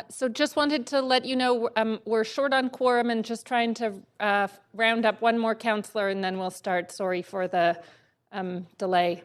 So just wanted to let you know we're short on quorum and just trying to round up one more counselor and then we'll start. Sorry for the delay.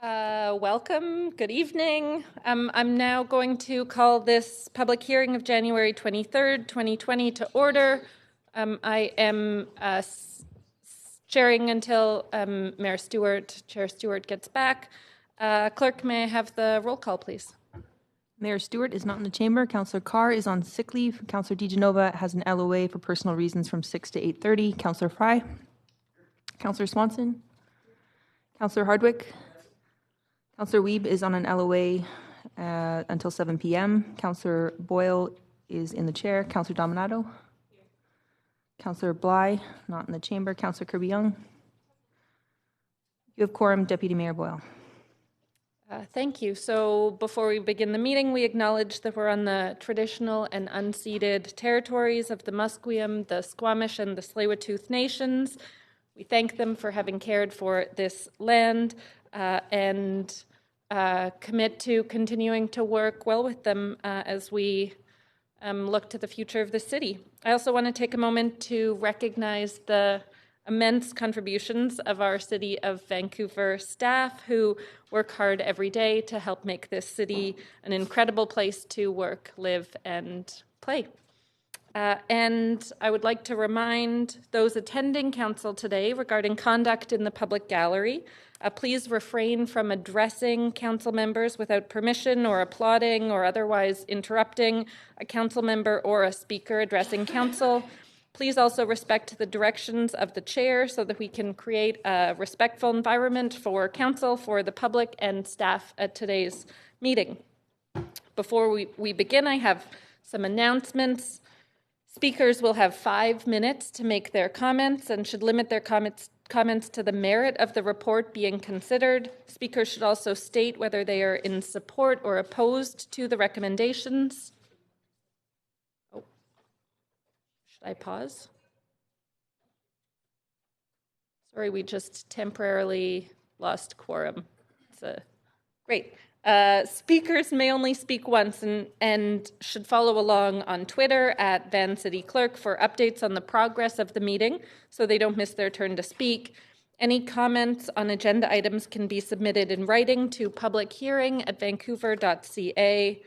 Welcome. Good evening. I'm now going to call this public hearing of January 23rd, 2020 to order. I am chairing until Chair Stewart gets back. Clerk, may I have the roll call, please? Mayor Stewart is not in the chamber. Councillor Carr is on sick leave. Councillor DeGenova has an LOA for personal reasons from 6 to 8:30. Councillor Fry. Councillor Swanson. Councillor Hardwick. Councillor Wiebe is on an LOA until 7 p.m. Councillor Boyle is in the chair. Councillor Dominato. Councillor Bly, not in the chamber. Councillor Kirby-Young. You have quorum, Deputy Mayor Boyle. Thank you. So before we begin the meeting, we acknowledge that we're on the traditional and unceded territories of the Musqueam, the Squamish, and the Tsleil-Waututh nations. We thank them for having cared for this land and commit to continuing to work well with them as we look to the future of the city. I also want to take a moment to recognize the immense contributions of our City of Vancouver staff who work hard every day to help make this city an incredible place to work, live, and play. And I would like to remind those attending council today regarding conduct in the public gallery. Please refrain from addressing council members without permission or applauding or otherwise interrupting a council member or a speaker addressing council. Please also respect the directions of the chair so that we can create a respectful environment for council, for the public, and staff at today's meeting. Before we begin, I have some announcements. Speakers will have 5 minutes to make their comments and should limit their comments to the merit of the report being considered. Speakers should also state whether they are in support or opposed to the recommendations. I pause? Sorry, we just temporarily lost quorum. Great. Speakers may only speak once and should follow along on Twitter at Van City Clerk for updates on the progress of the meeting so they don't miss their turn to speak. Any comments on agenda items can be submitted in writing to publichearing@vancouver.ca.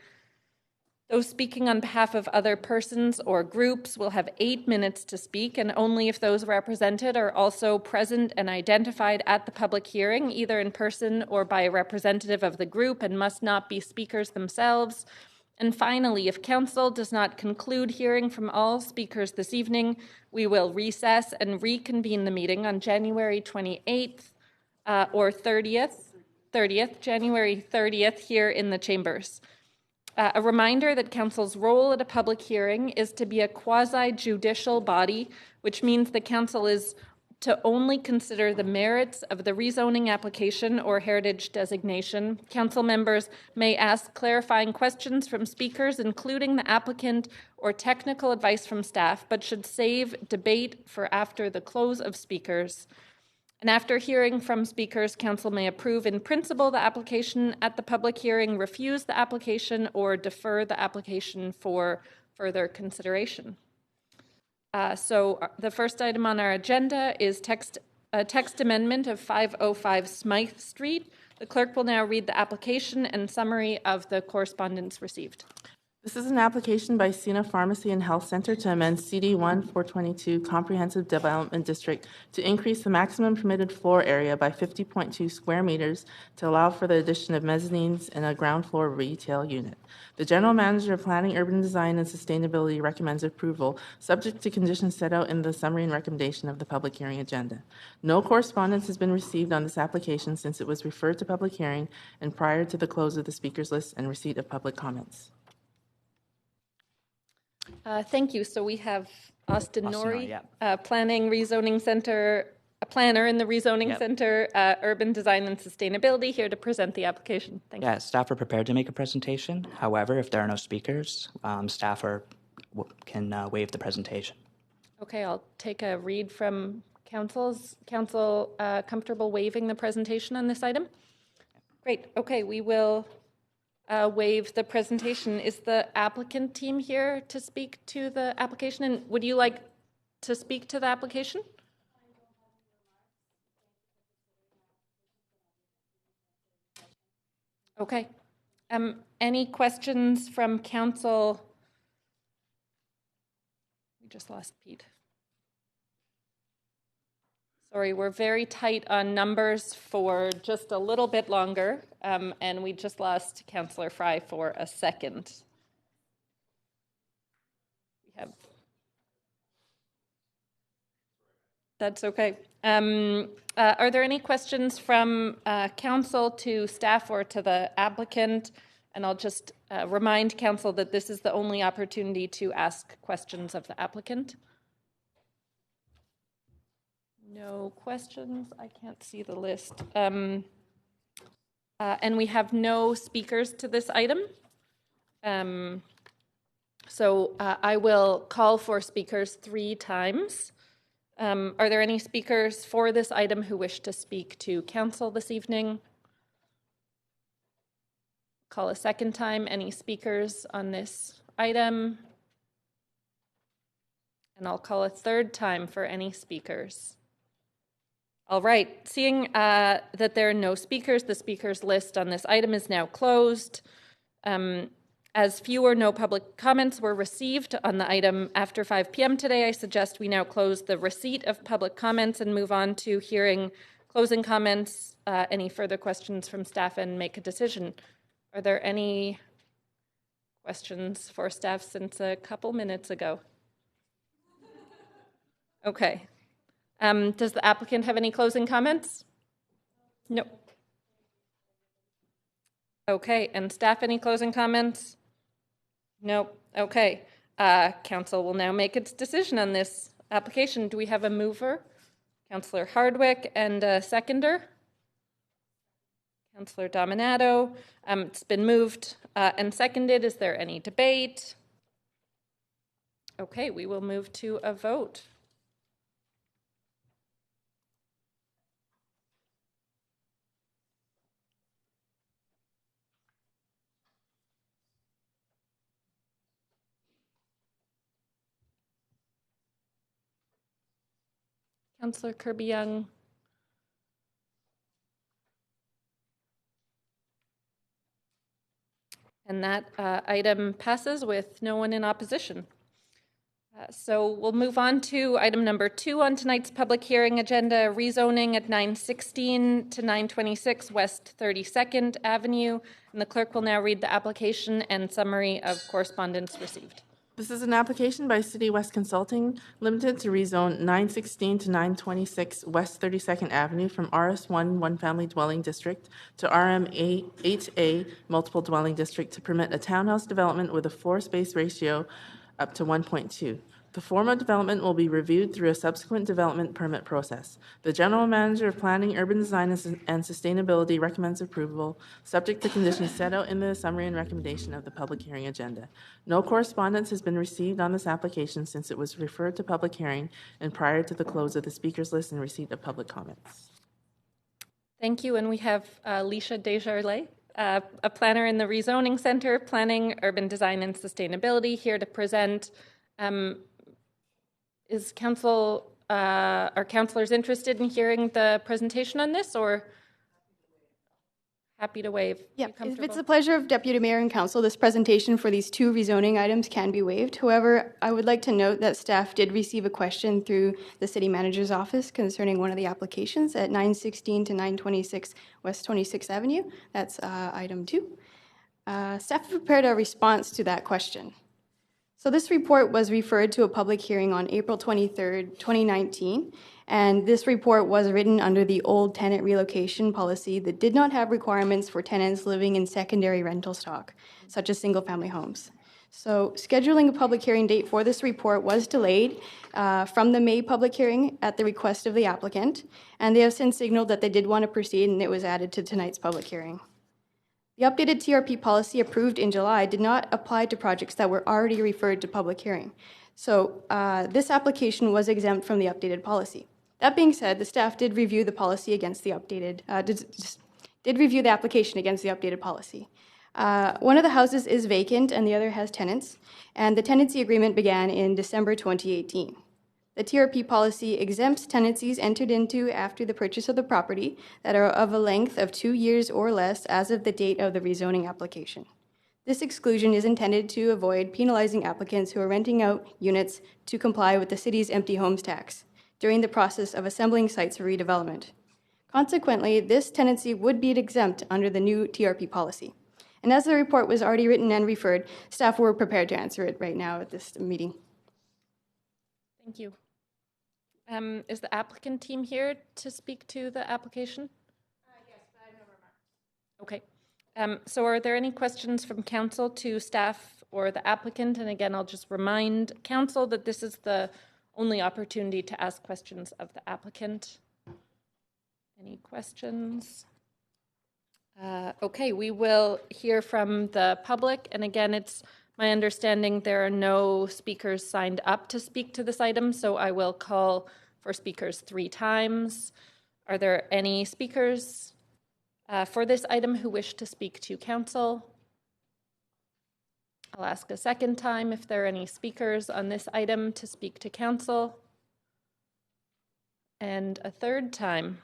Those speaking on behalf of other persons or groups will have 8 minutes to speak, and only if those represented are also present and identified at the public hearing, either in person or by a representative of the group, and must not be speakers themselves. And finally, if council does not conclude hearing from all speakers this evening, we will recess and reconvene the meeting on January 28th or 30th, January 30th here in the chambers. A reminder that council's role at a public hearing is to be a quasi-judicial body, which means the council is to only consider the merits of the rezoning application or heritage designation. Council members may ask clarifying questions from speakers, including the applicant, or technical advice from staff, but should save debate for after the close of speakers. And after hearing from speakers, council may approve in principle the application at the public hearing, refuse the application, or defer the application for further consideration. So the first item on our agenda is a text amendment of 505 Smythe Street. The clerk will now read the application and summary of the correspondence received. This is an application by Sina Pharmacy and Health Center to amend CD1 422 Comprehensive Development District to increase the maximum permitted floor area by 50.2 square meters to allow for the addition of mezzanines and a ground floor retail unit. The General Manager of Planning, Urban Design, and Sustainability recommends approval, subject to conditions set out in the summary and recommendation of the public hearing agenda. No correspondence has been received on this application since it was referred to public hearing and prior to the close of the speakers list and receipt of public comments. Thank you. So we have Austin Norrie, yeah. Planning Rezoning Center, a planner in the Rezoning Center, Urban Design and Sustainability, here to present the application. Thank you. Yeah, staff are prepared to make a presentation. However, if there are no speakers, staff can waive the presentation. Okay, I'll take a read from council comfortable waiving the presentation on this item? Great. Okay, we will waive the presentation. Is the applicant team here to speak to the application? And would you like to speak to the application? Okay. Any questions from council? We just lost Pete. Sorry, we're very tight on numbers for just a little bit longer, and we just lost Councillor Fry for a second. We have. That's okay. Are there any questions from council to staff or to the applicant? And I'll just remind council that this is the only opportunity to ask questions of the applicant. No questions. I can't see the list. And we have no speakers to this item. So I will call for speakers 3 times. Are there any speakers for this item who wish to speak to council this evening? Call a second time. Any speakers on this item? And I'll call a third time for any speakers. All right, seeing that there are no speakers, the speakers list on this item is now closed. As few or no public comments were received on the item after 5 p.m. today, I suggest we now close the receipt of public comments and move on to hearing closing comments, any further questions from staff, and make a decision. Are there any questions for staff since a couple minutes ago? Okay. Does the applicant have any closing comments? No. Okay, and staff, any closing comments? No. Okay. Council will now make its decision on this application. Do we have a mover? Councillor Hardwick, and a seconder? Councillor Dominato. It's been moved and seconded. Is there any debate? Okay, we will move to a vote. Councillor Kirby-Young. And that item passes with no one in opposition. So we'll move on to item number 2 on tonight's public hearing agenda, rezoning at 916 to 926 West 32nd Avenue. And the clerk will now read the application and summary of correspondence received. This is an application by City West Consulting Limited to rezone 916 to 926 West 32nd Avenue from RS1 One Family Dwelling District to RM8A Multiple Dwelling District to permit a townhouse development with a floor space ratio up to 1.2. The form of development will be reviewed through a subsequent development permit process. The General Manager of Planning, Urban Design, and Sustainability recommends approval, subject to conditions set out in the summary and recommendation of the public hearing agenda. No correspondence has been received on this application since it was referred to public hearing and prior to the close of the speakers list and receipt of public comments. Thank you. And we have Leisha Desjardins, a planner in the Rezoning Center, Planning, Urban Design, and Sustainability, here to present. Is council, are councillors interested in hearing the presentation on this, or happy to waive? Yeah, if it's the pleasure of Deputy Mayor and Council, this presentation for these 2 rezoning items can be waived. However, I would like to note that staff did receive a question through the City Manager's office concerning one of the applications at 916 to 926 West 26th Avenue. That's item 2. Staff prepared a response to that question. So this report was referred to a public hearing on April 23rd, 2019, and this report was written under the old tenant relocation policy that did not have requirements for tenants living in secondary rental stock, such as single-family homes. So scheduling a public hearing date for this report was delayed from the May public hearing at the request of the applicant, and they have since signaled that they did want to proceed, and it was added to tonight's public hearing. The updated TRP policy approved in July did not apply to projects that were already referred to public hearing. So this application was exempt from the updated policy. That being said, the staff did review the policy against the updated, did review the application against the updated policy. One of the houses is vacant and the other has tenants, and the tenancy agreement began in December 2018. The TRP policy exempts tenancies entered into after the purchase of the property that are of a length of 2 years or less as of the date of the rezoning application. This exclusion is intended to avoid penalizing applicants who are renting out units to comply with the city's empty homes tax during the process of assembling sites for redevelopment. Consequently, this tenancy would be exempt under the new TRP policy. And as the report was already written and referred, staff were prepared to answer it right now at this meeting. Thank you. Is the applicant team here to speak to the application? Yes, but I have no remarks. Okay. So are there any questions from council to staff or the applicant? And again, I'll just remind council that this is the only opportunity to ask questions of the applicant. Any questions? Okay, we will hear from the public. And again, it's my understanding there are no speakers signed up to speak to this item, so I will call for speakers 3 times. Are there any speakers for this item who wish to speak to council? I'll ask a second time if there are any speakers on this item to speak to council. And a third time.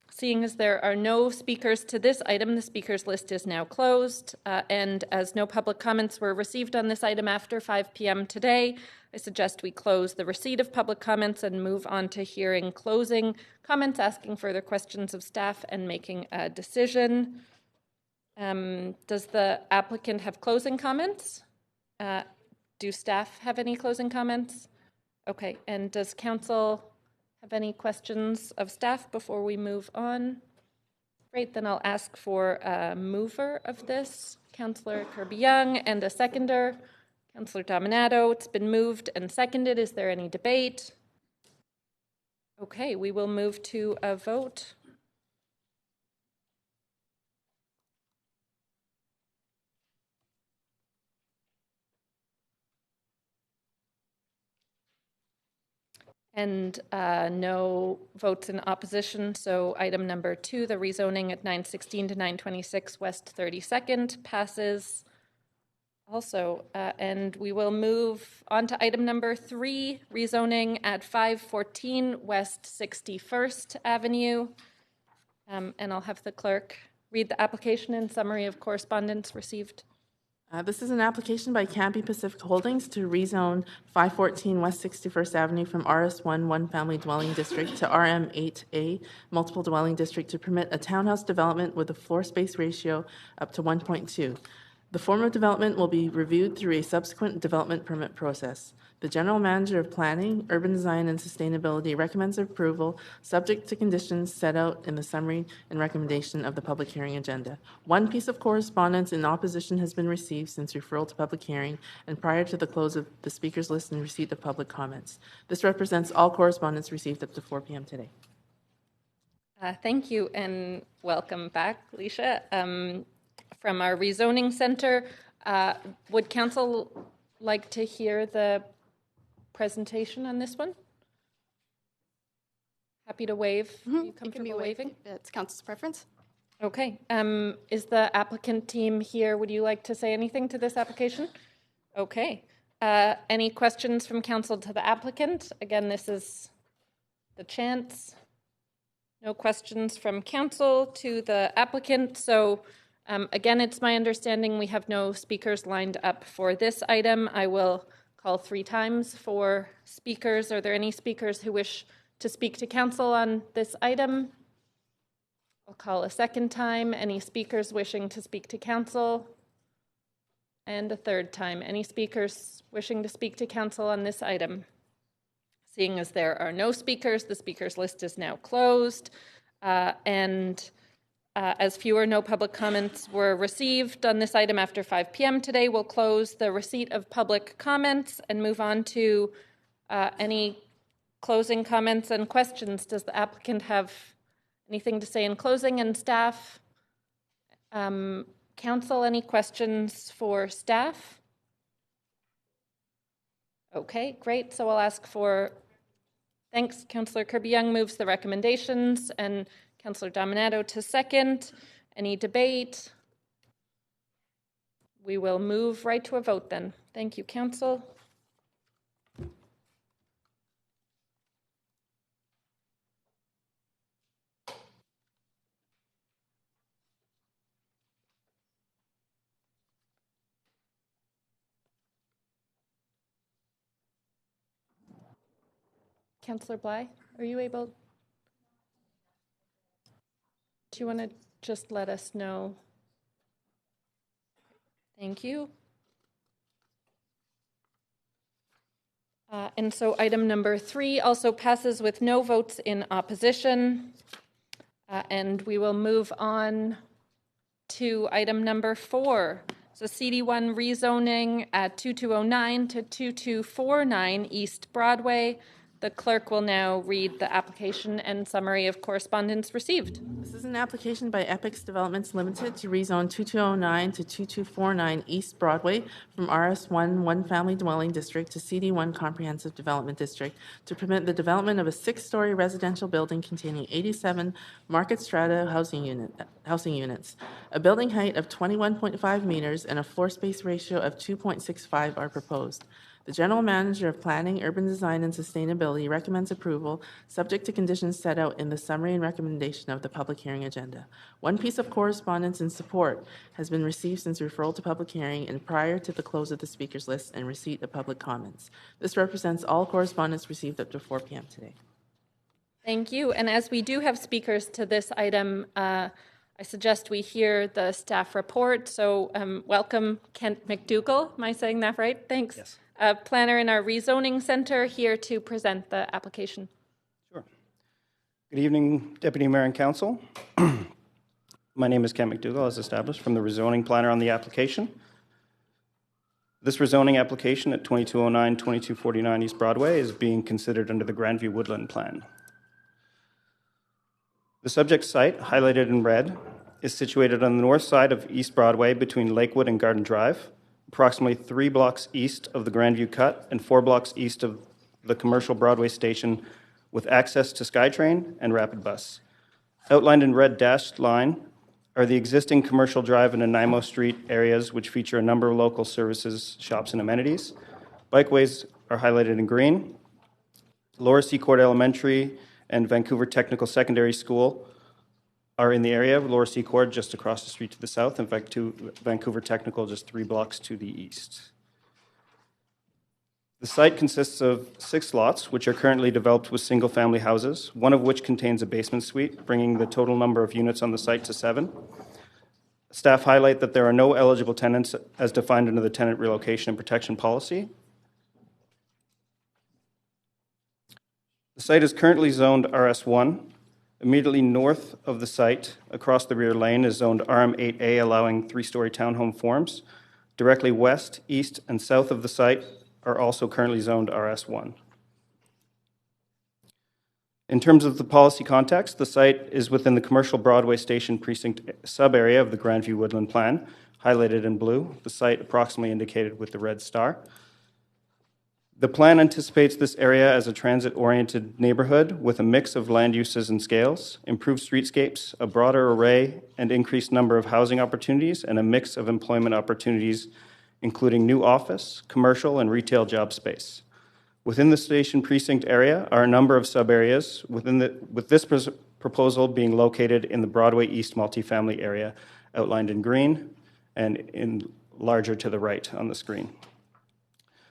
Seeing as there are no speakers to this item, the speakers list is now closed. And as no public comments were received on this item after 5 p.m. today, I suggest we close the receipt of public comments and move on to hearing closing comments, asking further questions of staff, and making a decision. Does the applicant have closing comments? Do staff have any closing comments? Okay, and does council have any questions of staff before we move on? Great, then I'll ask for a mover of this, Councillor Kirby-Young, and a seconder, Councillor Dominato. It's been moved and seconded. Is there any debate? Okay, we will move to a vote. And no votes in opposition. So item number 2, the rezoning at 916 to 926 West 32nd passes also. And we will move on to item number 3, rezoning at 514 West 61st Avenue. And I'll have the clerk read the application and summary of correspondence received. This is an application by Campy Pacific Holdings to rezone 514 West 61st Avenue from RS1 One Family Dwelling District to RM8A Multiple Dwelling District to permit a townhouse development with a floor space ratio up to 1.2. The form of development will be reviewed through a subsequent development permit process. The General Manager of Planning, Urban Design, and Sustainability recommends approval subject to conditions set out in the summary and recommendation of the public hearing agenda. One piece of correspondence in opposition has been received since referral to public hearing and prior to the close of the speakers list and receipt of public comments. This represents all correspondence received up to 4 p.m. today. Thank you and welcome back, Leisha. From our rezoning center, would council like to hear the presentation on this one? Happy to waive. Are you comfortable waiving? That's council's preference. Okay. Is the applicant team here? Would you like to say anything to this application? Okay. Any questions from council to the applicant? Again, this is the chance. No questions from council to the applicant. So again, it's my understanding we have no speakers lined up for this item. I will call 3 times for speakers. Are there any speakers who wish to speak to council on this item? I'll call a second time. Any speakers wishing to speak to council? And a third time. Any speakers wishing to speak to council on this item? Seeing as there are no speakers, the speakers list is now closed. As no public comments were received on this item after 5 p.m. today, we'll close the receipt of public comments and move on to any closing comments and questions. Does the applicant have anything to say in closing? And staff, council, any questions for staff? Okay, great. So I'll ask for, thanks. Councillor Kirby-Young moves the recommendations and Councillor Dominato to second. Any debate? We will move right to a vote then. Thank you, council. Councillor Bly, are you able? Do you want to just let us know? Thank you. And so item number 3 also passes with no votes in opposition. And we will move on to item number 4. So CD1 rezoning at 2209 to 2249 East Broadway. The clerk will now read the application and summary of correspondence received. This is an application by Epix Developments Limited to rezone 2209 to 2249 East Broadway from RS1 One Family Dwelling District to CD1 Comprehensive Development District to permit the development of a 6-story residential building containing 87 market strata housing units. A building height of 21.5 meters and a floor space ratio of 2.65 are proposed. The General Manager of Planning, Urban Design, and Sustainability recommends approval, subject to conditions set out in the summary and recommendation of the public hearing agenda. One piece of correspondence in support has been received since referral to public hearing and prior to the close of the speakers list and receipt of public comments. This represents all correspondence received up to 4 p.m. today. Thank you. And as we do have speakers to this item, I suggest we hear the staff report. So welcome, Kent McDougall. Am I saying that right? Thanks. Yes. Planner in our rezoning center, here to present the application. Sure. Good evening, Deputy Mayor and Council. My name is Kent McDougall, as established, from the rezoning planner on the application. This rezoning application at 2209-2249 East Broadway is being considered under the Grandview Woodland Plan. The subject site, highlighted in red, is situated on the north side of East Broadway between Lakewood and Garden Drive, approximately 3 blocks east of the Grandview Cut and 4 blocks east of the commercial Broadway station, with access to SkyTrain and Rapid Bus. Outlined in red dashed line are the existing commercial drive and Nanaimo Street areas, which feature a number of local services, shops, and amenities. Bikeways are highlighted in green. Lower Seacourt Elementary and Vancouver Technical Secondary School are in the area. Lower Seacourt just across the street to the south, in fact, to Vancouver Technical just 3 blocks to the east. The site consists of 6 lots, which are currently developed with single-family houses, one of which contains a basement suite, bringing the total number of units on the site to 7. Staff highlight that there are no eligible tenants as defined under the Tenant Relocation and Protection Policy. The site is currently zoned RS1. Immediately north of the site, across the rear lane, is zoned RM8A, allowing 3-story townhome forms. Directly west, east, and south of the site are also currently zoned RS1. In terms of the policy context, the site is within the commercial Broadway Station precinct sub-area of the Grandview Woodland Plan, highlighted in blue, the site approximately indicated with the red star. The plan anticipates this area as a transit-oriented neighborhood with a mix of land uses and scales, improved streetscapes, a broader array and increased number of housing opportunities, and a mix of employment opportunities, including new office, commercial, and retail job space. Within the station precinct area are a number of sub-areas, with this proposal being located in the Broadway East multifamily area, outlined in green and in larger to the right on the screen.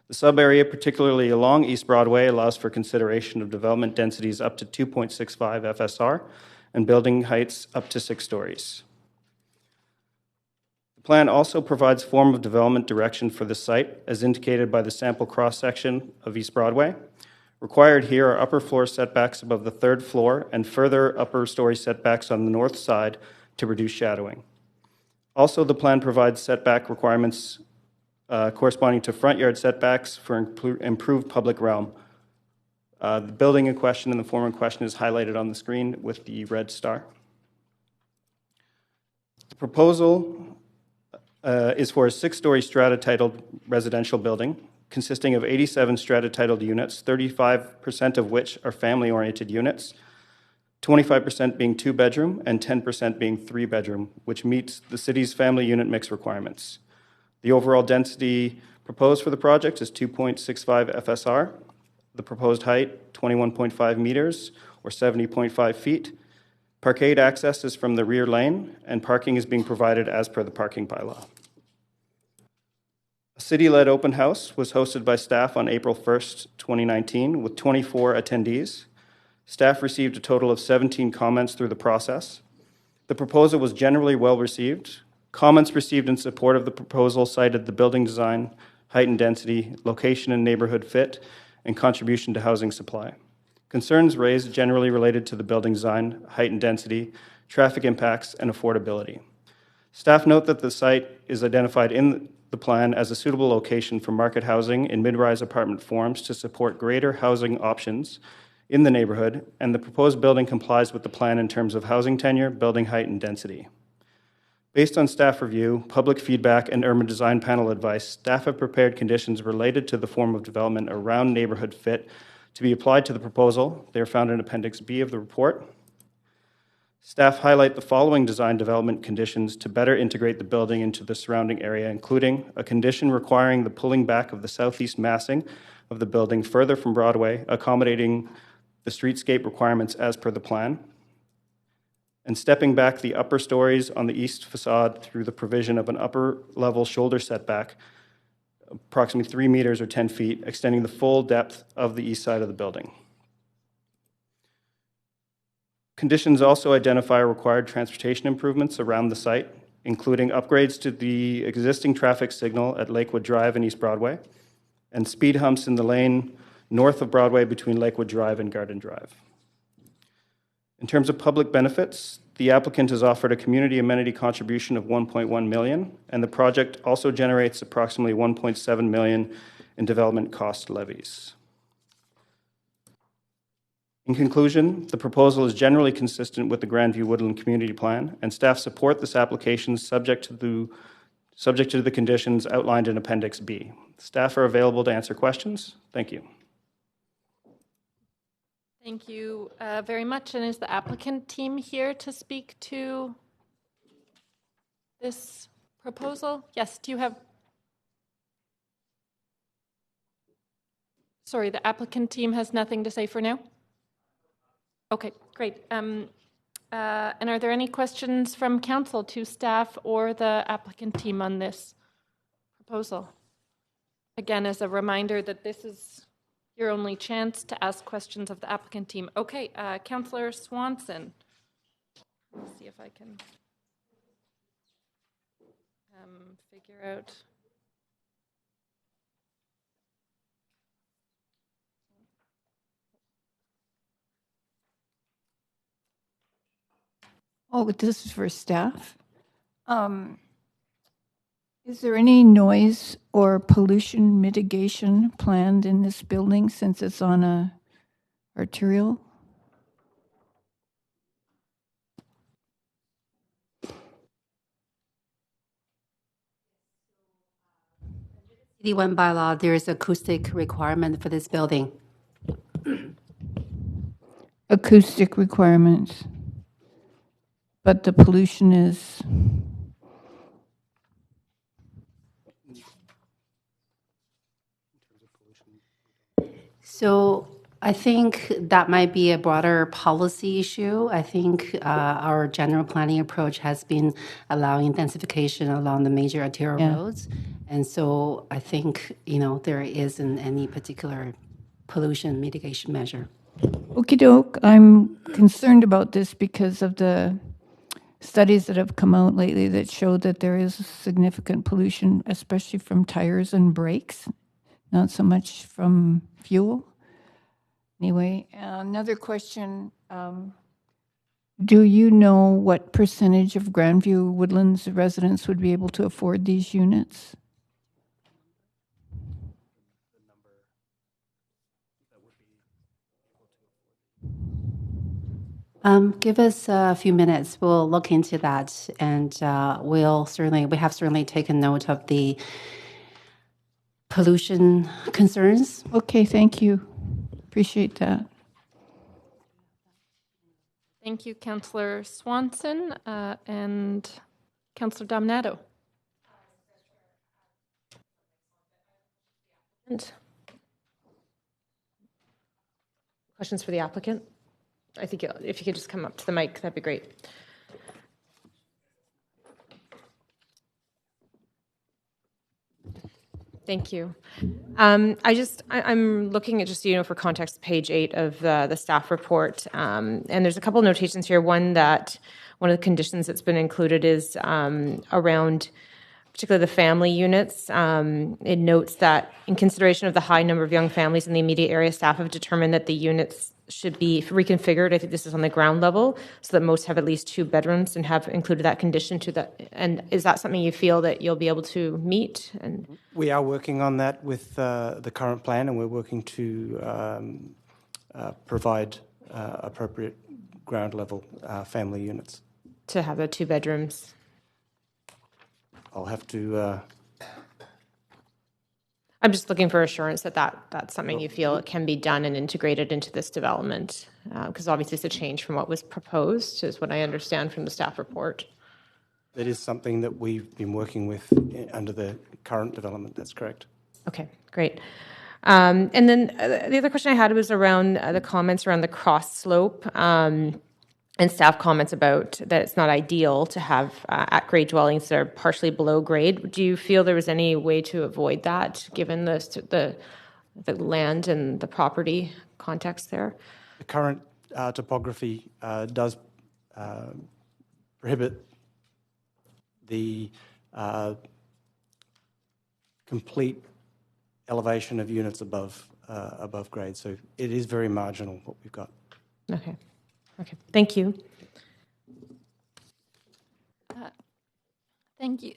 The sub-area, particularly along East Broadway, allows for consideration of development densities up to 2.65 FSR and building heights up to 6 stories. The plan also provides form of development direction for the site, as indicated by the sample cross-section of East Broadway. Required here are upper floor setbacks above the 3rd floor and further upper story setbacks on the north side to reduce shadowing. Also, the plan provides setback requirements corresponding to front yard setbacks for improved public realm. The building in question and the form in question is highlighted on the screen with the red star. The proposal is for a 6-story strata-titled residential building consisting of 87 strata-titled units, 35% of which are family-oriented units, 25% being 2-bedroom and 10% being 3-bedroom, which meets the city's family unit mix requirements. The overall density proposed for the project is 2.65 FSR. The proposed height, 21.5 meters or 70.5 feet. Parkade access is from the rear lane, and parking is being provided as per the parking bylaw. A city-led open house was hosted by staff on April 1st, 2019, with 24 attendees. Staff received a total of 17 comments through the process. The proposal was generally well received. Comments received in support of the proposal cited the building design, height and density, location and neighborhood fit, and contribution to housing supply. Concerns raised generally related to the building design, height and density, traffic impacts, and affordability. Staff note that the site is identified in the plan as a suitable location for market housing in mid-rise apartment forms to support greater housing options in the neighborhood, and the proposed building complies with the plan in terms of housing tenure, building height, and density. Based on staff review, public feedback, and urban design panel advice, staff have prepared conditions related to the form of development around neighborhood fit to be applied to the proposal. They are found in Appendix B of the report. Staff highlight the following design development conditions to better integrate the building into the surrounding area, including a condition requiring the pulling back of the southeast massing of the building further from Broadway, accommodating the streetscape requirements as per the plan, and stepping back the upper stories on the east facade through the provision of an upper level shoulder setback, approximately 3 meters or 10 feet, extending the full depth of the east side of the building. Conditions also identify required transportation improvements around the site, including upgrades to the existing traffic signal at Lakewood Drive and East Broadway, and speed humps in the lane north of Broadway between Lakewood Drive and Garden Drive. In terms of public benefits, the applicant has offered a community amenity contribution of $1.1 million, and the project also generates approximately $1.7 million in development cost levies. In conclusion, the proposal is generally consistent with the Grandview Woodland Community Plan, and staff support this application subject to the conditions outlined in Appendix B. Staff are available to answer questions. Thank you. Thank you very much. And is the applicant team here to speak to this proposal? Yes, do you have? Sorry, the applicant team has nothing to say for now? Okay, great. And are there any questions from council to staff or the applicant team on this proposal? Again, as a reminder that this is your only chance to ask questions of the applicant team. Okay, Councillor Swanson. Let's see if I can figure out. Oh, this is for staff. Is there any noise or pollution mitigation planned in this building since it's on a arterial? CD1 bylaw, there is acoustic requirement for this building. Acoustic requirements. But the pollution is... So I think that might be a broader policy issue. I think our general planning approach has been allowing densification along the major arterial roads. And so I think, there isn't any particular pollution mitigation measure. Okie doke. I'm concerned about this because of the studies that have come out lately that show that there is significant pollution, especially from tires and brakes, not so much from fuel. Anyway, another question. Do you know what percentage of Grandview Woodlands residents would be able to afford these units? Give us a few minutes. We'll look into that, and we have certainly taken note of the pollution concerns. Okay, thank you. Appreciate that. Thank you, Councillor Swanson and Councillor Dominato. Questions for the applicant? I think if you could just come up to the mic, that'd be great. Thank you. I'm looking at just, for context, page 8 of the staff report. And there's a couple notations here. One of the conditions that's been included is around particularly the family units. It notes that in consideration of the high number of young families in the immediate area, staff have determined that the units should be reconfigured. I think this is on the ground level, so that most have at least 2 bedrooms, and have included that condition to that. And is that something you feel that you'll be able to meet? And We are working on that with the current plan, and we're working to provide appropriate ground level family units. to have the 2 bedrooms. I'll have to. I'm just looking for assurance that that's something you feel can be done and integrated into this development, because obviously it's a change from what was proposed, is what I understand from the staff report. That is something that we've been working with under the current development. That's correct. Okay, great. And then the other question I had was around the comments around the cross slope, and staff comments about that it's not ideal to have at-grade dwellings that are partially below grade. Do you feel there was any way to avoid that, given the land and the property context there? The current topography does prohibit the complete elevation of units above grade. So it is very marginal what we've got. Okay. Okay. Thank you. Thank you.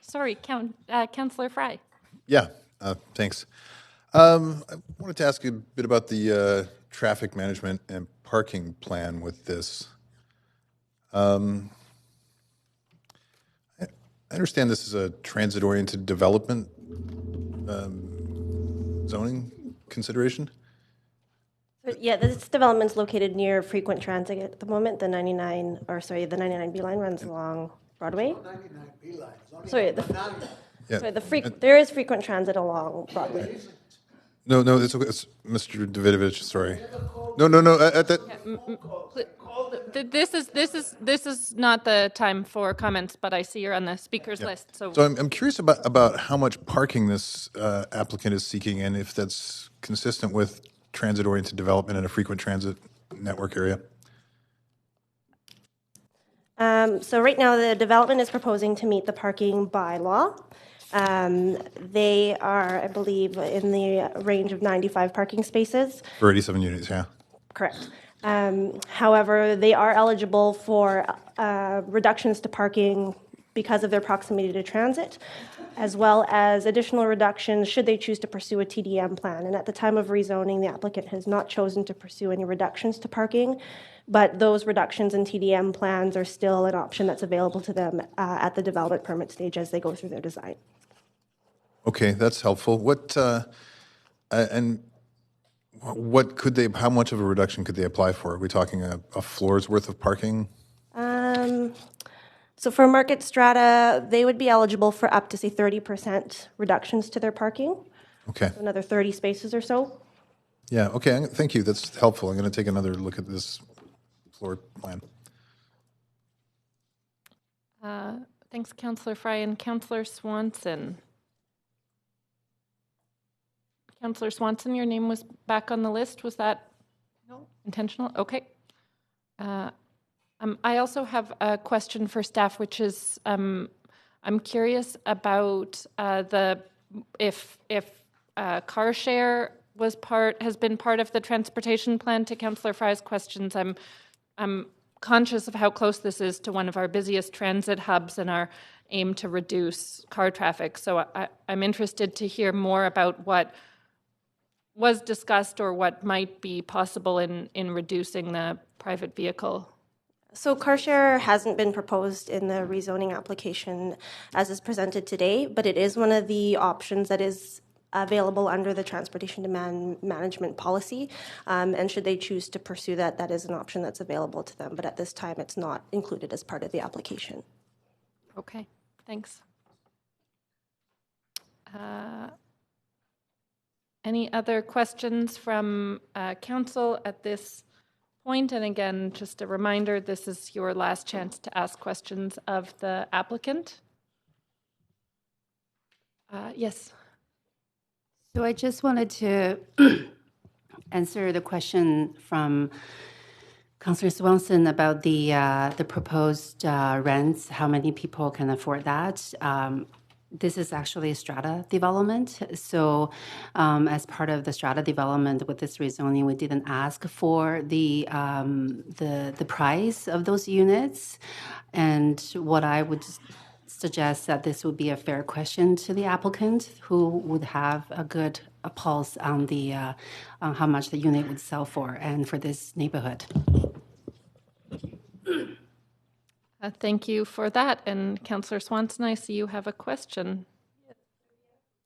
Sorry, Councillor Fry. Yeah, thanks. I wanted to ask you a bit about the traffic management and parking plan with this. I understand this is a transit-oriented development zoning consideration. Yeah, this development's located near frequent transit at the moment. The 99B line runs along Broadway. Sorry, there is frequent transit along Broadway. No, it's okay. It's Mr. Davidovich. Sorry. No. This is not the time for comments, but I see you're on the speakers list. So I'm curious about how much parking this applicant is seeking, and if that's consistent with transit-oriented development in a frequent transit network area. So right now, the development is proposing to meet the parking bylaw. They are, I believe, in the range of 95 parking spaces. For 87 units, yeah. Correct. However, they are eligible for reductions to parking because of their proximity to transit, as well as additional reductions should they choose to pursue a TDM plan. And at the time of rezoning, the applicant has not chosen to pursue any reductions to parking, but those reductions in TDM plans are still an option that's available to them at the development permit stage as they go through their design. Okay, that's helpful. How much of a reduction could they apply for? Are we talking a floor's worth of parking? So for market strata, they would be eligible for up to, say, 30% reductions to their parking. Okay. So another 30 spaces or so. Yeah, okay, thank you. That's helpful. I'm going to take another look at this floor plan. thanks, Councillor Fry. And Councillor Swanson. Councillor Swanson, your name was back on the list. Was that intentional? Okay. I also have a question for staff, which is I'm curious about if car share has been part of the transportation plan. To Councillor Fry's questions, I'm conscious of how close this is to one of our busiest transit hubs and our aim to reduce car traffic. So I'm interested to hear more about what was discussed or what might be possible in reducing the private vehicle. So car share hasn't been proposed in the rezoning application as is presented today, but it is one of the options that is available under the transportation demand management policy. And should they choose to pursue that, that is an option that's available to them. But at this time, it's not included as part of the application. Okay, thanks. Any other questions from council at this point? And again, just a reminder, this is your last chance to ask questions of the applicant. Yes. So I just wanted to answer the question from Councillor Swanson about the proposed rents. How many people can afford that? This is actually a strata development. So, as part of the strata development with this rezoning, we didn't ask for the price of those units. And what I would suggest that this would be a fair question to the applicant, who would have a pulse on the on how much the unit would sell for, and for this neighborhood. Thank you for that. And Councillor Swanson, I see you have a question.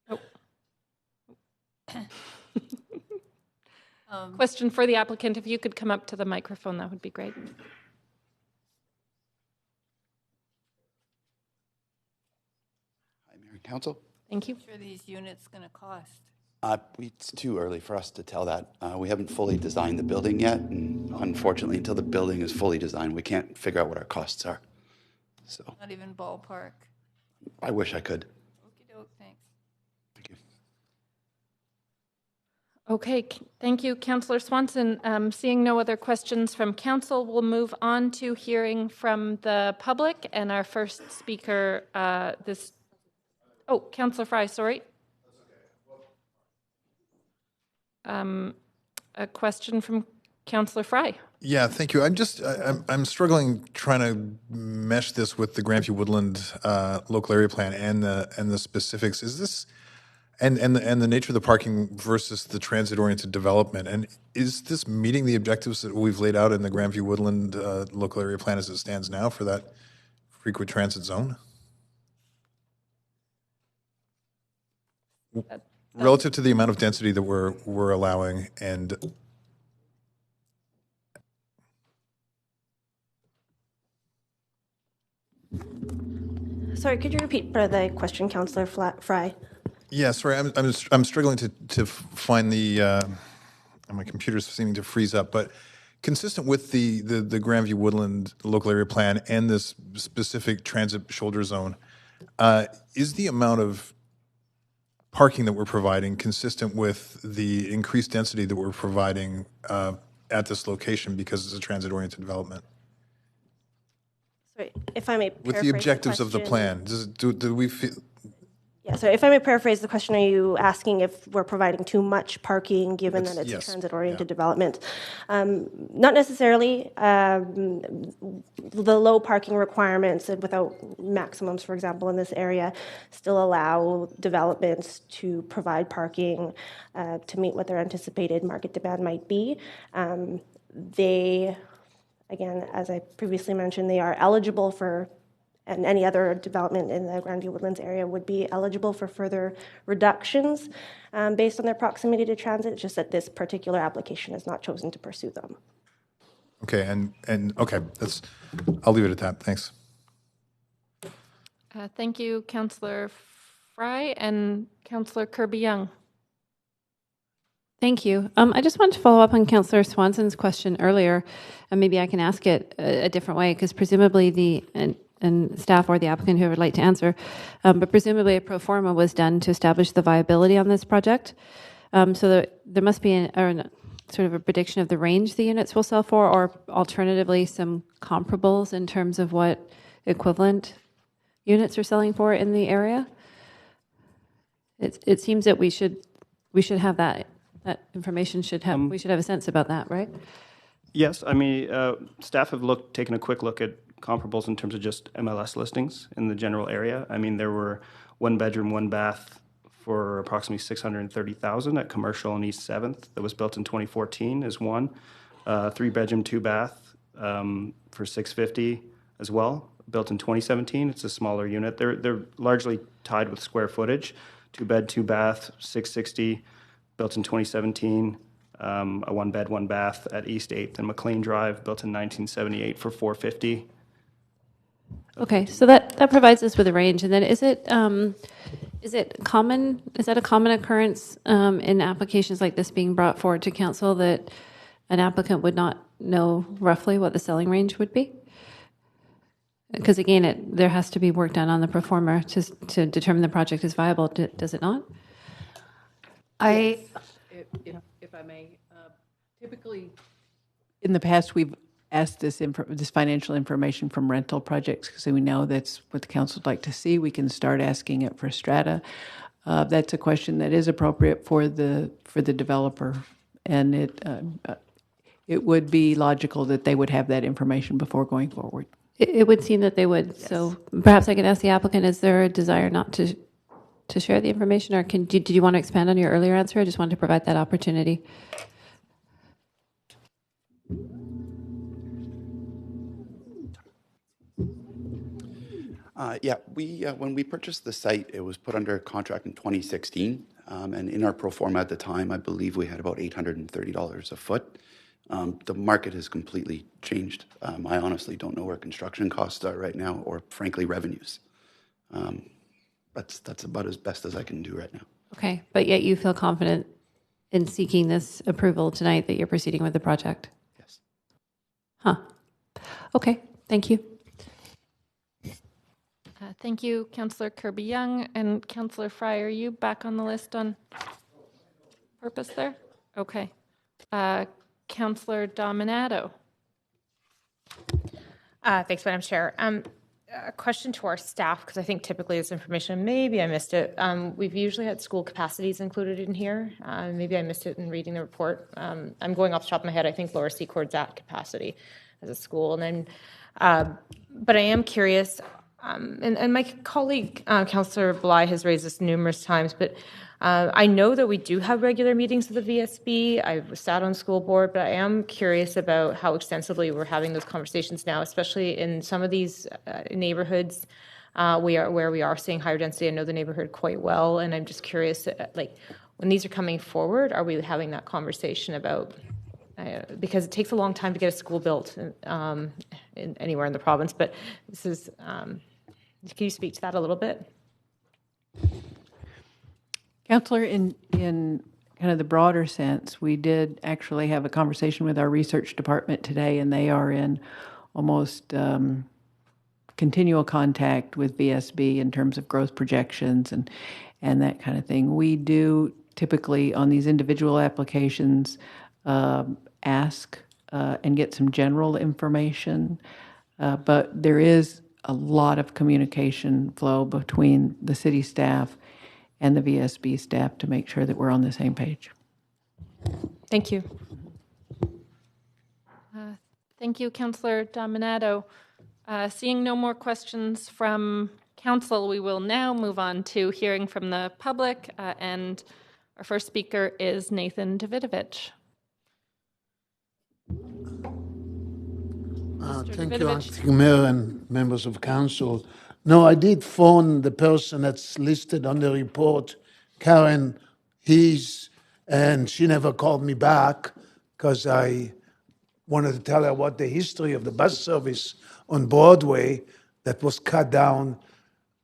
Oh. Question for the applicant. If you could come up to the microphone, that would be great. Hi, Mayor and Council. Thank you. What are these units going to cost? It's too early for us to tell that. We haven't fully designed the building yet, and unfortunately, until the building is fully designed, we can't figure out what our costs are. So Not even ballpark. I wish I could. Okey doke, thanks. Thank you. Okay, thank you, Councillor Swanson. Seeing no other questions from council, we'll move on to hearing from the public. And our first speaker, Councillor Fry, sorry. A question from Councillor Fry. Yeah, thank you. I'm struggling trying to mesh this with the Grandview Woodland local area plan and the specifics. Is this and the nature of the parking versus the transit oriented development? And is this meeting the objectives that we've laid out in the Grandview Woodland local area plan as it stands now for that frequent transit zone? Relative to the amount of density that we're allowing, and Sorry, could you repeat the question, Councillor Fry? yeah, sorry, I'm struggling to find the my computer's seeming to freeze up, but consistent with the Grandview Woodland local area plan and this specific transit shoulder zone, is the amount of parking that we're providing consistent with the increased density that we're providing at this location because it's a transit-oriented development? Sorry, if I may With paraphrase the objectives of the question. plan, do we feel? Yeah, so if I may paraphrase the question, are you asking if we're providing too much parking given that it's Yes, a transit-oriented yeah. development? Not necessarily. The low parking requirements and without maximums, for example, in this area, still allow developments to provide parking to meet what their anticipated market demand might be. Again, as I previously mentioned, they are eligible for, and any other development in the Grandview Woodlands area would be eligible for further reductions based on their proximity to transit. It's just that this particular application has not chosen to pursue them. Okay, and okay, I'll leave it at that. Thanks. Thank you, Councillor Fry and Councillor Kirby-Young. Thank you. I just want to follow up on Councillor Swanson's question earlier, and maybe I can ask it a different way, because presumably and staff or the applicant who would like to answer, but presumably a pro forma was done to establish the viability on this project. So there must be sort of a prediction of the range the units will sell for, or alternatively some comparables in terms of what equivalent units are selling for in the area. It seems that we should have that information. We should have a sense about that, right? Yes, I mean, staff have taken a quick look at comparables in terms of just MLS listings in the general area. I mean, there were 1 bedroom, 1 bath for approximately $630,000 at Commercial and East 7th that was built in 2014 is one. 3 bedroom, 2 bath for $650 as well, built in 2017. It's a smaller unit. They're largely tied with square footage. 2 bed, 2 bath, $660, built in 2017. A 1 bed, 1 bath at East 8th and McLean Drive, built in 1978 for $450. Okay, so that provides us with a range. And then is that a common occurrence in applications like this being brought forward to council, that an applicant would not know roughly what the selling range would be? Because again, there has to be work done on the pro forma to determine the project is viable, does it not? I, If I may, typically, in the past, we've asked this financial information from rental projects because we know that's what the council would like to see. We can start asking it for strata. That's a question that is appropriate for the developer, and it would be logical that they would have that information before going forward. It would seem that they would. Yes. So perhaps I can ask the applicant, is there a desire not to share the information, or did you want to expand on your earlier answer? I just wanted to provide that opportunity. Yeah, when we purchased the site, it was put under contract in 2016, and in our pro forma at the time, I believe we had about $830 a foot. The market has completely changed. I honestly don't know where construction costs are right now, or frankly, revenues. That's about as best as I can do right now. Okay, but yet you feel confident in seeking this approval tonight that you're proceeding with the project? Yes. Huh. Okay, thank you. Thank you, Councillor Kirby-Young. And Councillor Fry, are you back on the list on purpose there? Okay. Councillor Dominato. Thanks, Madam Chair. A question to our staff, because I think typically this information, maybe I missed it. We've usually had school capacities included in here. Maybe I missed it in reading the report. I'm going off the top of my head. I think Lower Seacord's at capacity as a school. And then, but I am curious, and my colleague, Councillor Bly, has raised this numerous times, but I know that we do have regular meetings with the VSB. I've sat on school board, but I am curious about how extensively we're having those conversations now, especially in some of these neighborhoods where we are seeing higher density. I know the neighborhood quite well, and I'm just curious, like, when these are coming forward, are we having that conversation about, because it takes a long time to get a school built anywhere in the province, but this is, can you speak to that a little bit? Councillor, in kind of the broader sense, we did actually have a conversation with our research department today, and they are in almost continual contact with VSB in terms of growth projections and that kind of thing. We do typically, on these individual applications, ask and get some general information, but there is a lot of communication flow between the city staff and the VSB staff to make sure that we're on the same page. Thank you. Thank you, Councillor Dominato. Seeing no more questions from Council, we will now move on to hearing from the public, and our first speaker is Nathan Davidovich. Thank you, Acting Mayor and members of Council. No, I did phone the person that's listed on the report, Karen and she never called me back because I wanted to tell her what the history of the bus service on Broadway that was cut down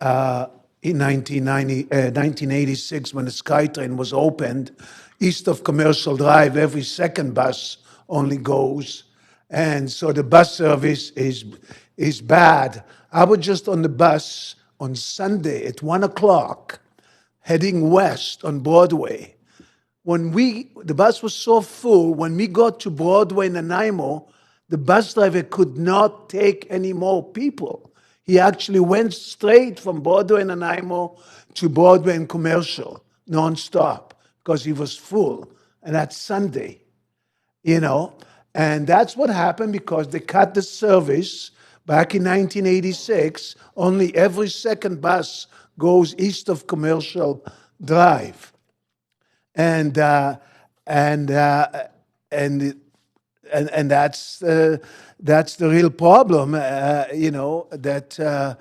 in 1986 when the SkyTrain was opened. East of Commercial Drive, every second bus only goes. And so the bus service is bad. I was just on the bus on Sunday at 1 o'clock heading west on Broadway. The bus was so full, when we got to Broadway and Nanaimo, the bus driver could not take any more people. He actually went straight from Broadway and Nanaimo to Broadway and Commercial, nonstop, because he was full. And that's Sunday, And that's what happened because they cut the service back in 1986. Only every second bus goes east of Commercial Drive, and that's the real problem. That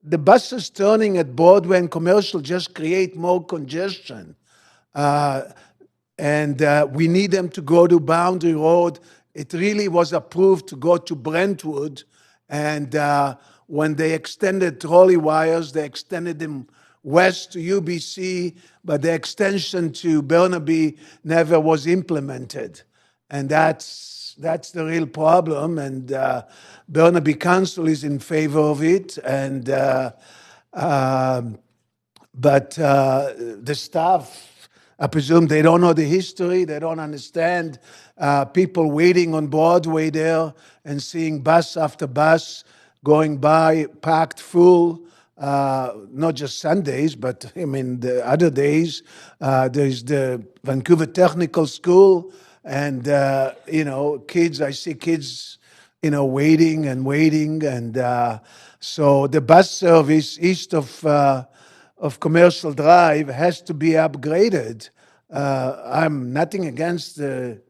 the buses turning at Broadway and Commercial just create more congestion. And we need them to go to Boundary Road. It really was approved to go to Brentwood. And when they extended trolley wires, they extended them west to UBC, but the extension to Burnaby never was implemented. And that's the real problem. And Burnaby Council is in favor of it. And but the staff, I presume they don't know the history, they don't understand people waiting on Broadway there and seeing bus after bus going by, packed full, not just Sundays, but I mean the other days. There's the Vancouver Technical School, and kids. I see kids, waiting and waiting, and so the bus service east of Commercial Drive has to be upgraded. I'm nothing against the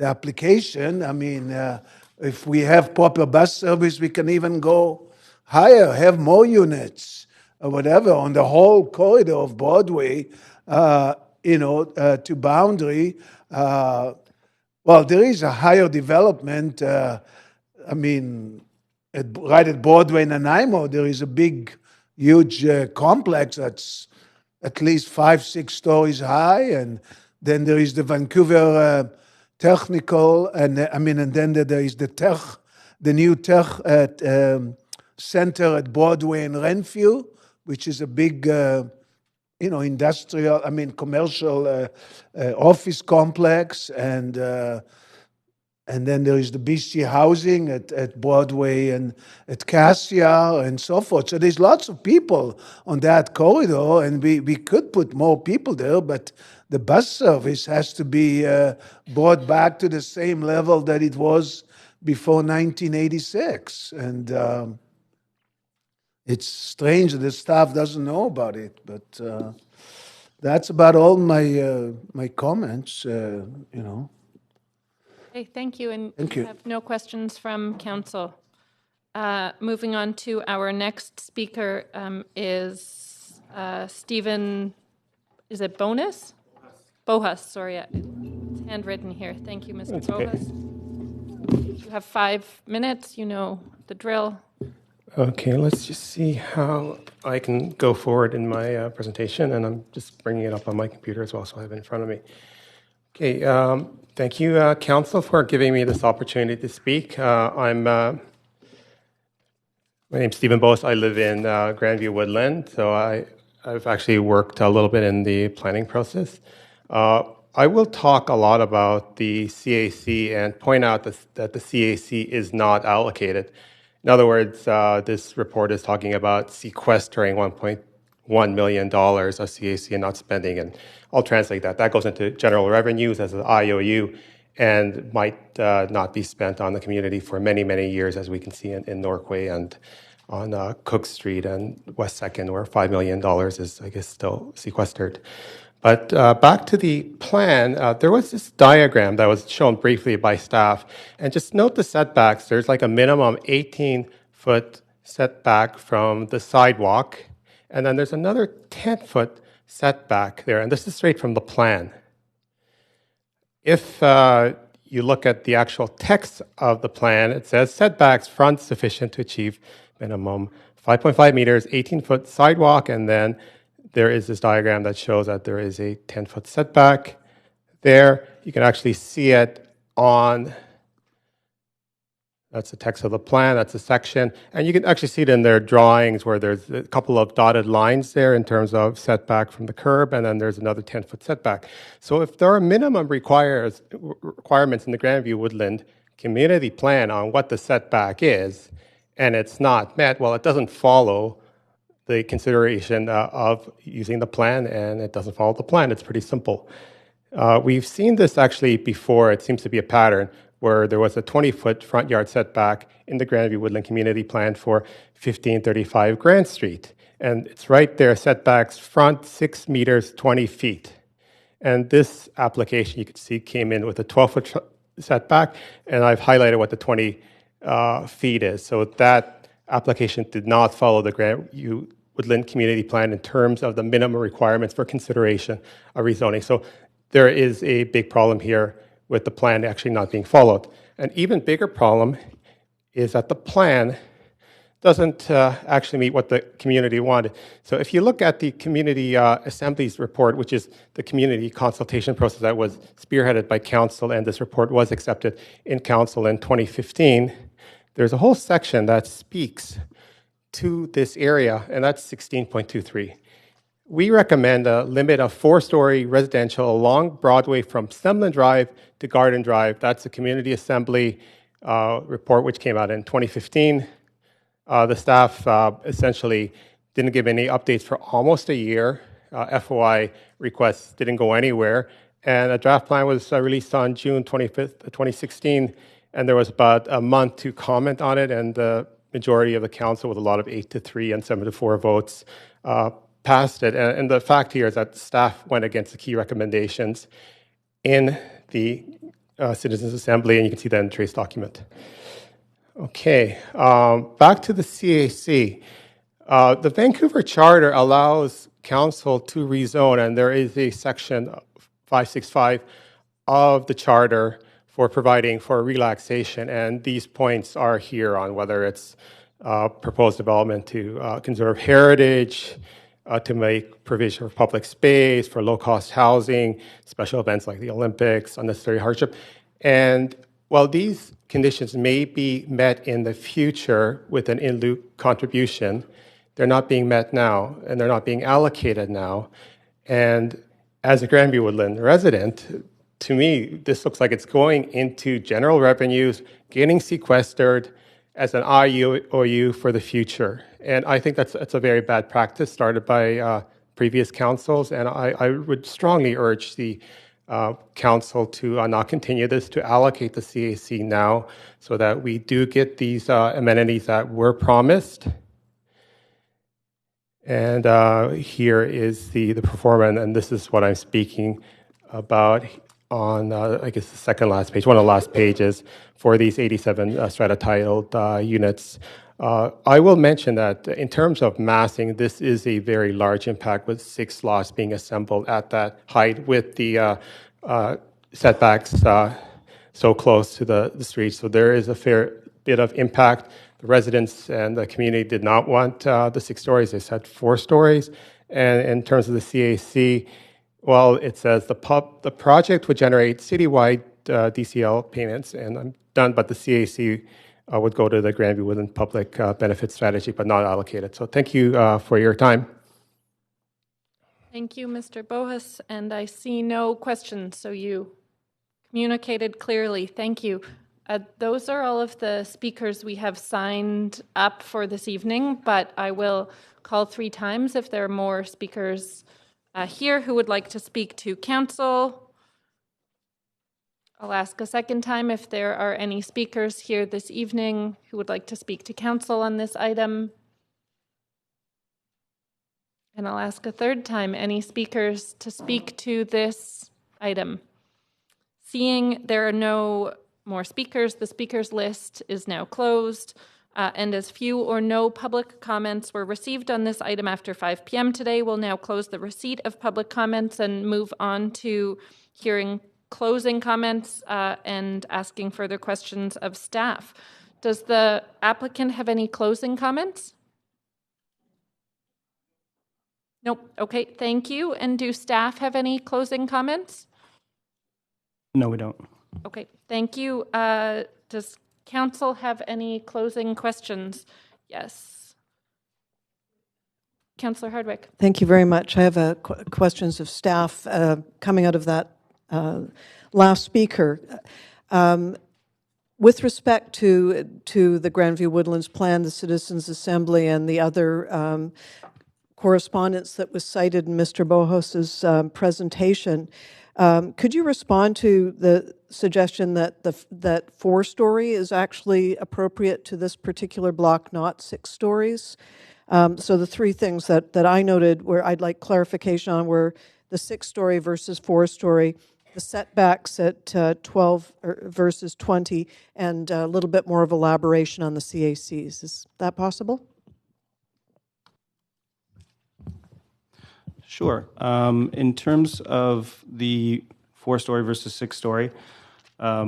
application. I mean, if we have proper bus service, we can even go higher, have more units or whatever on the whole corridor of Broadway, to Boundary. Well, there is a higher development. I mean, right at Broadway and Nanaimo, there is a big, huge complex that's at least 5-6 stories high, and then there is the Vancouver Technical, and then there is the new tech center at Broadway and Renview, which is a big, industrial, commercial office complex, and then there is the BC housing at Broadway and at Cassia and so forth. So there's lots of people on that corridor, and we could put more people there, but the bus service has to be brought back to the same level that it was before 1986. And it's strange that the staff doesn't know about it, but that's about all my comments, Okay, thank you. And Thank we you. have no questions from council. Moving on to our next speaker is Stephen, is it Bonus? Bohas, sorry. It's handwritten here. Thank you, Mr. Bohas. You have 5 minutes. You know the drill. Okay, let's just see how I can go forward in my presentation, and I'm just bringing it up on my computer as well, so I have it in front of me. Okay, thank you, Council, for giving me this opportunity to speak. My name's Stephen Bose. I live in Grandview Woodland, so I've actually worked a little bit in the planning process. I will talk a lot about the CAC and point out that the CAC is not allocated. In other words, this report is talking about sequestering $1.1 million of CAC and not spending, and I'll translate that. That goes into general revenues as an IOU and might not be spent on the community for many, many years, as we can see in Norquay and on Cook Street and West 2nd, where $5 million is, I guess, still sequestered. But back to the plan, there was this diagram that was shown briefly by staff. And just note the setbacks. There's like a minimum 18-foot setback from the sidewalk. And then there's another 10-foot setback there. And this is straight from the plan. If you look at the actual text of the plan, it says setbacks front sufficient to achieve minimum 5.5 meters, 18-foot sidewalk, and then there is this diagram that shows that there is a 10-foot setback there. You can actually see it on, that's the text of the plan, that's a section. And you can actually see it in their drawings where there's a couple of dotted lines there in terms of setback from the curb, and then there's another 10-foot setback. So if there are minimum requirements in the Grandview Woodland community plan on what the setback is, and it's not met, well, it doesn't follow the consideration of using the plan, and it doesn't follow the plan. It's pretty simple. We've seen this actually before. It seems to be a pattern where there was a 20-foot front yard setback in the Grandview Woodland Community Plan for 1535 Grand Street. And it's right there, setbacks front 6 meters, 20 feet. And this application, you can see, came in with a 12-foot setback, and I've highlighted what the 20 feet is. So that application did not follow the Grandview Woodland Community Plan in terms of the minimum requirements for consideration of rezoning. So there is a big problem here with the plan actually not being followed. An even bigger problem is that the plan doesn't actually meet what the community wanted. So if you look at the Community Assemblies report, which is the community consultation process that was spearheaded by Council, and this report was accepted in Council in 2015, there's a whole section that speaks to this area, and that's 16.23. we recommend a limit of 4-story residential along Broadway from Stemland Drive to Garden Drive. That's a community assembly report which came out in 2015. The staff essentially didn't give any updates for almost a year. FOI requests didn't go anywhere. And a draft plan was released on June 25th, 2016, and there was about a month to comment on it, and the majority of the council, with a lot of 8-3 and 7-4 votes, passed it. And the fact here is that staff went against the key recommendations in the Citizens Assembly, and you can see that in the trace document. Okay, back to the CAC. The Vancouver Charter allows council to rezone, and there is a section 565 of the Charter for providing for relaxation, and these points are here on whether it's proposed development to conserve heritage, to make provision for public space, for low-cost housing, special events like the Olympics, unnecessary hardship. And while these conditions may be met in the future with an in-lieu contribution, they're not being met now, and they're not being allocated now. And as a Grandview Woodland resident, to me, this looks like it's going into general revenues, getting sequestered as an IOU for the future. And I think that's a very bad practice started by previous councils, and I would strongly urge the council to not continue this, to allocate the CAC now so that we do get these amenities that were promised. And here is the performance, and this is what I'm speaking about on, I guess, the second last page, one of the last pages for these 87 strata-titled units. I will mention that in terms of massing, this is a very large impact with 6 lots being assembled at that height with the setbacks so close to the street. So there is a fair bit of impact. The residents and the community did not want the 6 stories. They said 4 stories. And in terms of the CAC, well, it says the project would generate citywide DCL payments, and I'm done, but the CAC would go to the Grandview Woodland Public Benefit Strategy, but not allocated. So thank you for your time. Thank you, Mr. Bohus, and I see no questions, so you communicated clearly. Thank you. Those are all of the speakers we have signed up for this evening, but I will call 3 times if there are more speakers here who would like to speak to council. I'll ask a second time if there are any speakers here this evening who would like to speak to council on this item. And I'll ask a third time, any speakers to speak to this item? Seeing there are no more speakers, the speakers list is now closed. And as few or no public comments were received on this item after 5 p.m. today, we'll now close the receipt of public comments and move on to hearing closing comments and asking further questions of staff. Does the applicant have any closing comments? Nope. Okay, thank you. And do staff have any closing comments? No, we don't. Okay, thank you. Does council have any closing questions? Yes. Councillor Hardwick. Thank you very much. I have questions of staff coming out of that last speaker. With respect to the Grandview Woodlands Plan, the Citizens Assembly, and the other correspondence that was cited in Mr. Bohos's presentation, could you respond to the suggestion that that 4-story is actually appropriate to this particular block, not 6 stories? So the 3 things that I noted where I'd like clarification on were the 6-story versus 4-story, the setbacks at 12 versus 20, and a little bit more of elaboration on the CACs. Is that possible? Sure. In terms of the 4-story versus 6-story, I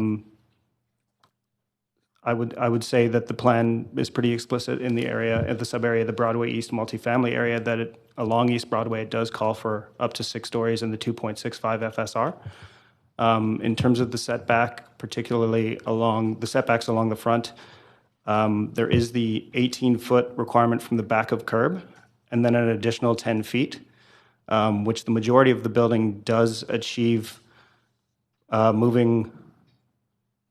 would say that the plan is pretty explicit in the area, at the sub-area, the Broadway East multifamily area, that along East Broadway, it does call for up to 6 stories in the 2.65 FSR. In terms of the setback, particularly along the setbacks along the front, there is the 18-foot requirement from the back of curb, and then an additional 10 feet which the majority of the building does achieve moving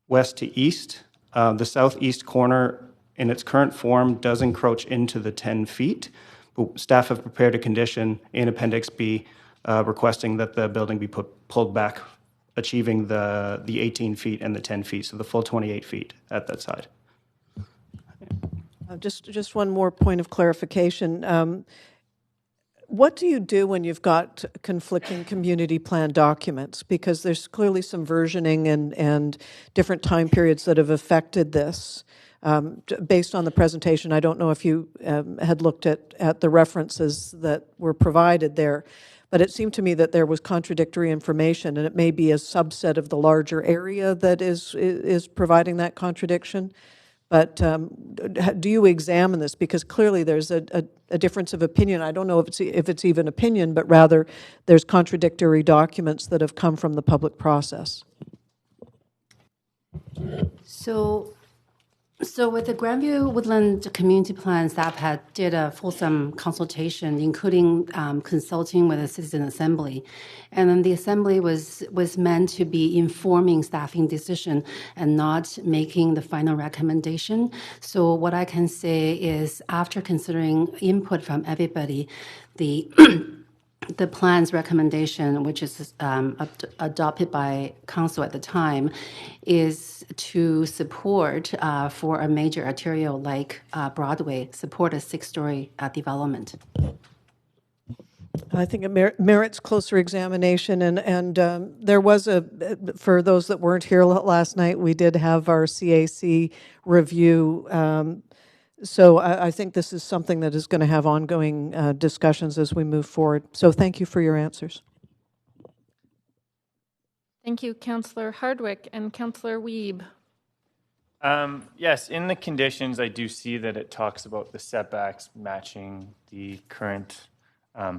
west to east. The southeast corner in its current form does encroach into the 10 feet. But staff have prepared a condition in Appendix B requesting that the building be pulled back, achieving the 18 feet and the 10 feet, so the full 28 feet at that side. Just one more point of clarification. What do you do when you've got conflicting community plan documents? Because there's clearly some versioning and different time periods that have affected this. Based on the presentation, I don't know if you had looked at the references that were provided there, but it seemed to me that there was contradictory information, and it may be a subset of the larger area that is providing that contradiction. But do you examine this? Because clearly there's a difference of opinion. I don't know if it's even opinion, but rather there's contradictory documents that have come from the public process. So with the Grandview Woodland Community Plan, staff did a fulsome consultation, including consulting with the Citizen Assembly. And then the Assembly was meant to be informing staffing decision and not making the final recommendation. So what I can say is, after considering input from everybody, the plan's recommendation, which is adopted by council at the time, is to support for a major arterial like Broadway, support a 6-story development. I think it merits closer examination, and there was for those that weren't here last night, we did have our CAC review. So I think this is something that is going to have ongoing discussions as we move forward. So thank you for your answers. Thank you, Councillor Hardwick and Councillor Wiebe. Yes, in the conditions, I do see that it talks about the setbacks matching the current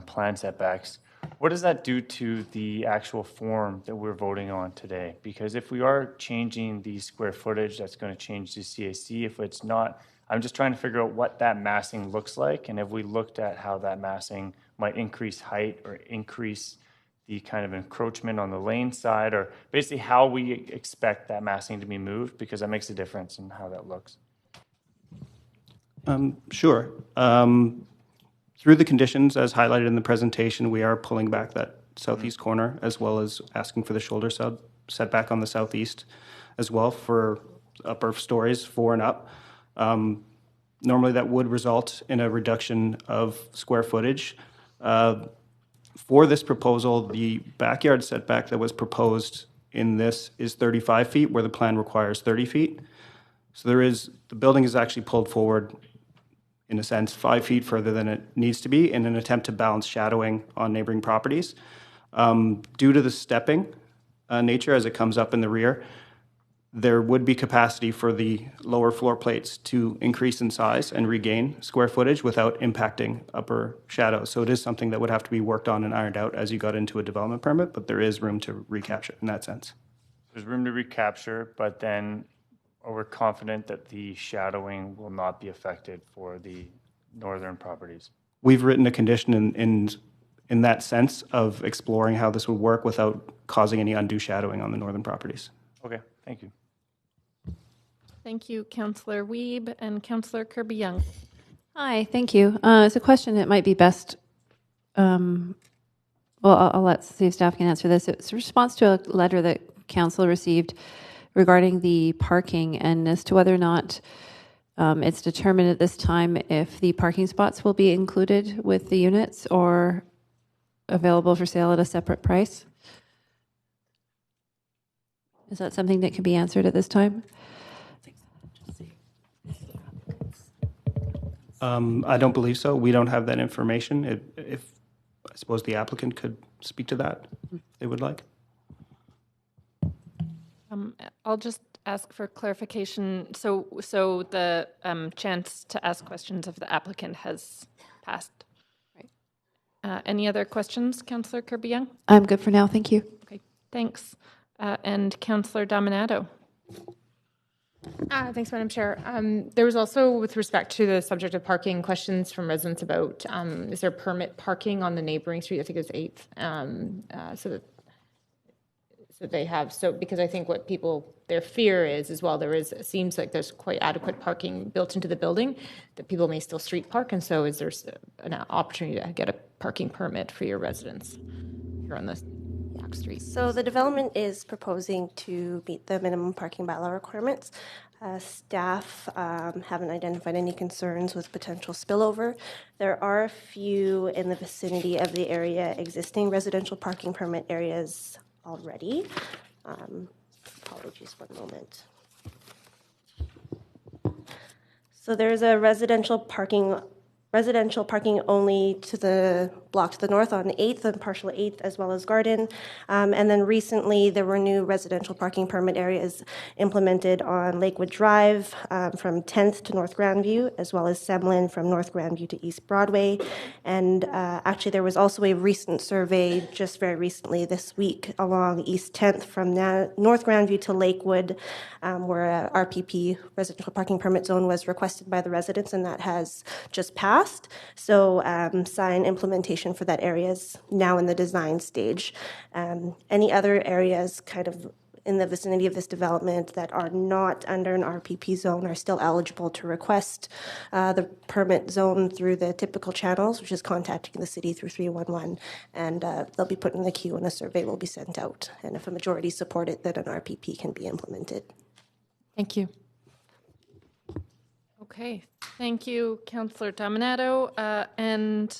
plan setbacks. What does that do to the actual form that we're voting on today? Because if we are changing the square footage, that's going to change the CAC. If it's not, I'm just trying to figure out what that massing looks like, and if we looked at how that massing might increase height or increase the kind of encroachment on the lane side, or basically how we expect that massing to be moved, because that makes a difference in how that looks. Sure. Through the conditions, as highlighted in the presentation, we are pulling back that southeast corner, as well as asking for the shoulder setback on the southeast as well for upper stories 4 and up. Normally that would result in a reduction of square footage. For this proposal, the backyard setback that was proposed in this is 35 feet, where the plan requires 30 feet. So the building is actually pulled forward, in a sense, 5 feet further than it needs to be in an attempt to balance shadowing on neighboring properties. Due to the stepping nature as it comes up in the rear, there would be capacity for the lower floor plates to increase in size and regain square footage without impacting upper shadows. So it is something that would have to be worked on and ironed out as you got into a development permit, but there is room to recapture in that sense. There's room to recapture, but then we're confident that the shadowing will not be affected for the northern properties. We've written a condition in that sense of exploring how this would work without causing any undue shadowing on the northern properties. Okay, thank you. Thank you, Councillor Wiebe and Councillor Kirby-Young. Hi, thank you. It's a question that might be best, well, I'll let see if staff can answer this. It's a response to a letter that council received regarding the parking and as to whether or not it's determined at this time if the parking spots will be included with the units or available for sale at a separate price. Is that something that can be answered at this time? I don't believe so. We don't have that information. If I suppose the applicant could speak to that, if they would like. I'll just ask for clarification. So the chance to ask questions of the applicant has passed. Right. Any other questions, Councillor Kirby-Young? I'm good for now. Thank you. Okay, thanks. And Councillor Dominato. Thanks, Madam Chair. There was also, with respect to the subject of parking, questions from residents about is there permit parking on the neighboring street? I think it was 8th, so they have. So because I think what their fear is well, it seems like there's quite adequate parking built into the building, that people may still street park, and so is there an opportunity to get a parking permit for your residents here on the back street? So the development is proposing to meet the minimum parking bylaw requirements. Staff haven't identified any concerns with potential spillover. There are a few in the vicinity of the area existing residential parking permit areas already. Apologies, one moment. So there's a residential parking only to the block to the north on 8th and partial 8th, as well as Garden. And then recently there were new residential parking permit areas implemented on Lakewood Drive from 10th to North Grandview, as well as Semlin from North Grandview to East Broadway. And actually there was also a recent survey just very recently this week along East 10th from North Grandview to Lakewood, where a RPP, residential parking permit zone, was requested by the residents, and that has just passed. So sign implementation for that area is now in the design stage. Any other areas kind of in the vicinity of this development that are not under an RPP zone are still eligible to request the permit zone through the typical channels, which is contacting the city through 311, and they'll be put in the queue and a survey will be sent out. And if a majority support it, then an RPP can be implemented. Thank you. Okay, thank you, Councillor Dominato. And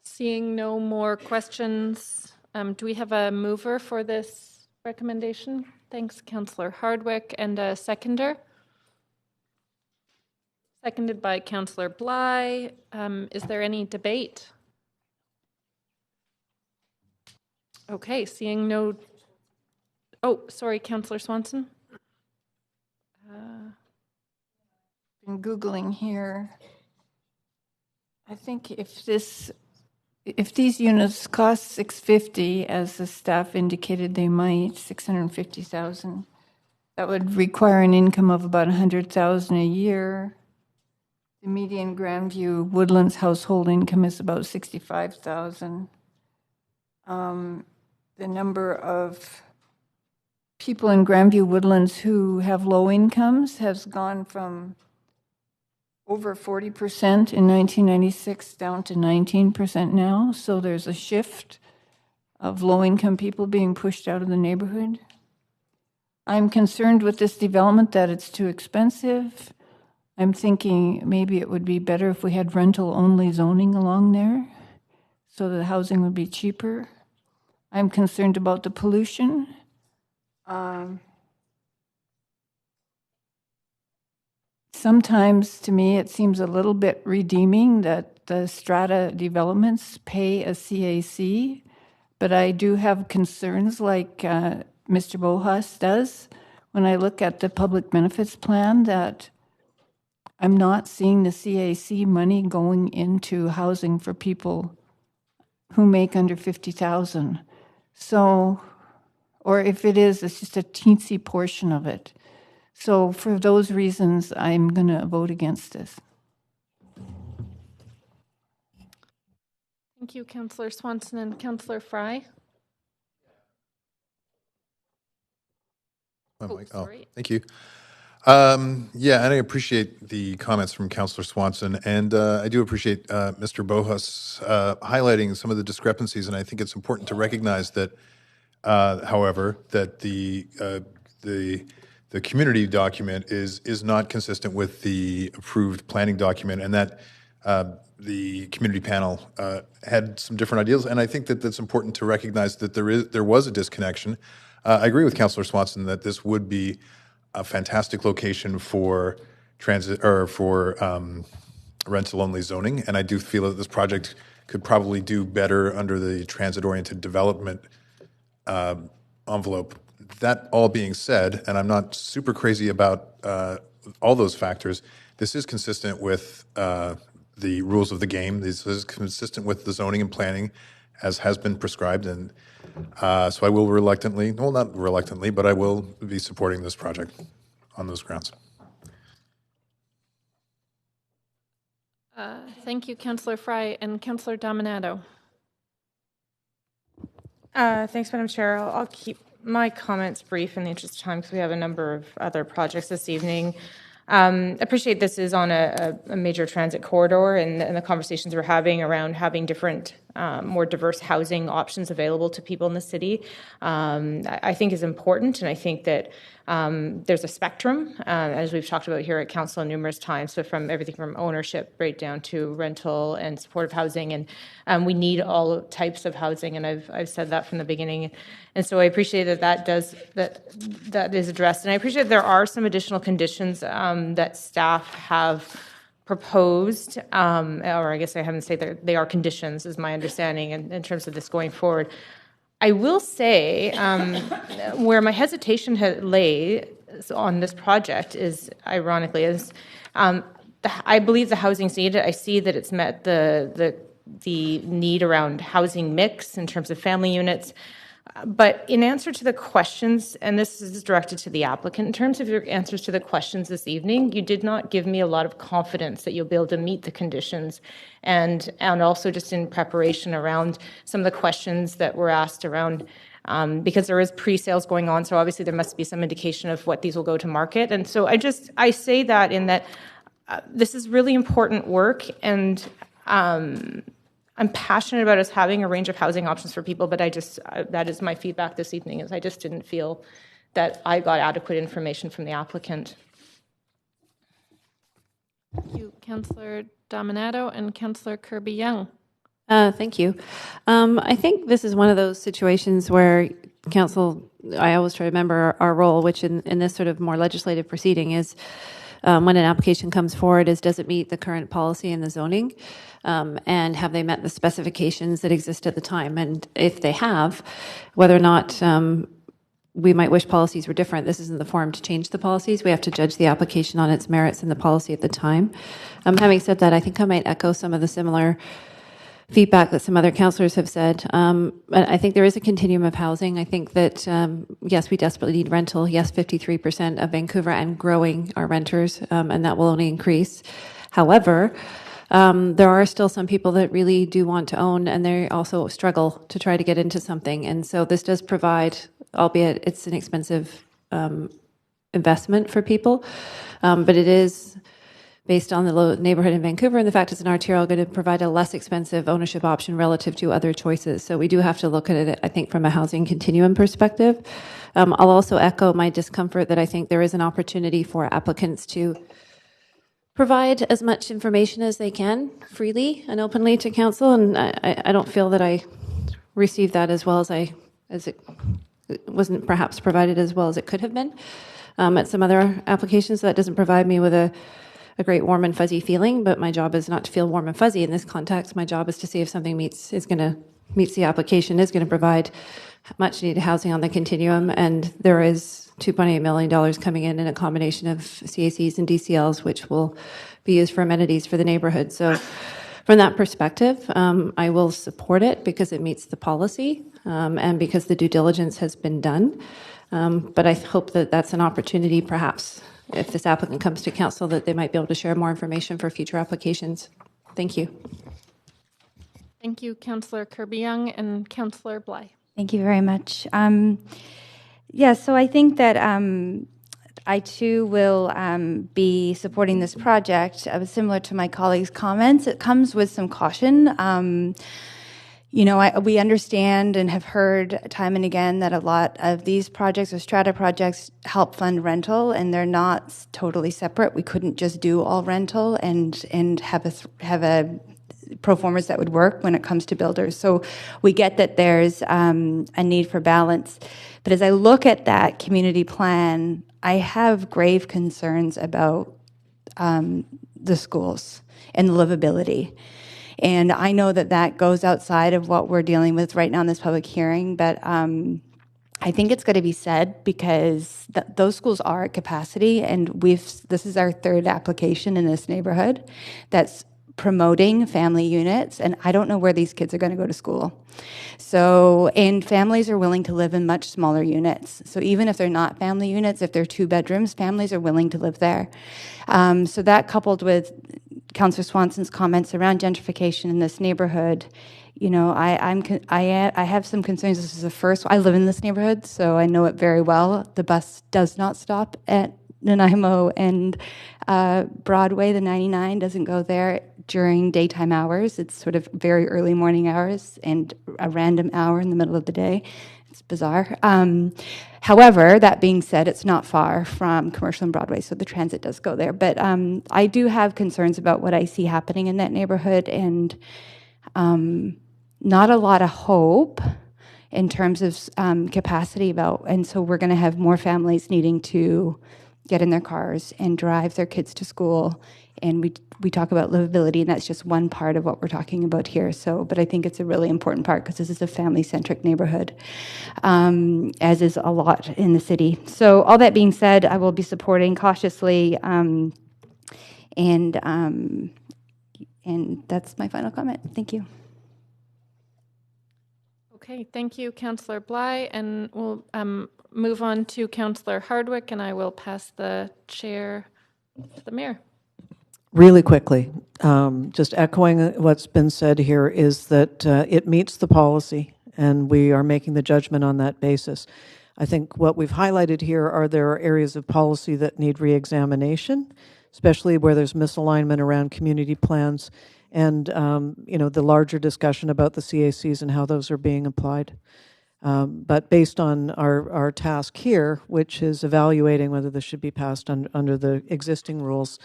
seeing no more questions, do we have a mover for this recommendation? Thanks, Councillor Hardwick, and a seconder. Seconded by Councillor Bly. Is there any debate? Okay, seeing no. Oh, sorry, Councillor Swanson. Been Googling here. I think if these units cost $650, as the staff indicated they might, $650,000, that would require an income of about $100,000 a year. The median Grandview Woodlands household income is about $65,000. The number of people in Grandview Woodlands who have low incomes has gone from over 40% in 1996 down to 19% now. So there's a shift of low-income people being pushed out of the neighborhood. I'm concerned with this development that it's too expensive. I'm thinking maybe it would be better if we had rental-only zoning along there so the housing would be cheaper. I'm concerned about the pollution. Sometimes, to me, it seems a little bit redeeming that the strata developments pay a CAC, but I do have concerns like Mr. Bohas does when I look at the public benefits plan that I'm not seeing the CAC money going into housing for people who make under $50,000. So, or if it is, it's just a teensy portion of it. So for those reasons, I'm going to vote against this. Thank you, Councillor Swanson and Councillor Fry. Sorry. Thank you. Yeah, and I appreciate the comments from Councillor Swanson, and I do appreciate Mr. Bohas highlighting some of the discrepancies, and I think it's important to recognize that, however, that the community document is not consistent with the approved planning document, and that the community panel had some different ideas, and I think that that's important to recognize that there was a disconnection. I agree with Councillor Swanson that this would be a fantastic location for transit or for rental-only zoning, and I do feel that this project could probably do better under the transit-oriented development envelope. That all being said, and I'm not super crazy about all those factors, this is consistent with the rules of the game. This is consistent with the zoning and planning as has been prescribed, and so I will reluctantly, well, not reluctantly, but I will be supporting this project on those grounds. Thank you, Councillor Fry and Councillor Dominato. Thanks, Madam Chair. I'll keep my comments brief in the interest of time because we have a number of other projects this evening. Appreciate this is on a major transit corridor and the conversations we're having around having different, more diverse housing options available to people in the city, I think is important. And I think that there's a spectrum, as we've talked about here at Council numerous times, so from everything from ownership right down to rental and supportive housing. And we need all types of housing, and I've said that from the beginning. And so I appreciate that is addressed. And I appreciate there are some additional conditions that staff have proposed, or I guess I haven't said that they are conditions, is my understanding in terms of this going forward. I will say where my hesitation lay on this project is, ironically, I believe the housing's needed. I see that it's met the need around housing mix in terms of family units. But in answer to the questions, and this is directed to the applicant, in terms of your answers to the questions this evening, you did not give me a lot of confidence that you'll be able to meet the conditions, and also just in preparation around some of the questions that were asked around, because there is pre-sales going on, so obviously there must be some indication of what these will go to market. And so I say that in that this is really important work, and I'm passionate about us having a range of housing options for people, but that is my feedback this evening, is I just didn't feel that I got adequate information from the applicant. Thank you, Councillor Dominato and Councillor Kirby-Young. Thank you. I think this is one of those situations where Council, I always try to remember our role, which in this sort of more legislative proceeding is when an application comes forward, is does it meet the current policy and the zoning? And have they met the specifications that exist at the time? And if they have, whether or not we might wish policies were different, this isn't the forum to change the policies. We have to judge the application on its merits and the policy at the time. Having said that, I think I might echo some of the similar feedback that some other councillors have said. I think there is a continuum of housing. I think that, yes, we desperately need rental. Yes, 53% of Vancouver and growing are renters, and that will only increase. However, there are still some people that really do want to own, and they also struggle to try to get into something. And so this does provide, albeit it's an expensive investment for people, but it is based on the neighborhood in Vancouver and the fact it's an arterial, going to provide a less expensive ownership option relative to other choices. So we do have to look at it, I think, from a housing continuum perspective. I'll also echo my discomfort that I think there is an opportunity for applicants to provide as much information as they can freely and openly to council, and I don't feel that I received that as well as it wasn't perhaps provided as well as it could have been at some other applications. So that doesn't provide me with a great warm and fuzzy feeling, but my job is not to feel warm and fuzzy in this context. My job is to see if something meets the application, is going to provide much needed housing on the continuum, and there is $2.8 million coming in a combination of CACs and DCLs, which will be used for amenities for the neighborhood. So from that perspective, I will support it because it meets the policy and because the due diligence has been done. But I hope that that's an opportunity, perhaps, if this applicant comes to council, that they might be able to share more information for future applications. Thank you. Thank you, Councillor Kirby-Young and Councillor Bly. Thank you very much. So I think that I too will be supporting this project. Similar to my colleagues' comments, it comes with some caution. We understand and have heard time and again that a lot of these projects or strata projects help fund rental, and they're not totally separate. We couldn't just do all rental and have a pro formas that would work when it comes to builders. So we get that there's a need for balance. But as I look at that community plan, I have grave concerns about the schools and the livability. And I know that goes outside of what we're dealing with right now in this public hearing, but I think it's got to be said because those schools are at capacity, and this is our third application in this neighborhood that's promoting family units, and I don't know where these kids are going to go to school. So, and families are willing to live in much smaller units. So even if they're not family units, if they're 2 bedrooms, families are willing to live there. So that coupled with Councillor Swanson's comments around gentrification in this neighborhood, you know, I have some concerns. This is the first. I live in this neighborhood, so I know it very well. The bus does not stop at Nanaimo and Broadway. The 99 doesn't go there during daytime hours. It's sort of very early morning hours and a random hour in the middle of the day. It's bizarre. However, that being said, it's not far from Commercial and Broadway, so the transit does go there. But I do have concerns about what I see happening in that neighborhood, and not a lot of hope in terms of capacity about, and so we're going to have more families needing to get in their cars and drive their kids to school. And we talk about livability, and that's just one part of what we're talking about here. So, but I think it's a really important part because this is a family-centric neighborhood, as is a lot in the city. So, all that being said, I will be supporting cautiously, and that's my final comment. Thank you. Okay, thank you, Councillor Bly, and we'll move on to Councillor Hardwick, and I will pass the chair to the mayor. Really quickly, just echoing what's been said here is that it meets the policy, and we are making the judgment on that basis. I think what we've highlighted here are there are areas of policy that need re-examination, especially where there's misalignment around community plans and the larger discussion about the CACs and how those are being applied. But based on our task here, which is evaluating whether this should be passed under the existing rules,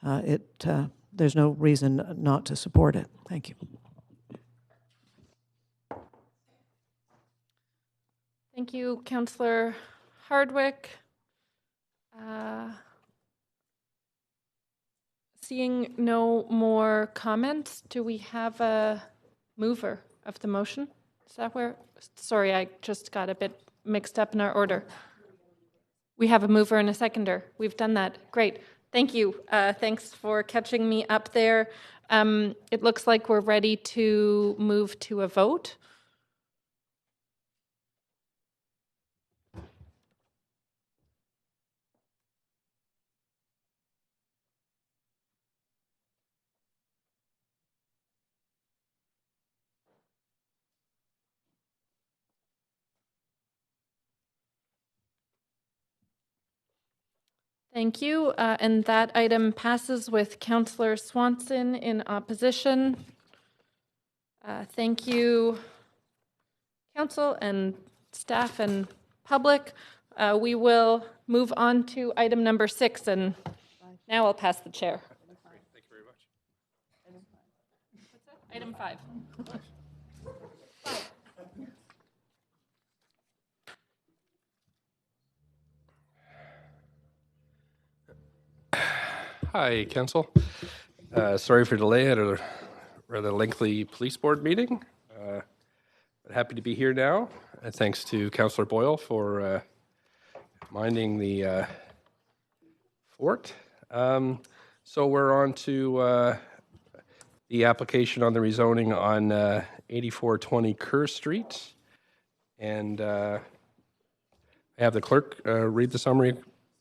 there's no reason not to support it. Thank you. Thank you, Councillor Hardwick. Seeing no more comments, do we have a mover of the motion? Is that where? Sorry, I just got a bit mixed up in our order. We have a mover and a seconder. We've done that. Great. Thank you. Thanks for catching me up there. It looks like we're ready to move to a vote. Thank you. And that item passes with Councillor Swanson in opposition. Thank you, Council and staff and public. We will move on to item number 6, and now I'll pass the chair. Thank you very much. Item 5. Hi, Council. Sorry for delay. I had a rather lengthy police board meeting. But happy to be here now. Thanks to Councillor Boyle for minding the fort. So we're on to the application on the rezoning on 8420 Kerr Street. And I have the clerk read the summary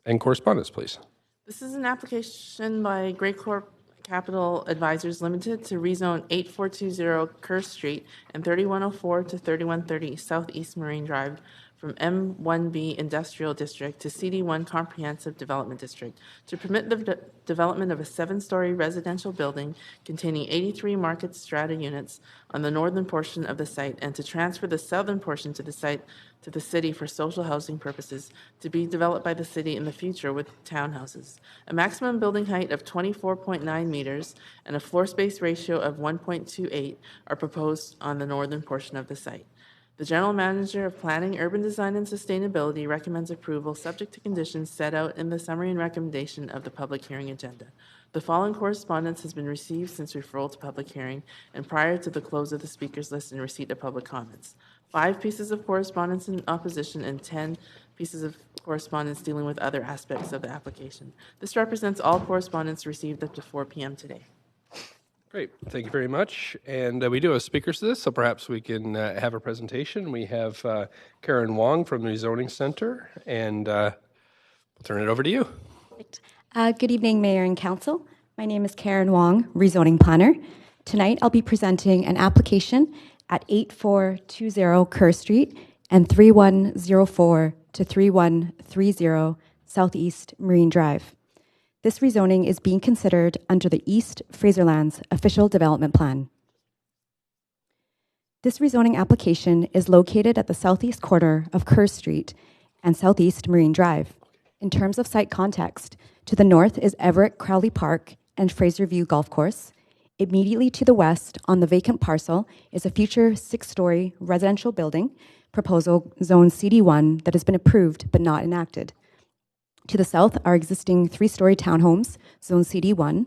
and correspondence, please. This is an application by Grey Corp Capital Advisors Limited to rezone 8420 Kerr Street and 3104 to 3130 Southeast Marine Drive from M1B Industrial District to CD1 Comprehensive Development District to permit the development of a 7-story residential building containing 83 market strata units on the northern portion of the site and to transfer the southern portion to the site to the city for social housing purposes to be developed by the city in the future with townhouses. A maximum building height of 24.9 meters and a floor space ratio of 1.28 are proposed on the northern portion of the site. The General Manager of Planning, Urban Design and Sustainability recommends approval subject to conditions set out in the summary and recommendation of the public hearing agenda. The following correspondence has been received since referral to public hearing and prior to the close of the speakers list and receipt of public comments. 5 pieces of correspondence in opposition and 10 pieces of correspondence dealing with other aspects of the application. This represents all correspondence received up to 4 p.m. today. Great, thank you very much. And we do have speakers to this, so perhaps we can have a presentation. We have Karen Wong from the Rezoning Center, and we'll turn it over to you. Good evening, Mayor and Council. My name is Karen Wong, rezoning planner. Tonight I'll be presenting an application at 8420 Kerr Street and 3104 to 3130 Southeast Marine Drive. This rezoning is being considered under the East Fraserlands Official Development Plan. This rezoning application is located at the southeast corner of Kerr Street and Southeast Marine Drive. In terms of site context, to the north is Everett Crowley Park and Fraser View Golf Course. Immediately to the west on the vacant parcel is a future 6-story residential building, proposal zone CD1, that has been approved but not enacted. To the south are existing 3-story townhomes, zone CD1,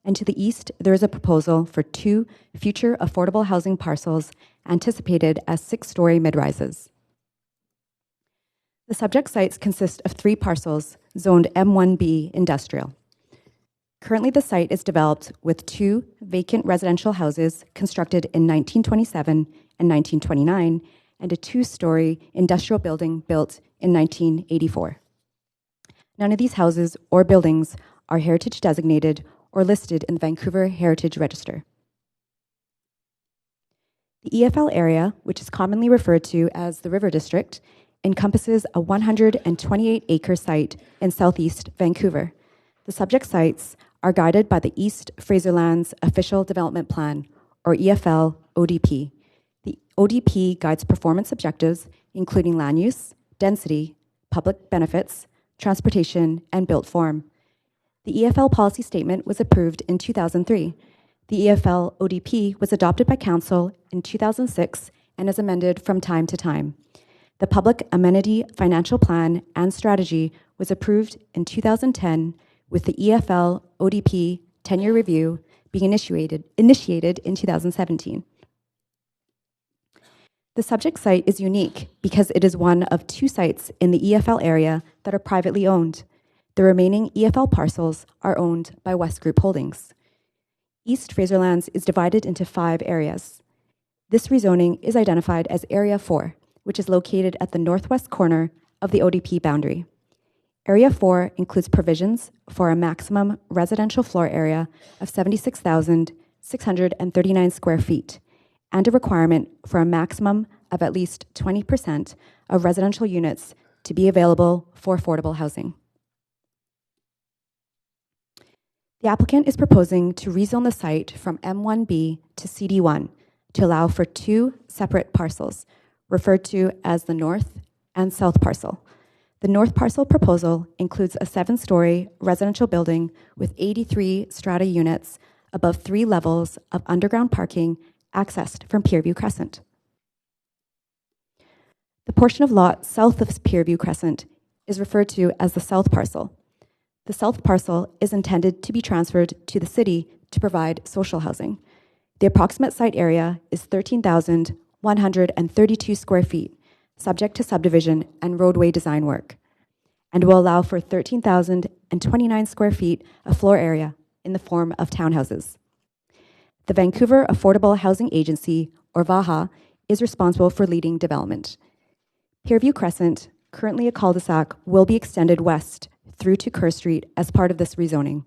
and to the east there is a proposal for 2 future affordable housing parcels anticipated as 6-story mid-rises. The subject sites consist of 3 parcels zoned M1B industrial. Currently, the site is developed with 2 vacant residential houses constructed in 1927 and 1929 and a 2-story industrial building built in 1984. None of these houses or buildings are heritage designated or listed in the Vancouver Heritage Register. The EFL area, which is commonly referred to as the River District, encompasses a 128-acre site in southeast Vancouver. The subject sites are guided by the East Fraserlands Official Development Plan, or EFL ODP. The ODP guides performance objectives, including land use, density, public benefits, transportation, and built form. The EFL policy statement was approved in 2003. The EFL ODP was adopted by Council in 2006 and is amended from time to time. The Public Amenity Financial Plan and Strategy was approved in 2010, with the EFL ODP 10-year review being initiated in 2017. The subject site is unique because it is one of 2 sites in the EFL area that are privately owned. The remaining EFL parcels are owned by West Group Holdings. East Fraserlands is divided into 5 areas. This rezoning is identified as Area 4, which is located at the northwest corner of the ODP boundary. Area 4 includes provisions for a maximum residential floor area of 76,639 square feet and a requirement for a maximum of at least 20% of residential units to be available for affordable housing. The applicant is proposing to rezone the site from M1B to CD1 to allow for 2 separate parcels, referred to as the north and south parcel. The north parcel proposal includes a 7-story residential building with 83 strata units above 3 levels of underground parking accessed from Pierview Crescent. The portion of lot south of Pierview Crescent is referred to as the south parcel. The south parcel is intended to be transferred to the city to provide social housing. The approximate site area is 13,132 square feet, subject to subdivision and roadway design work, and will allow for 13,029 square feet of floor area in the form of townhouses. The Vancouver Affordable Housing Agency, or VAHA, is responsible for leading development. Pierview Crescent, currently a cul-de-sac, will be extended west through to Kerr Street as part of this rezoning.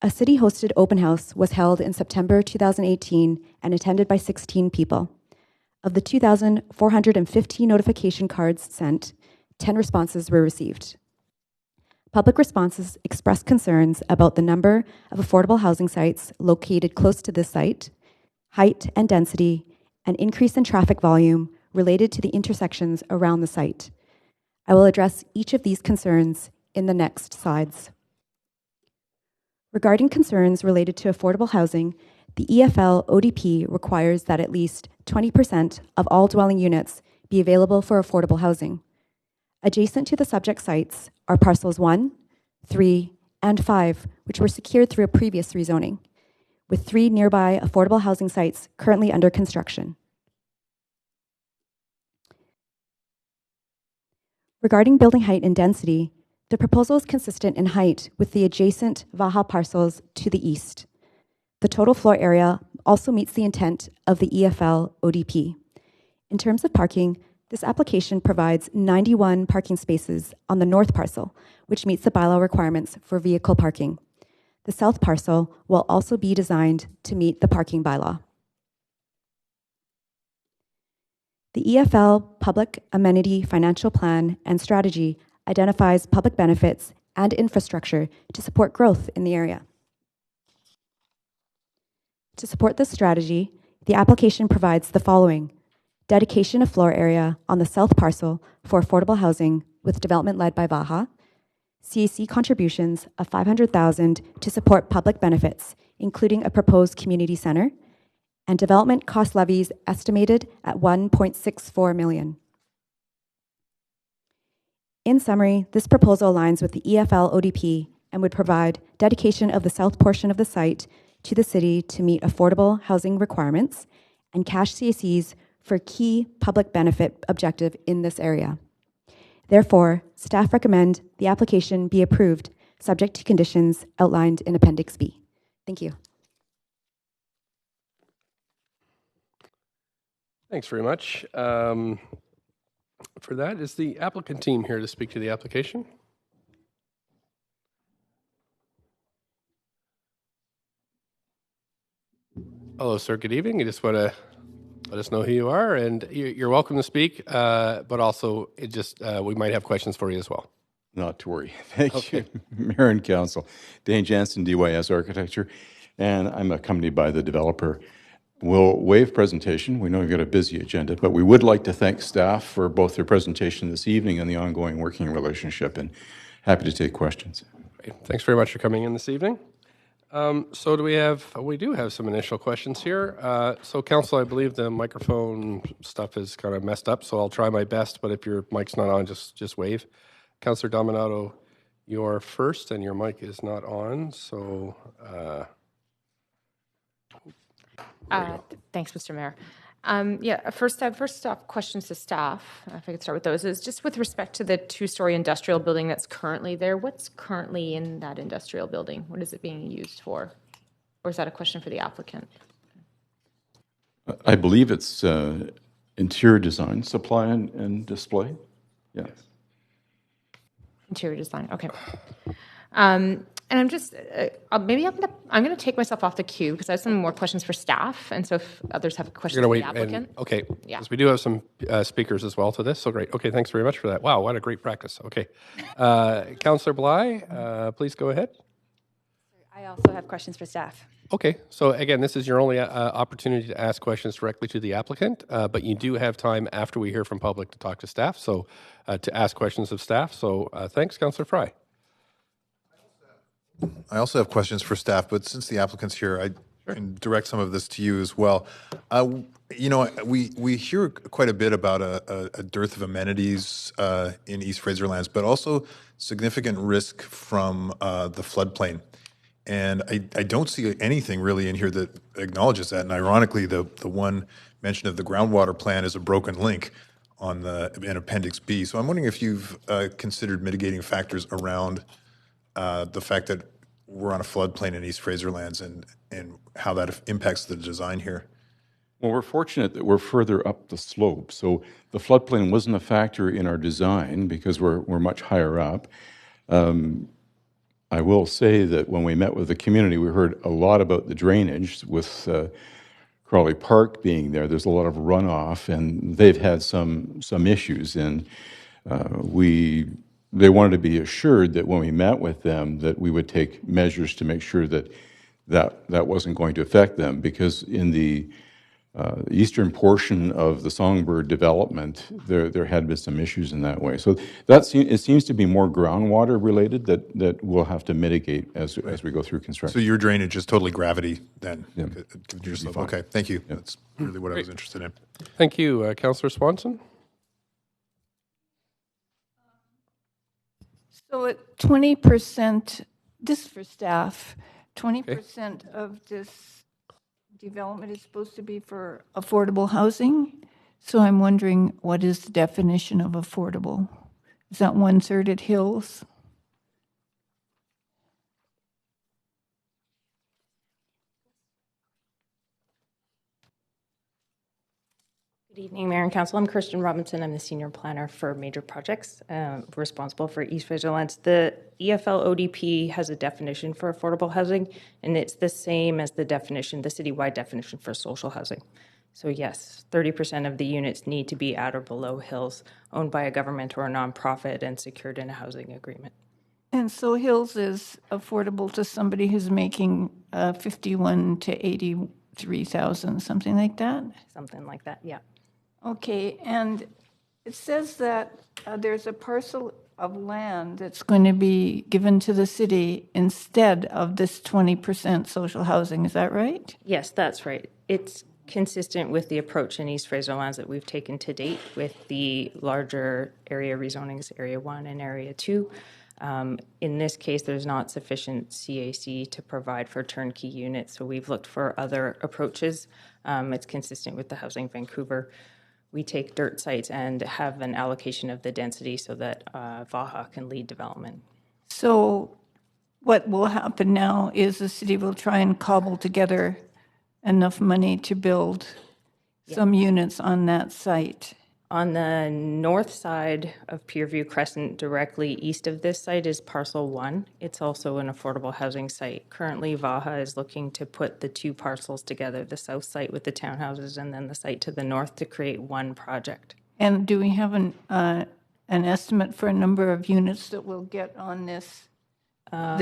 A city-hosted open house was held in September 2018 and attended by 16 people. Of the 2,450 notification cards sent, 10 responses were received. Public responses expressed concerns about the number of affordable housing sites located close to this site, height and density, and increase in traffic volume related to the intersections around the site. I will address each of these concerns in the next slides. Regarding concerns related to affordable housing, the EFL ODP requires that at least 20% of all dwelling units be available for affordable housing. Adjacent to the subject sites are parcels 1, 3, and 5, which were secured through a previous rezoning, with 3 nearby affordable housing sites currently under construction. Regarding building height and density, the proposal is consistent in height with the adjacent VAHA parcels to the east. The total floor area also meets the intent of the EFL ODP. In terms of parking, This application provides 91 parking spaces on the north parcel, which meets the bylaw requirements for vehicle parking. The south parcel will also be designed to meet the parking bylaw. The EFL Public Amenity Financial Plan and Strategy identifies public benefits and infrastructure to support growth in the area. To support this strategy, the application provides the following: dedication of floor area on the south parcel for affordable housing with development led by Vaha, CAC contributions of $500,000 to support public benefits, including a proposed community center, and development cost levies estimated at $1.64 million. In summary, this proposal aligns with the EFL ODP and would provide dedication of the south portion of the site to the city to meet affordable housing requirements and cash CACs for key public benefit objective in this area. Therefore, staff recommend the application be approved subject to conditions outlined in Appendix B. Thank you. Thanks very much. For that, is the applicant team here to speak to the application? Hello, sir. Good evening. You just want to let us know who you are, and you're welcome to speak, but also we might have questions for you as well. Not to worry. Thank you, Mayor and Council. Dane Jansen, DYS Architecture, and I'm accompanied by the developer. We'll waive presentation. We know we've got a busy agenda, but we would like to thank staff for both their presentation this evening and the ongoing working relationship, and happy to take questions. Great. Thanks very much for coming in this evening. So we do have some initial questions here. So Council, I believe the microphone stuff is kind of messed up, so I'll try my best, but if your mic's not on, just wave. Councillor Dominato, you're first and your mic is not on, so... Thanks, Mr. Mayor. First off, questions to staff, if I could start with those, is just with respect to the two-story industrial building that's currently there, what's currently in that industrial building? What is it being used for? Or is that a question for the applicant? I believe it's interior design, supply and display. Yes. Interior design, okay. And I'm just, maybe I'm going to take myself off the queue because I have some more questions for staff. And so if others have questions for the applicant. Okay, because we do have some speakers as well to this. So great. Okay, thanks very much for that. Wow, what a great practice. Okay. Councillor Bly, please go ahead. I also have questions for staff. Okay, so again, this is your only opportunity to ask questions directly to the applicant, but you do have time after we hear from public to talk to staff, so to ask questions of staff. So thanks, Councillor Fry. I also have questions for staff, but since the applicant's here, I can direct some of this to you as well. We hear quite a bit about a dearth of amenities in East Fraserlands, but also significant risk from the floodplain. And I don't see anything really in here that acknowledges that. And ironically, the one mention of the groundwater plan is a broken link in Appendix B. So I'm wondering if you've considered mitigating factors around the fact that we're on a floodplain in East Fraserlands and how that impacts the design here. Well, we're fortunate that we're further up the slope. So the floodplain wasn't a factor in our design because we're much higher up. I will say that when we met with the community, we heard a lot about the drainage with Crawley Park being there. There's a lot of runoff, and they've had some issues. And they wanted to be assured that when we met with them that we would take measures to make sure that wasn't going to affect them, because in the eastern portion of the Songbird development, there had been some issues in that way. So it seems to be more groundwater related that we'll have to mitigate as we go through construction. So your drainage is totally gravity then? Yeah. Okay, thank you. That's really what I was interested in. Thank you. Councillor Swanson? So at 20%, this is for staff, 20% of this development is supposed to be for affordable housing. So I'm wondering, what is the definition of affordable? Is that 1/3 at Hills? Good evening, Mayor and Council. I'm Kirsten Robinson. I'm the Senior Planner for Major Projects, responsible for East Fraser Lands. The EFL ODP has a definition for affordable housing, and it's the same as the definition, the citywide definition for social housing. So yes, 30% of the units need to be at or below hills, owned by a government or a nonprofit and secured in a housing agreement. And so Hills is affordable to somebody who's making 51 to 83,000, something like that? Something like that, yeah. Okay, and it says that there's a parcel of land that's going to be given to the city instead of this 20% social housing. Is that right? Yes, that's right. It's consistent with the approach in East Fraser Lands that we've taken to date with the larger area rezonings, Area 1 and Area 2. In this case, there's not sufficient CAC to provide for turnkey units, so we've looked for other approaches. It's consistent with the Housing Vancouver. We take dirt sites and have an allocation of the density so that VAHA can lead development. So what will happen now is the city will try and cobble together enough money to build some units on that site. On the north side of Pierview Crescent, directly east of this site, is Parcel 1. It's also an affordable housing site. Currently, VAHA is looking to put the two parcels together, the south site with the townhouses and then the site to the north, to create one project. And do we have an estimate for a number of units that we'll get on this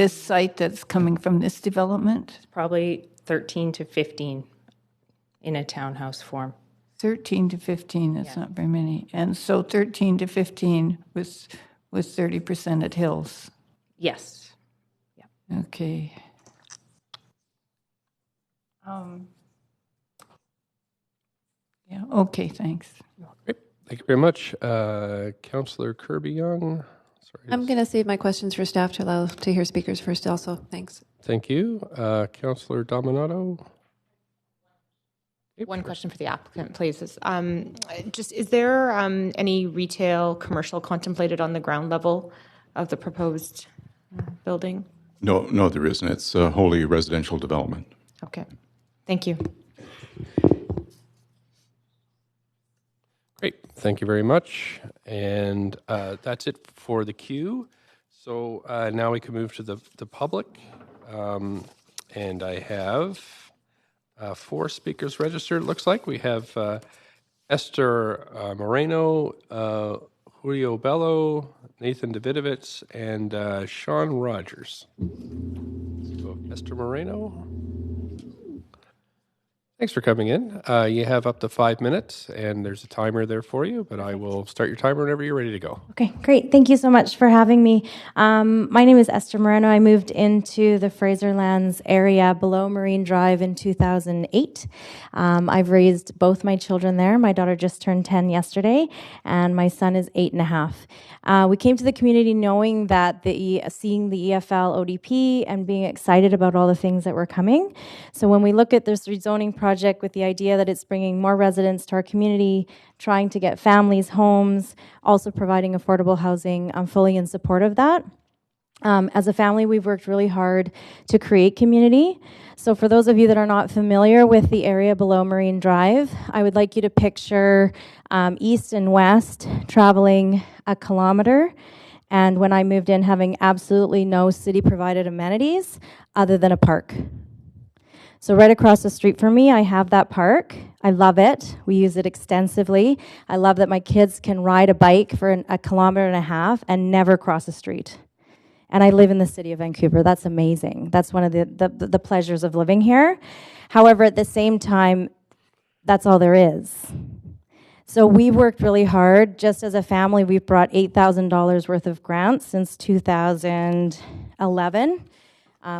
site that's coming from this development? Probably 13 to 15 in a townhouse form. 13 to 15, that's not very many. And so 13 to 15 with 30% at Hills. Yes. Yeah. Okay. Yeah, okay, thanks. Great. Thank you very much. Councillor Kirby-Young. Sorry. I'm going to save my questions for staff to allow to hear speakers first also. Thanks. Thank you. Councillor Dominato. One question for the applicant, please. Is there any retail, commercial contemplated on the ground level of the proposed building? No, there isn't. It's a wholly residential development. Okay. Thank you. Great. Thank you very much. And that's it for the queue. So now we can move to the public. And I have 4 speakers registered, it looks like. We have Esther Moreno, Julio Bello, Nathan Davidovitz, and Sean Rogers. So Esther Moreno. Thanks for coming in. You have up to 5 minutes, and there's a timer there for you, but I will start your timer whenever you're ready to go. Okay, great. Thank you so much for having me. My name is Esther Moreno. I moved into the Fraser Lands area below Marine Drive in 2008. I've raised both my children there. My daughter just turned 10 yesterday, and my son is 8.5. We came to the community knowing that seeing the EFL ODP and being excited about all the things that were coming. So when we look at this rezoning project with the idea that it's bringing more residents to our community, trying to get families homes, also providing affordable housing, I'm fully in support of that. As a family, we've worked really hard to create community. So for those of you that are not familiar with the area below Marine Drive, I would like you to picture east and west traveling a kilometer. And when I moved in, having absolutely no city-provided amenities other than a park. So right across the street from me, I have that park. I love it. We use it extensively. I love that my kids can ride a bike for a kilometer and a half and never cross a street. And I live in the city of Vancouver. That's amazing. That's one of the pleasures of living here. However, at the same time, that's all there is. So we worked really hard. Just as a family, we've brought $8,000 worth of grants since 2011.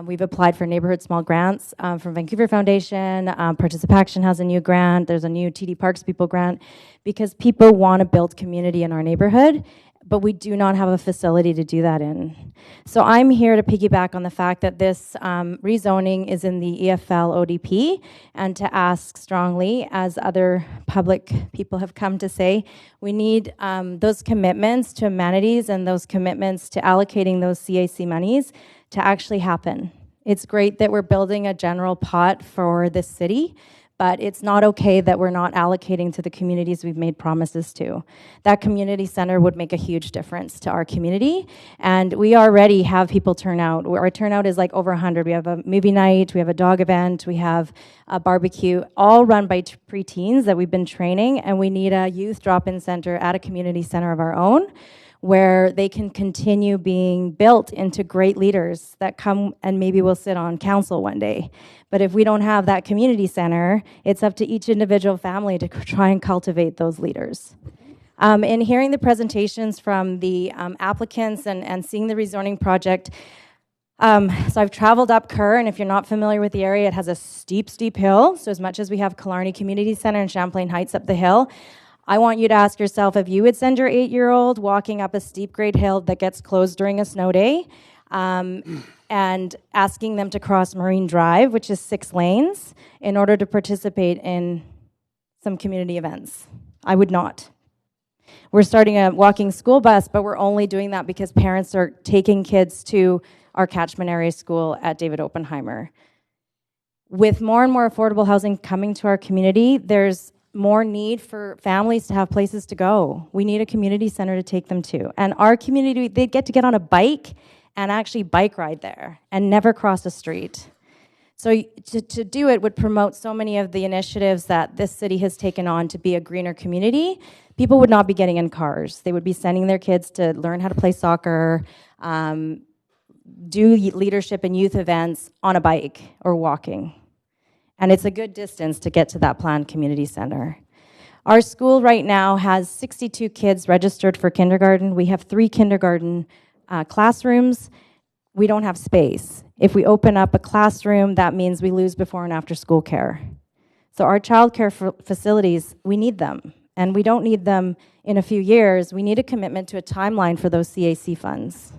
We've applied for neighborhood small grants from Vancouver Foundation. Participation has a new grant. There's a new TD Parks People grant because people want to build community in our neighborhood, but we do not have a facility to do that in. So I'm here to piggyback on the fact that this rezoning is in the EFL ODP and to ask strongly, as other public people have come to say, we need those commitments to amenities and those commitments to allocating those CAC monies to actually happen. It's great that we're building a general pot for this city, but it's not okay that we're not allocating to the communities we've made promises to. That community center would make a huge difference to our community, and we already have people turn out. Our turnout is like over 100. We have a movie night, we have a dog event, we have a barbecue, all run by preteens that we've been training, and we need a youth drop-in center at a community center of our own, where they can continue being built into great leaders that come and maybe will sit on council one day. But if we don't have that community center, it's up to each individual family to try and cultivate those leaders. In hearing the presentations from the applicants and seeing the rezoning project, so I've traveled up Kerr, and if you're not familiar with the area, it has a steep, steep hill. So as much as we have Killarney Community Center and Champlain Heights up the hill, I want you to ask yourself if you would send your 8-year-old walking up a steep grade hill that gets closed during a snow day, and asking them to cross Marine Drive, which is 6 lanes, in order to participate in some community events. I would not. We're starting a walking school bus, but we're only doing that because parents are taking kids to our catchment area school at David Oppenheimer. With more and more affordable housing coming to our community, there's more need for families to have places to go. We need a community center to take them to. And our community, they get on a bike and actually bike ride there and never cross a street. So to do it would promote so many of the initiatives that this city has taken on to be a greener community. People would not be getting in cars. They would be sending their kids to learn how to play soccer, do leadership and youth events on a bike or walking. And it's a good distance to get to that planned community center. Our school right now has 62 kids registered for kindergarten. We have 3 kindergarten classrooms. We don't have space. If we open up a classroom, that means we lose before and after school care. So our childcare facilities, we need them. And we don't need them in a few years. We need a commitment to a timeline for those CAC funds.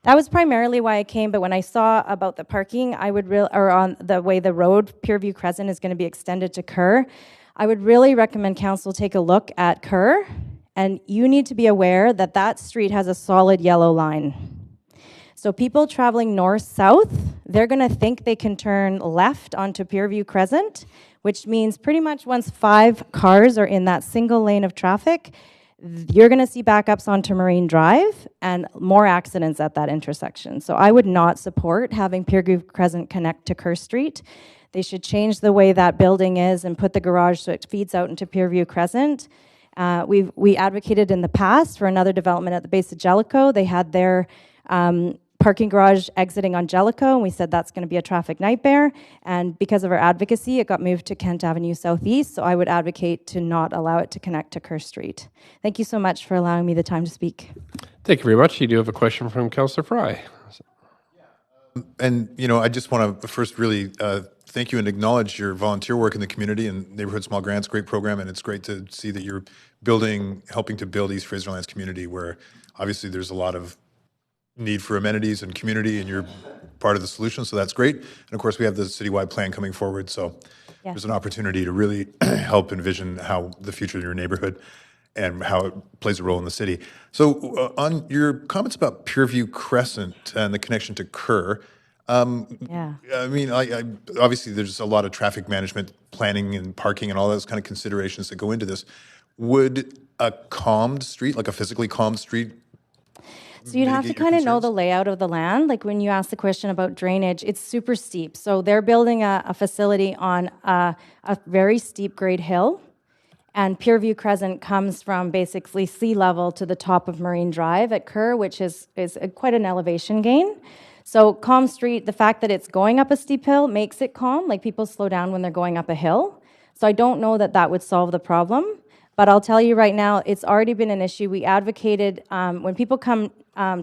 That was primarily why I came, but when I saw about the parking, or on the way the road, Pierview Crescent, is going to be extended to Kerr, I would really recommend council take a look at Kerr, and you need to be aware that that street has a solid yellow line. So people traveling north-south, they're going to think they can turn left onto Pierview Crescent, which means pretty much once 5 cars are in that single lane of traffic, you're going to see backups onto Marine Drive and more accidents at that intersection. So I would not support having Pierview Crescent connect to Kerr Street. They should change the way that building is and put the garage so it feeds out into Pierview Crescent. We advocated in the past for another development at the base of Jellicoe. They had their parking garage exiting on Jellicoe, and we said that's going to be a traffic nightmare. And because of our advocacy, it got moved to Kent Avenue Southeast, so I would advocate to not allow it to connect to Kerr Street. Thank you so much for allowing me the time to speak. Thank you very much. You do have a question from Councillor Fry. And, I just want to first really thank you and acknowledge your volunteer work in the community and Neighborhood Small Grants, great program, and it's great to see that you're helping to build East Fraserland's community, where obviously there's a lot of need for amenities and community, and you're part of the solution, so that's great. And of course, we have the citywide plan coming forward, so there's an opportunity to really help envision how the future of your neighborhood and how it plays a role in the city. So on your comments about Pierview Crescent and the connection to Kerr, I mean, I obviously there's a lot of traffic management, planning and parking and all those kind of considerations that go into this. Would a calmed street, like a physically calmed street, so you'd have to kind of know the layout of the land. Like when you ask the question about drainage, it's super steep. So they're building a facility on a very steep grade hill. And Pierview Crescent comes from basically sea level to the top of Marine Drive at Kerr, which is quite an elevation gain. So calm street, the fact that it's going up a steep hill makes it calm. Like people slow down when they're going up a hill. So I don't know that would solve the problem. But I'll tell you right now, it's already been an issue. We advocated when people come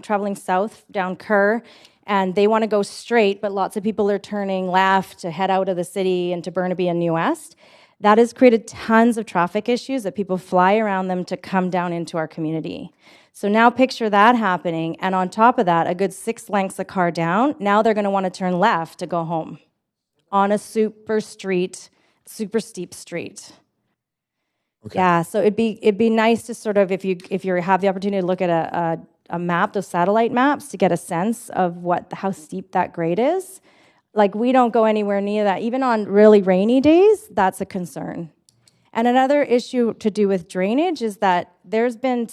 traveling south down Kerr and they want to go straight, but lots of people are turning left to head out of the city into Burnaby and New West. That has created tons of traffic issues that people fly around them to come down into our community. So now picture that happening, and on top of that, a good 6 lengths of car down, now they're going to want to turn left to go home on a super steep street. Okay. Yeah, so it'd be nice to sort of, if you have the opportunity to look at a map, those satellite maps, to get a sense of how steep that grade is. like we don't go anywhere near that. Even on really rainy days, that's a concern. And another issue to do with drainage is that there's been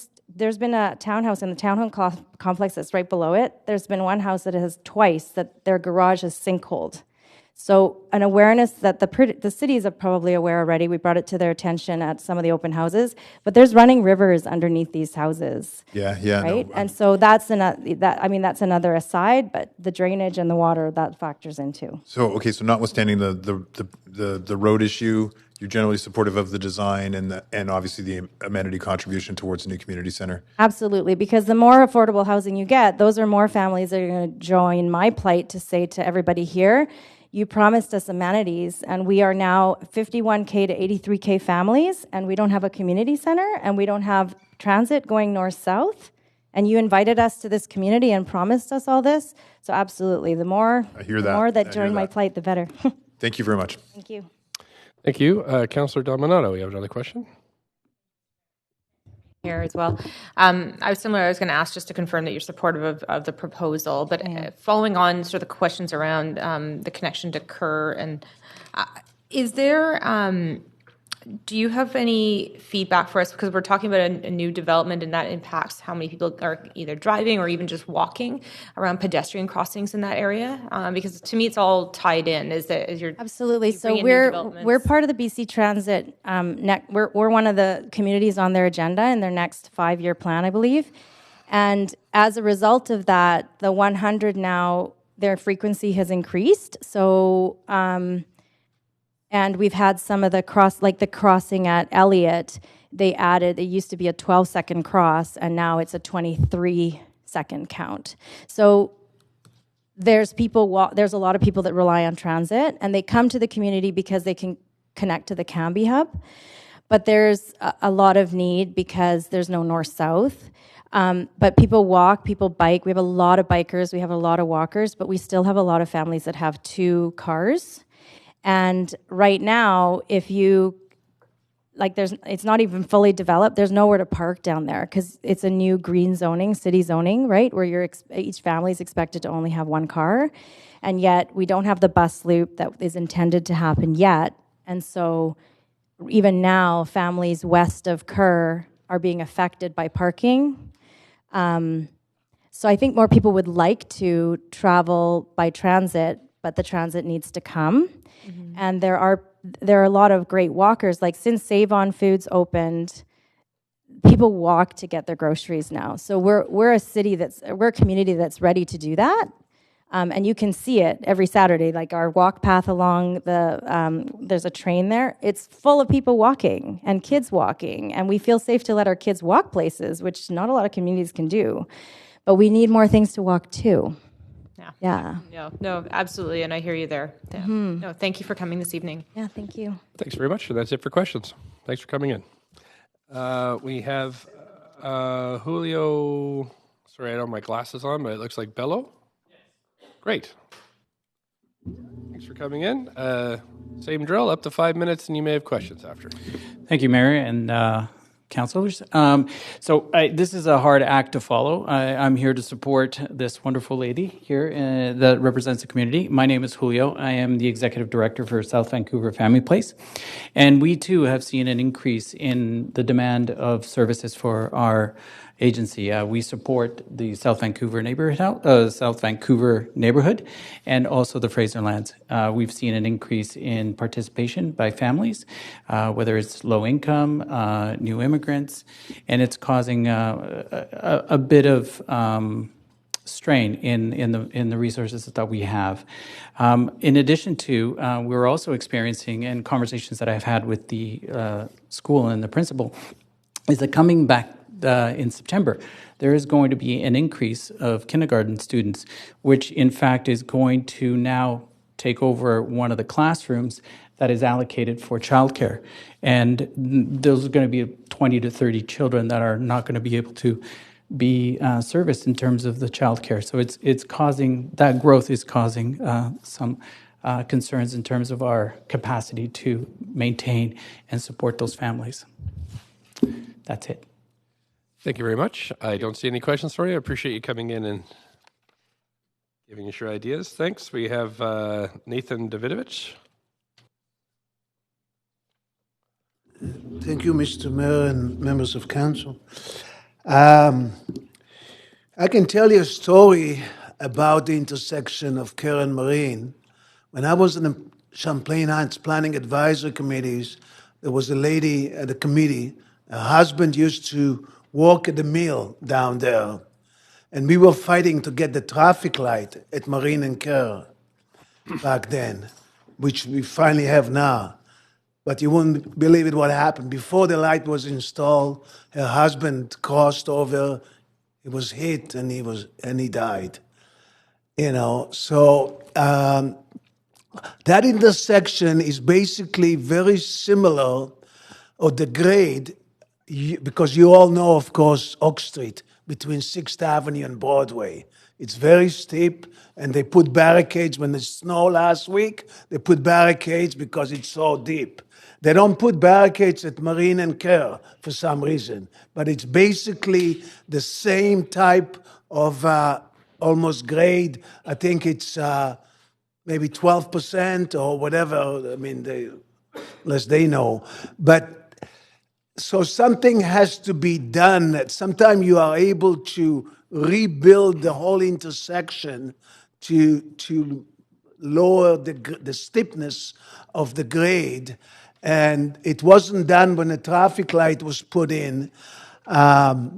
a townhouse in the townhome complex that's right below it. There's been one house that has twice that their garage is sinkholed. So an awareness that the cities are probably aware already. We brought it to their attention at some of the open houses, but there's running rivers underneath these houses. Yeah, Right, no, and so that's another aside, but the drainage and the water that factors into. So notwithstanding the road issue, you're generally supportive of the design and obviously the amenity contribution towards a new community center. Absolutely, because the more affordable housing you get, those are more families that are going to join my plight to say to everybody here, you promised us amenities, and we are now 51K to 83K families, and we don't have a community center, and we don't have transit going north-south, and you invited us to this community and promised us all this. So absolutely, the more that join my plight, the better. Thank you very much. Thank you. Thank you. Councillor Dominato, we have another question. Here as well. I was going to ask just to confirm that you're supportive of the proposal, but following on sort of the questions around the connection to Kerr, and is there, do you have any feedback for us? Because we're talking about a new development and that impacts how many people are either driving or even just walking around pedestrian crossings in that area. Because to me, it's all tied in. Absolutely. So we're part of the BC Transit. We're one of the communities on their agenda in their next 5-year plan, I believe. And as a result of that, the 100 now, their frequency has increased. So, and we've had some of the crossing at Elliott, they added, it used to be a 12-second cross, and now it's a 23-second count. So there's a lot of people that rely on transit, and they come to the community because they can connect to the Canby Hub. But there's a lot of need because there's no north-south. But people walk, people bike. We have a lot of bikers, we have a lot of walkers, but we still have a lot of families that have 2 cars. And right now, if you, it's not even fully developed, there's nowhere to park down there because it's a new green zoning, city zoning, right? Where each family is expected to only have 1 car. And yet we don't have the bus loop that is intended to happen yet. And so even now, families west of Kerr are being affected by parking. So I think more people would like to travel by transit, but the transit needs to come. Mm-hmm. And there are a lot of great walkers. Like since Save On Foods opened, people walk to get their groceries now. So we're a community that's ready to do that. And you can see it every Saturday, like our walk path along there's a train there. It's full of people walking and kids walking. And we feel safe to let our kids walk places, which not a lot of communities can do. But we need more things to walk to. Yeah. No, absolutely. And I hear you there. Yeah. Mm-hmm. No, thank you for coming this evening. Yeah, thank you. Thanks very much. And that's it for questions. Thanks for coming in. We have Julio. Sorry, I don't have my glasses on, but it looks like Bello. Great. Thanks for coming in. Same drill, up to 5 minutes, and you may have questions after. Thank you, Mayor and councilors. This is a hard act to follow. I'm here to support this wonderful lady here that represents the community. My name is Julio. I am the executive director for South Vancouver Family Place. And we too have seen an increase in the demand of services for our agency. We support the South Vancouver neighborhood, and also the Fraserlands. We've seen an increase in participation by families, whether it's low income, new immigrants, and it's causing a bit of strain in the resources that we have. In addition to, we're also experiencing, in conversations that I've had with the school and the principal, is that coming back in September, there is going to be an increase of kindergarten students, which in fact is going to now take over one of the classrooms that is allocated for childcare. And those are going to be 20 to 30 children that are not going to be able to be serviced in terms of the childcare. So it's causing, that growth is causing some concerns in terms of our capacity to maintain and support those families. That's it. Thank you very much. I don't see any questions for you. I appreciate you coming in and giving us your ideas. Thanks. We have Nathan Davidovich. Thank you, Mr. Mayor and members of council. I can tell you a story about the intersection of Kerr and Marine. When I was in the Champlain Heights Planning Advisory Committees, there was a lady at the committee. Her husband used to work at the mill down there, and we were fighting to get the traffic light at Marine and Kerr back then, which we finally have now. But you wouldn't believe it what happened. Before the light was installed, her husband crossed over, he was hit, and he died. You know, so that intersection is basically very similar, or the grade, because you all know, of course, Oak Street between 6th Avenue and Broadway. It's very steep, and they put barricades when it snowed last week. They put barricades because it's so deep. They don't put barricades at Marine and Kerr for some reason, but it's basically the same type of almost grade. I think it's maybe 12% or whatever. I mean, unless they know. But so something has to be done. Sometimes you are able to rebuild the whole intersection to lower the steepness of the grade. And it wasn't done when the traffic light was put in. But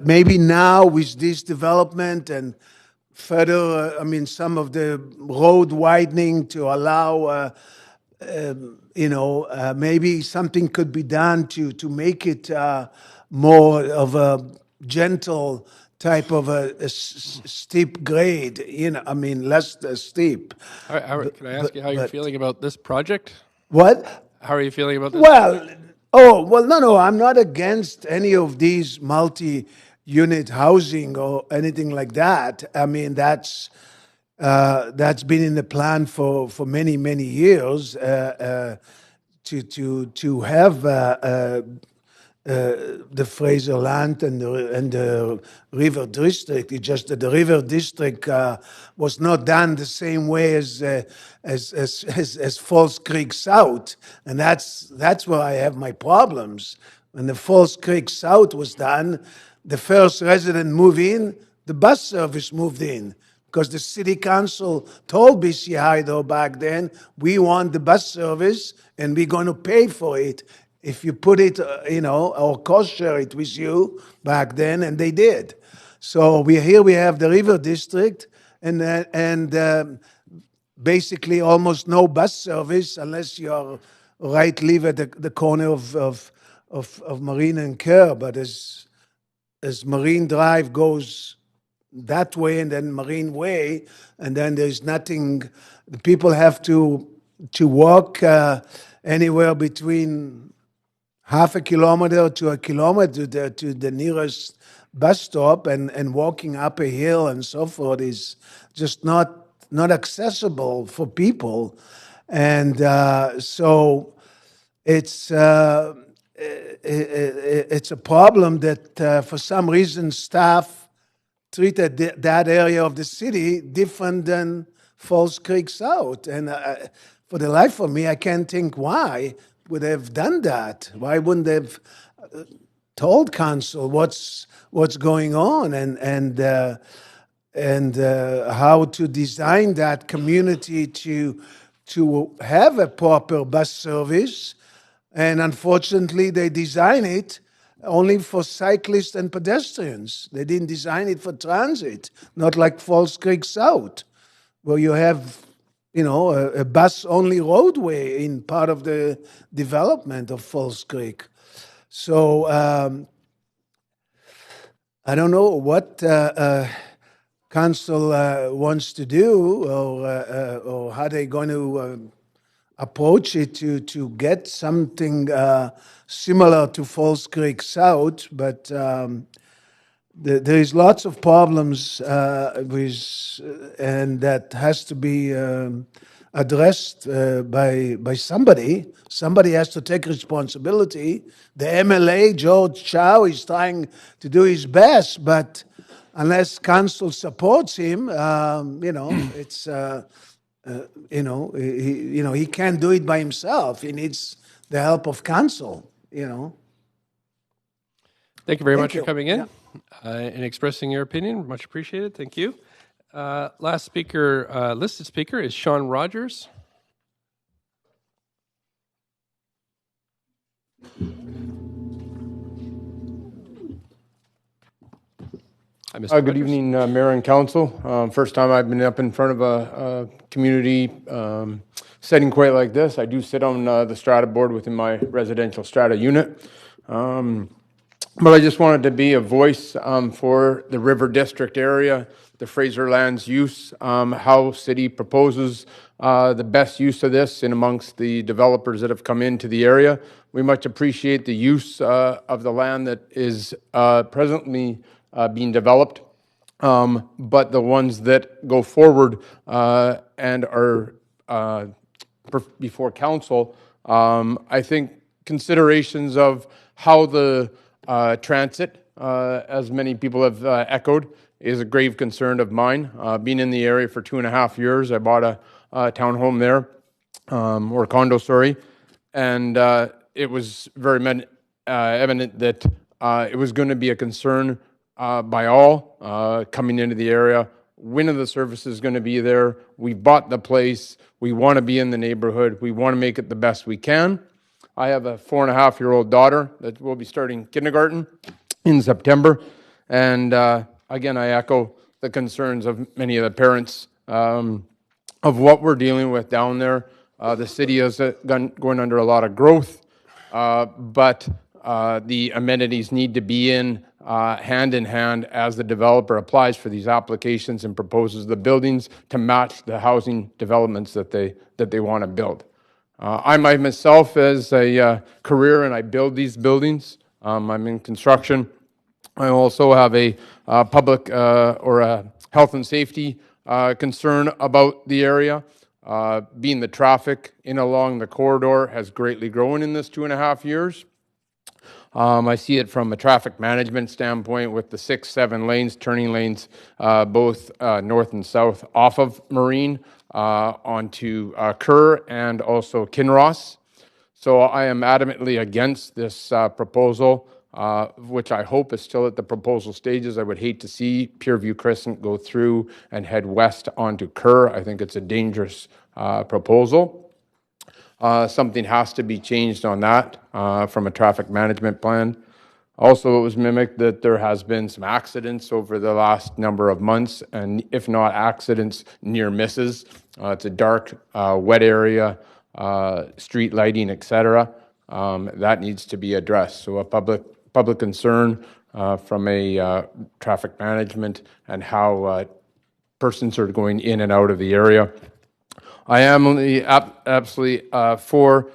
maybe now with this development and further, some of the road widening to allow, maybe something could be done to make it more of a gentle type of a steep grade, less steep. Can I ask you how you're feeling about this project? What? How are you feeling about this? No, I'm not against any of these multi-unit housing or anything like that. I mean, that's been in the plan for many, many years to have the Fraser Land and the River District. It's just that the River District was not done the same way as Falls Creek South, and that's where I have my problems. When the Falls Creek South was done, the first resident moved in, the bus service moved in. Because the city council told BC Hydro back then, we want the bus service and we're going to pay for it if you put it, or cost share it with you back then, and they did. So we have the River District, and basically almost no bus service unless you're live at the corner of Marine and Kerr. But as Marine Drive goes that way and then Marine Way, and then there's nothing. The people have to walk anywhere between half a kilometer to a kilometer to the nearest bus stop, and walking up a hill and so forth is just not accessible for people. And so it's a problem that for some reason staff treated that area of the city different than Falls Creek South. And for the life of me, I can't think why would they have done that. Why wouldn't they have told council what's going on and how to design that community to have a proper bus service? And unfortunately, they design it only for cyclists and pedestrians. They didn't design it for transit, not like Falls Creek South, where you have, a bus-only roadway in part of the development of Falls Creek. So I don't know what council wants to do, or how they're going to approach it to get something similar to Falls Creek South, but there is lots of problems and that has to be addressed by somebody. Somebody has to take responsibility. The MLA, George Chow, is trying to do his best, but unless council supports him, it's, he can't do it by himself. He needs the help of council. Thank you very Thank much you. for coming in Yeah. and expressing your opinion. Much appreciated. Thank you. Last speaker, listed speaker is Sean Rogers. Hi, Mr. Good Rogers. evening, Mayor and Council. First time I've been up in front of a community setting quite like this. I do sit on the strata board within my residential strata unit. But I just wanted to be a voice for the River District area, the Fraser Lands use, how city proposes the best use of this in amongst the developers that have come into the area. We much appreciate the use of the land that is presently being developed, but the ones that go forward and are before council, I think considerations of how the transit, as many people have echoed, is a grave concern of mine. Being in the area for 2.5 years, I bought a townhome there, or condo, sorry, and it was very evident that it was going to be a concern by all coming into the area. When are the services going to be there? We bought the place. We want to be in the neighborhood. We want to make it the best we can. I have a 4.5-year-old daughter that will be starting kindergarten in September. And again, I echo the concerns of many of the parents of what we're dealing with down there. The city is going under a lot of growth, but the amenities need to be in hand as the developer applies for these applications and proposes the buildings to match the housing developments that they want to build. I myself, as a career, and I build these buildings. I'm in construction. I also have a public or a health and safety concern about the area. Being the traffic in along the corridor has greatly grown in this 2.5 years. I see it from a traffic management standpoint with the 6, 7 lanes, turning lanes, both north and south off of Marine onto Kerr and also Kinross. So I am adamantly against this proposal, which I hope is still at the proposal stages. I would hate to see Pierview Crescent go through and head west onto Kerr. I think it's a dangerous proposal. Something has to be changed on that from a traffic management plan. Also, it was mimicked that there has been some accidents over the last number of months, and if not accidents, near misses. It's a dark, wet area, street lighting, etc. That needs to be addressed. So a public concern from a traffic management and how persons are going in and out of the area. I am absolutely for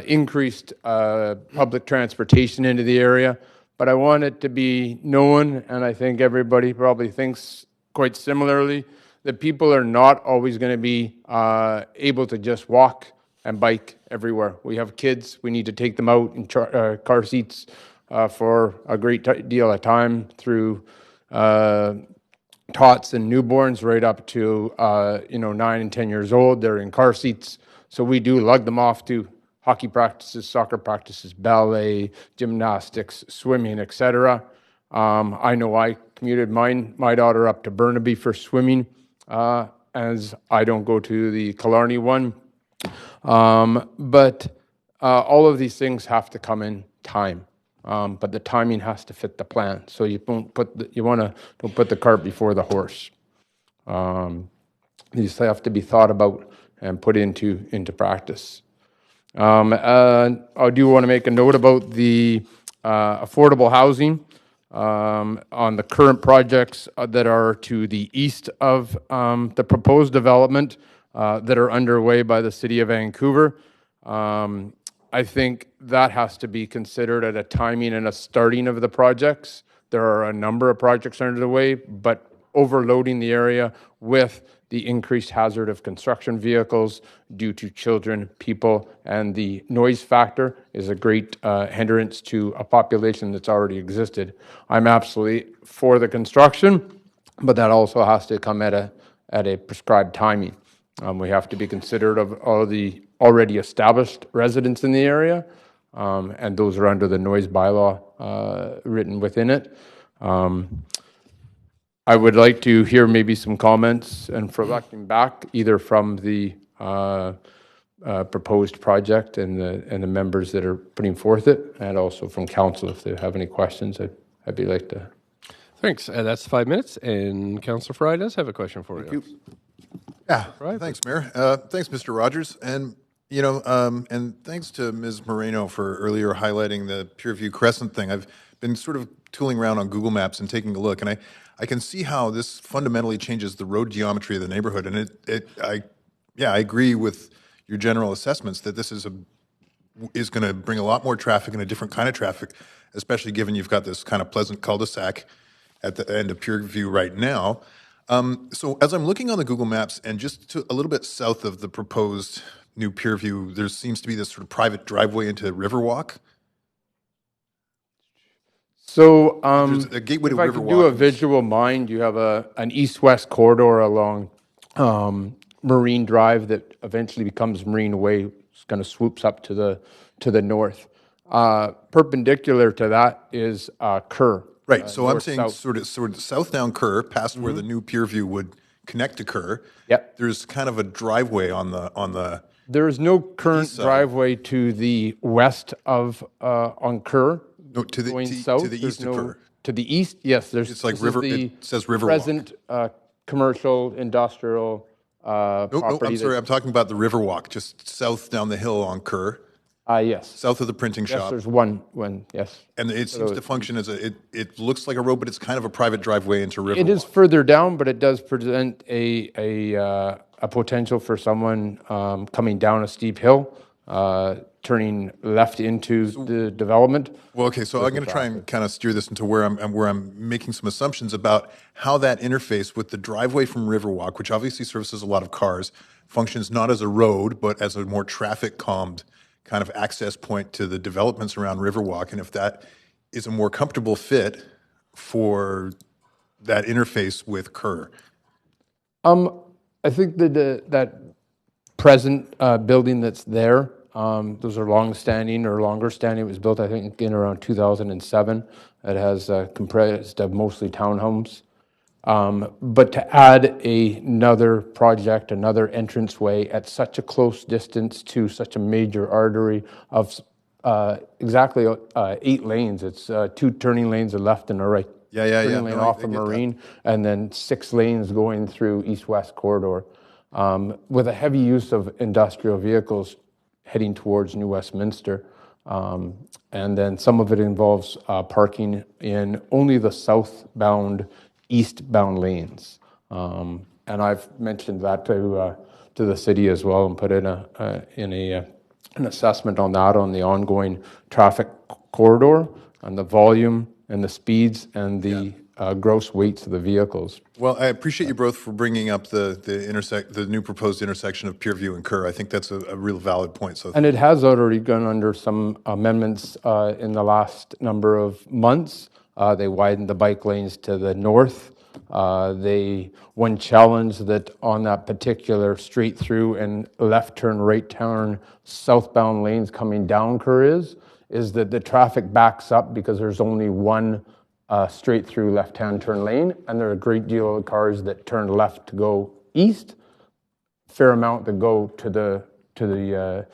increased public transportation into the area, but I want it to be known, and I think everybody probably thinks quite similarly, that people are not always going to be able to just walk and bike everywhere. We have kids, we need to take them out in car seats for a great deal of time through tots and newborns right up to 9 and 10 years old. They're in car seats, so we do lug them off to hockey practices, soccer practices, ballet, gymnastics, swimming, etc. I know I commuted my daughter up to Burnaby for swimming, as I don't go to the Killarney one. But all of these things have to come in time. But the timing has to fit the plan. So you don't put the cart before the horse. These have to be thought about and put into practice. I do want to make a note about the affordable housing on the current projects that are to the east of the proposed development that are underway by the City of Vancouver. I think that has to be considered at a timing and a starting of the projects. There are a number of projects underway, but overloading the area with the increased hazard of construction vehicles due to children, people, and the noise factor is a great hindrance to a population that's already existed. I'm absolutely for the construction, but that also has to come at a prescribed timing. We have to be considerate of all the already established residents in the area, and those are under the noise bylaw written within it. I would like to hear maybe some comments and reflecting back either from the proposed project and the members that are putting forth it, and also from council if they have any questions. I'd be like to. Thanks. That's 5 minutes, and Councillor Fry does have a question for you. Yeah, thanks, Mayor. Thanks, Mr. Rogers, and and thanks to Ms. Moreno for earlier highlighting the Pierview Crescent thing. I've been sort of tooling around on Google Maps and taking a look, and I can see how this fundamentally changes the road geometry of the neighborhood, and I agree with your general assessments that this is going to bring a lot more traffic and a different kind of traffic, especially given you've got this kind of pleasant cul-de-sac at the end of Pierview right now. So as I'm looking on the Google Maps and just a little bit south of the proposed new Pierview, there seems to be this sort of private driveway into Riverwalk. So there's a gateway to if I Riverwalk. could do a visual mind, you have an east-west corridor along Marine Drive that eventually becomes Marine Way. It's kind of swoops up to the north. Perpendicular to that is Kerr. Right, so I'm saying sort of south down Kerr, past where the new Pierview would connect to Kerr. Yep. There's kind of a driveway on the. There is no current driveway to the west of on Kerr. No, to the south. To the east of Kerr. To the east, yes. There's. It's like river. It says Riverwalk. Present commercial, industrial property. No, I'm sorry. I'm talking about the Riverwalk, just south down the hill on Kerr. Yes. South of the printing shop. Yes, there's one, yes. And it seems to function as it looks like a road, but it's kind of a private driveway into Riverwalk. It is further down, but it does present a potential for someone coming down a steep hill, turning left into the development. Well, okay, so I'm going to try and kind of steer this into where I'm making some assumptions about how that interface with the driveway from Riverwalk, which obviously services a lot of cars, functions not as a road, but as a more traffic-calmed kind of access point to the developments around Riverwalk, and if that is a more comfortable fit for that interface with Kerr. I think that present building that's there, those are long-standing or longer-standing. It was built, I think, in around 2007. It has comprised of mostly townhomes. But to add another project, another entranceway at such a close distance to such a major artery of exactly 8 lanes, it's 2 turning lanes, a left and a right turning lane off of Marine, and then 6 lanes going through east-west corridor, with a heavy use of industrial vehicles heading towards New Westminster. And then some of it involves parking in only the southbound eastbound lanes, and I've mentioned that to the city as well, and put in an assessment on that, on the ongoing traffic corridor, and the volume and the speeds and the gross weights of the vehicles. Well, I appreciate you both for bringing up the new proposed intersection of Pierview and Kerr. I think that's a real valid point. So, and it has already gone under some amendments in the last number of months. They widened the bike lanes to the north. One challenge that on that particular straight through and left turn, right turn, southbound lanes coming down Kerr is that the traffic backs up because there's only one straight through left-hand turn lane, and there are a great deal of cars that turn left to go east, fair amount that go to the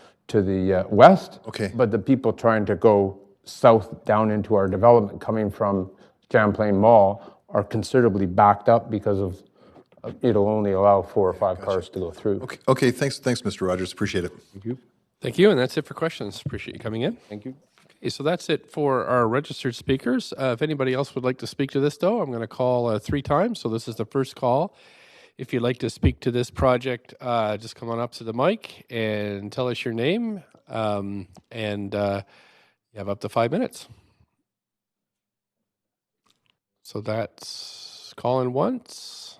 west. Okay. But the people trying to go south down into our development coming from Champlain Mall are considerably backed up because of it'll only allow 4 or 5 cars to go through. Okay. Thanks, Mr. Rogers. Appreciate it. Thank you. Thank you, and that's it for questions. Appreciate you coming in. Thank you. Okay, so that's it for our registered speakers. If anybody else would like to speak to this, though, I'm going to call 3 times. So this is the first call. If you'd like to speak to this project, just come on up to the mic and tell us your name, and you have up to 5 minutes. So that's call in once.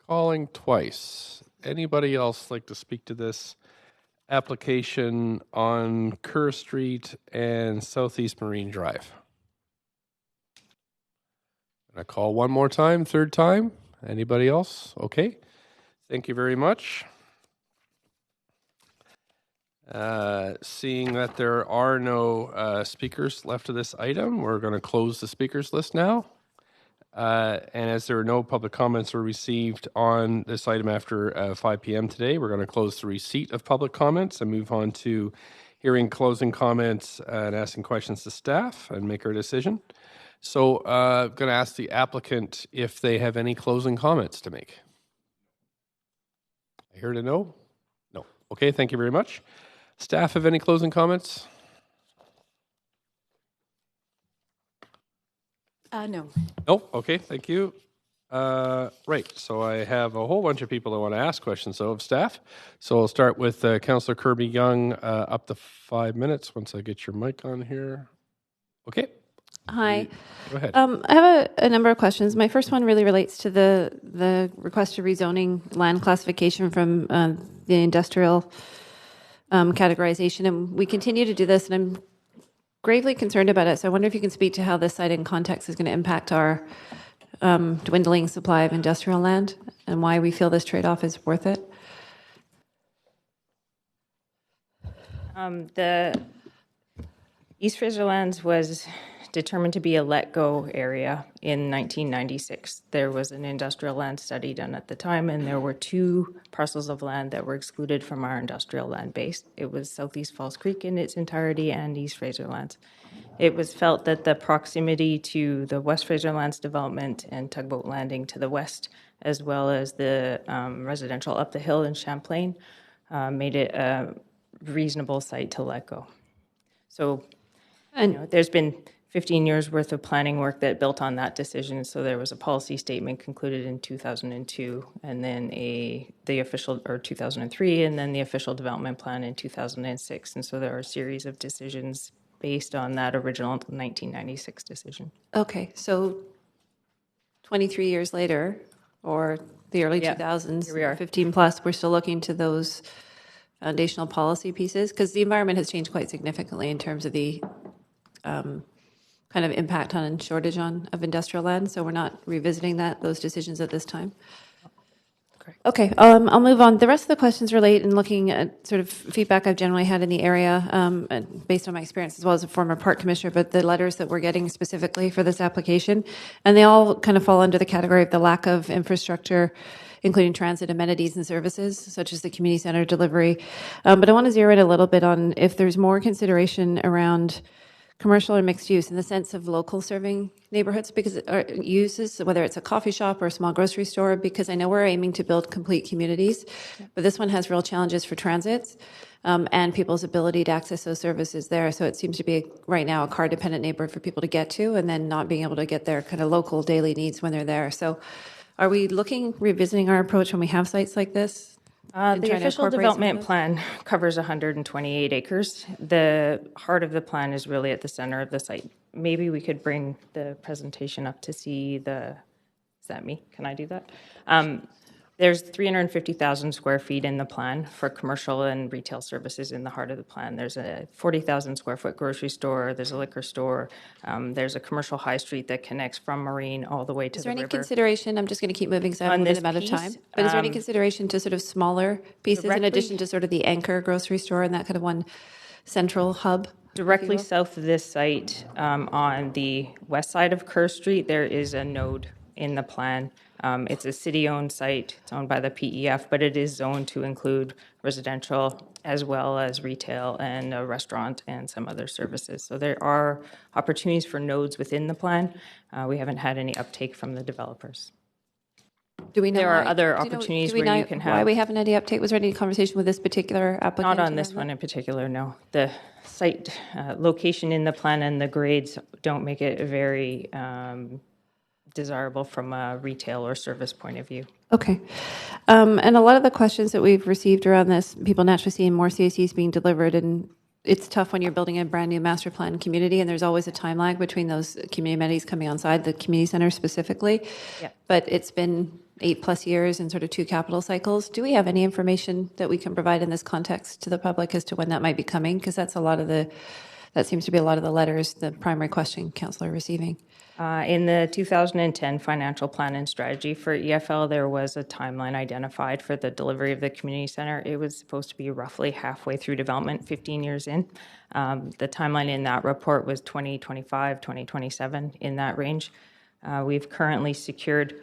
calling twice. Anybody else like to speak to this application on Kerr Street and Southeast Marine Drive? I call one more time, third time. Anybody else? Okay. Thank you very much. Seeing that there are no speakers left to this item, we're going to close the speakers list now. And as there are no public comments were received on this item after 5 p.m. today, we're going to close the receipt of public comments and move on to hearing closing comments and asking questions to staff and make our decision. So I'm going to ask the applicant if they have any closing comments to make. I hear to no? No. Okay, thank you very much. Staff have any closing comments? No. No? Okay, thank you. Right, so I have a whole bunch of people that want to ask questions, though, of staff. So I'll start with Councillor Kirby Young, up to 5 minutes once I get your mic on here. Okay. Hi. Go ahead. I have a number of questions. My first one really relates to the request to rezoning land classification from the industrial categorization. And we continue to do this, and I'm gravely concerned about it. So I wonder if you can speak to how this site in context is going to impact our dwindling supply of industrial land and why we feel this trade-off is worth it. The East Fraser Lands was determined to be a let-go area in 1996. There was an industrial land study done at the time, and there were 2 parcels of land that were excluded from our industrial land base. It was Southeast Falls Creek in its entirety and East Fraser Lands. It was felt that the proximity to the West Fraser Lands development and Tugboat Landing to the west, as well as the residential up the hill in Champlain, made it a reasonable site to let go. So, there's been 15 years worth of planning work that built on that decision. So there was a policy statement concluded in 2002, and then the official, or 2003, and then the official development plan in 2006. And so there are a series of decisions based on that original 1996 decision. Okay, so 23 years later, or the early 2000s, here we are. 15 plus, we're still looking to those foundational policy pieces, because the environment has changed quite significantly in terms of the kind of impact on shortage of industrial land. So we're not revisiting those decisions at this time. Correct. Okay, I'll move on. The rest of the questions relate in looking at sort of feedback I've generally had in the area, and based on my experience as well as a former park commissioner, but the letters that we're getting specifically for this application, and they all kind of fall under the category of the lack of infrastructure, including transit amenities and services, such as the community center delivery. But I want to zero in a little bit on if there's more consideration around commercial or mixed use in the sense of local serving neighborhoods, because uses, whether it's a coffee shop or a small grocery store, because I know we're aiming to build complete communities, but this one has real challenges for transit and people's ability to access those services there. So it seems to be right now a car dependent neighborhood for people to get to, and then not being able to get their kind of local daily needs when they're there. So are we revisiting our approach when we have sites like this? The official development plan covers 128 acres. The heart of the plan is really at the center of the site. Maybe we could bring the presentation up to see is that me? Can I do that? There's 350,000 square feet in the plan for commercial and retail services in the heart of the plan. There's a 40,000 square foot grocery store. There's a liquor store. There's a commercial high street that connects from Marine all the way to the river. Is there any consideration, I'm just going to keep moving because I have a limited amount of time, but is there any consideration to sort of smaller pieces in addition to sort of the anchor grocery store and that kind of one central hub? Directly south of this site, on the west side of Kerr Street, there is a node in the plan. It's a city-owned site. It's owned by the PEF, but it is zoned to include residential as well as retail and a restaurant and some other services. So there are opportunities for nodes within the plan. We haven't had any uptake from the developers. Do we know there are other opportunities where you can have... Why we haven't had any uptake? Was there any conversation with this particular applicant? Not on this one in particular, no. The site location in the plan and the grades don't make it very desirable from a retail or service point of view. Okay. And a lot of the questions that we've received around this, people naturally seeing more CACs being delivered, and it's tough when you're building a brand new master plan community, and there's always a time lag between those community amenities coming on side, the community center specifically. Yeah. But it's been 8+ years in sort of 2 capital cycles. Do we have any information that we can provide in this context to the public as to when that might be coming? Because that seems to be a lot of the letters, the primary question Councillor receiving. In the 2010 financial plan and strategy for EFL, there was a timeline identified for the delivery of the community center. It was supposed to be roughly halfway through development, 15 years in. The timeline in that report was 2025, 2027, in that range. We've currently secured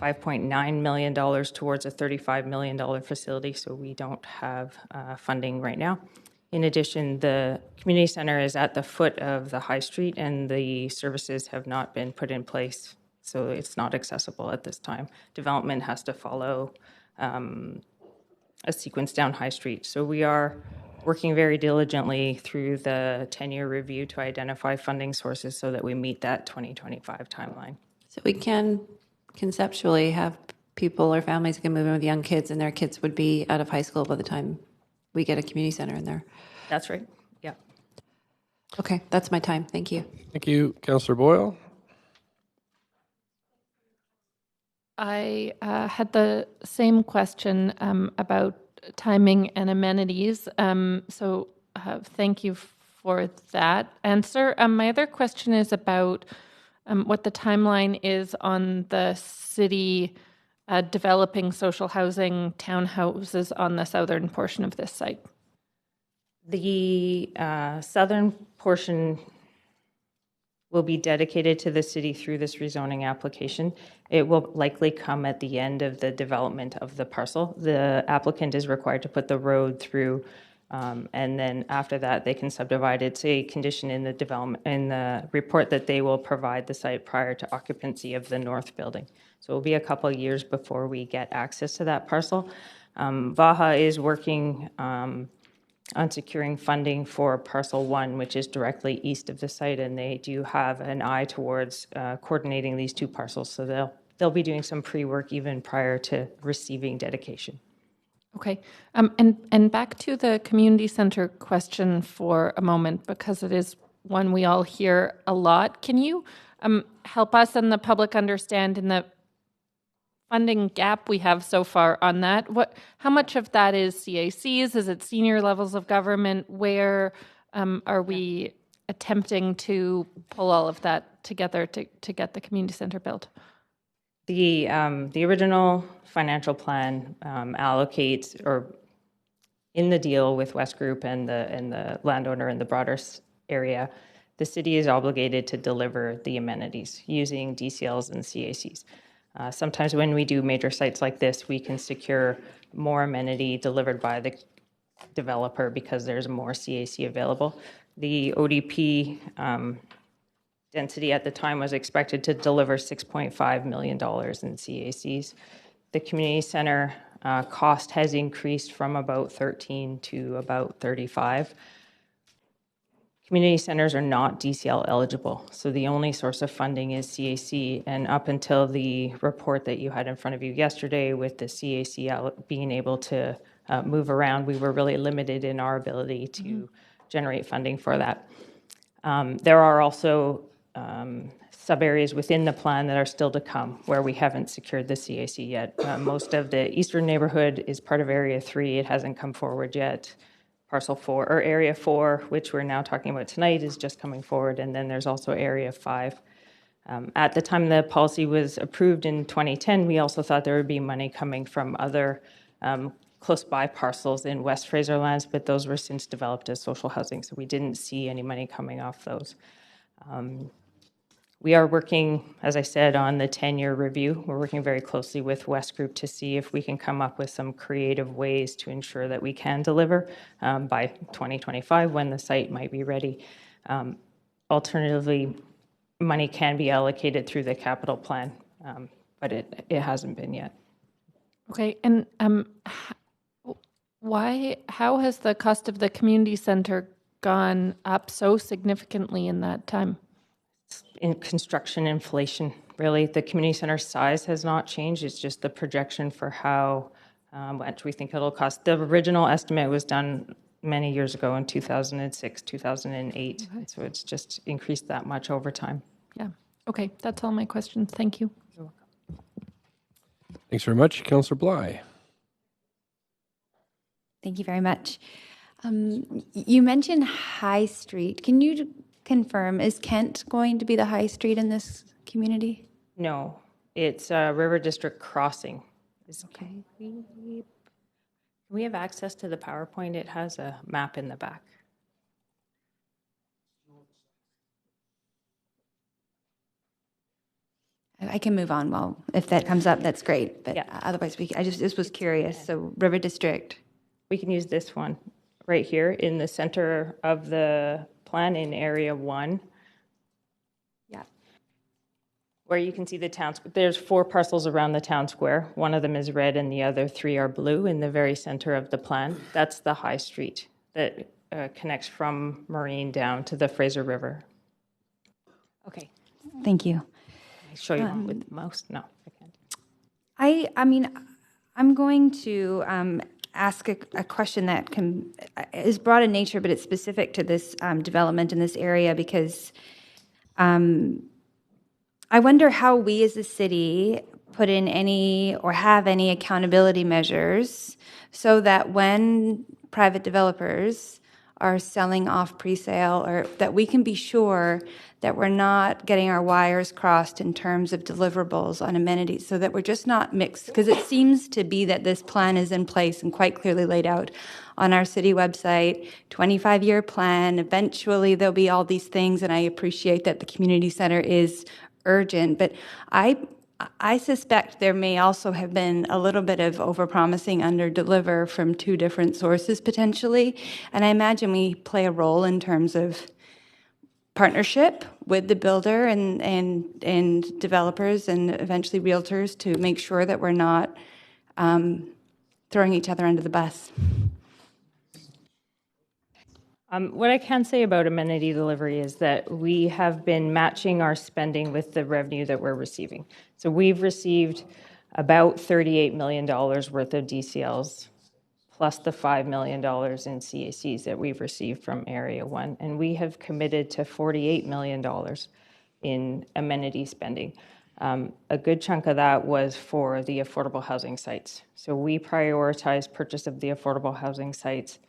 $5.9 million towards a $35 million facility, so we don't have funding right now. In addition, the community center is at the foot of the high street and the services have not been put in place, so it's not accessible at this time. Development has to follow a sequence down high street. So we are working very diligently through the 10-year review to identify funding sources so that we meet that 2025 timeline. So we can conceptually have people or families who can move in with young kids and their kids would be out of high school by the time we get a community center in there. That's right. Yeah. Okay, that's my time. Thank you. Thank you, Councillor Boyle. I had the same question about timing and amenities. So thank you for that answer. My other question is about what the timeline is on the city developing social housing townhouses on the southern portion of this site. The southern portion will be dedicated to the city through this rezoning application. It will likely come at the end of the development of the parcel. The applicant is required to put the road through, and then after that, they can subdivide. It's a condition in the development in the report that they will provide the site prior to occupancy of the north building. So it will be a couple of years before we get access to that parcel. VAHA is working on securing funding for Parcel 1, which is directly east of the site, and they do have an eye towards coordinating these two parcels. So they'll be doing some pre-work even prior to receiving dedication. Okay, and back to the community center question for a moment, because it is one we all hear a lot. Can you help us and the public understand in the funding gap we have so far on that? How much of that is CACs? Is it senior levels of government? Where are we attempting to pull all of that together to get the community center built? The original financial plan allocates, or in the deal with West Group and the landowner in the broader area, the city is obligated to deliver the amenities using DCLs and CACs. Sometimes when we do major sites like this, we can secure more amenity delivered by the developer because there's more CAC available. The ODP density at the time was expected to deliver $6.5 million in CACs. The community center cost has increased from about 13 to about 35. Community centers are not DCL eligible, so the only source of funding is CAC, and up until the report that you had in front of you yesterday with the CAC being able to move around, we were really limited in our ability to generate funding for that. There are also sub-areas within the plan that are still to come where we haven't secured the CAC yet. Most of the eastern neighborhood is part of Area 3. It hasn't come forward yet. Parcel 4, or Area 4, which we're now talking about tonight, is just coming forward, and then there's also Area 5. At the time the policy was approved in 2010, we also thought there would be money coming from other close by parcels in West Fraser lands, but those were since developed as social housing, so we didn't see any money coming off those. We are working, as I said, on the 10-year review. We're working very closely with West Group to see if we can come up with some creative ways to ensure that we can deliver by 2025 when the site might be ready. Alternatively, money can be allocated through the capital plan, but it hasn't been yet. Okay, and how has the cost of the community center gone up so significantly in that time? In construction inflation, really. The community center size has not changed. It's just the projection for how much we think it'll cost. The original estimate was done many years ago in 2006, 2008. Okay. So it's just increased that much over time. Yeah. Okay, that's all my questions. Thank you. You're welcome. Thanks very much. Councillor Bly. Thank you very much. You mentioned High Street. Can you confirm, is Kent going to be the High Street in this community? No, it's River District Crossing. Okay. Can we have access to the PowerPoint? It has a map in the back. I can move on. Well, if that comes up, that's great. But otherwise, I just was curious. So River District. We can use this one right here in the center of the plan in Area 1. Yeah. Where you can see the town. There's 4 parcels around the town square. One of them is red and the other 3 are blue in the very center of the plan. That's the High Street that connects from Marine down to the Fraser River. Okay. Thank you. Can I show you one with the mouse? No, I can't. I mean, I'm going to ask a question that is broad in nature, but it's specific to this development in this area because I wonder how we as a city put in any or have any accountability measures so that when private developers are selling off pre-sale, or that we can be sure that we're not getting our wires crossed in terms of deliverables on amenities, so that we're just not mixed. Because it seems to be that this plan is in place and quite clearly laid out on our city website, 25-year plan. Eventually there'll be all these things, and I appreciate that the community center is urgent, but I suspect there may also have been a little bit of overpromising, under-deliver from 2 different sources potentially, and I imagine we play a role in terms of partnership with the builder and developers and eventually realtors to make sure that we're not throwing each other under the bus. What I can say about amenity delivery is that we have been matching our spending with the revenue that we're receiving. So we've received about $38 million worth of DCLs, plus the $5 million in CACs that we've received from Area 1. And we have committed to $48 million in amenity spending. A good chunk of that was for the affordable housing sites. So we prioritize purchase of the affordable housing sites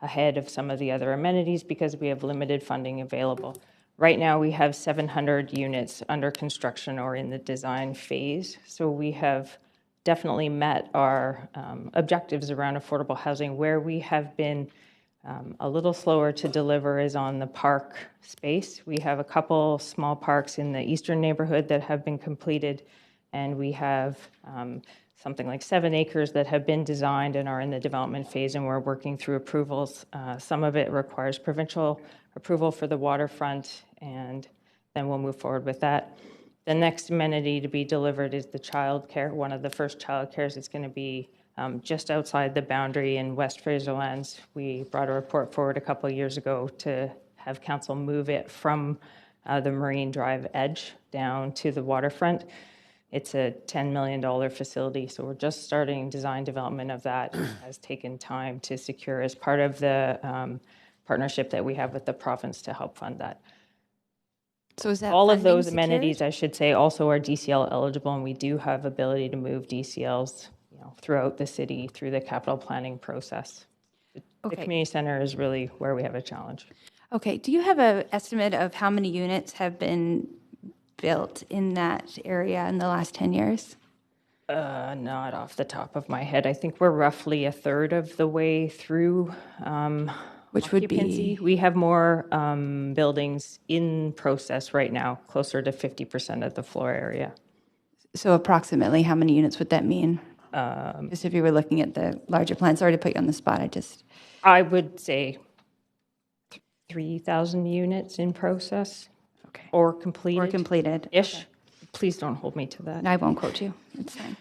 ahead of some of the other amenities because we have limited funding available. Right now, we have 700 units under construction or in the design phase. So we have definitely met our objectives around affordable housing. Where we have been a little slower to deliver is on the park space. We have a couple small parks in the eastern neighborhood that have been completed, and we have something like 7 acres that have been designed and are in the development phase, and we're working through approvals. Some of it requires provincial approval for the waterfront, and then we'll move forward with that. The next amenity to be delivered is the childcare. One of the first childcares is going to be just outside the boundary in West Fraserlands. We brought a report forward a couple of years ago to have council move it from the Marine Drive edge down to the waterfront. It's a $10 million facility, so we're just starting design development of that. It has taken time to secure as part of the partnership that we have with the province to help fund that. So is that all of those secured? amenities, I should say, also are DCL eligible, and we do have ability to move DCLs, throughout the city through the capital planning process. The community center is really where we have a challenge. Okay. Do you have an estimate of how many units have been built in that area in the last 10 years? Not off the top of my head. I think we're roughly a third of the way through. Which would be? We have more buildings in process right now, closer to 50% of the floor area. So approximately how many units would that mean? Just if you were looking at the larger plan. Sorry to put you on the spot. I would say 3,000 units in process. Okay. Or completed. Or completed. Ish. Okay. Please don't hold me to that. I won't quote you. It's fine.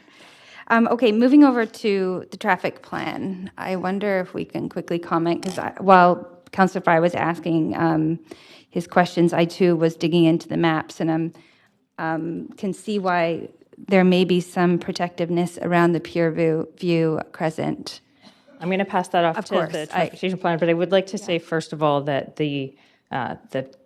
Okay, moving over to the traffic plan. I wonder if we can quickly comment, because while Councillor Fry was asking his questions, I too was digging into the maps, and can see why there may be some protectiveness around the Pure View Crescent. I'm going to pass that off to the transportation plan, but I would like to say, first of all, that the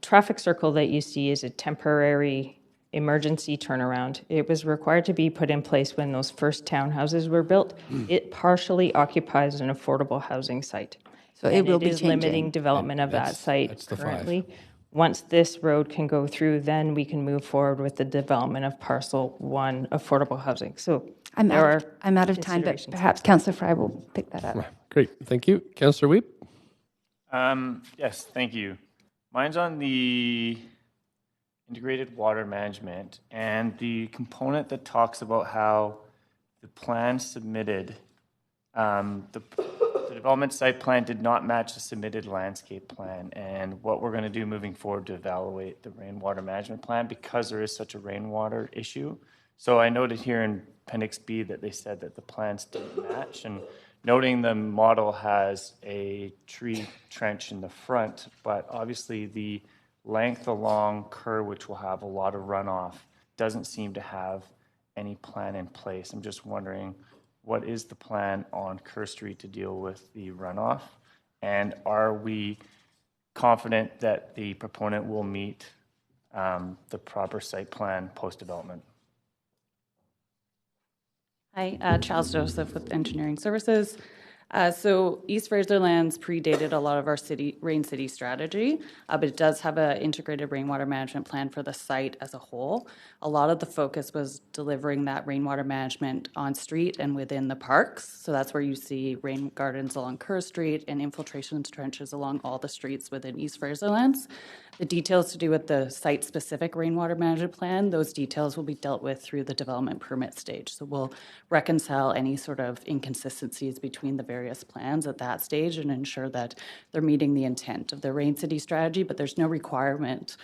traffic circle that you see is a temporary emergency turnaround. It was required to be put in place when those first townhouses were built. It partially occupies an affordable housing site. So And it will be is limiting changing. development of that site that's the 5. currently. Once this road can go through, then we can move forward with the development of parcel 1 affordable housing. So I'm there are out of time, but perhaps Councillor Fry will pick that up. Great, thank you. Councillor Weep? Yes, thank you. Mine's on the integrated water management and the component that talks about how the plan submitted, the development site plan did not match the submitted landscape plan, and what we're going to do moving forward to evaluate the rainwater management plan because there is such a rainwater issue. So I noted here in Appendix B that they said that the plans didn't match, and noting the model has a tree trench in the front, but obviously the length along Kerr, which will have a lot of runoff, doesn't seem to have any plan in place. I'm just wondering, what is the plan on Kerr Street to deal with the runoff? And are we confident that the proponent will meet the proper site plan post-development? Hi, Charles Joseph with Engineering Services. So East Fraser Lands predated a lot of our Rain City strategy, but it does have an integrated rainwater management plan for the site as a whole. A lot of the focus was delivering that rainwater management on street and within the parks. So that's where you see rain gardens along Kerr Street and infiltration trenches along all the streets within East Fraser Lands. The details to do with the site-specific rainwater management plan, those details will be dealt with through the development permit stage. So we'll reconcile any sort of inconsistencies between the various plans at that stage and ensure that they're meeting the intent of the Rain City strategy, but there's no requirement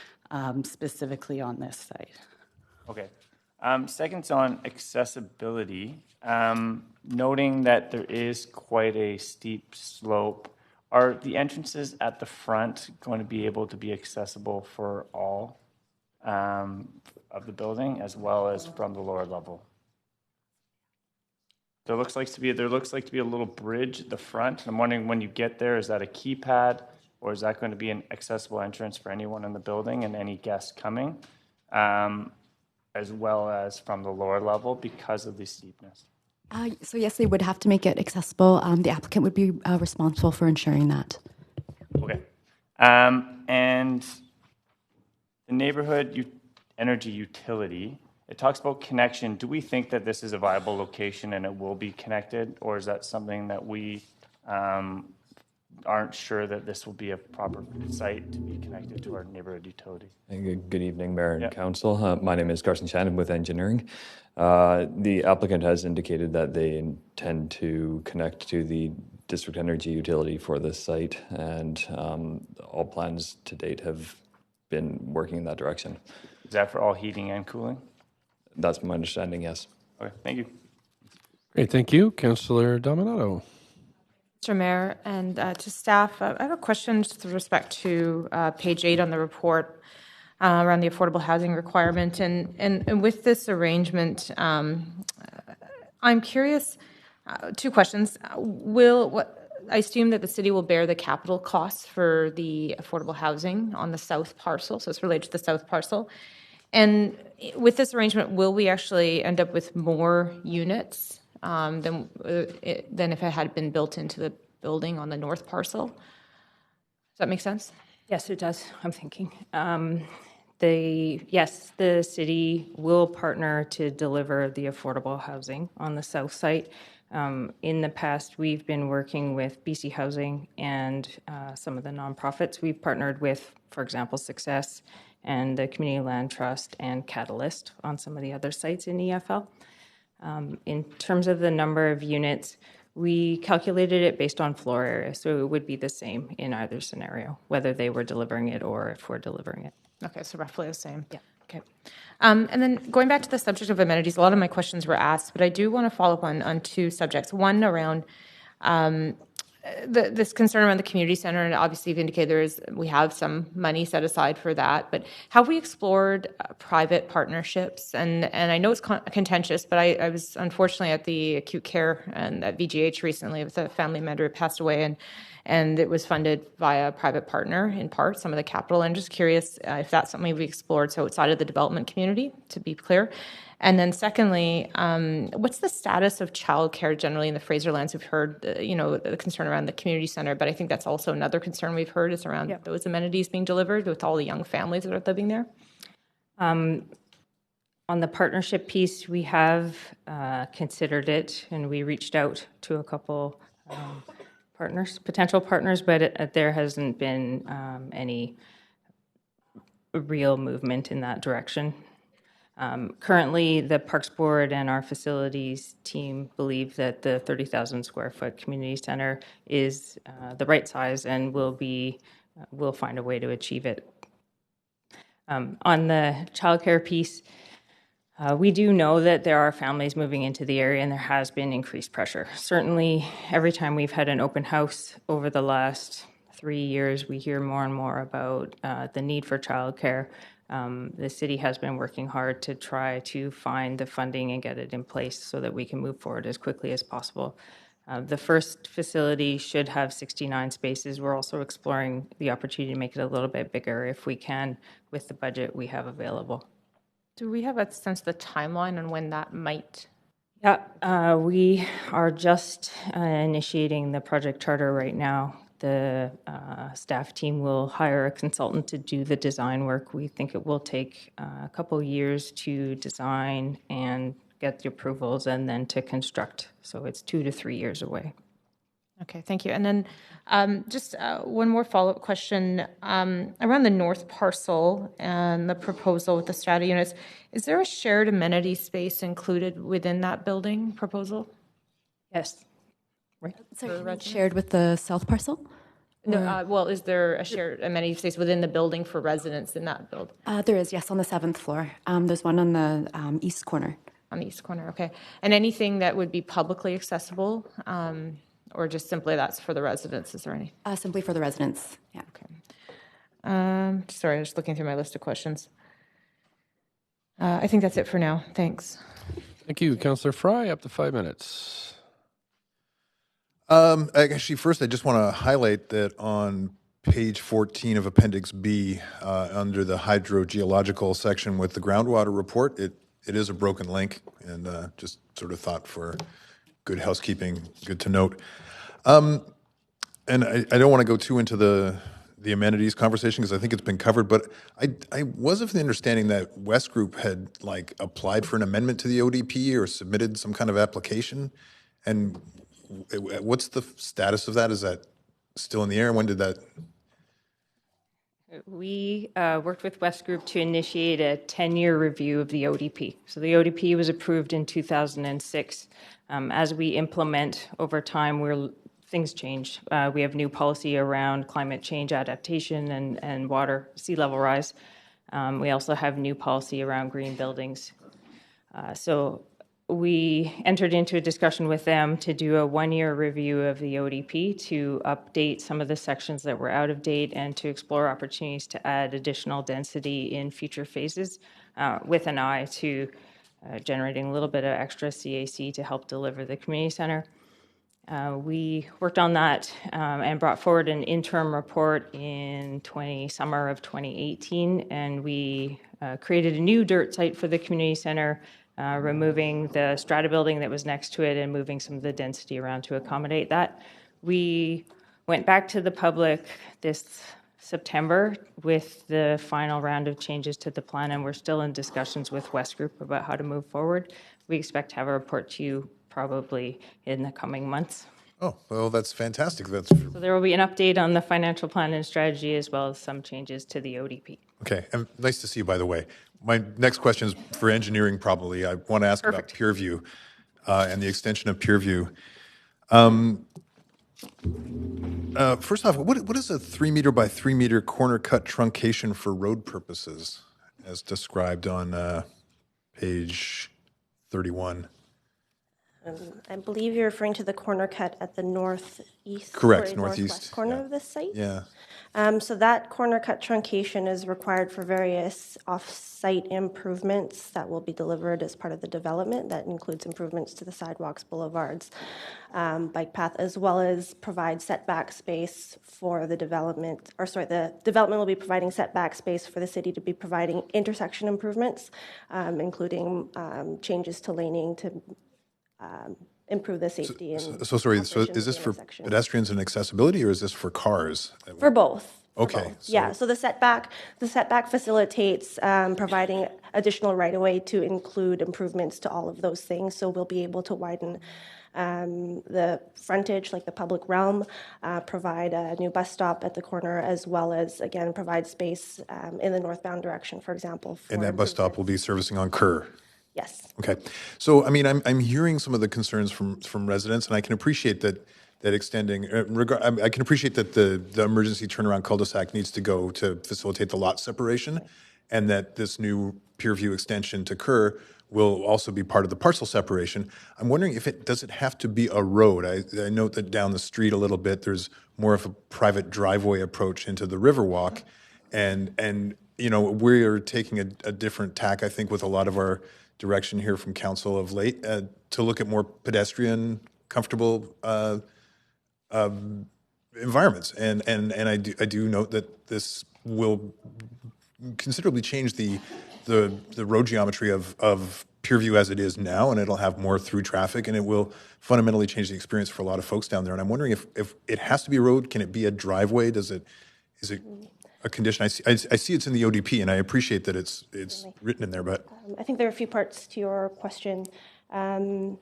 specifically on this site. Okay. Second's on accessibility. Noting that there is quite a steep slope, are the entrances at the front going to be able to be accessible for all of the building as well as from the lower level? There looks like to be a little bridge at the front. I'm wondering, when you get there, is that a keypad or is that going to be an accessible entrance for anyone in the building and any guests coming, as well as from the lower level because of the steepness? So yes, they would have to make it accessible. The applicant would be responsible for ensuring that. Okay. And the neighborhood energy utility, it talks about connection. Do we think that this is a viable location and it will be connected, or is that something that we aren't sure that this will be a proper site to be connected to our neighborhood utility? Good evening, Mayor and Council. My name is Carson Shannon with Engineering. The applicant has indicated that they intend to connect to the district energy utility for this site, and all plans to date have been working in that direction. Is that for all heating and cooling? That's my understanding, yes. Okay, thank you. Great, thank you. Councillor Dominato. Mr. Mayor, and to staff, I have a question just with respect to page 8 on the report around the affordable housing requirement. And with this arrangement, I'm curious, 2 questions. I assume that the city will bear the capital costs for the affordable housing on the south parcel, so it's related to the south parcel. And with this arrangement, will we actually end up with more units than if it had been built into the building on the north parcel? Does that make sense? Yes, it does. I'm thinking. Yes, the city will partner to deliver the affordable housing on the south site. In the past, we've been working with BC Housing and some of the nonprofits. We've partnered with, for example, Success and the Community Land Trust and Catalyst on some of the other sites in EFL. In terms of the number of units, we calculated it based on floor area, so it would be the same in either scenario, whether they were delivering it or if we're delivering it. Okay, so roughly the same. Yeah. Okay. And then going back to the subject of amenities, a lot of my questions were asked, but I do want to follow up on 2 subjects. One around this concern around the community center, and obviously you've indicated we have some money set aside for that, but have we explored private partnerships? And I know it's contentious, but I was unfortunately at the acute care and at VGH recently with a family member who passed away, and it was funded via a private partner in part, some of the capital. I'm just curious if that's something we've explored, so outside of the development community, to be clear. And then secondly, what's the status of childcare generally in the Fraserlands? We've heard, the concern around the community center, but I think that's also another concern we've heard is around those amenities being delivered with all the young families that are living there. On the partnership piece, we have considered it, and we reached out to a couple potential partners, but there hasn't been any real movement in that direction. Currently, the Parks Board and our facilities team believe that the 30,000 square foot community center is the right size and we'll find a way to achieve it. On the childcare piece, we do know that there are families moving into the area and there has been increased pressure. Certainly, every time we've had an open house over the last 3 years, we hear more and more about the need for childcare. The city has been working hard to try to find the funding and get it in place so that we can move forward as quickly as possible. The first facility should have 69 spaces. We're also exploring the opportunity to make it a little bit bigger if we can with the budget we have available. Do we have a sense of the timeline on when that might? Yeah, we are just initiating the project charter right now. The staff team will hire a consultant to do the design work. We think it will take a couple years to design and get the approvals and then to construct. So it's 2 to 3 years away. Okay, thank you. And then just one more follow-up question around the north parcel and the proposal with the strata units. Is there a shared amenity space included within that building proposal? Yes. Right. So shared with the south parcel? No, well, is there a shared amenity space within the building for residents in that building? There is, yes, on the 7th floor. There's one on the east corner. On the east corner, okay. And anything that would be publicly accessible, or just simply that's for the residents? Is there any? Simply for the residents, yeah. Okay. Sorry, I'm just looking through my list of questions. I think that's it for now. Thanks. Thank you. Councillor Fry, up to 5 minutes. Actually, first, I just want to highlight that on page 14 of Appendix B, under the hydrogeological section with the groundwater report, it is a broken link, and just sort of thought for good housekeeping, good to note. And I don't want to go too into the amenities conversation because I think it's been covered, but I was of the understanding that West Group had applied for an amendment to the ODP or submitted some kind of application. And what's the status of that? Is that still in the air? And when did that? We worked with West Group to initiate a 10-year review of the ODP. So the ODP was approved in 2006. As we implement over time, things change. We have new policy around climate change adaptation and water sea level rise. We also have new policy around green buildings. So we entered into a discussion with them to do a 1-year review of the ODP to update some of the sections that were out of date and to explore opportunities to add additional density in future phases with an eye to generating a little bit of extra CAC to help deliver the community center. We worked on that and brought forward an interim report in summer of 2018, and we created a new dirt site for the community center, removing the strata building that was next to it and moving some of the density around to accommodate that. We went back to the public this September with the final round of changes to the plan, and we're still in discussions with West Group about how to move forward. We expect to have a report to you probably in the coming months. Oh, well, that's fantastic. So there will be an update on the financial plan and strategy as well as some changes to the ODP. Okay, and nice to see you, by the way. My next question is for engineering, probably. I want to ask about PureView and the extension of PureView. First off, what is a 3 meter by 3 meter corner cut truncation for road purposes, as described on page 31? I believe you're referring to the corner cut at the northeast Correct, or northeast. northwest corner of the site. Yeah. So that corner cut truncation is required for various off-site improvements that will be delivered as part of the development. That includes improvements to the sidewalks, boulevards, bike path, as well as provide setback space for the development, the development will be providing setback space for the city to be providing intersection improvements, including changes to laning to improve the safety and So sorry, so operation is of this the for intersection. pedestrians and accessibility, or is this for cars? For both. Okay. Yeah, so the setback facilitates providing additional right-of-way to include improvements to all of those things. So we'll be able to widen the frontage, like the public realm, provide a new bus stop at the corner, as well as, again, provide space in the northbound direction, for example. And that bus stop will be servicing on Kerr? Yes. Okay. So, I mean, I'm hearing some of the concerns from residents, and I can appreciate that extending, I can appreciate that the emergency turnaround cul-de-sac needs to go to facilitate the lot separation, and that this new peer view extension to Kerr will also be part of the parcel separation. I'm wondering if does it have to be a road? I note that down the street a little bit, there's more of a private driveway approach into the Riverwalk, and you know, we're taking a different tack, I think, with a lot of our direction here from council of late to look at more pedestrian, comfortable environments, and I do note that this will considerably change the road geometry of Pier View as it is now, and it'll have more through traffic, and it will fundamentally change the experience for a lot of folks down there. And I'm wondering if it has to be a road, can it be a driveway? Is it a condition? I see it's in the ODP, and I appreciate that it's written in there, but I think there are a few parts to your question. So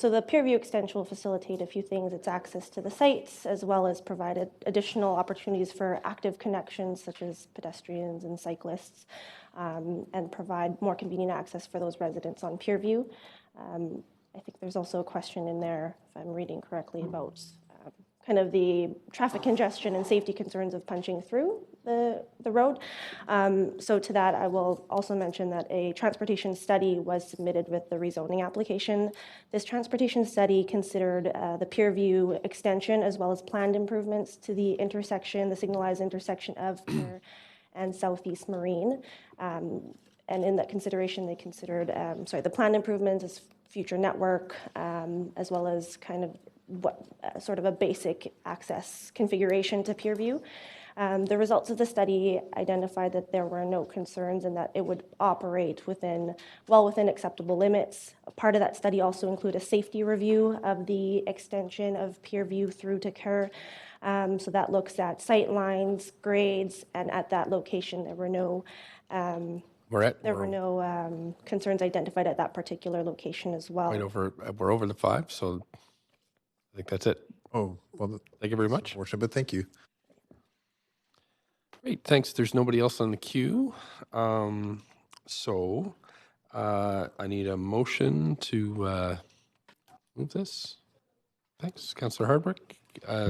the peer view extension will facilitate a few things. It's access to the sites, as well as provide additional opportunities for active connections, such as pedestrians and cyclists, and provide more convenient access for those residents on peer view. I think there's also a question in there, if I'm reading correctly, about kind of the traffic congestion and safety concerns of punching through the road. So to that, I will also mention that a transportation study was submitted with the rezoning application. This transportation study considered the peer view extension, as well as planned improvements to the intersection, the signalized intersection of Kerr and Southeast Marine. And in that consideration, they considered, the planned improvements as future network, as well as kind of what sort of a basic access configuration to peer view. The results of the study identified that there were no concerns and that it would operate well within acceptable limits. Part of that study also included a safety review of the extension of peer view through to Kerr. So that looks at sight lines, grades, and at that location there were no concerns identified at that particular location as well. We're over the 5, so I think that's it. Oh, well, thank you very much. Unfortunate, but thank you. Great, thanks. There's nobody else on the queue. I need a motion to move this. Thanks, Councillor Hardwick,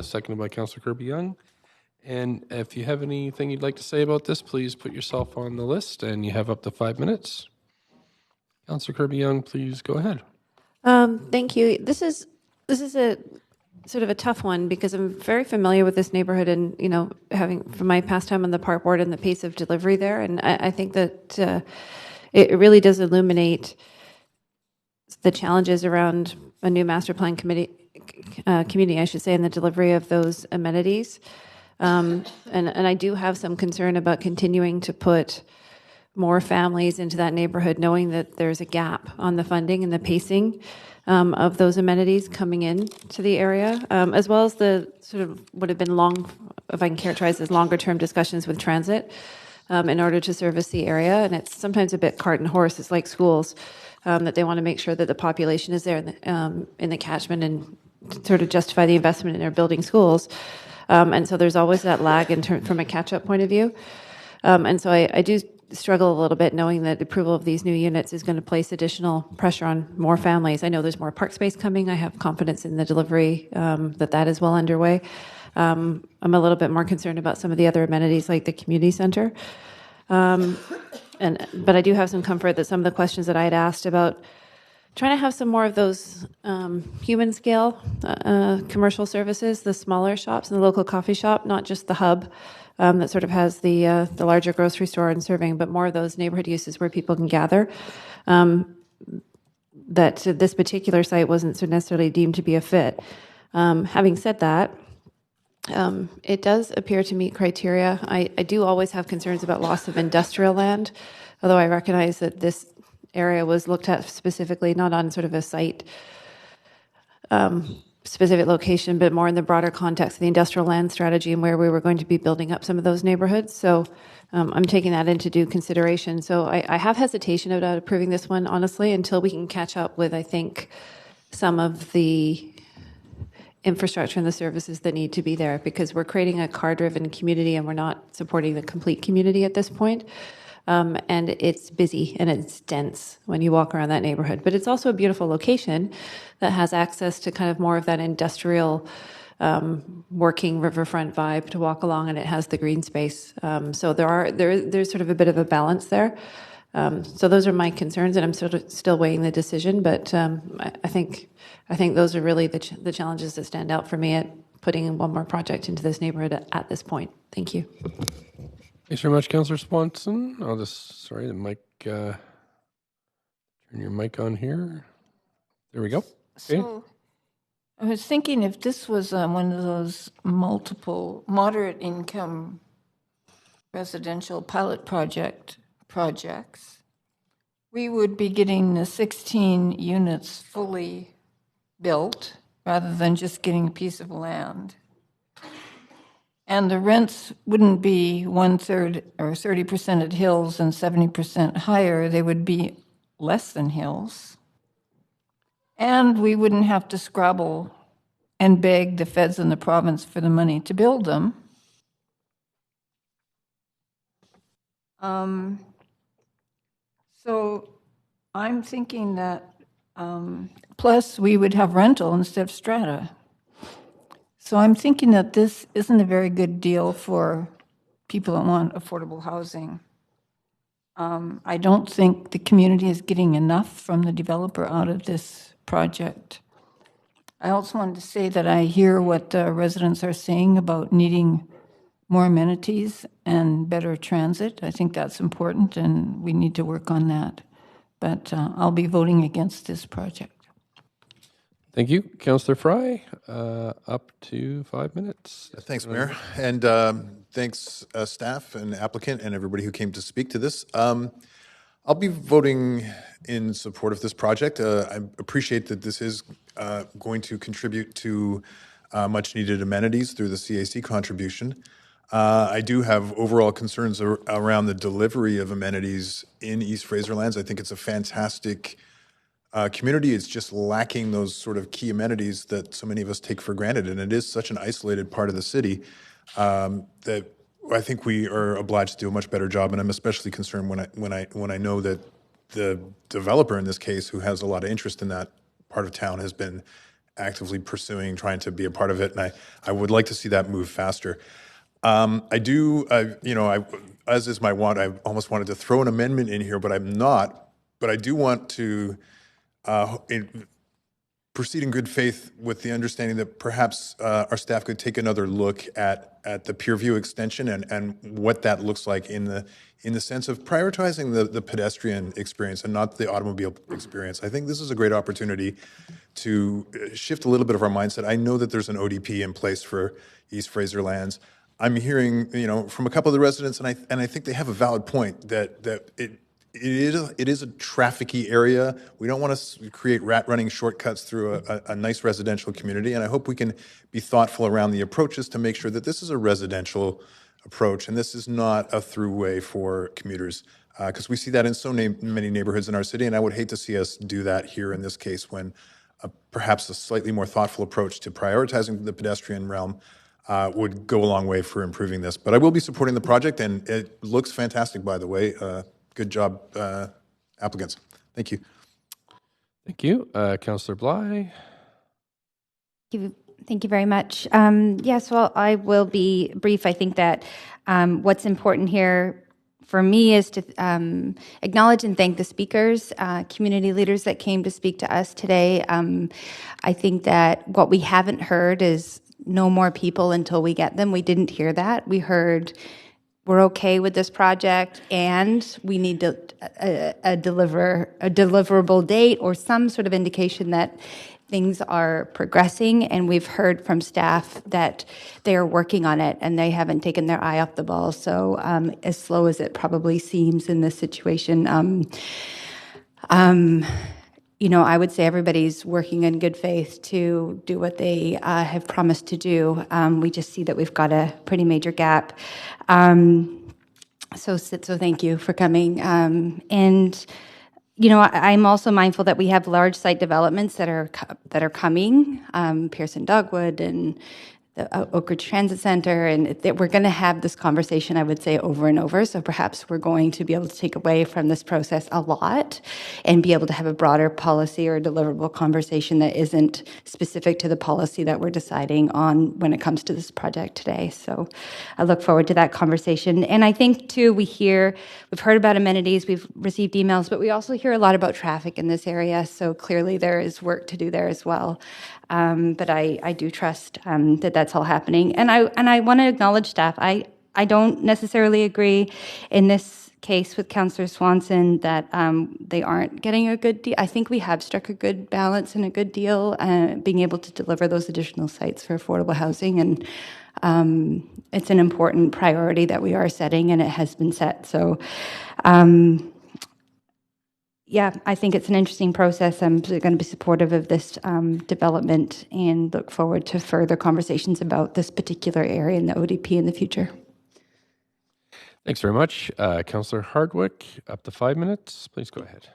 seconded by Councillor Kirby-Young. And if you have anything you'd like to say about this, please put yourself on the list, and you have up to 5 minutes. Councillor Kirby-Young, please go ahead. Thank you. This is a sort of a tough one because I'm very familiar with this neighborhood and, you know, having from my past time on the park board and the pace of delivery there. And I think that it really does illuminate the challenges around a new master plan community, I should say, and the delivery of those amenities. And I do have some concern about continuing to put more families into that neighborhood, knowing that there's a gap on the funding and the pacing of those amenities coming in to the area, as well as the sort of what have been if I can characterize as longer term discussions with transit in order to service the area. And it's sometimes a bit cart and horse. It's like schools, that they want to make sure that the population is there in the catchment and sort of justify the investment in their building schools. And so there's always that lag from a catch-up point of view. And so I do struggle a little bit knowing that approval of these new units is going to place additional pressure on more families. I know there's more park space coming. I have confidence in the delivery that is well underway. I'm a little bit more concerned about some of the other amenities like the community center. But I do have some comfort that some of the questions that I had asked about trying to have some more of those human scale commercial services, the smaller shops and the local coffee shop, not just the hub that sort of has the larger grocery store and serving, but more of those neighborhood uses where people can gather. That this particular site wasn't so necessarily deemed to be a fit. Having said that, it does appear to meet criteria. I do always have concerns about loss of industrial land, although I recognize that this area was looked at specifically, not on sort of a site specific location, but more in the broader context of the industrial land strategy and where we were going to be building up some of those neighborhoods. So I'm taking that into due consideration. So I have hesitation about approving this one, honestly, until we can catch up with, I think, some of the infrastructure and the services that need to be there, because we're creating a car-driven community and we're not supporting the complete community at this point. And it's busy and it's dense when you walk around that neighborhood. But it's also a beautiful location that has access to kind of more of that industrial working riverfront vibe to walk along, and it has the green space. So there's sort of a bit of a balance there. So those are my concerns, and I'm sort of still weighing the decision. But I think those are really the challenges that stand out for me at putting one more project into this neighborhood at this point. Thank you. Thanks very much, Councillor Swanson. I'll just, sorry, the mic, turn your mic on here. There we go. Okay. So I was thinking if this was one of those multiple moderate income residential pilot projects, we would be getting the 16 units fully built rather than just getting a piece of land. And the rents wouldn't be 1/3 or 30% at Hills and 70% higher. They would be less than Hills. And we wouldn't have to scrabble and beg the feds and the province for the money to build them. So I'm thinking that, plus we would have rental instead of strata. So I'm thinking that this isn't a very good deal for people that want affordable housing. I don't think the community is getting enough from the developer out of this project. I also wanted to say that I hear what the residents are saying about needing more amenities and better transit. I think that's important, and we need to work on that. But I'll be voting against this project. Thank you. Councillor Fry, up to 5 minutes. Thanks, Mayor. And thanks, staff and applicant and everybody who came to speak to this. I'll be voting in support of this project. I appreciate that this is going to contribute to much needed amenities through the CAC contribution. I do have overall concerns around the delivery of amenities in East Fraserlands. I think it's a fantastic community. It's just lacking those sort of key amenities that so many of us take for granted, and it is such an isolated part of the city that I think we are obliged to do a much better job. And I'm especially concerned when I know that the developer in this case, who has a lot of interest in that part of town, has been actively pursuing trying to be a part of it, and I would like to see that move faster. I do, as is my want, I almost wanted to throw an amendment in here, but I'm not. But I do want to proceed in good faith with the understanding that perhaps our staff could take another look at the Peerview extension and what that looks like in the sense of prioritizing the pedestrian experience and not the automobile experience. I think this is a great opportunity to shift a little bit of our mindset. I know that there's an ODP in place for East Fraserlands. I'm hearing, from a couple of the residents, and I think they have a valid point that it is a trafficky area. We don't want to create rat-running shortcuts through a nice residential community, and I hope we can be thoughtful around the approaches to make sure that this is a residential approach and this is not a throughway for commuters, because we see that in so many neighborhoods in our city, and I would hate to see us do that here in this case when perhaps a slightly more thoughtful approach to prioritizing the pedestrian realm would go a long way for improving this. But I will be supporting the project, and it looks fantastic, by the way. Good job, applicants. Thank you. Thank you. Councillor Bly. Thank you very much. Yes, well, I will be brief. I think that what's important here for me is to acknowledge and thank the speakers, community leaders that came to speak to us today. I think that what we haven't heard is no more people until we get them. We didn't hear that. We heard we're okay with this project and we need to a deliverable date or some sort of indication that things are progressing. And we've heard from staff that they are working on it and they haven't taken their eye off the ball. So as slow as it probably seems in this situation, I would say everybody's working in good faith to do what they have promised to do. We just see that we've got a pretty major gap. So thank you for coming. I'm also mindful that we have large site developments that are coming, Pearson Dogwood and the Oak Ridge Transit Center, and we're going to have this conversation, I would say, over and over. So perhaps we're going to be able to take away from this process a lot and be able to have a broader policy or deliverable conversation that isn't specific to the policy that we're deciding on when it comes to this project today. So I look forward to that conversation. And I think, too, we've heard about amenities, we've received emails, but we also hear a lot about traffic in this area. So clearly there is work to do there as well. But I do trust that that's all happening. And I want to acknowledge staff. I don't necessarily agree in this case with Councillor Swanson that they aren't getting a good deal. I think we have struck a good balance and a good deal, being able to deliver those additional sites for affordable housing. And it's an important priority that we are setting, and it has been set. So yeah, I think it's an interesting process. I'm going to be supportive of this development and look forward to further conversations about this particular area in the ODP in the future. Thanks very much. Councillor Hardwick, up to 5 minutes. Please go ahead.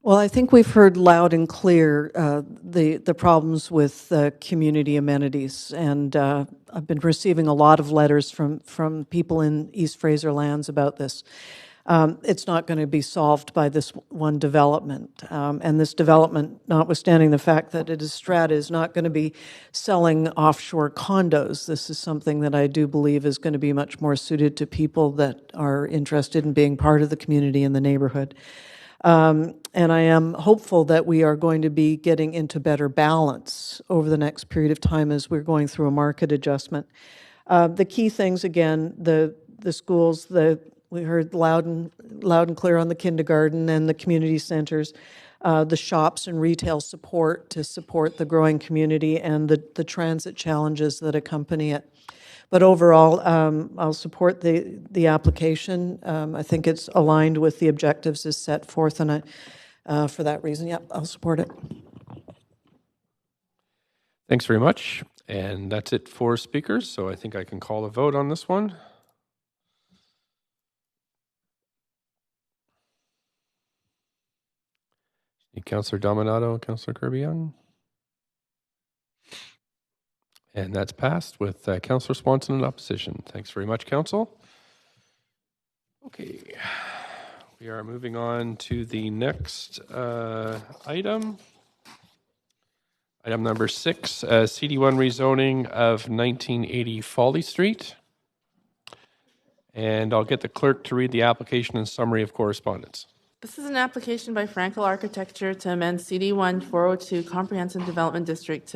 Well, I think we've heard loud and clear the problems with community amenities, and I've been receiving a lot of letters from people in East Fraser Lands about this. It's not going to be solved by this one development. And this development, notwithstanding the fact that it is Strata, is not going to be selling offshore condos. This is something that I do believe is going to be much more suited to people that are interested in being part of the community and the neighborhood. And I am hopeful that we are going to be getting into better balance over the next period of time as we're going through a market adjustment. The key things, again, the schools, we heard loud and clear on the kindergarten and the community centers, the shops and retail support to support the growing community and the transit challenges that accompany it. But overall, I'll support the application. I think it's aligned with the objectives as set forth, and for that reason, yep, I'll support it. Thanks very much. And that's it for speakers. So I think I can call a vote on this one. Councillor Dominato, Councillor Kirby-Young. And that's passed with Councillor Swanson in opposition. Thanks very much, Council. Okay, we are moving on to the next item. Item number 6, CD1 rezoning of 1980 Folly Street. And I'll get the clerk to read the application and summary of correspondence. This is an application by Frankel Architecture to amend CD1 402 Comprehensive Development District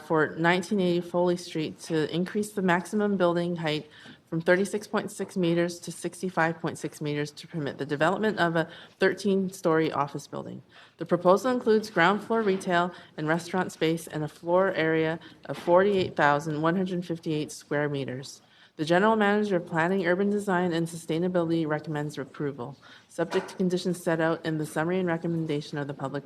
for 1980 Foley Street to increase the maximum building height from 36.6 meters to 65.6 meters to permit the development of a 13-story office building. The proposal includes ground floor retail and restaurant space and a floor area of 48,158 square meters. The General Manager of Planning, Urban Design, and Sustainability recommends approval, subject to conditions set out in the summary and recommendation of the public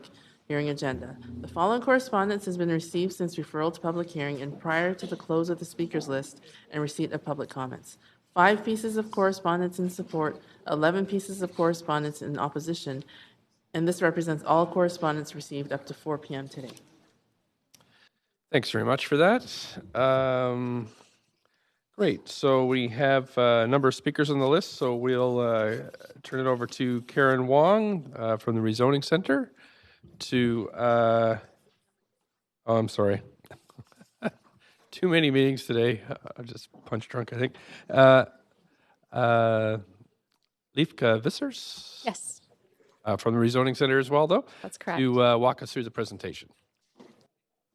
hearing agenda. The following correspondence has been received since referral to public hearing and prior to the close of the speakers list and receipt of public comments. 5 pieces of correspondence in support, 11 pieces of correspondence in opposition, and this represents all correspondence received up to 4 p.m. today. Thanks very much for that. Great. So we have a number of speakers on the list, so we'll turn it over to Karen Wong from the Rezoning Center to, I'm sorry, too many meetings today. I'm just punch drunk, I think. Liefke Vissers? Yes. From the Rezoning Center as well, though? That's correct. To walk us through the presentation.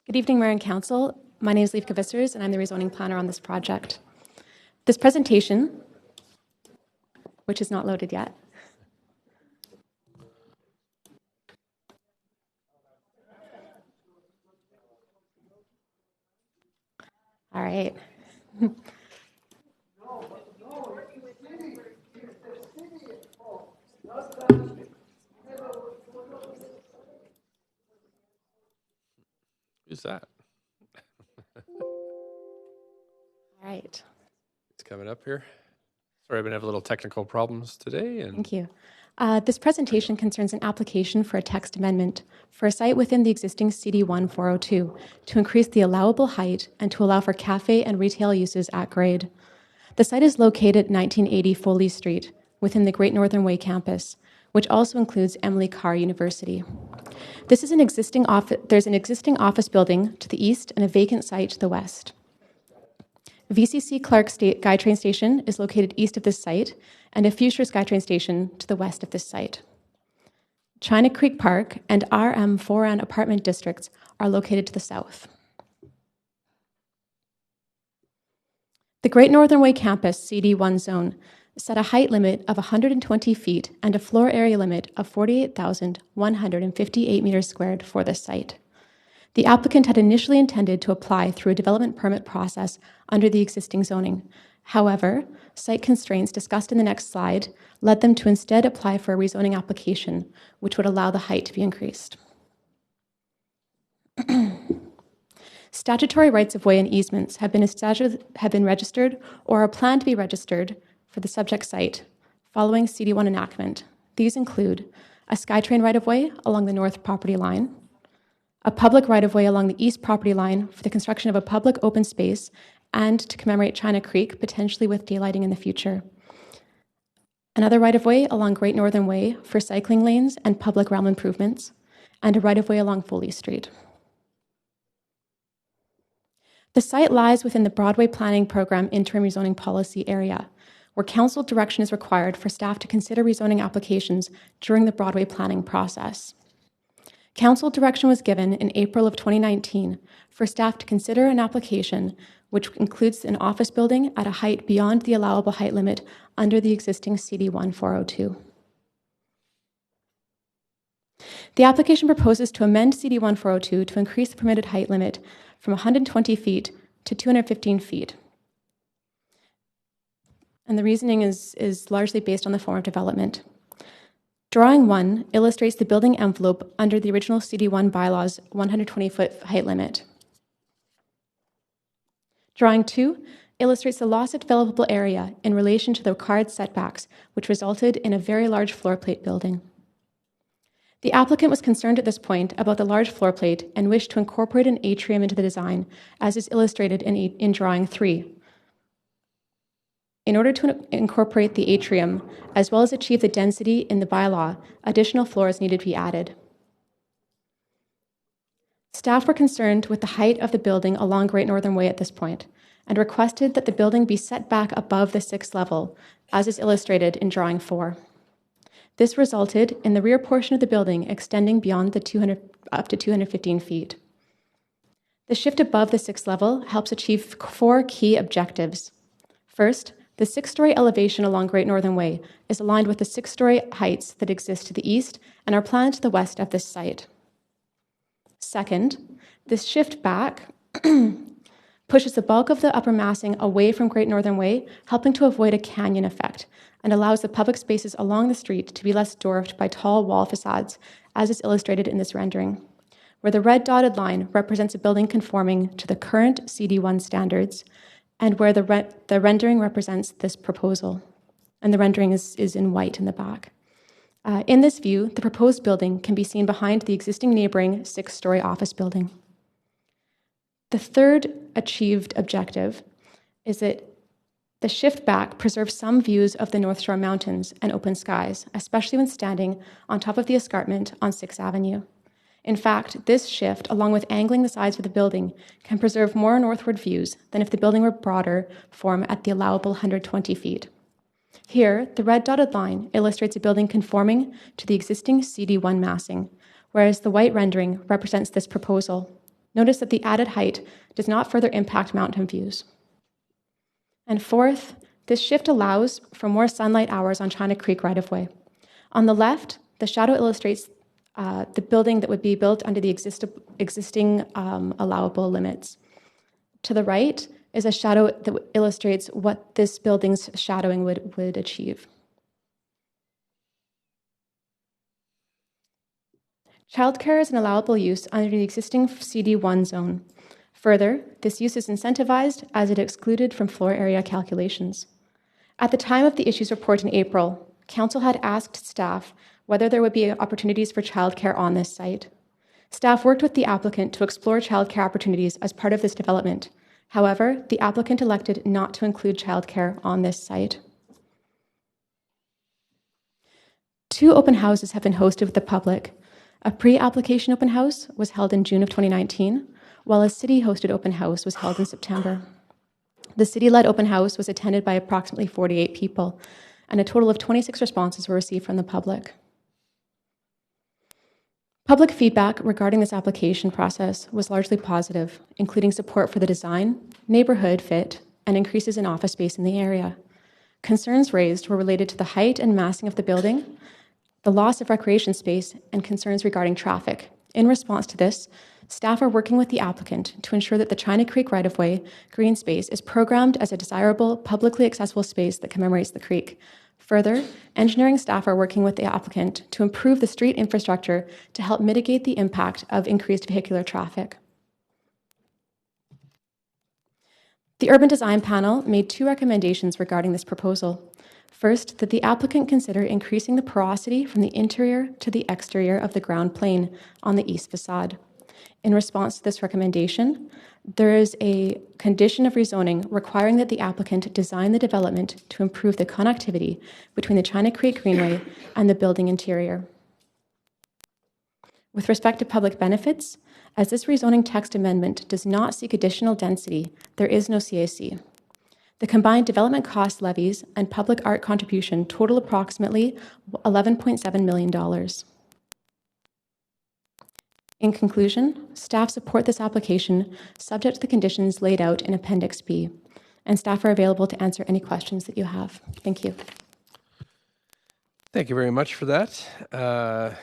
Good evening, Mayor and Council. My name is Liefke Vissers, and I'm the rezoning planner on this project. This presentation, which is not loaded yet, all right. Who's that? All right. It's coming up here. Sorry, I've been having a little technical problems today. And Thank you. This presentation concerns an application for a text amendment for a site within the existing CD1 402 to increase the allowable height and to allow for cafe and retail uses at grade. The site is located at 1980 Foley Street within the Great Northern Way campus, which also includes Emily Carr University. There's an existing office building to the east and a vacant site to the west. VCC Clark Skytrain Station is located east of this site, and a future Skytrain station to the west of this site. China Creek Park and RM Foran apartment districts are located to the south. The Great Northern Way campus CD1 zone set a height limit of 120 feet and a floor area limit of 48,158 meters squared for this site. The applicant had initially intended to apply through a development permit process under the existing zoning. However, site constraints discussed in the next slide led them to instead apply for a rezoning application, which would allow the height to be increased. Statutory rights-of-way and easements have been registered or are planned to be registered for the subject site following CD1 enactment. These include a SkyTrain right-of-way along the north property line, a public right-of-way along the east property line for the construction of a public open space and to commemorate China Creek, potentially with daylighting in the future. Another right-of-way along Great Northern Way for cycling lanes and public realm improvements, and a right-of-way along Foley Street. The site lies within the Broadway Planning Program interim rezoning policy area, where council direction is required for staff to consider rezoning applications during the Broadway planning process. Council direction was given in April of 2019 for staff to consider an application which includes an office building at a height beyond the allowable height limit under the existing CD1 402. The application proposes to amend CD1 402 to increase the permitted height limit from 120 feet to 215 feet. And the reasoning is largely based on the form of development. Drawing 1 illustrates the building envelope under the original CD1 bylaws 120-foot height limit. Drawing 2 illustrates the loss of developable area in relation to the required setbacks, which resulted in a very large floor plate building. The applicant was concerned at this point about the large floor plate and wished to incorporate an atrium into the design, as is illustrated in Drawing 3. In order to incorporate the atrium, as well as achieve the density in the bylaw, additional floors needed to be added. Staff were concerned with the height of the building along Great Northern Way at this point, and requested that the building be set back above the 6th level, as is illustrated in Drawing 4. This resulted in the rear portion of the building extending beyond the up to 215 feet. The shift above the 6th level helps achieve 4 key objectives. First, the 6-story elevation along Great Northern Way is aligned with the 6-story heights that exist to the east and are planned to the west of this site. Second, this shift back pushes the bulk of the upper massing away from Great Northern Way, helping to avoid a canyon effect, and allows the public spaces along the street to be less dwarfed by tall wall facades, as is illustrated in this rendering, where the red dotted line represents a building conforming to the current CD1 standards, and where the rendering represents this proposal. And the rendering is in white in the back. In this view, the proposed building can be seen behind the existing neighboring 6-story office building. The third achieved objective is that the shift back preserves some views of the North Shore Mountains and open skies, especially when standing on top of the escarpment on 6th Avenue. In fact, this shift, along with angling the sides of the building, can preserve more northward views than if the building were broader form at the allowable 120 feet. Here, the red dotted line illustrates a building conforming to the existing CD1 massing, whereas the white rendering represents this proposal. Notice that the added height does not further impact mountain views. And fourth, this shift allows for more sunlight hours on China Creek right-of-way. On the left, the shadow illustrates the building that would be built under the existing allowable limits. To the right is a shadow that illustrates what this building's shadowing would achieve. Childcare is an allowable use under the existing CD1 zone. Further, this use is incentivized as it excluded from floor area calculations. At the time of the issues report in April, Council had asked staff whether there would be opportunities for childcare on this site. Staff worked with the applicant to explore childcare opportunities as part of this development. However, the applicant elected not to include childcare on this site. 2 open houses have been hosted with the public. A pre-application open house was held in June of 2019, while a city-hosted open house was held in September. The city-led open house was attended by approximately 48 people, and a total of 26 responses were received from the public. Public feedback regarding this application process was largely positive, including support for the design, neighborhood fit, and increases in office space in the area. Concerns raised were related to the height and massing of the building, the loss of recreation space, and concerns regarding traffic. In response to this, staff are working with the applicant to ensure that the China Creek right-of-way green space is programmed as a desirable, publicly accessible space that commemorates the creek. Further, engineering staff are working with the applicant to improve the street infrastructure to help mitigate the impact of increased vehicular traffic. The Urban Design Panel made 2 recommendations regarding this proposal. First, that the applicant consider increasing the porosity from the interior to the exterior of the ground plane on the east facade. In response to this recommendation, there is a condition of rezoning requiring that the applicant design the development to improve the connectivity between the China Creek Greenway and the building interior. With respect to public benefits, as this rezoning text amendment does not seek additional density, there is no CAC. The combined development cost levies and public art contribution total approximately $11.7 million. In conclusion, staff support this application subject to the conditions laid out in Appendix B, and staff are available to answer any questions that you have. Thank you. Thank you very much for that.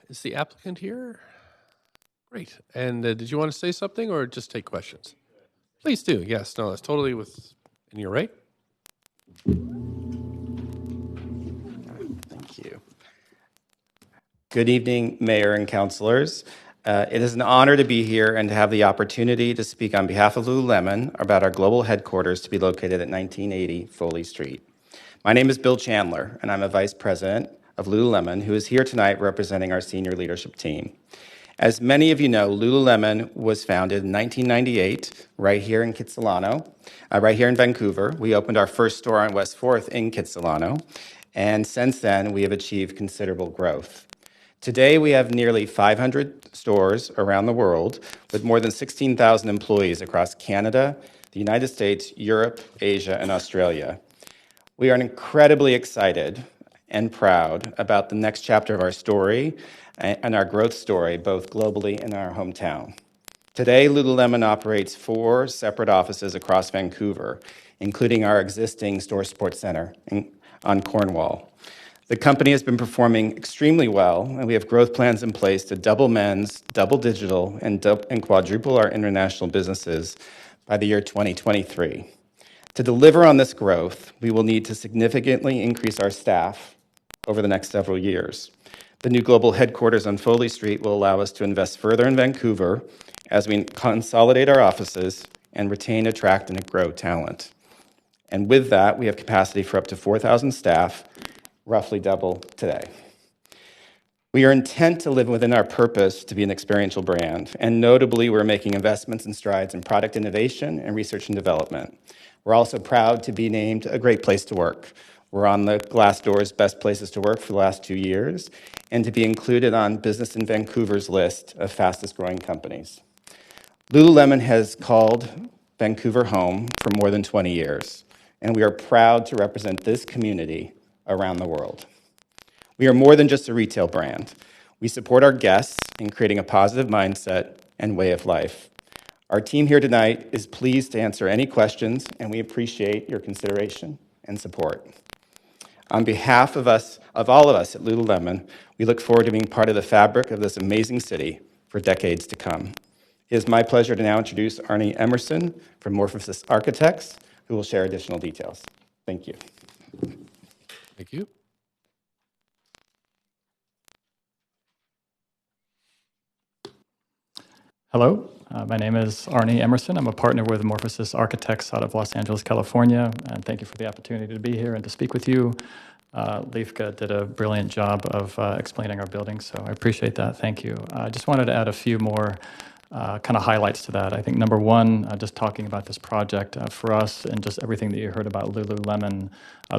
Is the applicant here? Great. And did you want to say something or just take questions? Please do. Yes. No, that's totally within your right. Thank you. Good evening, Mayor and councilors. It is an honor to be here and to have the opportunity to speak on behalf of Lululemon about our global headquarters to be located at 1980 Foley Street. My name is Bill Chandler, and I'm a vice president of Lululemon, who is here tonight representing our senior leadership team. As many of you know, Lululemon was founded in 1998 right here in Kitsilano, right here in Vancouver. We opened our first store on West 4th in Kitsilano, and since then, we have achieved considerable growth. Today, we have nearly 500 stores around the world with more than 16,000 employees across Canada, the United States, Europe, Asia, and Australia. We are incredibly excited and proud about the next chapter of our story and our growth story, both globally and in our hometown. Today, Lululemon operates 4 separate offices across Vancouver, including our existing store support center on Cornwall. The company has been performing extremely well, and we have growth plans in place to double men's, double digital, and quadruple our international businesses by the year 2023. To deliver on this growth, we will need to significantly increase our staff over the next several years. The new global headquarters on Foley Street will allow us to invest further in Vancouver as we consolidate our offices and retain, attract, and grow talent. And with that, we have capacity for up to 4,000 staff, roughly double today. We are intent to live within our purpose to be an experiential brand, and notably, we're making investments and strides in product innovation and research and development. We're also proud to be named a great place to work. We're on the Glassdoor's Best Places to Work for the last 2 years, and to be included on Business in Vancouver's list of fastest growing companies. Lululemon has called Vancouver home for more than 20 years. and we are proud to represent this community around the world. We are more than just a retail brand. We support our guests in creating a positive mindset and way of life. Our team here tonight is pleased to answer any questions, and we appreciate your consideration and support. On behalf of all of us at Lululemon, we look forward to being part of the fabric of this amazing city for decades to come. It is my pleasure to now introduce Arnie Emerson from Morphosis Architects, who will share additional details. Thank you. Thank you. Hello, my name is Arnie Emerson. I'm a partner with Morphosis Architects out of Los Angeles, California, and thank you for the opportunity to be here and to speak with you. Leifka did a brilliant job of explaining our building, so I appreciate that. Thank you. I just wanted to add a few more kind of highlights to that. I think number one, just talking about this project for us and just everything that you heard about Lululemon,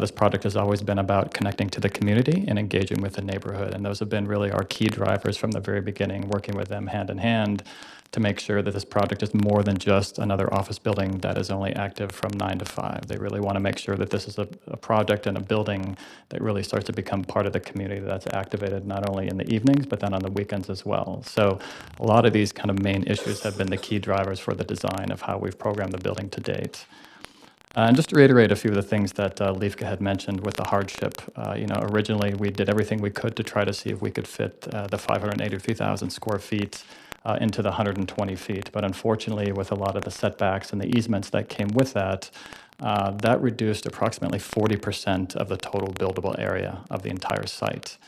this project has always been about connecting to the community and engaging with the neighborhood. And those have been really our key drivers from the very beginning, working with them hand in hand to make sure that this project is more than just another office building that is only active from 9 to 5. They really want to make sure that this is a project and a building that really starts to become part of the community that's activated not only in the evenings, but then on the weekends as well. So a lot of these kind of main issues have been the key drivers for the design of how we've programmed the building to date. And just to reiterate a few of the things that Leifka had mentioned with the hardship, originally we did everything we could to try to see if we could fit the 583,000 square feet into the 120 feet. But unfortunately, with a lot of the setbacks and the easements that came with that, that reduced approximately 40% of the total buildable area of the entire site.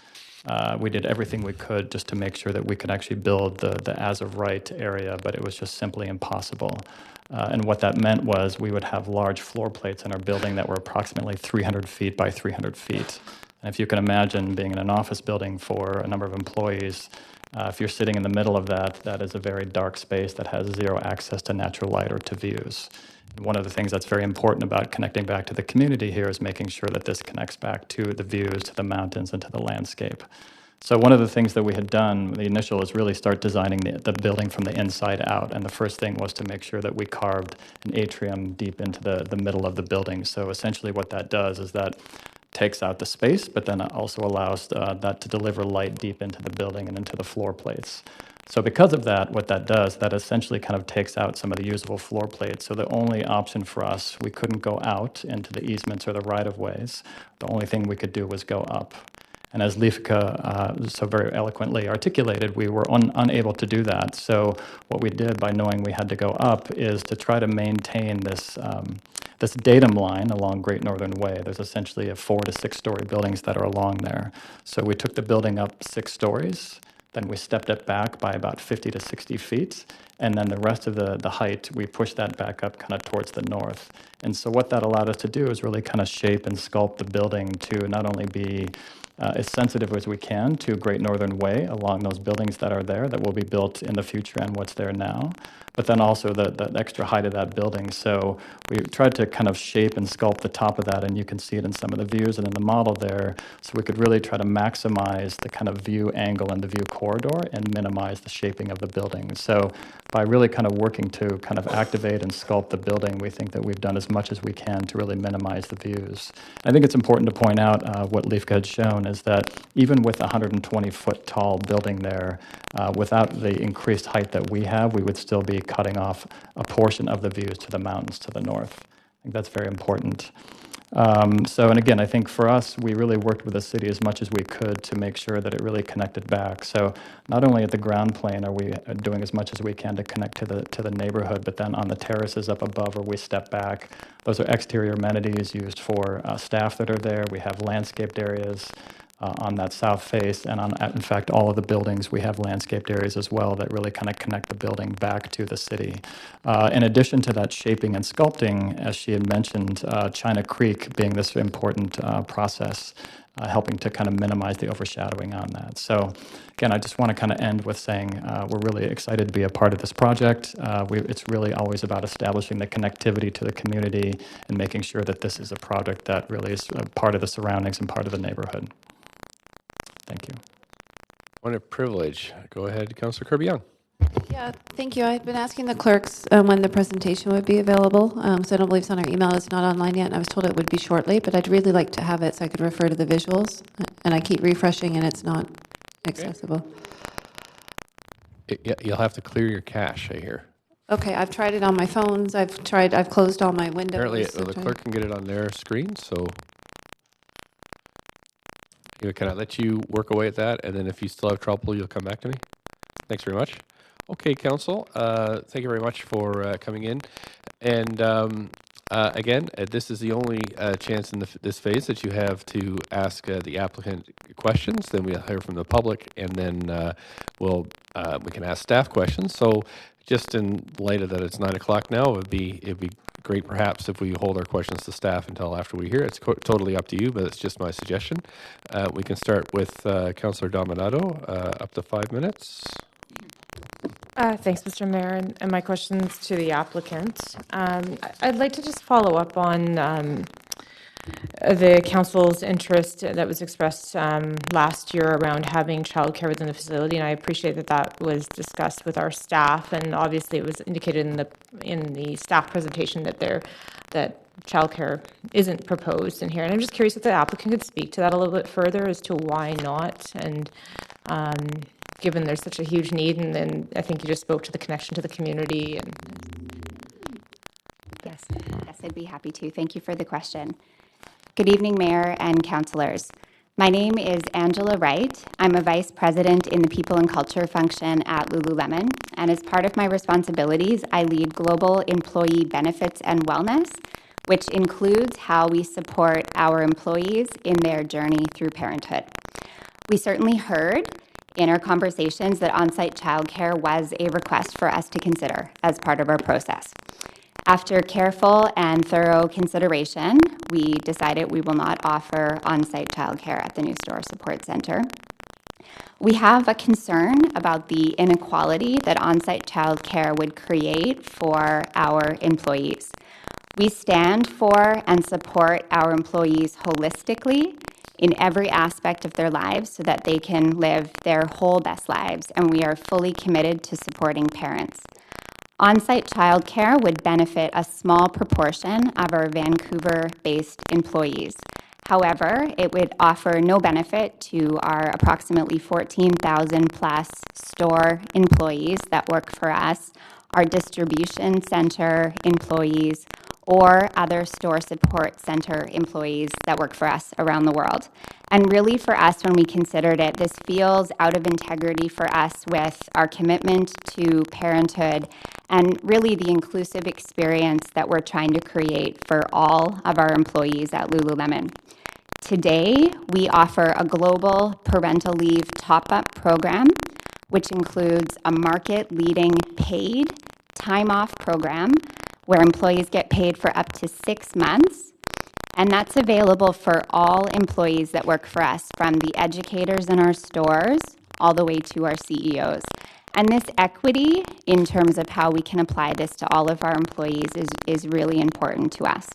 We did everything we could just to make sure that we could actually build the as-of-right area, but it was just simply impossible. And what that meant was we would have large floor plates in our building that were approximately 300 feet by 300 feet. And if you can imagine being in an office building for a number of employees, if you're sitting in the middle of that, that is a very dark space that has zero access to natural light or to views. And one of the things that's very important about connecting back to the community here is making sure that this connects back to the views, to the mountains, and to the landscape. So one of the things that we had done, the initial, is really start designing the building from the inside out. And the first thing was to make sure that we carved an atrium deep into the middle of the building. So essentially what that does is that takes out the space, but then it also allows that to deliver light deep into the building and into the floor plates. So because of that, what that does, that essentially kind of takes out some of the usable floor plates. So the only option for us, we couldn't go out into the easements or the right-of-ways. The only thing we could do was go up. And as Leifka so very eloquently articulated, we were unable to do that. So what we did by knowing we had to go up is to try to maintain this this datum line along Great Northern Way. There's essentially 4 to 6 story buildings that are along there. So we took the building up 6 stories, then we stepped it back by about 50 to 60 feet, and then the rest of the height, we pushed that back up kind of towards the north. And so what that allowed us to do is really kind of shape and sculpt the building to not only be as sensitive as we can to Great Northern Way along those buildings that are there that will be built in the future and what's there now, but then also the extra height of that building. So we tried to kind of shape and sculpt the top of that, and you can see it in some of the views and in the model there, so we could really try to maximize the kind of view angle and the view corridor and minimize the shaping of the building. So by really kind of working to kind of activate and sculpt the building, we think that we've done as much as we can to really minimize the views. I think it's important to point out what Leifka had shown is that even with a 120-foot tall building there, without the increased height that we have, we would still be cutting off a portion of the views to the mountains to the north. I think that's very important. And again, I think for us, we really worked with the city as much as we could to make sure that it really connected back. So not only at the ground plane are we doing as much as we can to connect to the neighborhood, but then on the terraces up above where we step back, those are exterior amenities used for staff that are there. We have landscaped areas on that south face, and in fact, all of the buildings, we have landscaped areas as well that really kind of connect the building back to the city. In addition to that shaping and sculpting, as she had mentioned, China Creek being this important process, helping to kind of minimize the overshadowing on that. So again, I just want to kind of end with saying we're really excited to be a part of this project. It's really always about establishing the connectivity to the community and making sure that this is a project that really is a part of the surroundings and part of the neighborhood. Thank you. What a privilege. Go ahead, Councilor Kirby-Young. Yeah, thank you. I've been asking the clerks when the presentation would be available. So I don't believe it's on our email. It's not online yet, and I was told it would be shortly, but I'd really like to have it so I could refer to the visuals. And I keep refreshing, and it's not accessible. You'll have to clear your cache, I hear. Okay, I've tried it on my phones. I've closed all my windows. Apparently, the clerk can get it on their screen, so can I let you work away at that? And then if you still have trouble, you'll come back to me? Thanks very much. Okay, Council, thank you very much for coming in. And again, this is the only chance in this phase that you have to ask the applicant questions. Then we'll hear from the public, and then we can ask staff questions. So just in light of that, it's 9 o'clock now. It'd be great perhaps if we hold our questions to staff until after we hear. It's totally up to you, but it's just my suggestion. We can start with Councillor Dominato, up to 5 minutes. Thanks, Mr. Mayor, and my questions to the applicant. I'd like to just follow up on the council's interest that was expressed last year around having childcare within the facility, and I appreciate that was discussed with our staff, and obviously it was indicated in the staff presentation that childcare isn't proposed in here. And I'm just curious if the applicant could speak to that a little bit further as to why not, and given there's such a huge need, and then I think you just spoke to the connection to the community. And yes, I'd be happy to. Thank you for the question. Good evening, Mayor and councillors. My name is Angela Wright. I'm a vice president in the People and Culture function at Lululemon, and as part of my responsibilities, I lead global employee benefits and wellness, which includes how we support our employees in their journey through parenthood. We certainly heard in our conversations that on-site childcare was a request for us to consider as part of our process. After careful and thorough consideration, we decided we will not offer on-site childcare at the New Store Support Center. We have a concern about the inequality that on-site childcare would create for our employees. We stand for and support our employees holistically in every aspect of their lives so that they can live their whole best lives, and we are fully committed to supporting parents. On-site childcare would benefit a small proportion of our Vancouver-based employees. However, it would offer no benefit to our approximately 14,000 plus store employees that work for us, our distribution center employees, or other store support center employees that work for us around the world. And really for us, when we considered it, this feels out of integrity for us with our commitment to parenthood and really the inclusive experience that we're trying to create for all of our employees at Lululemon. Today, we offer a global parental leave top-up program, which includes a market-leading paid time-off program where employees get paid for up to 6 months. And that's available for all employees that work for us, from the educators in our stores all the way to our CEOs. And this equity, in terms of how we can apply this to all of our employees, is really important to us.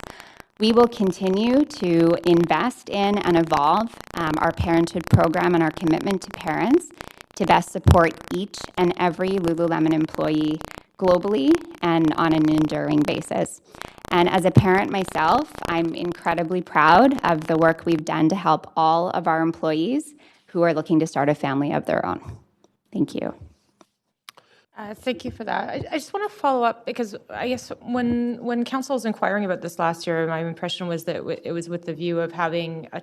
We will continue to invest in and evolve our parenthood program and our commitment to parents to best support each and every Lululemon employee globally and on an enduring basis. And as a parent myself, I'm incredibly proud of the work we've done to help all of our employees who are looking to start a family of their own. Thank you. Thank you for that. I just want to follow up because I guess when council was inquiring about this last year, my impression was that it was with the view of having a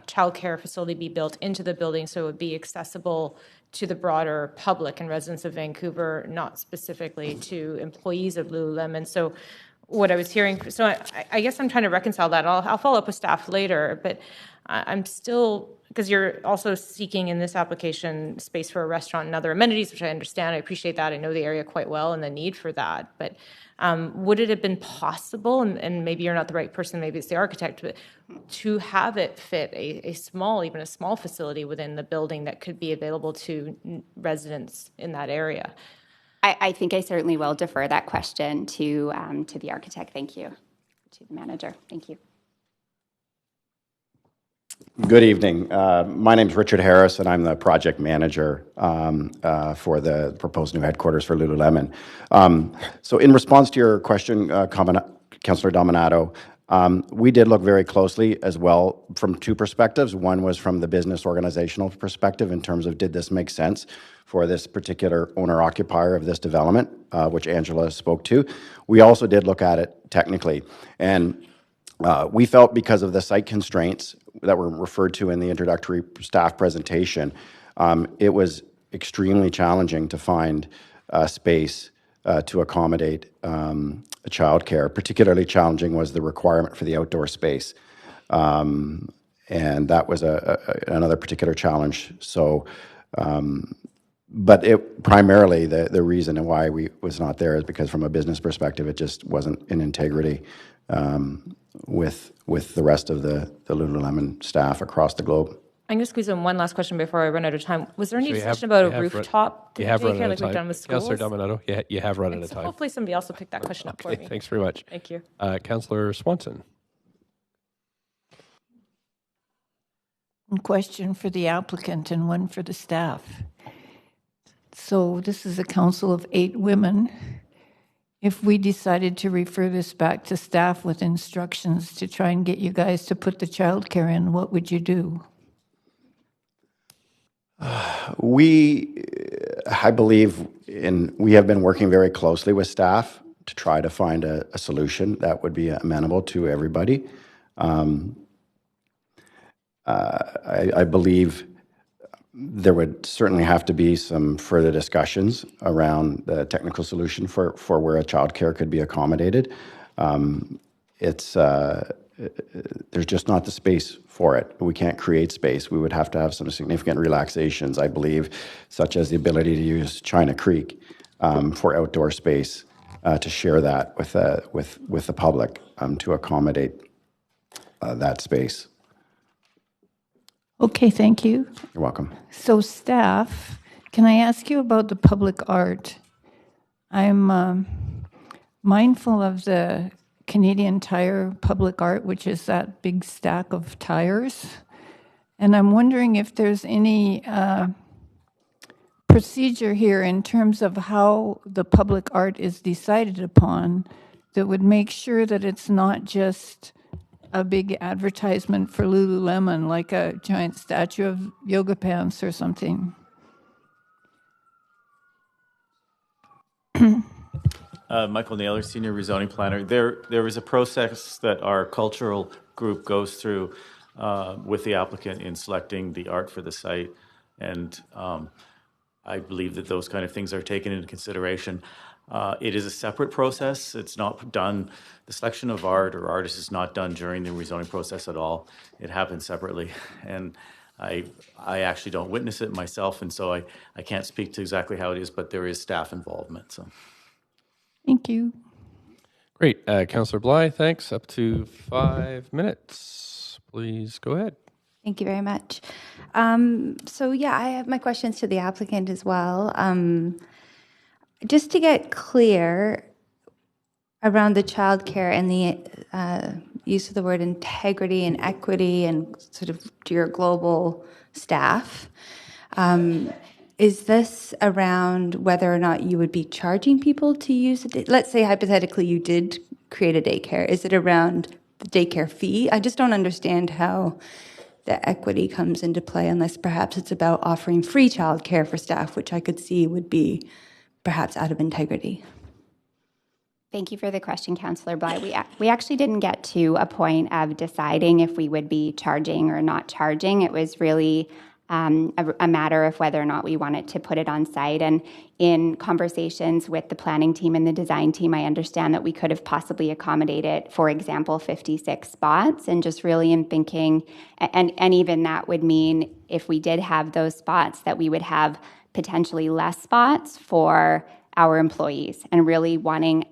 childcare facility be built into the building so it would be accessible to the broader public and residents of Vancouver, not specifically to employees of Lululemon. So what I was hearing, so I guess I'm trying to reconcile that. I'll follow up with staff later, but I'm still, because you're also seeking in this application space for a restaurant and other amenities, which I understand. I appreciate that. I know the area quite well and the need for that. But would it have been possible, and maybe you're not the right person, maybe it's the architect, but to have it fit a small facility within the building that could be available to residents in that area? I think I certainly will defer that question to the architect. Thank you. To the manager. Thank you. Good evening. My name is Richard Harris, and I'm the project manager for the proposed new headquarters for Lululemon. So in response to your question, Councillor Dominato, we did look very closely as well from two perspectives. One was from the business organizational perspective in terms of did this make sense for this particular owner-occupier of this development, which Angela spoke to. We also did look at it technically. And we felt because of the site constraints that were referred to in the introductory staff presentation, it was extremely challenging to find space to accommodate childcare. Particularly challenging was the requirement for the outdoor space. And that was another particular challenge. So, but it primarily, the reason why we was not there is because from a business perspective, it just wasn't in integrity with the rest of the Lululemon staff across the globe. I'm going to squeeze in one last question before I run out of time. Was there any discussion about a rooftop daycare like we've done with schools? Councillor Dominato, you have run out of time. Hopefully somebody else will pick that question up for me. Thanks very much. Thank you. Councillor Swanson. One question for the applicant and one for the staff. So this is a council of 8 women. If we decided to refer this back to staff with instructions to try and get you guys to put the childcare in, what would you do? I believe we have been working very closely with staff to try to find a solution that would be amenable to everybody. I believe there would certainly have to be some further discussions around the technical solution for where a childcare could be accommodated. There's just not the space for it. We can't create space. We would have to have some significant relaxations, I believe, such as the ability to use China Creek for outdoor space to share that with the public to accommodate that space. Okay, thank you. You're welcome. So staff, can I ask you about the public art? I'm mindful of the Canadian Tire public art, which is that big stack of tires. And I'm wondering if there's any procedure here in terms of how the public art is decided upon that would make sure that it's not just a big advertisement for Lululemon, like a giant statue of yoga pants or something. Michael Naylor, Senior Rezoning Planner. There is a process that our cultural group goes through with the applicant in selecting the art for the site, and I believe that those kind of things are taken into consideration. It is a separate process. It's not done, the selection of art or artists is not done during the rezoning process at all. It happens separately. And I actually don't witness it myself, and so I can't speak to exactly how it is, but there is staff involvement. So, thank you. Great. Councillor Bly, thanks. Up to 5 minutes. Please go ahead. Thank you very much. So yeah, I have my questions to the applicant as well. Just to get clear around the childcare and the use of the word integrity and equity and sort of to your global staff, is this around whether or not you would be charging people to use it? Let's say hypothetically you did create a daycare. Is it around the daycare fee? I just don't understand how the equity comes into play unless perhaps it's about offering free childcare for staff, which I could see would be perhaps out of integrity. Thank you for the question, Councillor Bly. We actually didn't get to a point of deciding if we would be charging or not charging. It was really a matter of whether or not we wanted to put it on site. And in conversations with the planning team and the design team, I understand that we could have possibly accommodated, for example, 56 spots. And just really in thinking, and even that would mean if we did have those spots, that we would have potentially less spots for our employees, and really wanting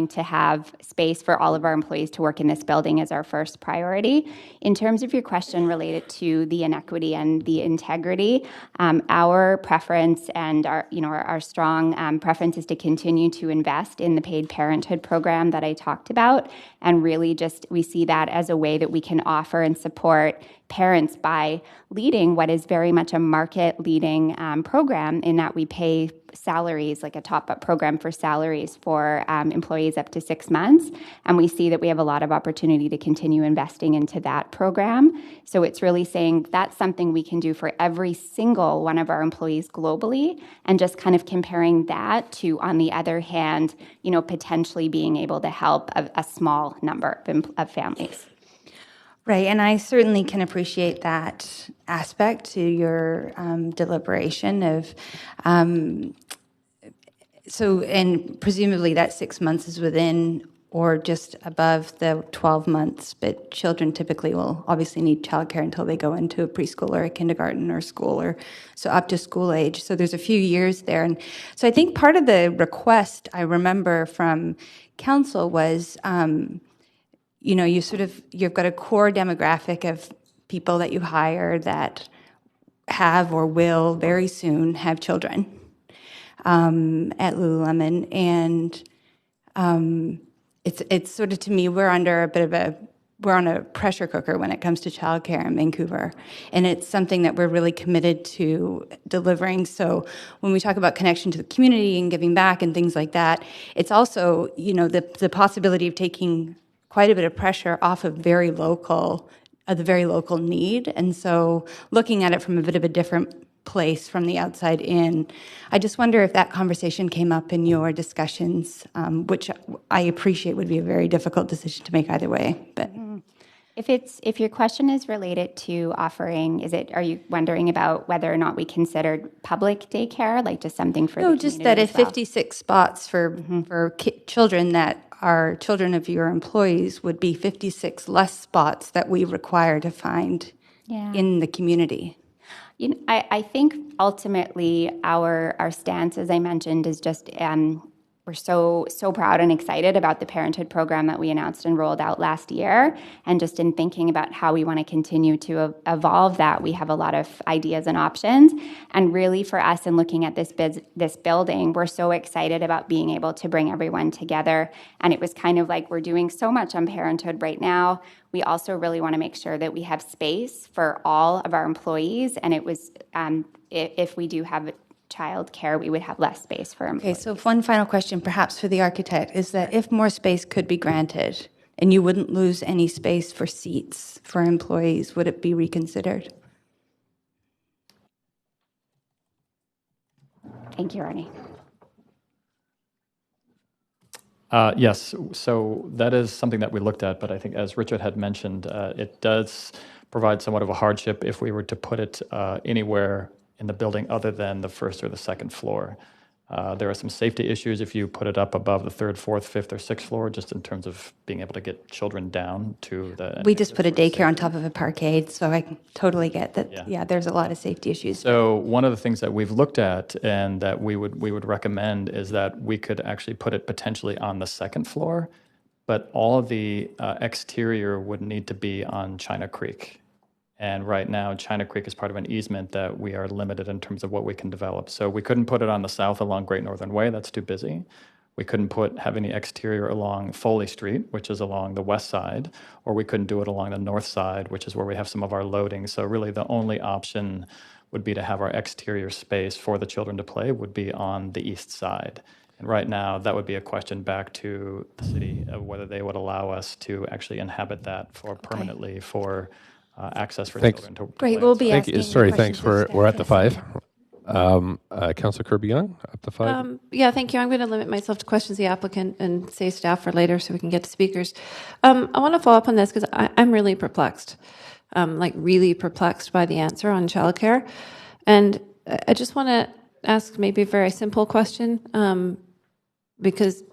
to have space for all of our employees to work in this building is our first priority. In terms of your question related to the inequity and the integrity, our preference and our strong preference is to continue to invest in the paid parenthood program that I talked about, and really just we see that as a way that we can offer and support parents by leading what is very much a market-leading program in that we pay salaries, like a top-up program for salaries for employees up to 6 months. And we see that we have a lot of opportunity to continue investing into that program. So it's really saying that's something we can do for every single one of our employees globally, and just kind of comparing that to, on the other hand, potentially being able to help a small number of families. Right, and I certainly can appreciate that aspect to your deliberation of, and presumably that 6 months is within or just above the 12 months, but children typically will obviously need childcare until they go into a preschool or a kindergarten or school, or so up to school age. So there's a few years there. And so I think part of the request I remember from council was, you've got a core demographic of people that you hire that have or will very soon have children at Lululemon, and it's sort of, to me, we're on a pressure cooker when it comes to childcare in Vancouver, and it's something that we're really committed to delivering. So when we talk about connection to the community and giving back and things like that, it's also the possibility of taking quite a bit of pressure off of the very local need. And so looking at it from a bit of a different place from the outside in, I just wonder if that conversation came up in your discussions, which I appreciate would be a very difficult decision to make either way. But If your question is related to offering, are you wondering about whether or not we considered public daycare, like just something for the community? No, just that if well? 56 spots for children that are children of your employees would be 56 less spots that we require to find in the community. I think ultimately our stance, as I mentioned, is just we're so proud and excited about the parenthood program that we announced and rolled out last year. And just in thinking about how we want to continue to evolve that, we have a lot of ideas and options. And really for us, in looking at this building, we're so excited about being able to bring everyone together. And it was kind of like, we're doing so much on parenthood right now. We also really want to make sure that we have space for all of our employees. And it was, if we do have childcare, we would have less space for employees. Okay, so one final question, perhaps for the architect, is that if more space could be granted and you wouldn't lose any space for seats for employees, would it be reconsidered? Thank you, Arnie. Yes, so that is something that we looked at, but I think as Richard had mentioned, it does provide somewhat of a hardship if we were to put it anywhere in the building other than the first or the second floor. There are some safety issues if you put it up above the third, fourth, fifth, or sixth floor, just in terms of being able to get children down to the... We just put a daycare on top of a parkade, so I totally get that. Yeah, there's a lot of safety issues. So one of the things that we've looked at and that we would recommend is that we could actually put it potentially on the second floor, but all of the exterior would need to be on China Creek. And right now, China Creek is part of an easement that we are limited in terms of what we can develop. So we couldn't put it on the south along Great Northern Way. That's too busy. We couldn't have any exterior along Foley Street, which is along the west side, or we couldn't do it along the north side, which is where we have some of our loading. So really the only option would be to have our exterior space for the children to play would be on the east side. And right now, that would be a question back to the city of whether they would allow us to actually inhabit that permanently for access for children to Great, play. we'll be asking. Sorry, thanks. We're at the 5. Councillor Kirby-Young, up to 5. Yeah, thank you. I'm going to limit myself to questions of the applicant and save staff for later so we can get to speakers. I want to follow up on this because I'm really perplexed, really perplexed by the answer on childcare. And I just want to ask maybe a very simple question because,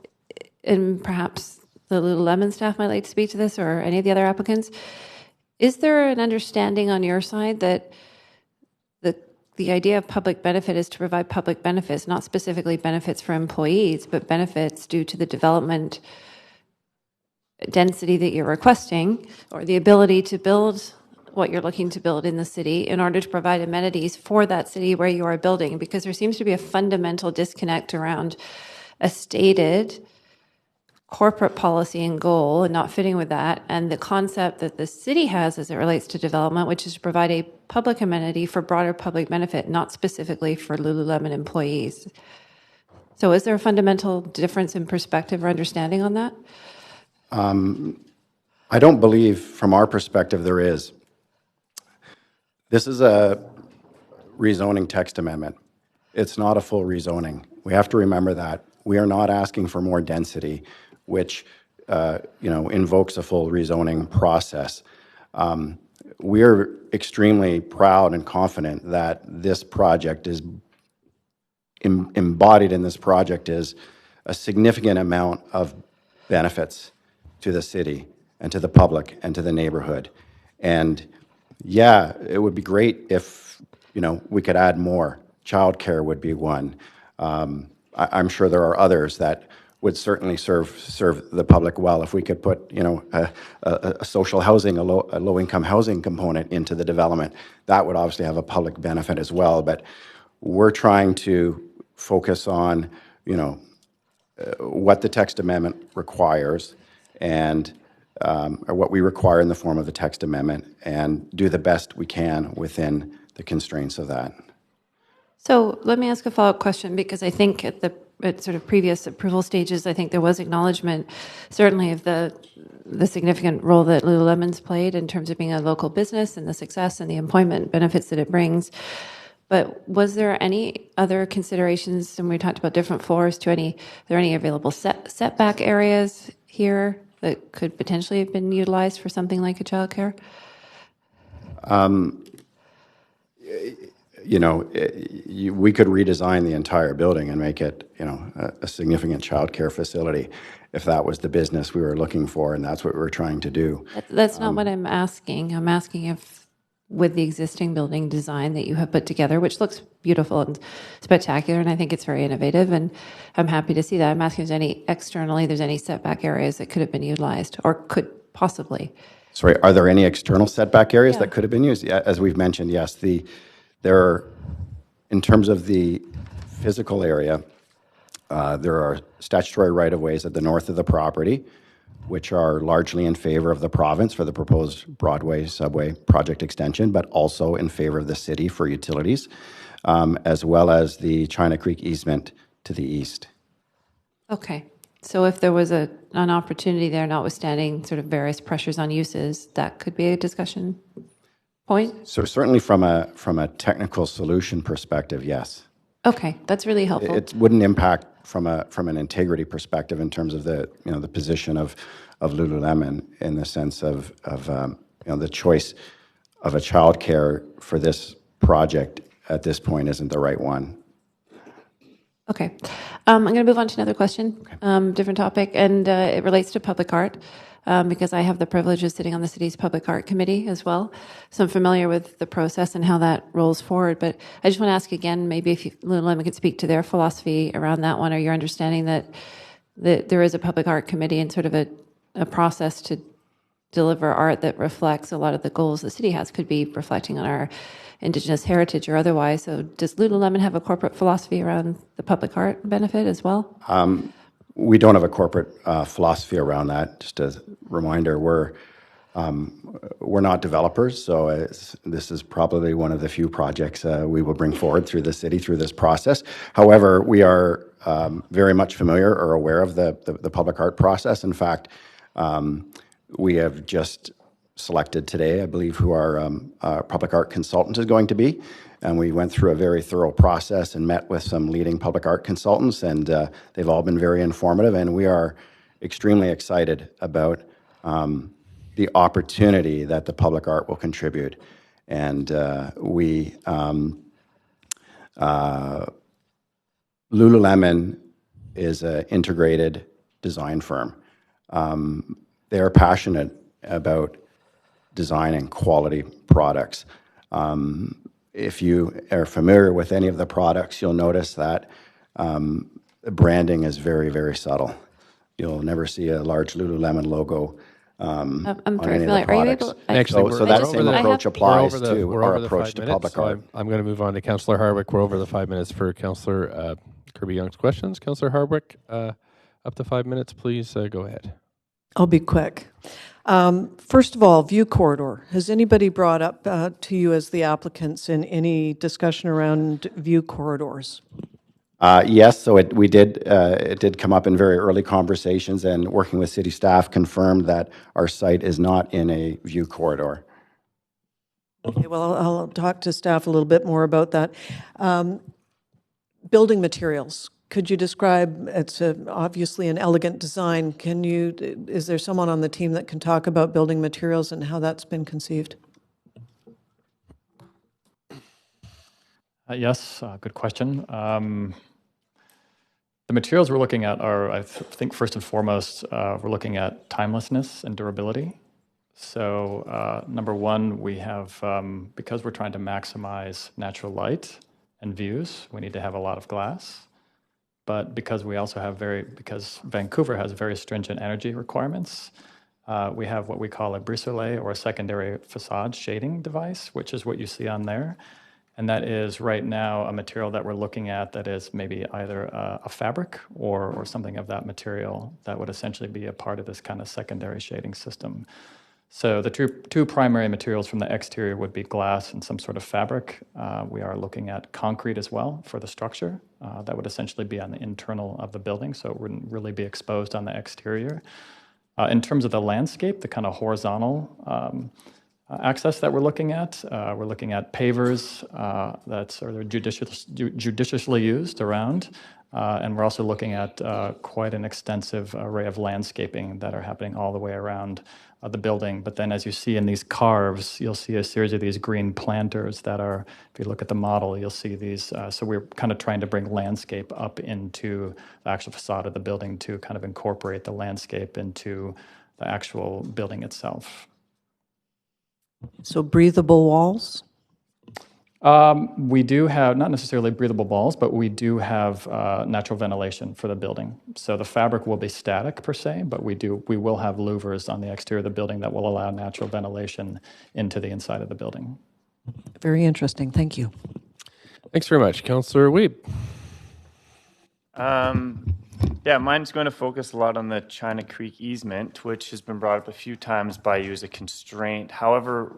and perhaps the Lululemon staff might like to speak to this or any of the other applicants. Is there an understanding on your side that the idea of public benefit is to provide public benefits, not specifically benefits for employees, but benefits due to the development density that you're requesting or the ability to build what you're looking to build in the city in order to provide amenities for that city where you are building? Because there seems to be a fundamental disconnect around a stated corporate policy and goal and not fitting with that, and the concept that the city has as it relates to development, which is to provide a public amenity for broader public benefit, not specifically for Lululemon employees. So is there a fundamental difference in perspective or understanding on that? I don't believe, from our perspective, there is. This is a rezoning text amendment. It's not a full rezoning. We have to remember that. We are not asking for more density, which invokes a full rezoning process. We're extremely proud and confident that this project is embodied in this project is a significant amount of benefits to the city and to the public and to the neighborhood. And yeah, it would be great if, we could add more. Childcare would be one. I'm sure there are others that would certainly serve the public well if we could put, a social housing, a low-income housing component into the development. That would obviously have a public benefit as well. But we're trying to focus on, what the text amendment requires and or what we require in the form of the text amendment, and do the best we can within the constraints of that. So let me ask a follow-up question, because I think at sort of previous approval stages, I think there was acknowledgement, certainly of the significant role that Lululemon's played in terms of being a local business and the success and the employment benefits that it brings. But was there any other considerations, and we talked about different floors, are there any available setback areas here that could potentially have been utilized for something like a childcare? We could redesign the entire building and make it, a significant childcare facility if that was the business we were looking for, and that's what we were trying to do. That's not what I'm asking. I'm asking if, with the existing building design that you have put together, which looks beautiful and spectacular, and I think it's very innovative, and I'm happy to see that. I'm asking if there's any setback areas that could have been utilized or could possibly. Sorry, are there any external setback areas that could have been used? Yeah, as we've mentioned, yes. There are, in terms of the physical area, there are statutory right-of-ways at the north of the property, which are largely in favor of the province for the proposed Broadway subway project extension, but also in favor of the city for utilities, as well as the China Creek easement to the east. Okay. So if there was an opportunity there, notwithstanding sort of various pressures on uses, that could be a discussion point? So certainly from a technical solution perspective, yes. Okay, that's really helpful. It wouldn't impact from an integrity perspective in terms of the position of Lululemon, in the sense of the choice of a childcare for this project at this point isn't the right one. Okay. I'm going to move on to another question, different topic, and it relates to public art, because I have the privilege of sitting on the city's public art committee as well. So I'm familiar with the process and how that rolls forward. But I just want to ask again, maybe if Lululemon could speak to their philosophy around that one, or your understanding that there is a public art committee and sort of a process to deliver art that reflects a lot of the goals the city has, could be reflecting on our Indigenous heritage or otherwise. So does Lululemon have a corporate philosophy around the public art benefit as well? We don't have a corporate philosophy around that. Just a reminder, we're not developers, so this is probably one of the few projects we will bring forward through the city through this process. However, we are very much familiar or aware of the public art process. In fact, we have just selected today, I believe, who our public art consultant is going to be. And we went through a very thorough process and met with some leading public art consultants, and they've all been very informative. And we are extremely excited about the opportunity that the public art will contribute. And Lululemon is an integrated design firm. They are passionate about designing quality products. If you are familiar with any of the products, you'll notice that the branding is very, very subtle. You'll never see a large Lululemon logo I'm on very any of familiar. the Are you products. able? Actually, So that same approach applies to we're our over the approach 5 to minutes, public so art. I'm going to move on to Councillor Hardwick. We're over the 5 minutes for Councillor Kirby Young's questions. Councillor Hardwick, up to 5 minutes, please go ahead. I'll be quick. First of all, view corridor. Has anybody brought up to you as the applicants in any discussion around view corridors? Yes, so it did come up in very early conversations, and working with city staff confirmed that our site is not in a view corridor. Okay, well, I'll talk to staff a little bit more about that. Building materials. Could you describe, it's obviously an elegant design. Is there someone on the team that can talk about building materials and how that's been conceived? Yes, good question. The materials we're looking at are, I think, first and foremost, we're looking at timelessness and durability. So number one, we have, because we're trying to maximize natural light and views, we need to have a lot of glass. But because we also have because Vancouver has very stringent energy requirements, we have what we call a brise-soleil, or a secondary facade shading device, which is what you see on there. And that is right now a material that we're looking at that is maybe either a fabric or something of that material that would essentially be a part of this kind of secondary shading system. So the two primary materials from the exterior would be glass and some sort of fabric. We are looking at concrete as well for the structure. That would essentially be on the internal of the building, so it wouldn't really be exposed on the exterior. In terms of the landscape, the kind of horizontal access that we're looking at pavers they're judiciously used around. And we're also looking at quite an extensive array of landscaping that are happening all the way around the building. But then as you see in these carves, you'll see a series of these green planters that are, if you look at the model, you'll see these. So we're kind of trying to bring landscape up into the actual facade of the building to kind of incorporate the landscape into the actual building itself. So breathable walls? We do have, not necessarily breathable walls, but we do have natural ventilation for the building. So the fabric will be static per se, but we will have louvers on the exterior of the building that will allow natural ventilation into the inside of the building. Very interesting. Thank you. Thanks very much. Councillor Weeb. Yeah, mine's going to focus a lot on the China Creek easement, which has been brought up a few times by you as a constraint. However,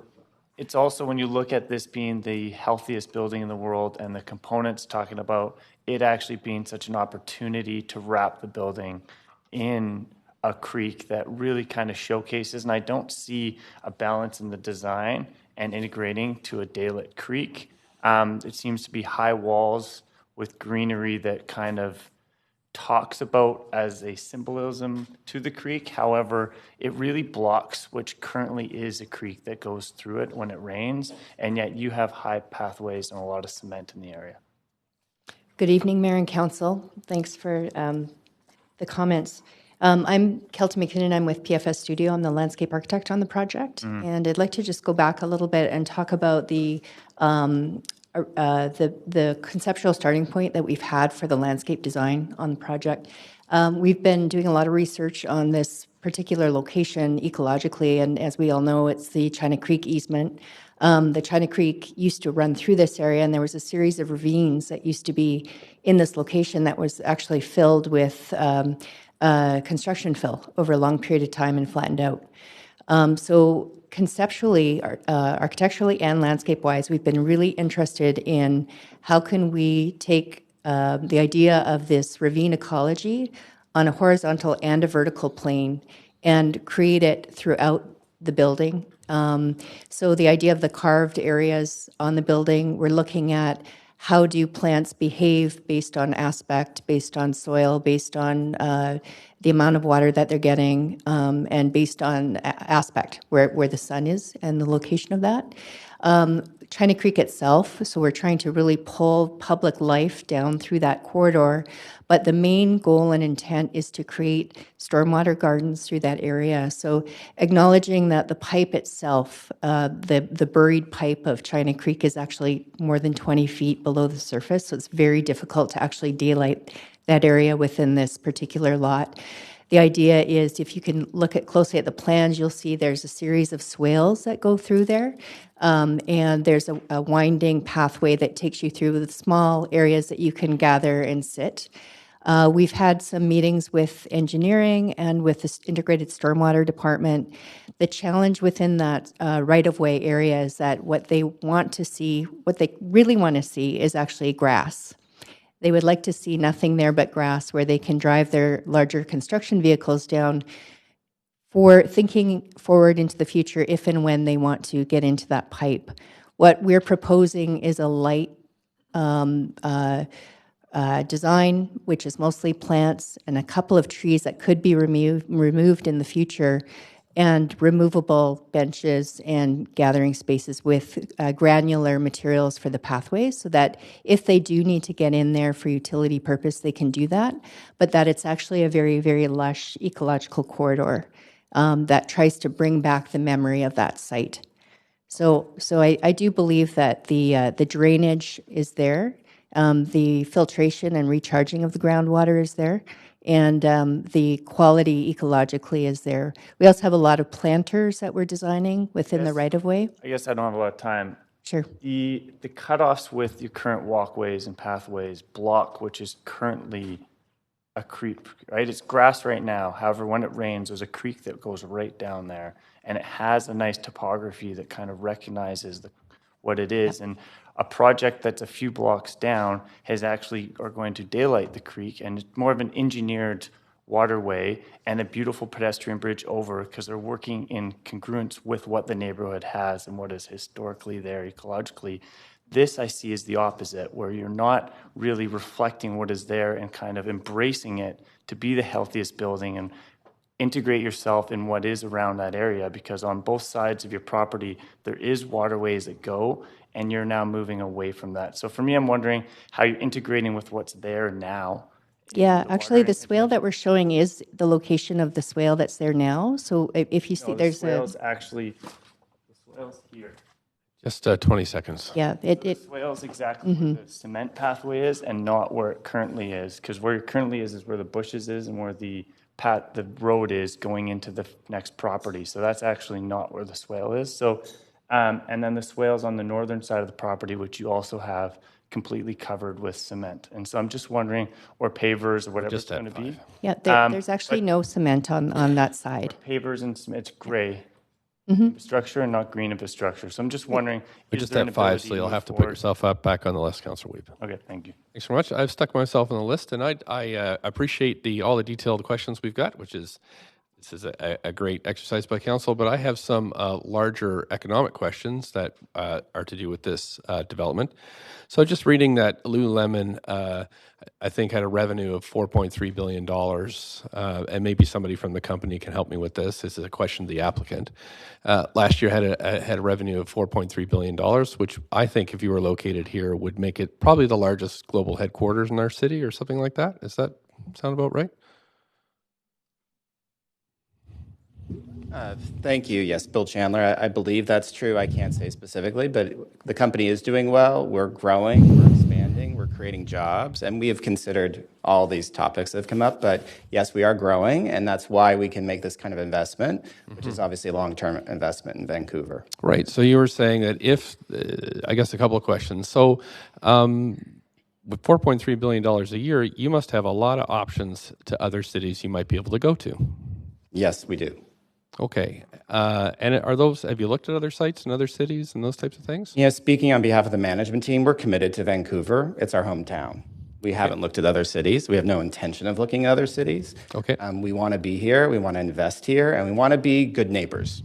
it's also, when you look at this being the healthiest building in the world and the components talking about it actually being such an opportunity to wrap the building in a creek that really kind of showcases, and I don't see a balance in the design and integrating to a daylit creek. It seems to be high walls with greenery that kind of talks about as a symbolism to the creek. However, it really blocks which currently is a creek that goes through it when it rains, and yet you have high pathways and a lot of cement in the area. Good evening, Mayor and Council. Thanks for the comments. I'm Kelton McKinnon. I'm with PFS Studio. I'm the landscape architect on the project, and I'd like to just go back a little bit and talk about the conceptual starting point that we've had for the landscape design on the project. We've been doing a lot of research on this particular location ecologically, and as we all know, it's the China Creek easement. The China Creek used to run through this area, and there was a series of ravines that used to be in this location that was actually filled with construction fill over a long period of time and flattened out. So conceptually, architecturally, and landscape-wise, we've been really interested in how can we take the idea of this ravine ecology on a horizontal and a vertical plane and create it throughout the building. So the idea of the carved areas on the building, we're looking at how do plants behave based on aspect, based on soil, based on the amount of water that they're getting, and based on aspect, where the sun is and the location of that. China Creek itself, so we're trying to really pull public life down through that corridor, but the main goal and intent is to create stormwater gardens through that area. So acknowledging that the pipe itself, the buried pipe of China Creek is actually more than 20 feet below the surface, so it's very difficult to actually daylight that area within this particular lot. The idea is, if you can look closely at the plans, you'll see there's a series of swales that go through there, and there's a winding pathway that takes you through the small areas that you can gather and sit. We've had some meetings with engineering and with the integrated stormwater department. The challenge within that right-of-way area is that what they really want to see is actually grass. They would like to see nothing there but grass where they can drive their larger construction vehicles down for thinking forward into the future if and when they want to get into that pipe. What we're proposing is a light design, which is mostly plants and a couple of trees that could be removed in the future, and removable benches and gathering spaces with granular materials for the pathways, so that if they do need to get in there for utility purpose, they can do that, but that it's actually a very, very lush ecological corridor that tries to bring back the memory of that site. So I do believe that the drainage is there, the filtration and recharging of the groundwater is there, and the quality ecologically is there. We also have a lot of planters that we're designing within the right-of-way. I guess I don't have a lot of time. Sure. The cutoffs with your current walkways and pathways block, which is currently a creek, right? It's grass right now. However, when it rains, there's a creek that goes right down there, and it has a nice topography that kind of recognizes what it is. And a project that's a few blocks down are going to daylight the creek, and it's more of an engineered waterway and a beautiful pedestrian bridge over, because they're working in congruence with what the neighborhood has and what is historically there ecologically. This I see as the opposite, where you're not really reflecting what is there and kind of embracing it to be the healthiest building and integrate yourself in what is around that area, because on both sides of your property, there is waterways that go, and you're now moving away from that. So for me, I'm wondering how you're integrating with what's there now. Yeah, actually, the swale that we're showing is the location of the swale that's there now. So if you see, The swale's here. Just 20 seconds. Yeah, the swale is exactly where the cement pathway is, and not where it currently is. Because where it currently is where the bushes is, and where the road is going into the next property. So that's actually not where the swale is. So, and then the swale's on the northern side of the property, which you also have completely covered with cement. And so I'm just wondering, or pavers or whatever it's going to be. Yeah, there's actually no cement on that side. Pavers and cement, it's gray infrastructure and not green infrastructure. So I'm just wondering, We're just at 5, so you'll have to put yourself up back on the list, Councillor Weep. Okay, thank you. Thanks so much. I've stuck myself on the list, and I appreciate all the detailed questions we've got, this is a great exercise by council, but I have some larger economic questions that are to do with this development. So just reading that Lululemon, I think, had a revenue of $4.3 billion, and maybe somebody from the company can help me with this. This is a question to the applicant. Last year had a revenue of $4.3 billion, which I think if you were located here would make it probably the largest global headquarters in our city or something like that. Does that sound about right? Thank you. Yes, Bill Chandler. I believe that's true. I can't say specifically, but the company is doing well. We're growing, we're expanding, we're creating jobs, and we have considered all these topics that have come up. But yes, we are growing, and that's why we can make this kind of investment, which is obviously a long-term investment in Vancouver. Right. So you were saying that if, I guess a couple of questions. So with $4.3 billion a year, you must have a lot of options to other cities you might be able to go to. Yes, we do. Okay. And have you looked at other sites in other cities and those types of things? Yeah, speaking on behalf of the management team, we're committed to Vancouver. It's our hometown. We haven't looked at other cities. We have no intention of looking at other cities. Okay. We want to be here. We want to invest here, and we want to be good neighbors.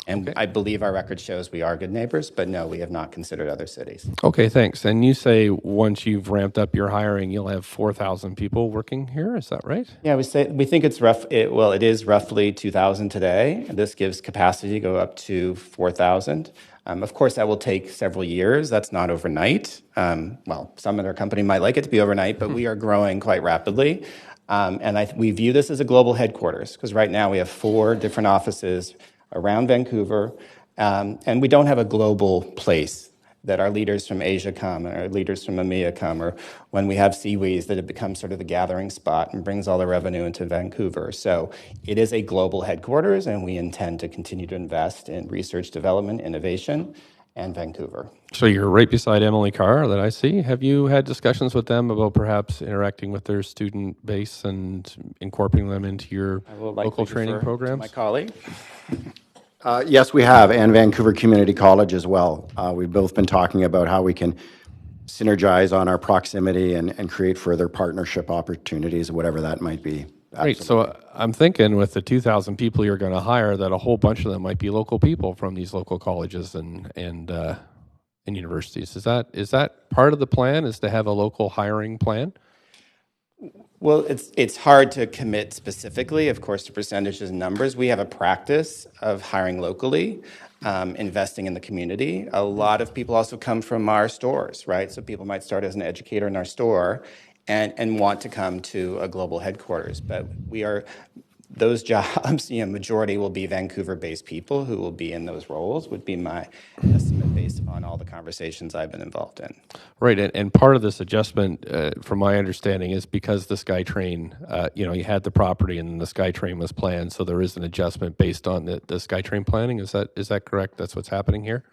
And I believe our record shows we are good neighbors, but no, we have not considered other cities. Okay, thanks. And you say once you've ramped up your hiring, you'll have 4,000 people working here. Is that right? Yeah, we think it's rough. It is roughly 2,000 today. This gives capacity to go up to 4,000. Of course, that will take several years. That's not overnight. Well, some other company might like it to be overnight, but we are growing quite rapidly. And we view this as a global headquarters, because right now we have 4 different offices around Vancouver, and we don't have a global place that our leaders from Asia come, and our leaders from EMEA come, or when we have CWEs, that it becomes sort of the gathering spot and brings all the revenue into Vancouver. So it is a global headquarters, and we intend to continue to invest in research, development, innovation, and Vancouver. So you're right beside Emily Carr that I see. Have you had discussions with them about perhaps interacting with their student base and incorporating them into your I will local likely training defer to programs? my colleague. Yes, we have, and Vancouver Community College as well. We've both been talking about how we can synergize on our proximity and create further partnership opportunities, whatever that might be. Great. So I'm thinking with the 2,000 people you're going to hire, that a whole bunch of them might be local people from these local colleges and universities. Is that part of the plan? Is to have a local hiring plan? Well, it's hard to commit specifically, of course, to percentages and numbers. We have a practice of hiring locally, investing in the community. A lot of people also come from our stores, right? So people might start as an educator in our store and want to come to a global headquarters. But those jobs, majority will be Vancouver-based people who will be in those roles, would be my estimate based upon all the conversations I've been involved in. Right, and part of this adjustment, from my understanding, is because the SkyTrain, you had the property and the SkyTrain was planned, so there is an adjustment based on the SkyTrain planning. Is that correct? That's what's happening here?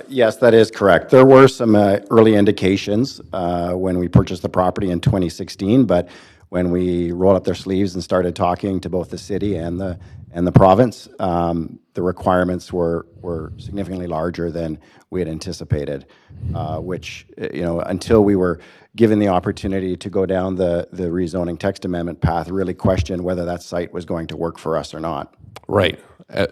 Yes, that is correct. There were some early indications when we purchased the property in 2016, but when we rolled up their sleeves and started talking to both the city and the province, the requirements were significantly larger than we had anticipated, which, until we were given the opportunity to go down the rezoning text amendment path, really questioned whether that site was going to work for us or not. Right.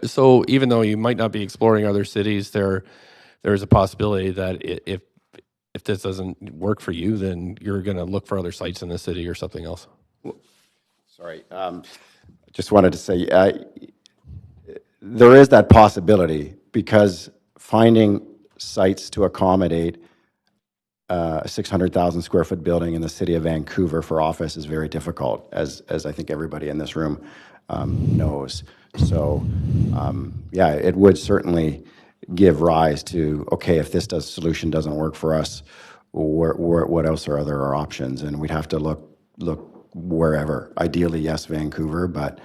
So even though you might not be exploring other cities, there's a possibility that if this doesn't work for you, then you're going to look for other sites in the city or something else. Sorry. Just wanted to say, there is that possibility, because finding sites to accommodate a 600,000 square foot building in the city of Vancouver for office is very difficult, as I think everybody in this room knows. So, it would certainly give rise to, okay, if this solution doesn't work for us, what else are other options? And we'd have to look wherever. Ideally, yes, Vancouver, but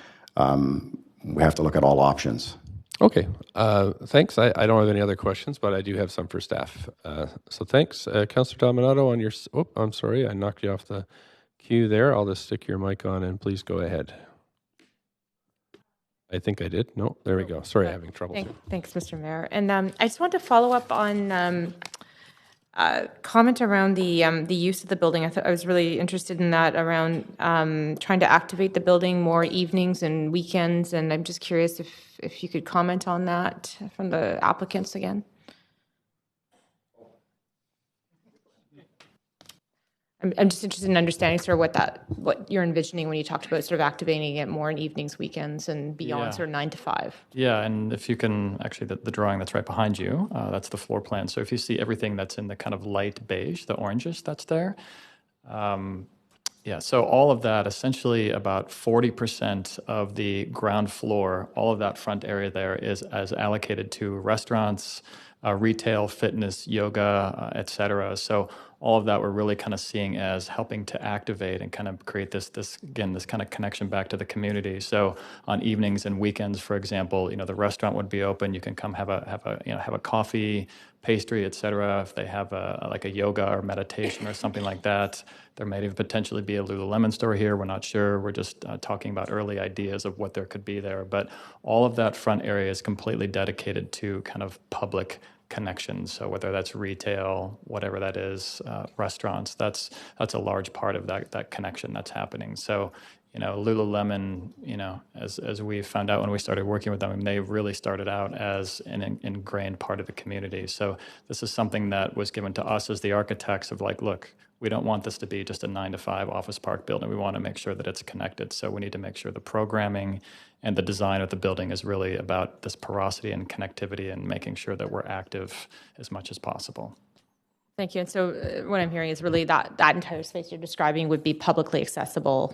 we have to look at all options. Okay, thanks. I don't have any other questions, but I do have some for staff. So thanks. Councillor Dominato, on your... Oh, I'm sorry, I knocked you off the queue there. I'll just stick your mic on and please go ahead. I think I did. No, there we go. Sorry, having trouble. Thanks, Mr. Mayor. And I just want to follow up on comment around the use of the building. I was really interested in that, around trying to activate the building more evenings and weekends. And I'm just curious if you could comment on that from the applicants again. I'm just interested in understanding sort of what you're envisioning when you talked about sort of activating it more in evenings, weekends, and beyond, sort of 9 to 5. Yeah, and if you can, actually, the drawing that's right behind you, that's the floor plan. So if you see everything that's in the kind of light beige, the oranges that's there, so all of that, essentially about 40% of the ground floor, all of that front area there is allocated to restaurants, retail, fitness, yoga, et cetera. So all of that we're really kind of seeing as helping to activate and kind of create this kind of connection back to the community. So on evenings and weekends, for example, the restaurant would be open. You can come have a coffee, pastry, et cetera. If they have like a yoga or meditation or something like that, there may even potentially be a Lululemon store here. We're not sure. We're just talking about early ideas of what there could be there. But all of that front area is completely dedicated to kind of public connections. So whether that's retail, whatever that is, restaurants, that's a large part of that connection that's happening. So, Lululemon, as we found out when we started working with them, they really started out as an ingrained part of the community. So this is something that was given to us as the architects of like, look, we don't want this to be just a 9 to 5 office park building. We want to make sure that it's connected. So we need to make sure the programming and the design of the building is really about this porosity and connectivity and making sure that we're active as much as possible. Thank you. And so what I'm hearing is really that entire space you're describing would be publicly accessible.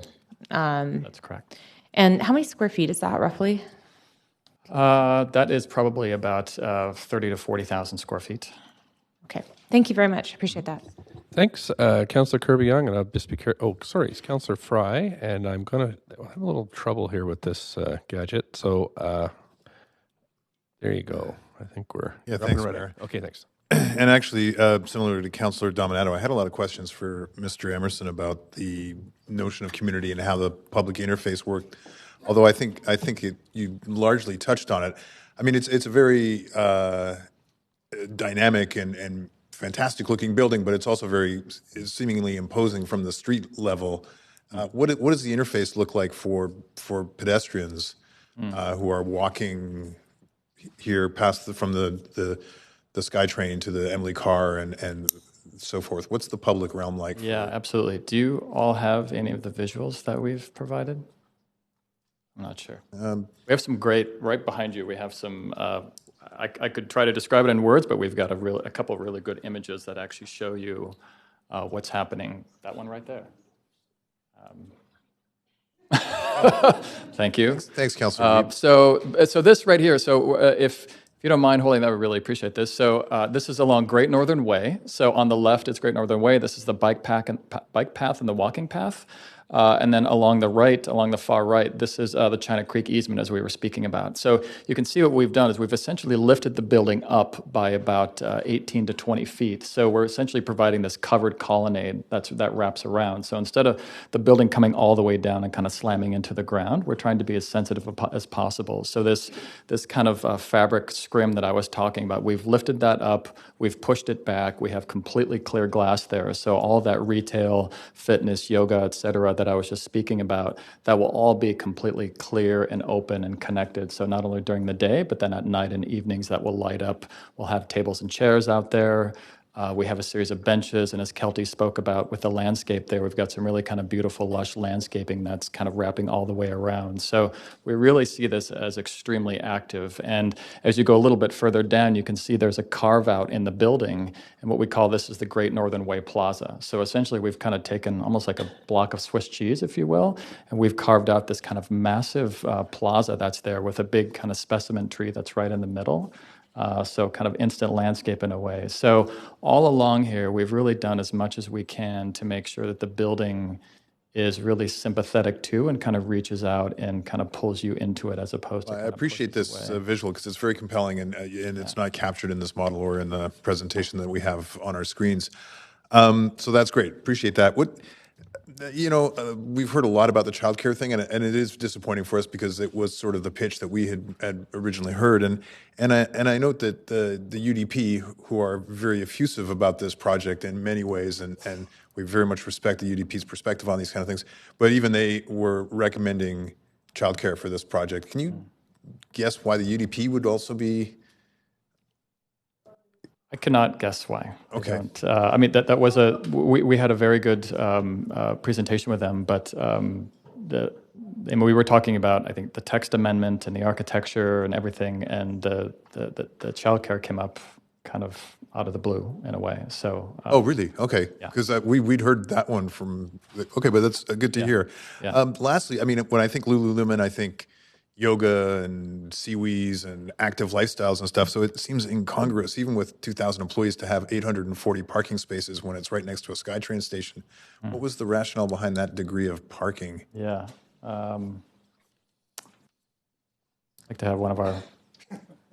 That's correct. And how many square feet is that roughly? That is probably about 30 to 40,000 square feet. Okay. Thank you very much. Appreciate that. Thanks, Councillor Kirby-Young, and I'll just be careful. Oh, sorry, it's Councillor Fry, and I'm going to have a little trouble here with this gadget. So there you go. I think we're Yeah, up thanks, and ready. Mayor. Okay, thanks. And actually, similar to Councillor Dominato, I had a lot of questions for Mr. Emerson about the notion of community and how the public interface worked. Although I think you largely touched on it. I mean, it's a very dynamic and fantastic looking building, but it's also very seemingly imposing from the street level. What does the interface look like for pedestrians who are walking here past from the SkyTrain to the Emily Carr and so forth? What's the public realm like? Yeah, absolutely. Do you all have any of the visuals that we've provided? I'm not sure. We have some great, right behind you, we have some, I could try to describe it in words, but we've got a couple of really good images that actually show you what's happening. That one right there. Thank you. Thanks Councillor. So this right here, if you don't mind holding that, we really appreciate this. So this is along Great Northern Way. So on the left, it's Great Northern Way. This is the bike path and the walking path. And then along the far right, this is the China Creek easement, as we were speaking about. So you can see what we've done is we've essentially lifted the building up by about 18 to 20 feet. So we're essentially providing this covered colonnade that wraps around. So instead of the building coming all the way down and kind of slamming into the ground, we're trying to be as sensitive as possible. So this kind of fabric scrim that I was talking about, we've lifted that up, we've pushed it back, we have completely clear glass there. So all that retail, fitness, yoga, et cetera, that I was just speaking about, that will all be completely clear and open and connected. So not only during the day, but then at night and evenings that will light up. We'll have tables and chairs out there. We have a series of benches, and as Kelty spoke about with the landscape there, we've got some really kind of beautiful, lush landscaping that's kind of wrapping all the way around. So we really see this as extremely active. And as you go a little bit further down, you can see there's a carve out in the building, and what we call this is the Great Northern Way Plaza. So essentially, we've kind of taken almost like a block of Swiss cheese, if you will, and we've carved out this kind of massive plaza that's there with a big kind of specimen tree that's right in the middle. So kind of instant landscape in a way. So all along here, we've really done as much as we can to make sure that the building is really sympathetic to and kind of reaches out and kind of pulls you into it as opposed to I appreciate this visual because it's very compelling and it's not captured in this model or in the presentation that we have on our screens. So that's great. Appreciate that. We've heard a lot about the childcare thing, and it is disappointing for us because it was sort of the pitch that we had originally heard. And I note that the UDP, who are very effusive about this project in many ways, and we very much respect the UDP's perspective on these kind of things, but even they were recommending childcare for this project. Can you guess why the UDP would also be? I cannot guess why. Okay. I mean, that was we had a very good presentation with them, but we were talking about, I think, the text amendment and the architecture and everything, and the childcare came up kind of out of the blue in a way. So. Oh, really? Okay. Yeah. Because we'd heard that one from. Okay, but that's good to hear. Yeah. Lastly, I mean, when I think Lululemon, I think yoga and Seawees and active lifestyles and stuff. So it seems incongruous, even with 2,000 employees, to have 840 parking spaces when it's right next to a SkyTrain station. What was the rationale behind that degree of parking? Yeah. I'd like to have one of our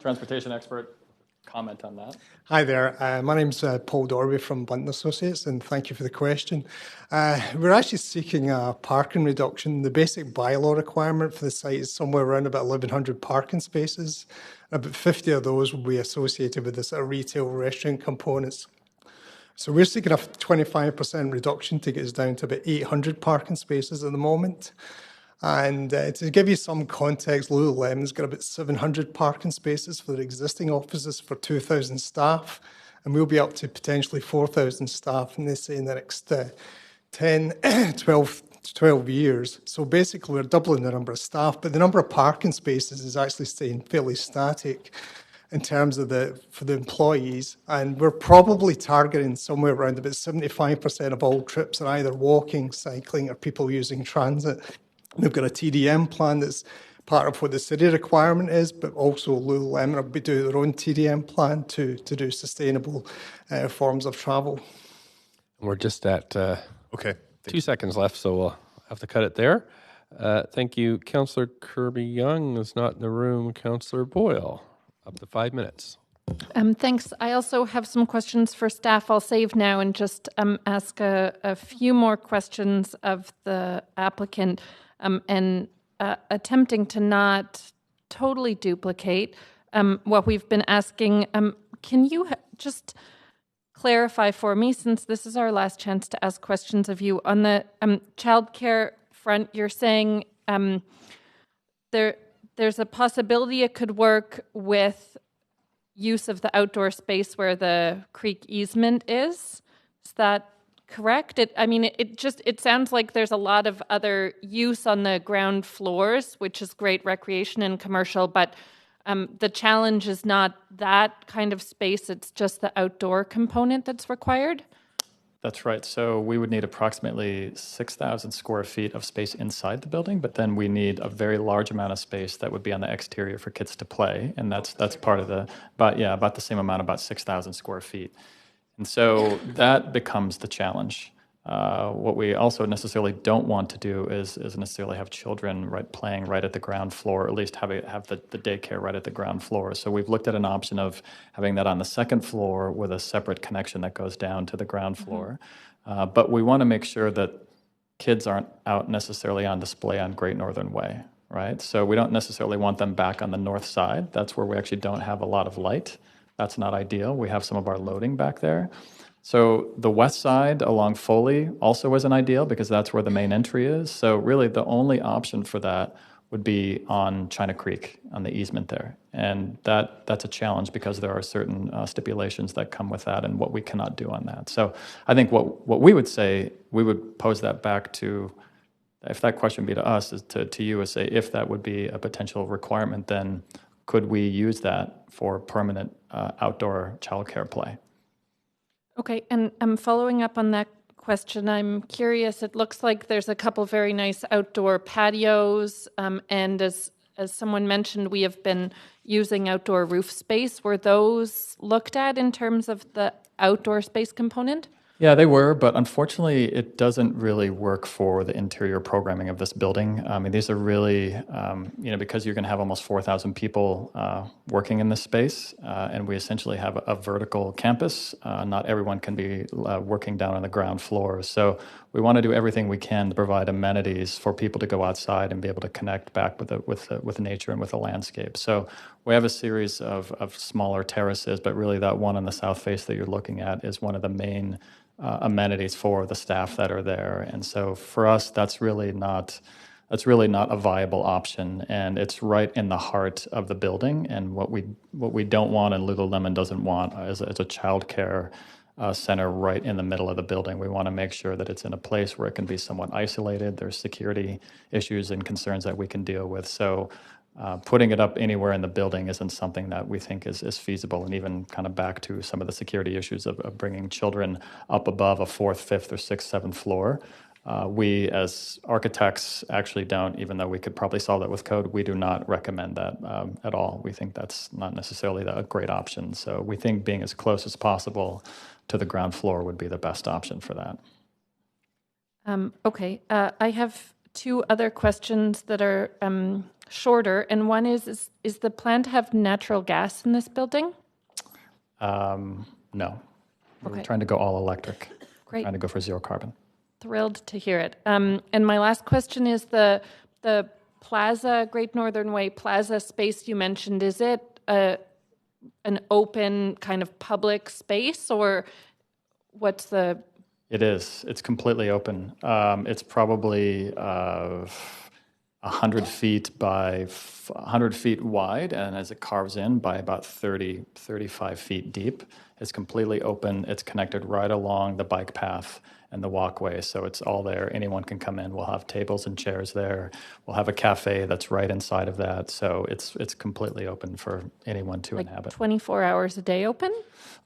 transportation expert comment on that. Hi there. My name's Paul Dorby from Blunt Associates, and thank you for the question. We're actually seeking a parking reduction. The basic bylaw requirement for the site is somewhere around about 1,100 parking spaces. About 50 of those will be associated with this retail restaurant components. So we're seeking a 25% reduction to get us down to about 800 parking spaces at the moment. And to give you some context, Lululemon's got about 700 parking spaces for their existing offices for 2,000 staff, and we'll be up to potentially 4,000 staff in the next 10, 12 years. So basically, we're doubling the number of staff, but the number of parking spaces is actually staying fairly static in terms of for the employees, and we're probably targeting somewhere around about 75% of all trips are either walking, cycling, or people using transit. We've got a TDM plan that's part of what the city requirement is, but also Lululemon will be doing their own TDM plan to do sustainable forms of travel. We're just at 2 seconds left, so we'll have to cut it there. Thank you. Councillor Kirby-Young is not in the room. Councillor Boyle. Up to 5 minutes. Thanks. I also have some questions for staff. I'll save now and just ask a few more questions of the applicant and attempting to not totally duplicate what we've been asking. Can you just clarify for me, since this is our last chance to ask questions of you, on the childcare front, you're saying there's a possibility it could work with use of the outdoor space where the creek easement is. Is that correct? It sounds like there's a lot of other use on the ground floors, which is great recreation and commercial, but the challenge is not that kind of space, it's just the outdoor component that's required? That's right. So we would need approximately 6,000 square feet of space inside the building, but then we need a very large amount of space that would be on the exterior for kids to play, and that's part of about the same amount, about 6,000 square feet. And so that becomes the challenge. What we also necessarily don't want to do is necessarily have children playing right at the ground floor, or at least have the daycare right at the ground floor. So we've looked at an option of having that on the second floor with a separate connection that goes down to the ground floor. But we want to make sure that kids aren't out necessarily on display on Great Northern Way, right? So we don't necessarily want them back on the north side. That's where we actually don't have a lot of light. That's not ideal. We have some of our loading back there. So the west side along Foley also isn't ideal because that's where the main entry is. So really the only option for that would be on China Creek, on the easement there. And that's a challenge because there are certain stipulations that come with that and what we cannot do on that. So I think what we would say, we would pose that back to, if that question be to us, is to you, is say, if that would be a potential requirement, then could we use that for permanent outdoor childcare play? Okay, and following up on that question, I'm curious, it looks like there's a couple very nice outdoor patios, and as someone mentioned, we have been using outdoor roof space. Were those looked at in terms of the outdoor space component? Yeah, they were, but unfortunately, it doesn't really work for the interior programming of this building. I mean, these are really, because you're going to have almost 4,000 people working in this space, and we essentially have a vertical campus. Not everyone can be working down on the ground floor. So we want to do everything we can to provide amenities for people to go outside and be able to connect back with nature and with the landscape. So we have a series of smaller terraces, but really that one on the south face that you're looking at is one of the main amenities for the staff that are there. And so for us, that's really not a viable option, and it's right in the heart of the building. And what we don't want, and Lululemon doesn't want, is a childcare center right in the middle of the building. We want to make sure that it's in a place where it can be somewhat isolated. There's security issues and concerns that we can deal with. So putting it up anywhere in the building isn't something that we think is feasible. And even kind of back to some of the security issues of bringing children up above a fourth, fifth, or sixth, seventh floor. We as architects actually don't, even though we could probably solve that with code, we do not recommend that at all. We think that's not necessarily a great option. So we think being as close as possible to the ground floor would be the best option for that. Okay, I have two other questions that are shorter, and one is the plan to have natural gas in this building? No. Okay. We're trying to go all electric. Great. We're trying to go for zero carbon. Thrilled to hear it. And my last question is the plaza, Great Northern Way plaza space you mentioned, is it an open kind of public space, or what's the... It is. It's completely open. It's probably 100 feet by 100 feet wide, and as it carves in by about 35 feet deep. It's completely open. It's connected right along the bike path and the walkway, so it's all there. Anyone can come in. We'll have tables and chairs there. We'll have a cafe that's right inside of that, so it's completely open for anyone to inhabit. 24 hours a day open?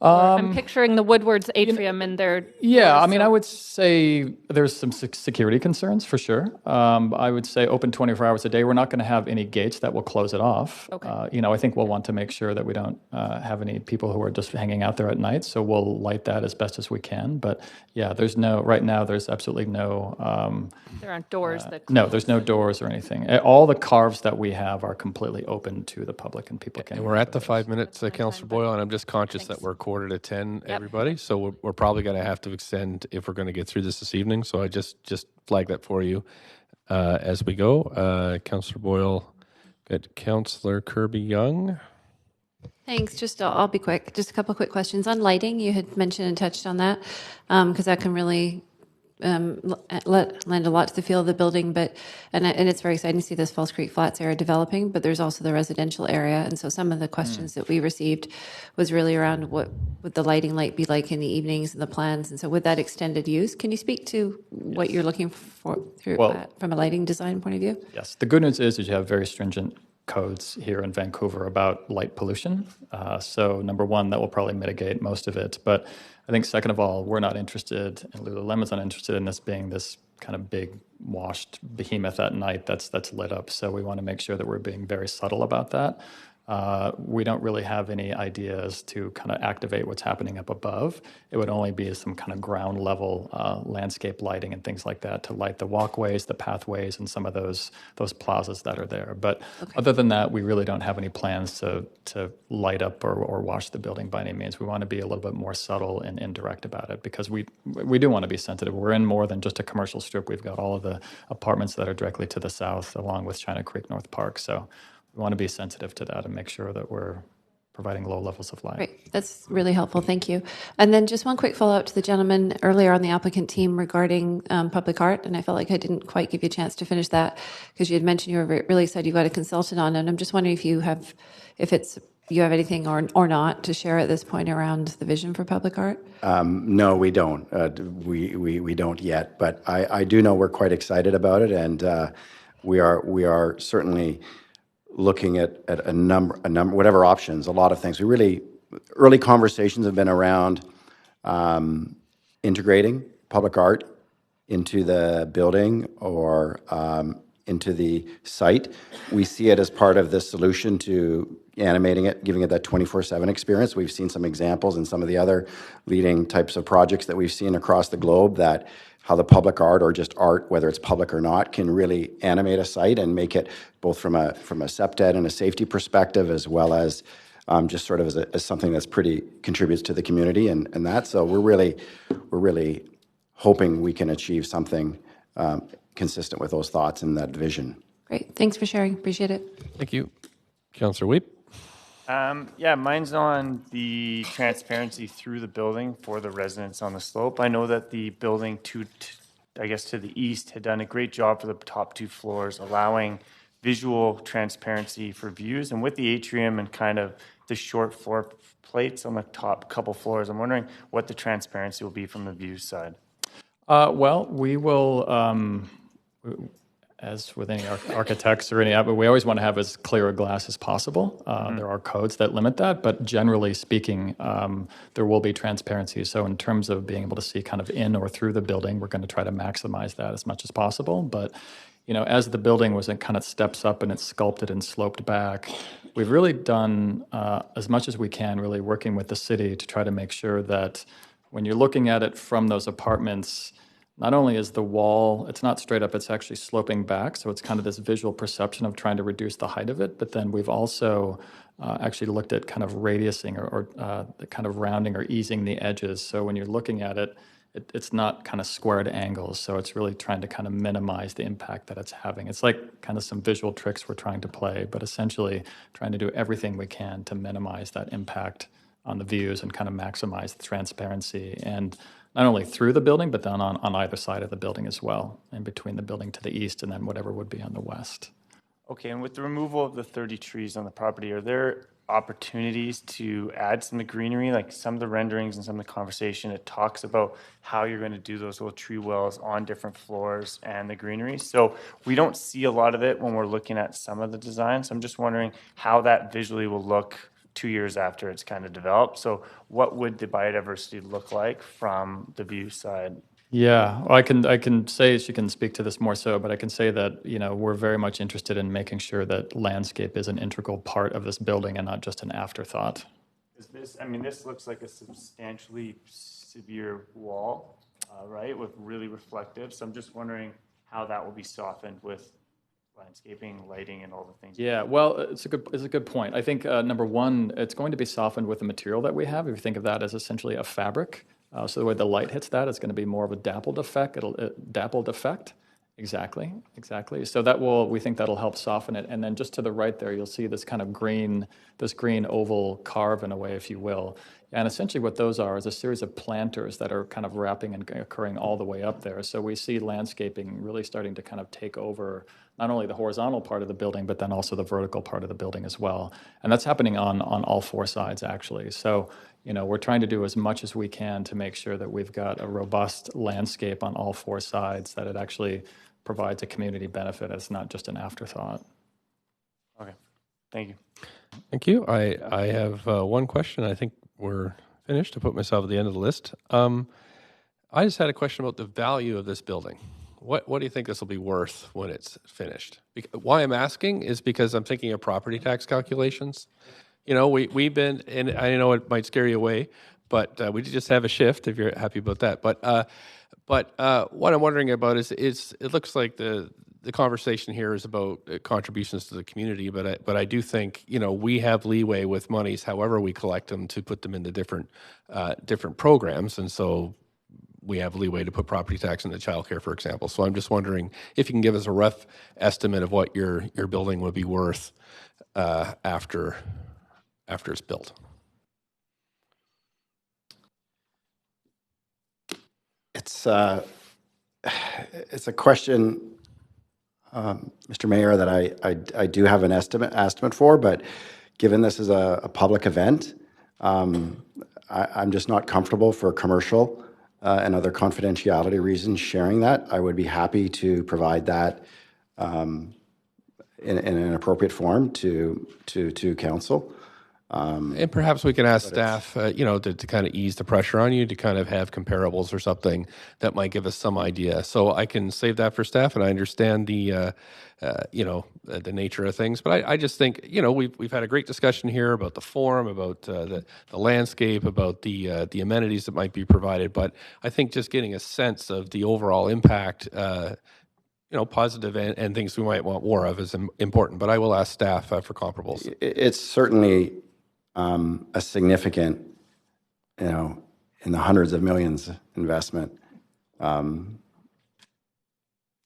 I'm picturing the Woodward's atrium and their... Yeah, I mean, I would say there's some security concerns for sure. I would say open 24 hours a day. We're not going to have any gates that will close it off. Okay. I think we'll want to make sure that we don't have any people who are just hanging out there there at night, so we'll light that as best as we can. But yeah, right now there's absolutely no... there aren't doors that No, there's no doors or anything. All the carves that we have are completely open to the public, and people can... And we're at the 5 minutes, Councillor Boyle, and I'm just conscious that we're 9:45, everybody, so we're probably going to have to extend if we're going to get through this evening, so I just flag that for you as we go. Councillor Boyle, good. Councillor Kirby-Young. Thanks. Just I'll be quick. Just a couple of quick questions on lighting. You had mentioned and touched on that because that can really lend a lot to the feel of the building. And it's very exciting to see this Falls Creek Flats area developing. But there's also the residential area, and so some of the questions that we received was really around what would the lighting light be like in the evenings and the plans. And so with that extended use, can you speak to what you're looking for from a lighting design point of view? Yes. The good news is you have very stringent codes here in Vancouver about light pollution. So number one, that will probably mitigate most of it. But I think second of all, we're not interested, and Lululemon's not interested in this being this kind of big washed behemoth at night that's lit up. So we want to make sure that we're being very subtle about that. We don't really have any ideas to kind of activate what's happening up above. It would only be some kind of ground level landscape lighting and things like that to light the walkways, the pathways, and some of those plazas that are there. But other than that, we really don't have any plans to light up or wash the building by any means. We want to be a little bit more subtle and indirect about it because we do want to be sensitive. We're in more than just a commercial strip. We've got all of the apartments that are directly to the south, along with China Creek North Park. So we want to be sensitive to that and make sure that we're providing low levels of light. Great. That's really helpful. Thank you. And then just one quick follow-up to the gentleman earlier on the applicant team regarding public art. And I felt like I didn't quite give you a chance to finish that because you had mentioned you were really excited you got a consultant on. And I'm just wondering if you have anything or not to share at this point around the vision for public art? No, we don't. We don't yet. But I do know we're quite excited about it. And we are certainly looking at a number, whatever options, a lot of things. Early conversations have been around integrating public art into the building or into the site. We see it as part of the solution to animating it, giving it that 24/7 experience. We've seen some examples in some of the other leading types of projects that we've seen across the globe that how the public art or just art, whether it's public or not, can really animate a site and make it both from a SEPTED and a safety perspective, as well as just sort of as something that's pretty contributes to the community and that. So we're really hoping we can achieve something consistent with those thoughts and that vision. Great. Thanks for sharing. Appreciate it. Thank you. Councillor Weep. Mine's on the transparency through the building for the residents on the slope. I know that the building to the east had done a great job for the top two floors, allowing visual transparency for views. And with the atrium and kind of the short floor plates on the top couple floors, I'm wondering what the transparency will be from the view side. Well, we will, as with any architects or any, but we always want to have as clear a glass as possible. There are codes that limit that, but generally speaking, there will be transparency. So in terms of being able to see kind of in or through the building, we're going to try to maximize that as much as possible. But as the building kind of steps up and it's sculpted and sloped back, we've really done as much as we can, really working with the city to try to make sure that when you're looking at it from those apartments, not only is the wall, it's not straight up, it's actually sloping back. So it's kind of this visual perception of trying to reduce the height of it. But then we've also actually looked at kind of radiusing or the kind of rounding or easing the edges. So when you're looking at it, it's not kind of squared angles. So it's really trying to kind of minimize the impact that it's having. It's like kind of some visual tricks we're trying to play, but essentially trying to do everything we can to minimize that impact on the views and kind of maximize the transparency. And not only through the building, but then on either side of the building as well, in between the building to the east and then whatever would be on the west. Okay, and with the removal of the 30 trees on the property, are there opportunities to add some of the greenery? Like some of the renderings and some of the conversation, it talks about how you're going to do those little tree wells on different floors and the greenery. So we don't see a lot of it when we're looking at some of the designs. I'm just wondering how that visually will look 2 years after it's kind of developed. So what would the biodiversity look like from the view side? Yeah, well, I can say, she can speak to this more so, but I can say that, we're very much interested in making sure that landscape is an integral part of this building and not just an afterthought. This looks like a substantially severe wall, right, with really reflective. So I'm just wondering how that will be softened with landscaping, lighting, and all the things. Yeah, well, it's a good point. I think number one, it's going to be softened with the material that we have. If you think of that as essentially a fabric, so the way the light hits that, it's going to be more of a dappled effect. Dappled effect. Exactly. So we think that'll help soften it. And then just to the right there, you'll see this kind of green oval carve in a way, if you will. And essentially what those are is a series of planters that are kind of wrapping and occurring all the way up there. So we see landscaping really starting to kind of take over not only the horizontal part of the building, but then also the vertical part of the building as well. And that's happening on all four sides, actually. So, we're trying to do as much as we can to make sure that we've got a robust landscape on all four sides, that it actually provides a community benefit. It's not just an afterthought. Okay, thank you. Thank you. I have one question. I think we're finished. To put myself at the end of the list. I just had a question about the value of this building. What do you think this will be worth when it's finished? Why I'm asking is because I'm thinking of property tax calculations. We've been, and I know it might scare you away, but we just have a shift if you're happy about that. But what I'm wondering about is it looks like the conversation here is about contributions to the community, but I do think we have leeway with monies, however we collect them, to put them into different programs, and so we have leeway to put property tax into childcare, for example. So I'm just wondering if you can give us a rough estimate of what your building would be worth after it's built. It's a question, Mr. Mayor, that I do have an estimate for, but given this is a public event, I'm just not comfortable for commercial and other confidentiality reasons sharing that. I would be happy to provide that in an appropriate form to council. And perhaps we can ask staff, to kind of ease the pressure on you, to kind of have comparables or something that might give us some idea. So I can save that for staff, and I understand the nature of things. But I just think, we've had a great discussion here about the forum, about the landscape, about the amenities that might be provided. But I think just getting a sense of the overall impact, positive and things we might want more of is important. But I will ask staff for comparables. It's certainly a significant, in the hundreds of millions investment into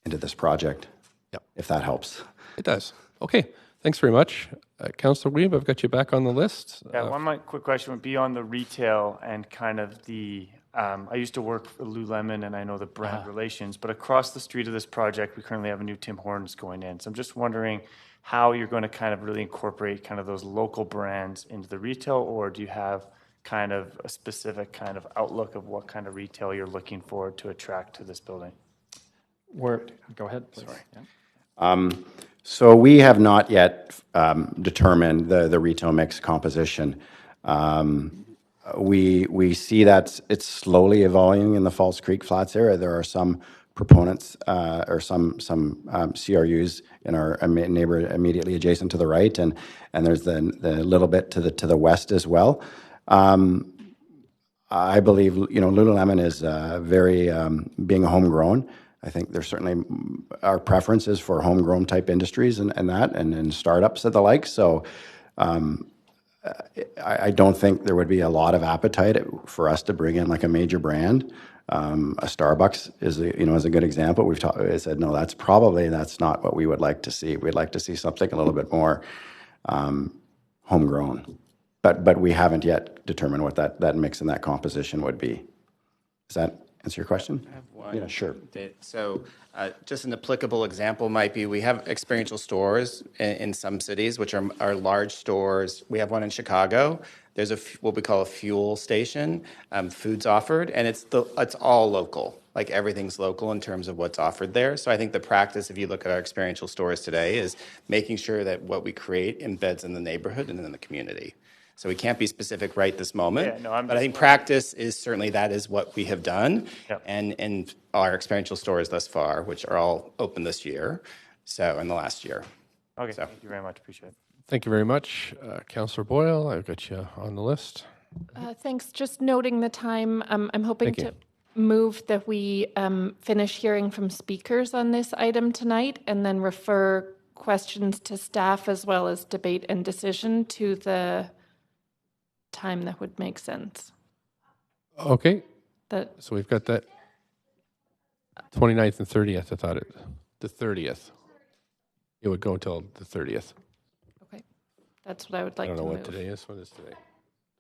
this project. Yep. If that helps. It does. Okay. Thanks very much. Councillor Weeb, I've got you back on the list. Yeah, one quick question would be on the retail and kind of the, I used to work for Lululemon and I know the brand relations, but across the street of this project, we currently have a new Tim Hortons going in. So I'm just wondering how you're going to kind of really incorporate kind of those local brands into the retail, or do you have kind of a specific kind of outlook of what kind of retail you're looking for to attract to this building? Go ahead, please. Sorry. Yeah. So we have not yet determined the retail mix composition. We see that it's slowly evolving in the Falls Creek Flats area. There are some proponents or some CRUs in our neighbor immediately adjacent to the right, and there's the little bit to the west as well. I believe Lululemon is very being homegrown. I think there's certainly our preferences for homegrown type industries and startups and the like. So I don't think there would be a lot of appetite for us to bring in like a major brand. A Starbucks is a good example. I said, no, that's not what we would like to see. We'd like to see something a little bit more homegrown. But we haven't yet determined what that mix and that composition would be. Does that answer your question? I have one. Yeah, sure. So just an applicable example might be we have experiential stores in some cities, which are large stores. We have one in Chicago. There's what we call a fuel station, food's offered, and it's all local. Like everything's local in terms of what's offered there. So I think the practice, if you look at our experiential stores today, is making sure that what we create embeds in the neighborhood and in the community. So we can't be specific right this moment, but I think practice is certainly that is what we have done, and our experiential stores thus far, which are all open this year, so in the last year. Okay, thank you very much. Appreciate it. Thank you very much. Councillor Boyle, I've got you on the list. Thanks. Just noting the time, I'm hoping Thank you. to move that we finish hearing from speakers on this item tonight and then refer questions to staff as well as debate and decision to the time that would make sense. Okay. That So we've got that 29th and 30th, I thought it. The 30th. It would go until the 30th. Okay. That's what I would like to I don't know move. what today is. What is today?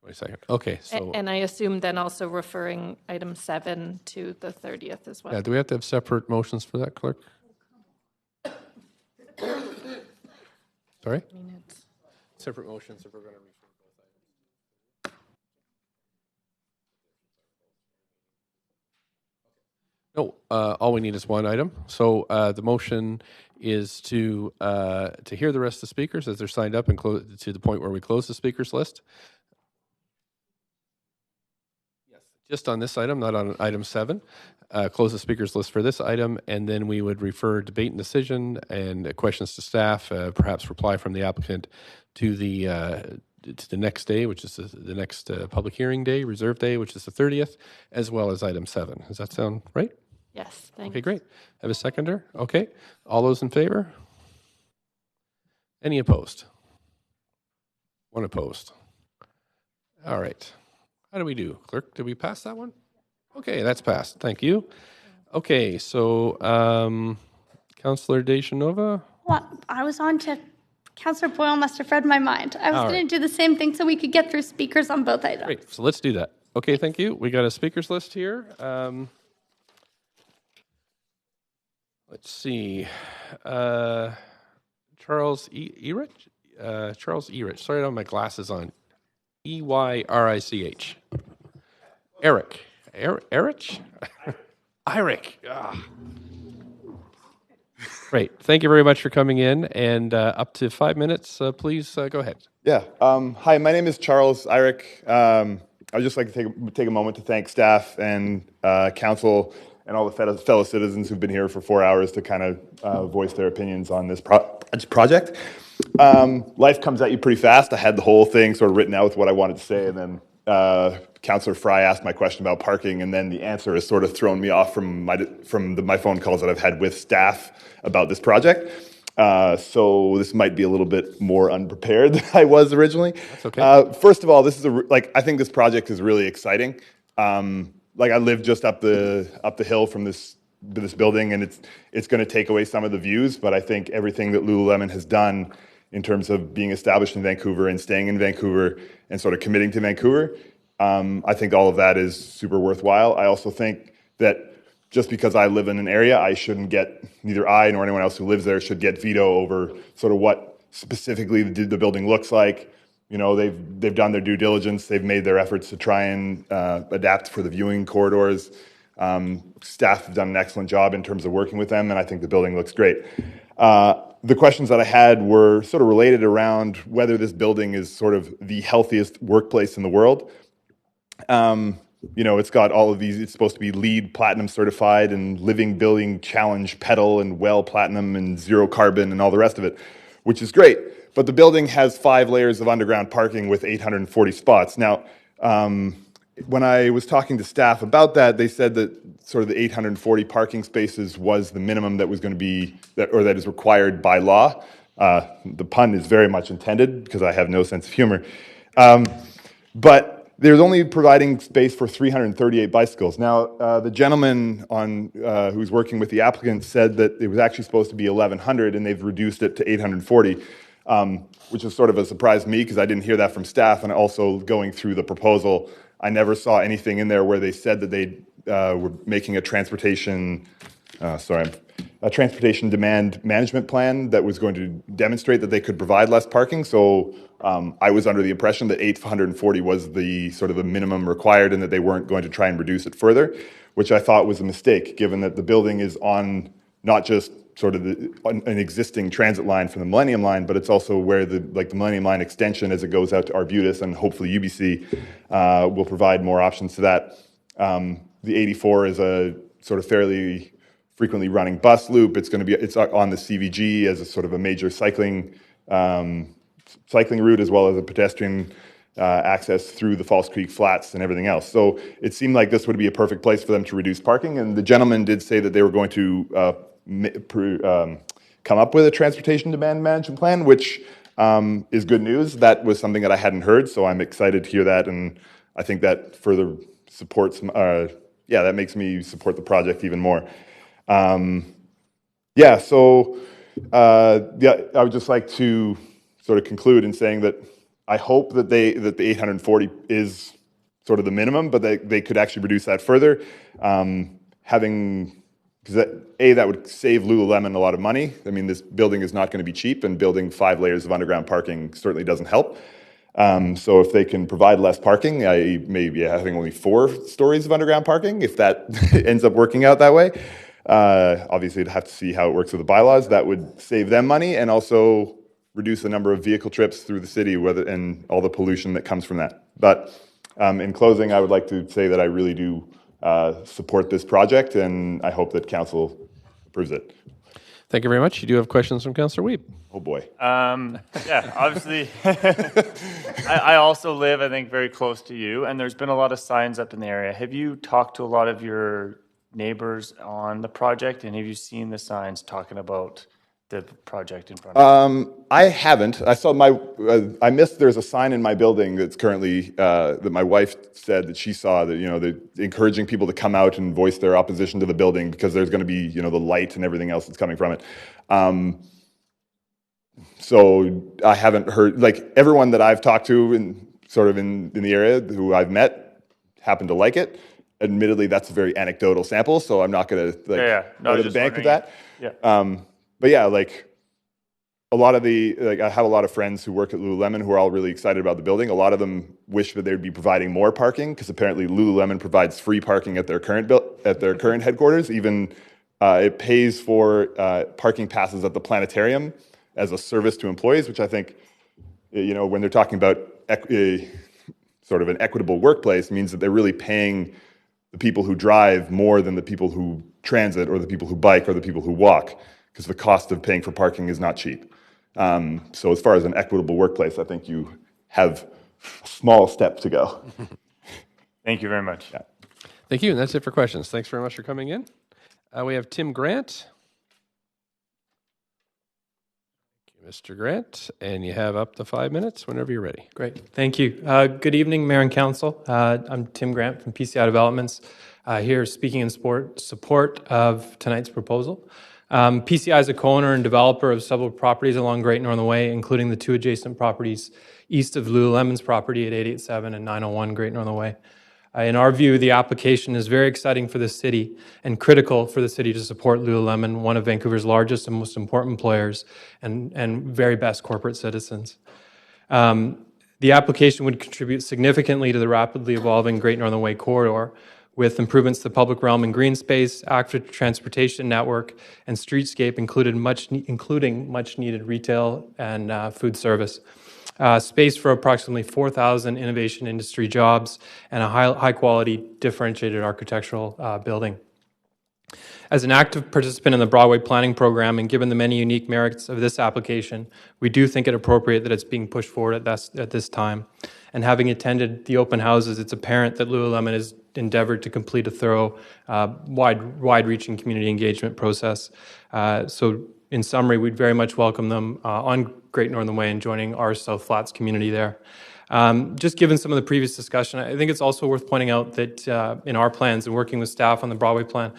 22nd. Okay, so. And I assume then also referring item 7 to the 30th as well. Yeah, do we have to have separate motions for that, clerk? Sorry? Separate motions if we're going to refer both items. No, all we need is one item. So the motion is to hear the rest of the speakers as they're signed up and close to the point where we close the speakers list. Yes, just on this item, not on item 7. Close the speakers list for this item, and then we would refer debate and decision and questions to staff, perhaps reply from the applicant to the next day, which is the next public hearing day, reserve day, which is the 30th, as well as item 7. Does that sound right? Yes, thank Okay, you. great. Have a seconder? Okay. All those in favor? Any opposed? One opposed. All right. How do we do? Clerk, did we pass that one? Okay, that's passed. Thank you. Okay, so Councillor Deschanova? Well, I was on to Councillor Boyle must have read my mind. I was All going right. to do the same thing so we could get through speakers on both items. Great, so let's do that. Okay, thank you. We got a speakers list here. Let's see. Charles Erich? Charles Erich. Sorry, I don't have my glasses on. E-Y-R-I-C-H. Eric. Erich? Eric. Great. Thank you very much for coming in. And up to 5 minutes, please go ahead. Yeah. Hi, my name is Charles Eyrich. I'd just like to take a moment to thank staff and council and all the fellow citizens who've been here for 4 hours to kind of voice their opinions on this project. Life comes at you pretty fast. I had the whole thing sort of written out with what I wanted to say, and then Councillor Fry asked my question about parking, and then the answer has sort of thrown me off from my phone calls that I've had with staff about this project. So this might be a little bit more unprepared than I was originally. That's okay. First of all, this is I think this project is really exciting. I live just up the hill from this building, and it's going to take away some of the views. But I think everything that Lululemon has done in terms of being established in Vancouver and staying in Vancouver and sort of committing to Vancouver, I think all of that is super worthwhile. I also think that just because I live in an area, I shouldn't get, neither I nor anyone else who lives there should get veto over sort of what specifically the building looks like. You know, they've done their due diligence. They've made their efforts to try and adapt for the viewing corridors. Staff have done an excellent job in terms of working with them, and I think the building looks great. The questions that I had were sort of related around whether this building is sort of the healthiest workplace in the world. You know, it's got all of these, it's supposed to be LEED Platinum certified and Living Building Challenge Pedal and WELL Platinum and Zero Carbon and all the rest of it, which is great. But the building has 5 layers of underground parking with 840 spots. Now, when I was talking to staff about that, they said that sort of the 840 parking spaces was the minimum that was going to be, that is required by law. The pun is very much intended because I have no sense of humor. But there's only providing space for 338 bicycles. Now, the gentleman who's working with the applicant said that it was actually supposed to be 1,100 and they've reduced it to 840, which is sort of a surprise to me because I didn't hear that from staff. And also going through the proposal, I never saw anything in there where they said that they were making a transportation demand management plan that was going to demonstrate that they could provide less parking. So I was under the impression that 840 was the sort of the minimum required and that they weren't going to try and reduce it further, which I thought was a mistake, given that the building is on not just sort of an existing transit line from the Millennium Line, but it's also where the Millennium Line extension as it goes out to Arbutus and hopefully UBC will provide more options to that. The 84 is a sort of fairly frequently running bus loop. It's on the CVG as a sort of a major cycling cycling route as well as a pedestrian access through the False Creek Flats and everything else. So it seemed like this would be a perfect place for them to reduce parking. And the gentleman did say that they were going to come up with a transportation demand management plan, which is good news. That was something that I hadn't heard, so I'm excited to hear that, and I think that further supports, that makes me support the project even more. I would just like to sort of conclude in saying that I hope that the 840 is sort of the minimum, but they could actually reduce that further. Because that would save Lululemon a lot of money. I mean, this building is not going to be cheap, and building 5 layers of underground parking certainly doesn't help. So if they can provide less parking, I may be having only 4 stories of underground parking, if that ends up working out that way. Obviously, I'd have to see how it works with the bylaws. That would save them money and also reduce the number of vehicle trips through the city and all the pollution that comes from that. But in closing, I would like to say that I really do support this project, and I hope that council approves it. Thank you very much. You do have questions from Councillor Wiebe. Oh boy. Obviously, I also live, I think, very close to you, and there's been a lot of signs up in the area. Have you talked to a lot of your neighbors on the project, and have you seen the signs talking about the project in front of you? I haven't. I saw I missed. There's a sign in my building that's currently that my wife said that she saw that they're encouraging people to come out and voice their opposition to the building because there's going to be the light and everything else that's coming from it. So I haven't heard, like, everyone that I've talked to in the area who I've met happen to like it. Admittedly, that's a very anecdotal sample, so I'm not going to go to the bank with that. But yeah, like a lot of I have a lot of friends who work at Lululemon who are all really excited about the building. A lot of them wish that they would be providing more parking because apparently Lululemon provides free parking at their current headquarters. Even it pays for parking passes at the planetarium as a service to employees, which I think, when they're talking about sort of an equitable workplace, means that they're really paying the people who drive more than the people who transit or the people who bike or the people who walk, because the cost of paying for parking is not cheap. So as far as an equitable workplace, I think you have a small step to go. Thank you very much. Yeah. Thank you, and that's it for questions. Thanks very much for coming in. We have Tim Grant. Mr. Grant, and you have up to 5 minutes whenever you're ready. Great, thank you. Good evening, Mayor and Council. I'm Tim Grant from PCI Developments, here speaking in support of tonight's proposal. PCI is a co-owner and developer of several properties along Great Northern Way, including the 2 adjacent properties east of Lululemon's property at 887 and 901 Great Northern Way. In our view, the application is very exciting for the city and critical for the city to support Lululemon, one of Vancouver's largest and most important employers and very best corporate citizens. The application would contribute significantly to the rapidly evolving Great Northern Way corridor with improvements to the public realm and green space, active transportation network, and streetscape, including much needed retail and food service. Space for approximately 4,000 innovation industry jobs and a high quality differentiated architectural building. As an active participant in the Broadway planning program and given the many unique merits of this application, we do think it appropriate that it's being pushed forward at this time. And having attended the open houses, it's apparent that Lululemon has endeavored to complete a thorough, wide-reaching community engagement process. So in summary, we'd very much welcome them on Great Northern Way and joining our South Flats community there. Just given some of the previous discussion, I think it's also worth pointing out that in our plans and working with staff on the Broadway plan,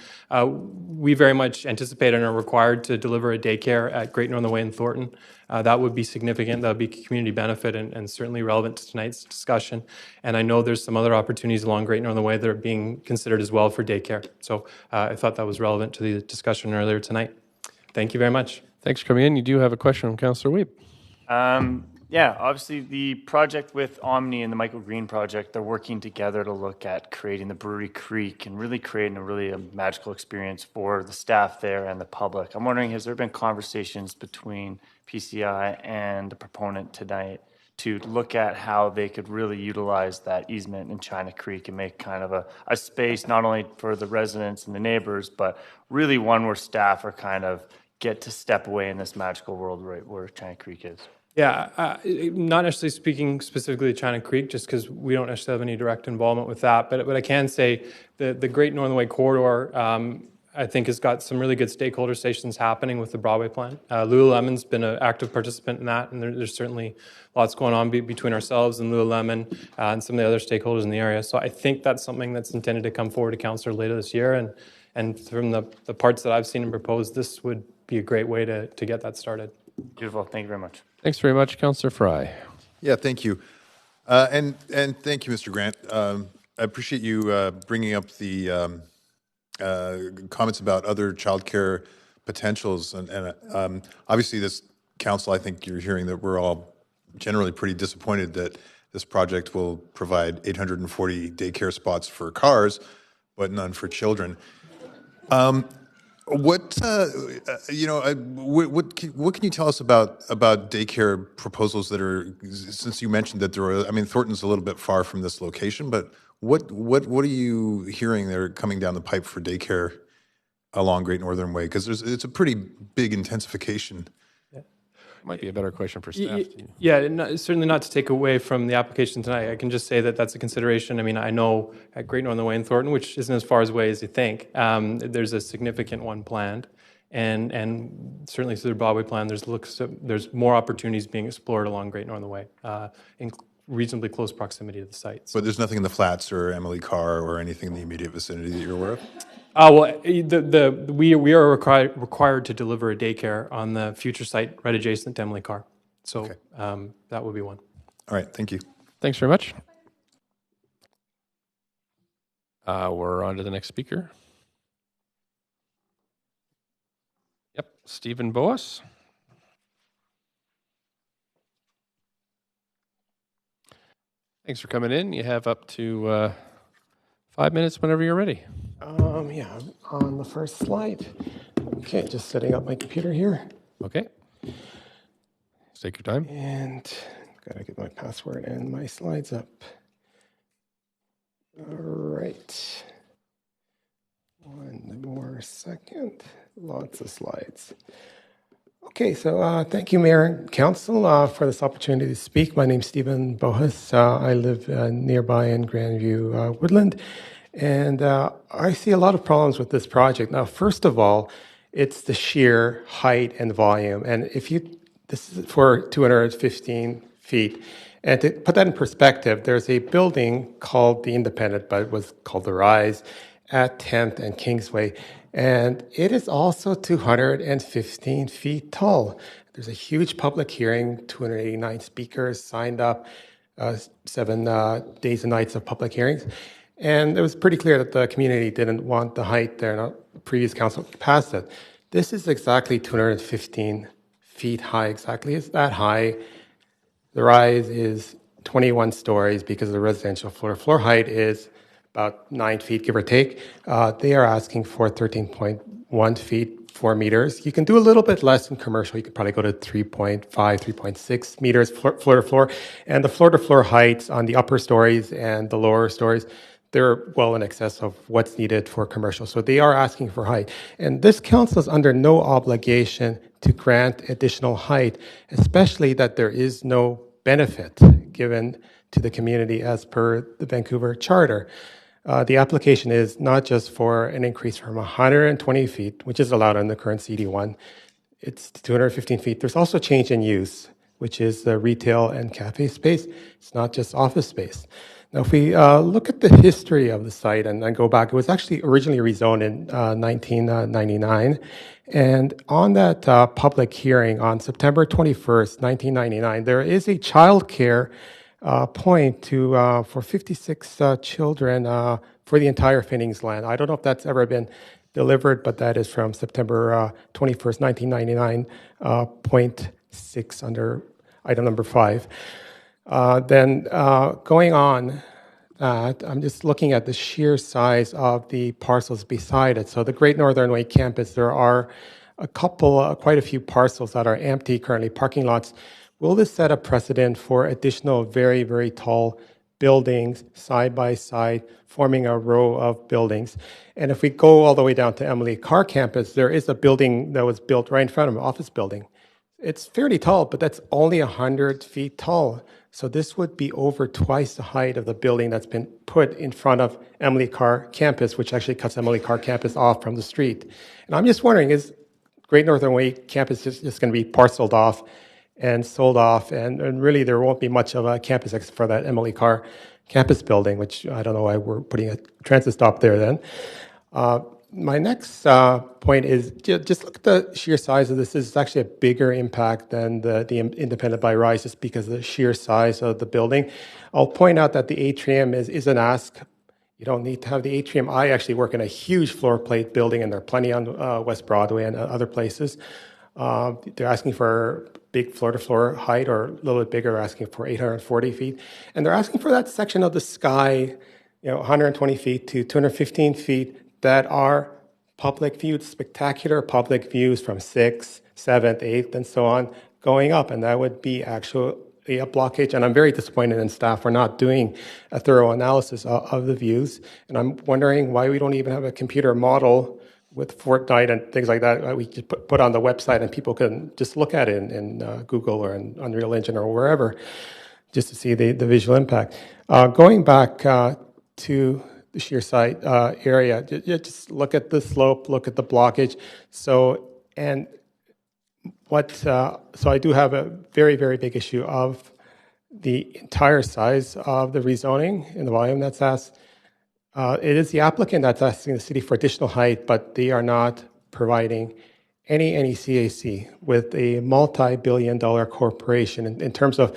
we very much anticipate and are required to deliver a daycare at Great Northern Way in Thornton. That would be significant. That would be community benefit and certainly relevant to tonight's discussion. And I know there's some other opportunities along Great Northern Way that are being considered as well for daycare. So I thought that was relevant to the discussion earlier tonight. Thank you very much. Thanks for coming in. You do have a question from Councillor Wiebe. Yeah, obviously the project with Omni and the Michael Green project, they're working together to look at creating the Brewery Creek and really creating a magical experience for the staff there and the public. I'm wondering, has there been conversations between PCI and the proponent tonight to look at how they could really utilize that easement in China Creek and make kind of a space not only for the residents and the neighbors, but really one where staff are kind of get to step away in this magical world right where China Creek is? Yeah, not necessarily speaking specifically to China Creek, just because we don't necessarily have any direct involvement with that. But I can say the Great Northern Way corridor, I think, has got some really good stakeholder stations happening with the Broadway plan. Lululemon's been an active participant in that, and there's certainly lots going on between ourselves and Lululemon and some of the other stakeholders in the area. So I think that's something that's intended to come forward to Councillor later this year. And from the parts that I've seen and proposed, this would be a great way to get that started. Beautiful. Thank you very much. Thanks very much, Councillor Fry. Yeah, thank you. And thank you, Mr. Grant. I appreciate you bringing up the comments about other childcare potentials. And obviously, this council, I think you're hearing that we're all generally pretty disappointed that this project will provide 840 daycare spots for cars, but none for children. What can you tell us about daycare proposals that are, since you mentioned that there are, I mean, Thornton's a little bit far from this location, but what are you hearing that are coming down the pipe for daycare along Great Northern Way? Because it's a pretty big intensification. Might be a better question for staff. Yeah, certainly not to take away from the application tonight. I can just say that that's a consideration. I mean, I know at Great Northern Way in Thornton, which isn't as far away as you think, there's a significant one planned. And certainly through the Broadway plan, there's more opportunities being explored along Great Northern Way in reasonably close proximity to the sites. But there's nothing in the Flats or Emily Carr or anything in the immediate vicinity that you're aware of? Well, we are required to deliver a daycare on the future site right adjacent to Emily Carr. So that would be one. All right, thank you. Thanks very much. We're on to the next speaker. Yep, Stephen Boas. Thanks for coming in. You have up to 5 minutes whenever you're ready. Yeah, on the first slide. Okay, just setting up my computer here. Okay. Take your time. And gotta get my password and my slides up. All right. One more second. Lots of slides. Okay, so thank you, Mayor and Council, for this opportunity to speak. My name's Stephen Bohas. I live nearby in Grandview Woodland, and I see a lot of problems with this project. Now, first of all, it's the sheer height and volume. And this is for 215 feet. And to put that in perspective, there's a building called the Independent, but it was called the Rise, at 10th and Kingsway. And it is also 215 feet tall. There's a huge public hearing, 289 speakers signed up, 7 days and nights of public hearings. And it was pretty clear that the community didn't want the height there. And the previous council passed it. This is exactly 215 feet high, exactly. It's that high. The Rise is 21 stories because the residential floor height is about 9 feet, give or take. They are asking for 13.1 feet, 4 meters. You can do a little bit less in commercial. You could probably go to 3.5, 3.6 meters floor to floor. And the floor to floor heights on the upper stories and the lower stories, they're well in excess of what's needed for commercial. So they are asking for height. And this council is under no obligation to grant additional height, especially that there is no benefit given to the community as per the Vancouver Charter. The application is not just for an increase from 120 feet, which is allowed in the current CD1, it's 215 feet. There's also change in use, which is the retail and cafe space. It's not just office space. Now, if we look at the history of the site and then go back, it was actually originally rezoned in 1999. And on that public hearing on September 21st, 1999, there is a child care point for 56 children for the entire Finnings land. I don't know if that's ever been delivered, but that is from September 21st, 1999, point 6 under item number 5. Then going on that, I'm just looking at the sheer size of the parcels beside it. So the Great Northern Way campus, there are quite a few parcels that are empty currently, parking lots. Will this set a precedent for additional very, very tall buildings side by side, forming a row of buildings? And if we go all the way down to Emily Carr campus, there is a building that was built right in front of an office building. It's fairly tall, but that's only 100 feet tall. So this would be over twice the height of the building that's been put in front of Emily Carr campus, which actually cuts Emily Carr campus off from the street. And I'm just wondering, is Great Northern Way campus just going to be parceled off and sold off, and really there won't be much of a campus except for that Emily Carr campus building, which I don't know why we're putting a transit stop there then. My next point is just look at the sheer size of this. This is actually a bigger impact than the independent by rise, just because of the sheer size of the building. I'll point out that the atrium is an ask. You don't need to have the atrium. I actually work in a huge floor plate building, and there are plenty on West Broadway and other places. They're asking for big floor-to-floor height, or a little bit bigger, asking for 840 feet. And they're asking for that section of the sky, 120 feet to 215 feet, that are public views, spectacular public views from 6th, 7th, 8th, and so on, going up. And that would be actually a blockage. And I'm very disappointed in staff for not doing a thorough analysis of the views. And I'm wondering why we don't even have a computer model with Fortnite and things like that. We could put on the website and people can just look at it in Google or in Unreal Engine or wherever, just to see the visual impact. Going back to the sheer site area, just look at the slope, look at the blockage. So I do have a very, very big issue of the entire size of the rezoning and the volume that's asked. It is the applicant that's asking the city for additional height, but they are not providing any CAC with a multi-billion-dollar corporation in terms of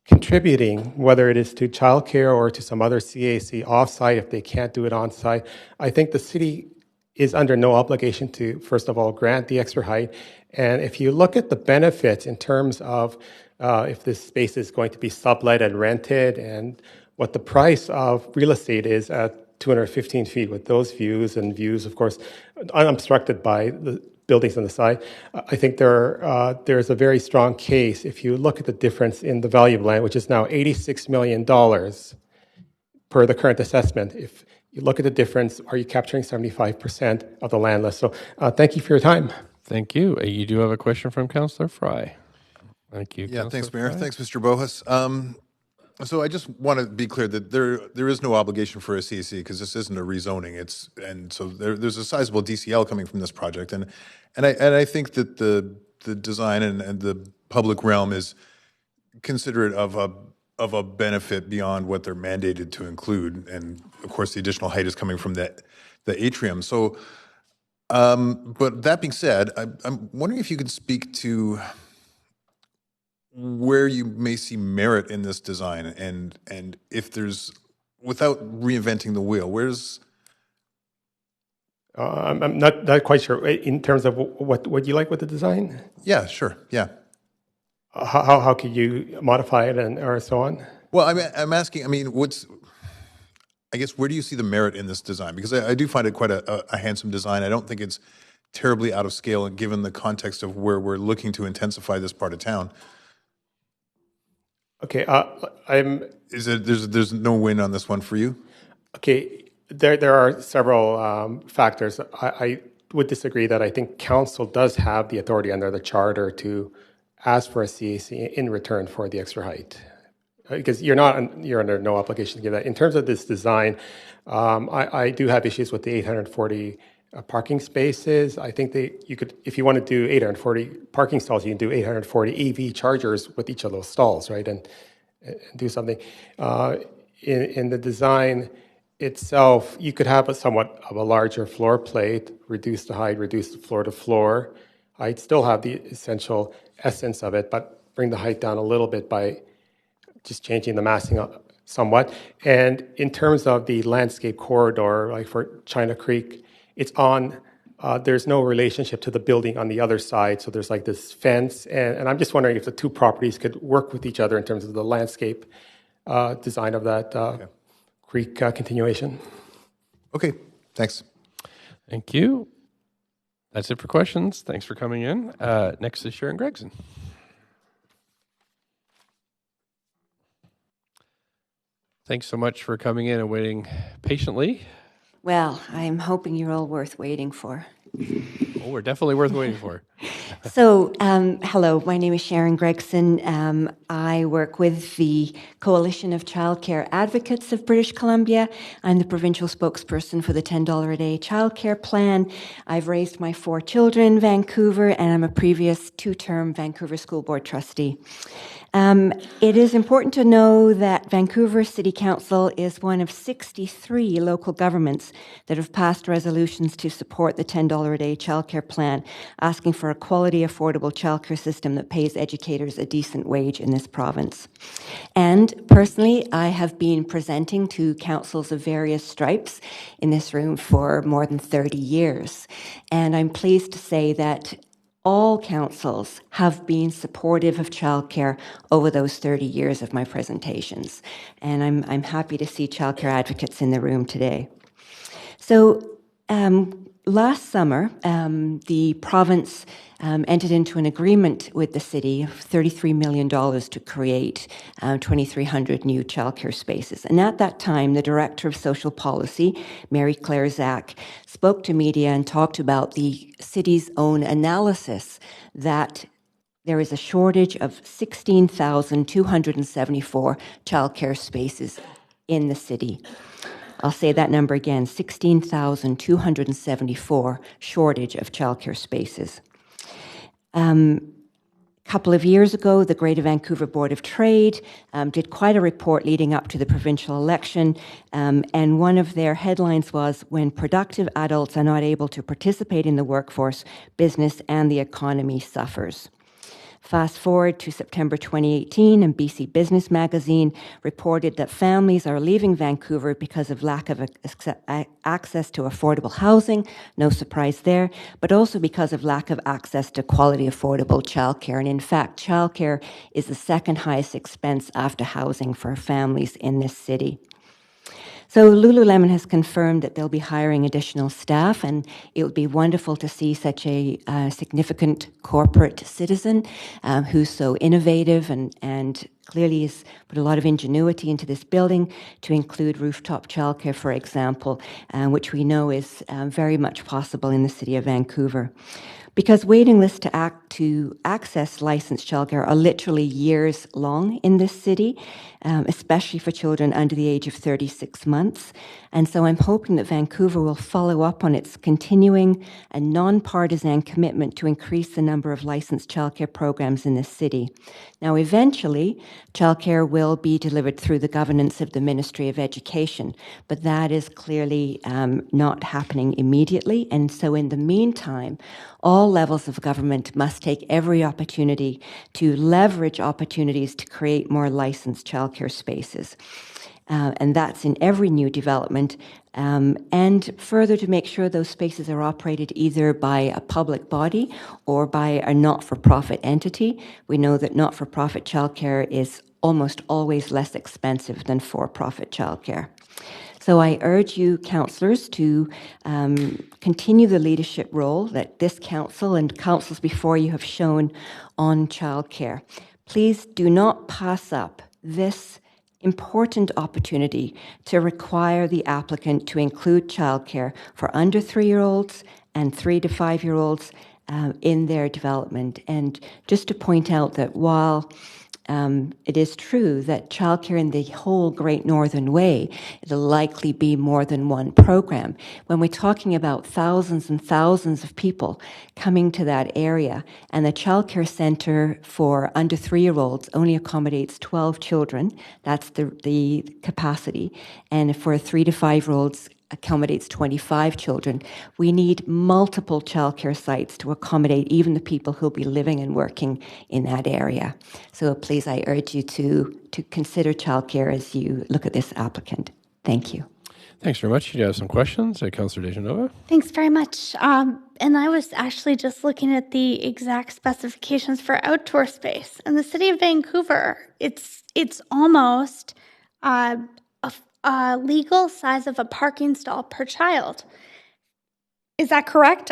contributing, whether it is to childcare or to some other CAC offsite if they can't do it on site. I think the city is under no obligation to, first of all, grant the extra height. And if you look at the benefits in terms of if this space is going to be sublet and rented, and what the price of real estate is at 215 feet with those views, and views, of course, unobstructed by the buildings on the side, I think there's a very strong case. If you look at the difference in the value of land, which is now $86 million per the current assessment, if you look at the difference, are you capturing 75% of the land list? So thank you for your time. Thank you. You do have a question from Councillor Fry. Thank you. Yeah, thanks, Councillor Mayor. Fry. Thanks, Mr. Bohus. So I just want to be clear that there is no obligation for a CAC because this isn't a rezoning. So there's a sizable DCL coming from this project, and I think that the design and the public realm is considerate of a benefit beyond what they're mandated to include, and of course the additional height is coming from the atrium. So, but that being said, I'm wondering if you could speak to where you may see merit in this design, and if there's, without reinventing the wheel, where's I'm not quite sure in terms of what you like with the design. Yeah, sure. Yeah. How could you modify it or so on? Well, I'm asking. I mean, I guess where do you see the merit in this design? Because I do find it quite a handsome design. I don't think it's terribly out of scale, and given the context of where we're looking to intensify this part of town. Okay, there's no win on this one for you? Okay, there are several factors. I would disagree that I think council does have the authority under the charter to ask for a CAC in return for the extra height, because you're under no obligation to give that. In terms of this design, I do have issues with the 840 parking spaces. I think you could, if you want to do 840 parking stalls, you can do 840 EV chargers with each of those stalls, right? And do something. In the design itself, you could have somewhat of a larger floor plate, reduce the height, reduce the floor to floor. I'd still have the essential essence of it, but bring the height down a little bit by just changing the massing up somewhat. And in terms of the landscape corridor, like for China Creek, it's on, there's no relationship to the building on the other side. So there's like this fence. And I'm just wondering if the two properties could work with each other in terms of the landscape design of that creek continuation. Okay, thanks. Thank you. That's it for questions. Thanks for coming in. Next is Sharon Gregson. Thanks so much for coming in and waiting patiently. Well, I'm hoping you're all worth waiting for. Oh, we're definitely worth waiting for. Hello, my name is Sharon Gregson. I work with the Coalition of Childcare Advocates of British Columbia. I'm the provincial spokesperson for the $10 a day childcare plan. I've raised my 4 children in Vancouver, and I'm a previous 2-term Vancouver School Board trustee. It is important to know that Vancouver City Council is one of 63 local governments that have passed resolutions to support the $10 a day childcare plan, asking for a quality, affordable childcare system that pays educators a decent wage in this province. And personally, I have been presenting to councils of various stripes in this room for more than 30 years. And I'm pleased to say that all councils have been supportive of childcare over those 30 years of my presentations. And I'm happy to see childcare advocates in the room today. Last summer, the province entered into an agreement with the city of $33 million to create 2,300 new childcare spaces. And at that time, the Director of Social Policy, Mary Claire Zach, spoke to media and talked about the city's own analysis that there is a shortage of 16,274 childcare spaces in the city. I'll say that number again, 16,274 shortage of childcare spaces. A couple of years ago, the Greater Vancouver Board of Trade did quite a report leading up to the provincial election, and one of their headlines was, "When productive adults are not able to participate in the workforce, business and the economy suffers." Fast forward to September 2018, and BC Business Magazine reported that families are leaving Vancouver because of lack of access to affordable housing, no surprise there, but also because of lack of access to quality, affordable childcare. And in fact, childcare is the second highest expense after housing for families in this city. So Lululemon has confirmed that they'll be hiring additional staff, and it would be wonderful to see such a significant corporate citizen who's so innovative and clearly has put a lot of ingenuity into this building to include rooftop childcare, for example, which we know is very much possible in the city of Vancouver. Because waiting lists to access licensed childcare are literally years long in this city, especially for children under the age of 36 months. And so I'm hoping that Vancouver will follow up on its continuing and non-partisan commitment to increase the number of licensed childcare programs in this city. Now, eventually, childcare will be delivered through the governance of the Ministry of Education, but that is clearly not happening immediately. And so in the meantime, all levels of government must take every opportunity to leverage opportunities to create more licensed childcare spaces. And that's in every new development, and further to make sure those spaces are operated either by a public body or by a not-for-profit entity. We know that not-for-profit childcare is almost always less expensive than for-profit childcare. So I urge you, councillors, to continue the leadership role that this council and councils before you have shown on childcare. Please do not pass up this important opportunity to require the applicant to include childcare for under 3-year-olds and 3 to 5-year-olds in their development. And just to point out that while it is true that childcare in the whole Great Northern Way, it'll likely be more than one program. When we're talking about thousands and thousands of people coming to that area, and the childcare centre for under 3-year-olds only accommodates 12 children, that's the capacity, and for 3 to 5-year-olds accommodates 25 children. We need multiple childcare sites to accommodate even the people who'll be living and working in that area. So please, I urge you to consider childcare as you look at this applicant. Thank you. Thanks very much. You have some questions, Councillor Dejanova? Thanks very much. And I was actually just looking at the exact specifications for outdoor space. In the city of Vancouver, it's almost a legal size of a parking stall per child. Is that correct?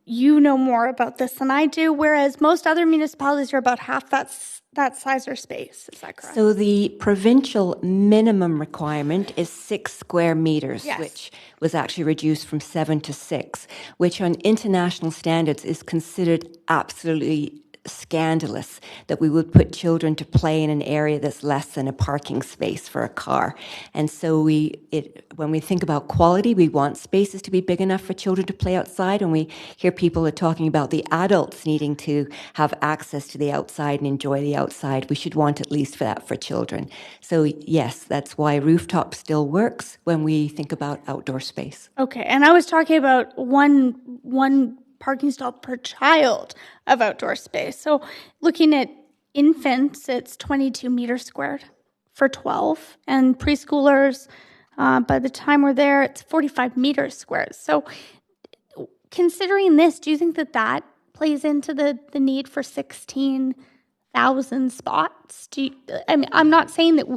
you know more about this than I do, whereas most other municipalities are about half that size or space. Is that correct? So the provincial minimum requirement is 6 square meters, Yes. which was actually reduced from 7 to 6, which on international standards is considered absolutely scandalous that we would put children to play in an area that's less than a parking space for a car. And so when we think about quality, we want spaces to be big enough for children to play outside, and we hear people are talking about the adults needing to have access to the outside and enjoy the outside. We should want at least for that for children. So yes, that's why rooftop still works when we think about outdoor space. Okay, and I was talking about one parking stall per child of outdoor space. So looking at infants, it's 22 meters squared for 12, and preschoolers, by the time we're there, it's 45 meters squared. So considering this, do you think that plays into the need for 16,000 spots? I'm not saying that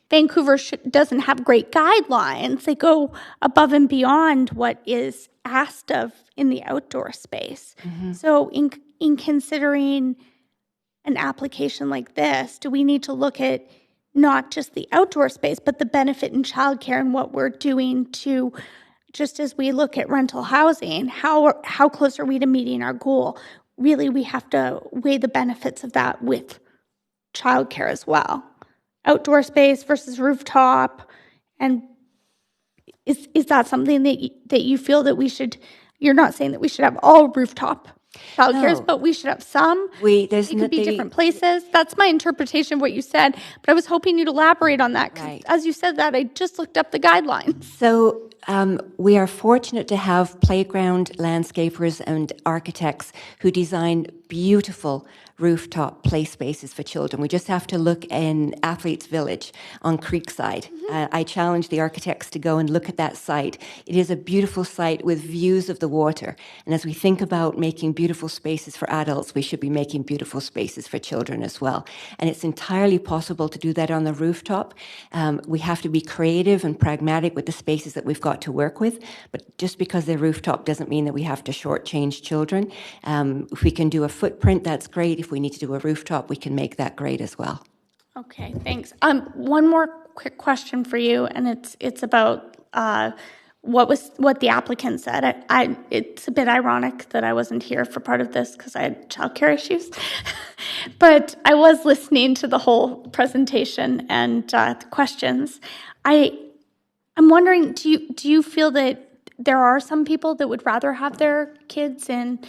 Vancouver doesn't have great guidelines. They go above and beyond what is asked of in the outdoor space. Mm-hmm. So in considering an application like this, do we need to look at not just the outdoor space, but the benefit in childcare and what we're doing to, just as we look at rental housing, how close are we to meeting our goal? Really, we have to weigh the benefits of that with childcare as well. Outdoor space versus rooftop, and is that something that you feel that we should? You're not saying that we should have all rooftop childcares, No. but we should have some. It could be different places. That's my interpretation of what you said, but I was hoping you'd elaborate on that. 'Cause as you said that, I just looked up the guidelines. So we are fortunate to have playground landscapers and architects who design beautiful rooftop play spaces for children. We just have to look in Athletes Village on Creekside. I challenge the architects to go and look at that site. It is a beautiful site with views of the water. And as we think about making beautiful spaces for adults, we should be making beautiful spaces for children as well. And it's entirely possible to do that on the rooftop. We have to be creative and pragmatic with the spaces that we've got to work with. But just because they're rooftop doesn't mean that we have to shortchange children. If we can do a footprint, that's great. If we need to do a rooftop, we can make that great as well. Okay, thanks. One more quick question for you, and it's about what the applicant said. It's a bit ironic that I wasn't here for part of this because I had childcare issues, but I was listening to the whole presentation and the questions. I'm wondering, do you feel that there are some people that would rather have their kids in,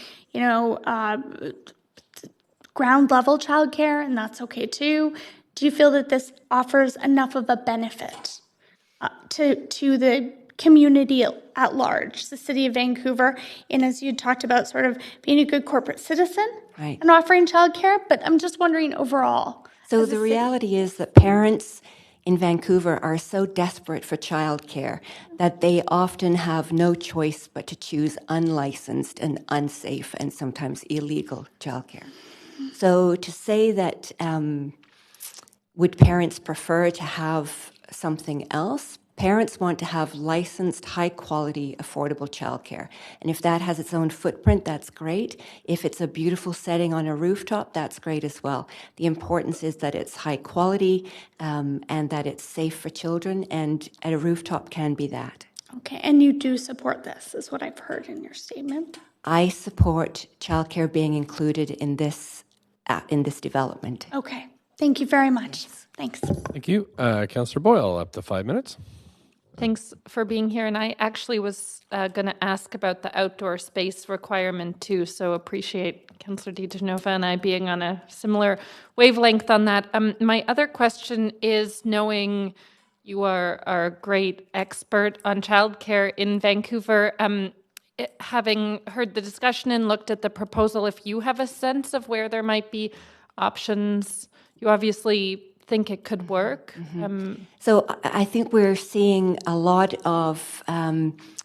ground level childcare, and that's okay too? Do you feel that this offers enough of a benefit to the community at large, the city of Vancouver, and as you talked about, sort of being a good corporate citizen and offering childcare? But I'm just wondering overall. So the reality is that parents in Vancouver are so desperate for childcare that they often have no choice but to choose unlicensed and unsafe and sometimes illegal childcare. So to say that would parents prefer to have something else? Parents want to have licensed, high-quality, affordable childcare. And if that has its own footprint, that's great. If it's a beautiful setting on a rooftop, that's great as well. The importance is that it's high quality and that it's safe for children, and at a rooftop can be that. Okay, and you do support this, is what I've heard in your statement. I support childcare being included in this development. Okay, thank you very much. Thanks. Thank you. Councillor Boyle, up to 5 minutes. Thanks for being here. And I actually was going to ask about the outdoor space requirement too, so appreciate Councillor DiGenova and I being on a similar wavelength on that. My other question is, knowing you are a great expert on childcare in Vancouver, having heard the discussion and looked at the proposal, if you have a sense of where there might be options, you obviously think it could work. So I think we're seeing a lot of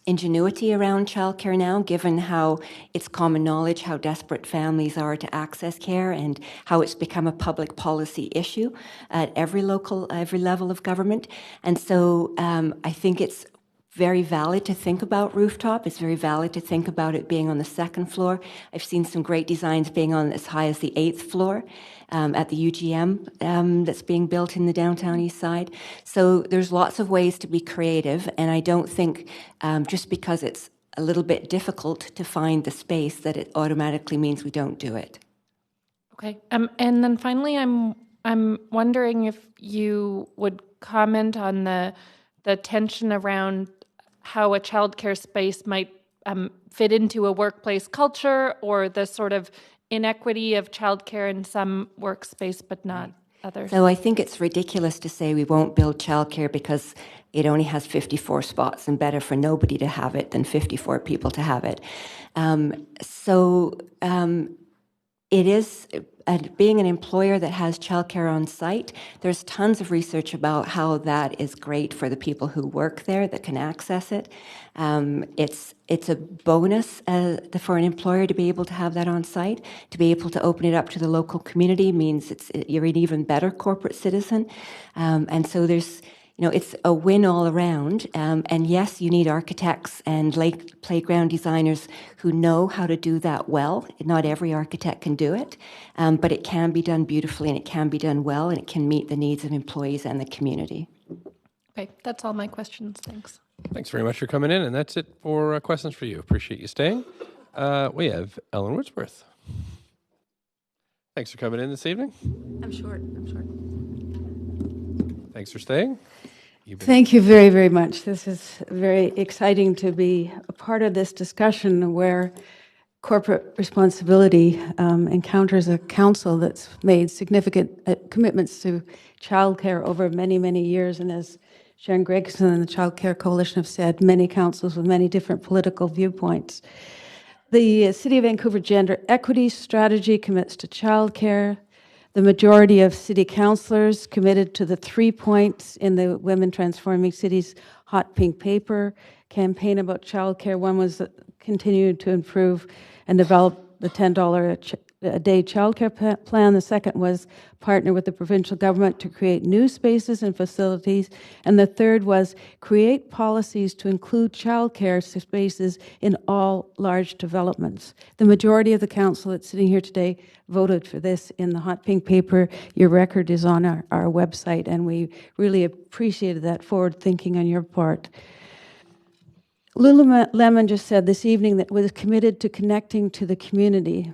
ingenuity around childcare now, given how it's common knowledge how desperate families are to access care and how it's become a public policy issue at every level of government. And so I think it's very valid to think about rooftop. It's very valid to think about it being on the second floor. I've seen some great designs being on as high as the 8th floor at the UGM that's being built in the downtown east side. So there's lots of ways to be creative, and I don't think just because it's a little bit difficult to find the space that it automatically means we don't do it. Okay. And then finally, I'm wondering if you would comment on the tension around how a childcare space might fit into a workplace culture, or the sort of inequity of childcare in some workspace but not others. So I think it's ridiculous to say we won't build childcare because it only has 54 spots, and better for nobody to have it than 54 people to have it. It is, being an employer that has childcare on site, there's tons of research about how that is great for the people who work there that can access it. It's a bonus for an employer to be able to have that on site. To be able to open it up to the local community means you're an even better corporate citizen. And so there's, it's a win all around. And yes, you need architects and playground designers who know how to do that well. Not every architect can do it, but it can be done beautifully, and it can be done well, and it can meet the needs of employees and the community. Okay, that's all my questions. Thanks. Thanks very much for coming in, and that's it for questions for you. Appreciate you staying. We have Ellen Wordsworth. Thanks for coming in this evening. I'm short. Thanks for staying. Thank you very, very much. This is very exciting to be a part of this discussion where corporate responsibility encounters a council that's made significant commitments to childcare over many, many years. And as Sharon Gregson and the Child Care Coalition have said, many councils with many different political viewpoints. The City of Vancouver Gender Equity Strategy commits to childcare. The majority of city councillors committed to the 3 points in the Women Transforming Cities Hot Pink Paper campaign about childcare. One was continue to improve and develop the $10 a day childcare plan. The second was partner with the provincial government to create new spaces and facilities. And the third was create policies to include childcare spaces in all large developments. The majority of the council that's sitting here today voted for this in the Hot Pink Paper. Your record is on our website, and we really appreciated that forward thinking on your part. Lululemon just said this evening that was committed to connecting to the community.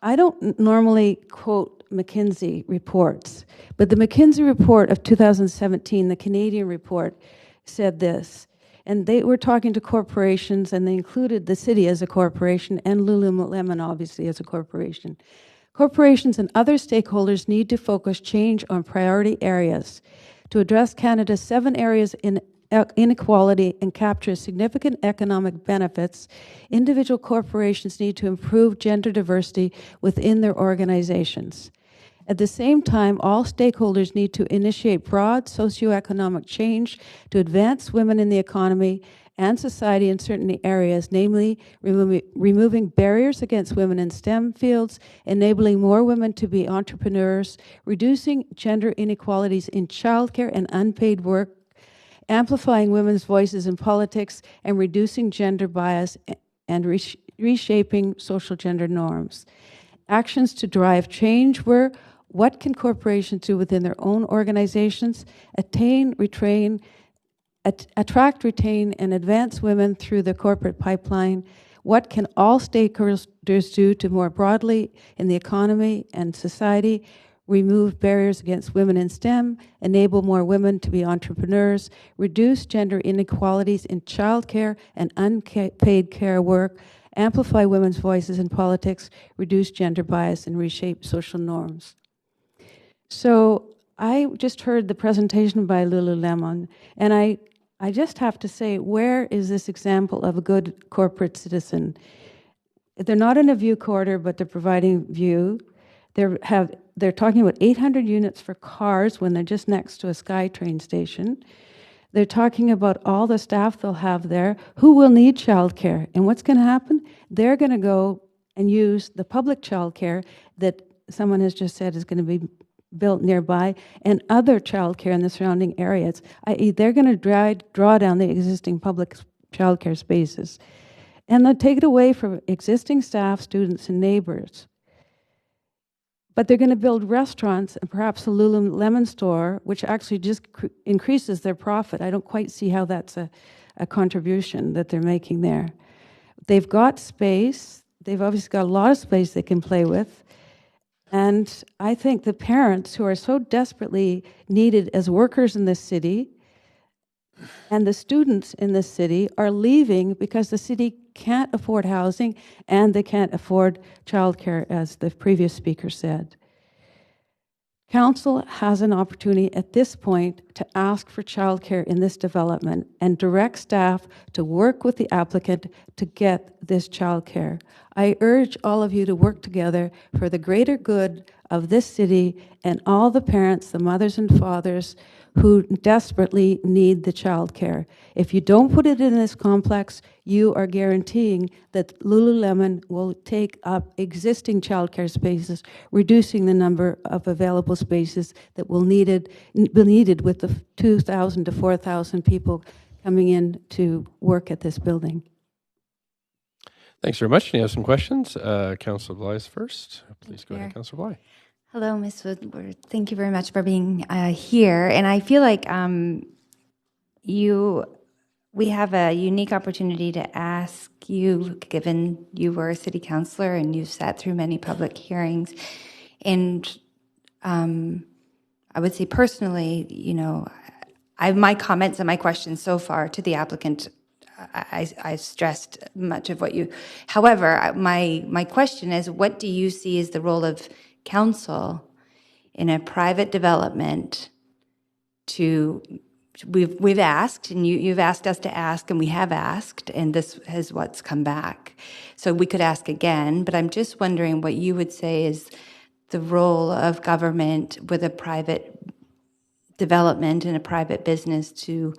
I don't normally quote McKinsey reports, but the McKinsey report of 2017, the Canadian report, said this. And they were talking to corporations, and they included the city as a corporation and Lululemon, obviously, as a corporation. Corporations and other stakeholders need to focus change on priority areas to address Canada's 7 areas in inequality and capture significant economic benefits. Individual corporations need to improve gender diversity within their organizations. At the same time, all stakeholders need to initiate broad socioeconomic change to advance women in the economy and society in certain areas, namely removing barriers against women in STEM fields, enabling more women to be entrepreneurs, reducing gender inequalities in childcare and unpaid work, amplifying women's voices in politics, and reducing gender bias and reshaping social gender norms. Actions to drive change were: what can corporations do within their own organizations? Attract, retain, and advance women through the corporate pipeline. What can all stakeholders do to more broadly in the economy and society? Remove barriers against women in STEM, enable more women to be entrepreneurs, reduce gender inequalities in childcare and unpaid care work, amplify women's voices in politics, reduce gender bias, and reshape social norms. So I just heard the presentation by Lululemon, and I just have to say, where is this example of a good corporate citizen? They're not in a view quarter, but they're providing view. They're talking about 800 units for cars when they're just next to a SkyTrain station. They're talking about all the staff they'll have there who will need childcare. And what's going to happen? They're going to go and use the public childcare that someone has just said is going to be built nearby and other childcare in the surrounding areas, i.e. they're going to draw down the existing public childcare spaces. And they'll take it away from existing staff, students, and neighbors. But they're going to build restaurants and perhaps a Lululemon store, which actually just increases their profit. I don't quite see how that's a contribution that they're making there. They've got space. They've obviously got a lot of space they can play with. And I think the parents who are so desperately needed as workers in this city and the students in this city are leaving because the city can't afford housing and they can't afford childcare, as the previous speaker said. Council has an opportunity at this point to ask for childcare in this development and direct staff to work with the applicant to get this childcare. I urge all of you to work together for the greater good of this city and all the parents, the mothers and fathers who desperately need the childcare. If you don't put it in this complex, you are guaranteeing that Lululemon will take up existing childcare spaces, reducing the number of available spaces that will be needed with the 2,000 to 4,000 people coming in to work at this building. Thanks very much. You have some questions. Councillor Bly is first. Please go ahead, Councillor Bly. Hello, Ms. Woodward. Thank you very much for being here. And I feel like we have a unique opportunity to ask you, given you were a city councillor and you've sat through many public hearings. And I would say personally, my comments and my questions so far to the applicant, I stressed much of what you. However, my question is, what do you see as the role of council in a private development we've asked, and you've asked us to ask, and we have asked, and this is what's come back. So we could ask again, but I'm just wondering what you would say is the role of government with a private development and a private business to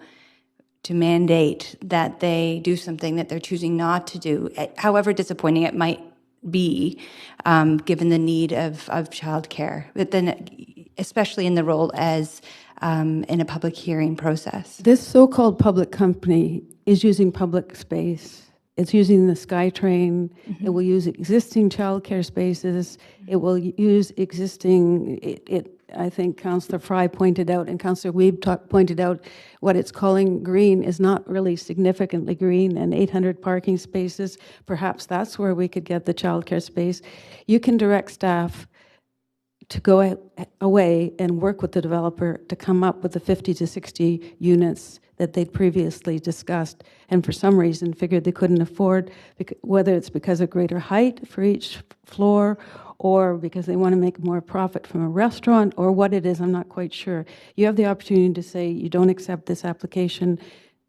mandate that they do something that they're choosing not to do, however disappointing it might be, given the need of childcare, but then especially in the role as in a public hearing process. This so-called public company is using public space. It's using the SkyTrain. It will use existing childcare spaces. It will use existing, I think Councillor Fry pointed out, and Councillor Wiebe pointed out, what it's calling green is not really significantly green, and 800 parking spaces, perhaps that's where we could get the childcare space. You can direct staff to go away and work with the developer to come up with the 50 to 60 units that they'd previously discussed, and for some reason figured they couldn't afford, whether it's because of greater height for each floor, or because they want to make more profit from a restaurant, or what it is, I'm not quite sure. You have the opportunity to say, you don't accept this application,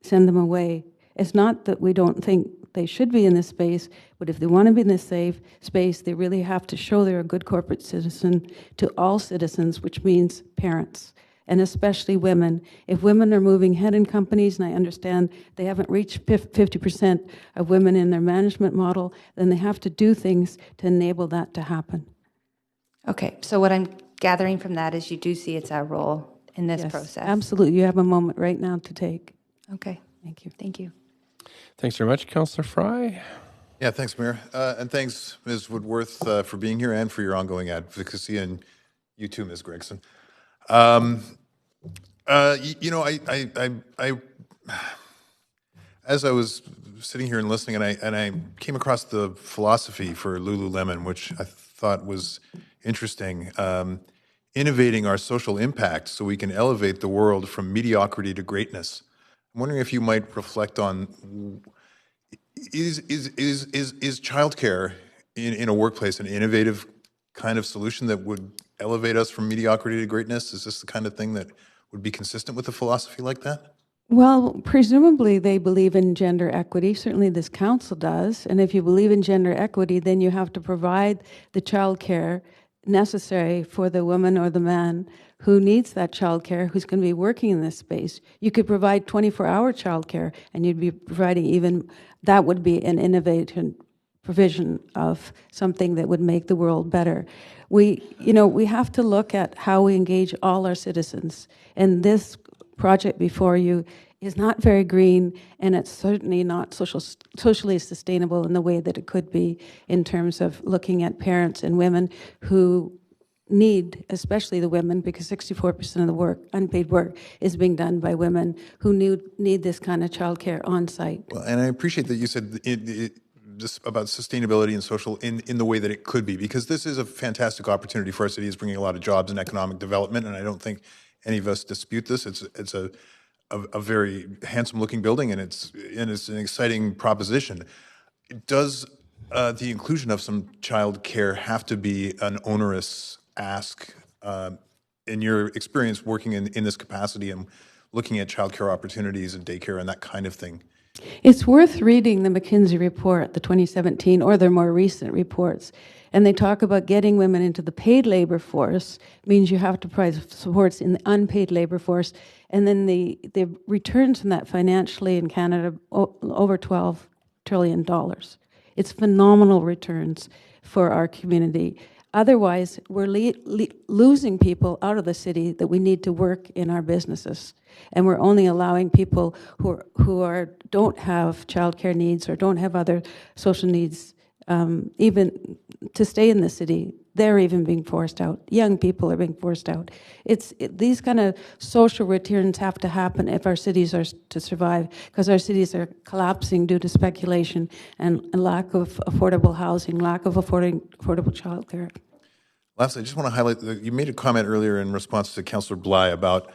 send them away. It's not that we don't think they should be in this space, but if they want to be in this safe space, they really have to show they're a good corporate citizen to all citizens, which means parents, and especially women. If women are moving ahead in companies, and I understand they haven't reached 50% of women in their management model, then they have to do things to enable that to happen. Okay, so what I'm gathering from that is you do see it's our role in this process. Absolutely. You have a moment right now to take. Okay. Thank you. Thank you. Thanks very much, Councillor Fry. Yeah, thanks, Mayor. And thanks, Ms. Woodworth, for being here and for your ongoing advocacy, and you too, Ms. Gregson. As I was sitting here and listening, and I came across the philosophy for Lululemon, which I thought was interesting, innovating our social impact so we can elevate the world from mediocrity to greatness. I'm wondering if you might reflect on, is childcare in a workplace an innovative kind of solution that would elevate us from mediocrity to greatness? Is this the kind of thing that would be consistent with a philosophy like that? Well, presumably they believe in gender equity. Certainly this council does. And if you believe in gender equity, then you have to provide the child care necessary for the woman or the man who needs that child care, who's going to be working in this space. You could provide 24-hour child care, and you'd be providing that would be an innovation provision of something that would make the world better. We have to look at how we engage all our citizens. And this project before you is not very green, and it's certainly not socially sustainable in the way that it could be in terms of looking at parents and women who need, especially the women, because 64% of the work, unpaid work, is being done by women who need this kind of childcare on site. Well, and I appreciate that you said this about sustainability and social in the way that it could be, because this is a fantastic opportunity for our city. It's bringing a lot of jobs and economic development, and I don't think any of us dispute this. It's a very handsome looking building, and it's an exciting proposition. Does the inclusion of some child care have to be an onerous ask in your experience working in this capacity and looking at child care opportunities and daycare and that kind of thing? It's worth reading the McKinsey report, the 2017, or their more recent reports. And they talk about getting women into the paid labor force means you have to provide supports in the unpaid labor force. And then the returns from that financially in Canada, over $12 trillion. It's phenomenal returns for our community. Otherwise, we're losing people out of the city that we need to work in our businesses. And we're only allowing people who don't have childcare needs or don't have other social needs even to stay in the city. They're even being forced out. Young people are being forced out. These kind of social returns have to happen if our cities are to survive, because our cities are collapsing due to speculation and lack of affordable housing, lack of affordable childcare. Lastly, I just want to highlight that you made a comment earlier in response to Councillor Bly about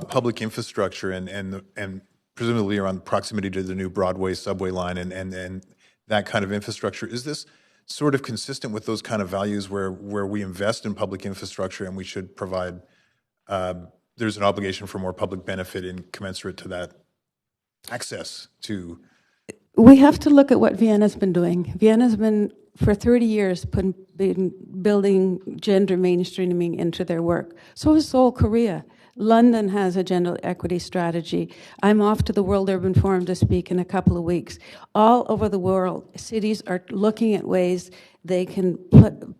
public infrastructure and presumably around proximity to the new Broadway subway line and that kind of infrastructure. Is this sort of consistent with those kind of values where we invest in public infrastructure and we should provide, there's an obligation for more public benefit in commensurate to that access to? We have to look at what Vienna's been doing. Vienna's been, for 30 years, been building gender mainstreaming into their work. So has Seoul, Korea. London has a gender equity strategy. I'm off to the World Urban Forum to speak in a couple of weeks. All over the world, cities are looking at ways they can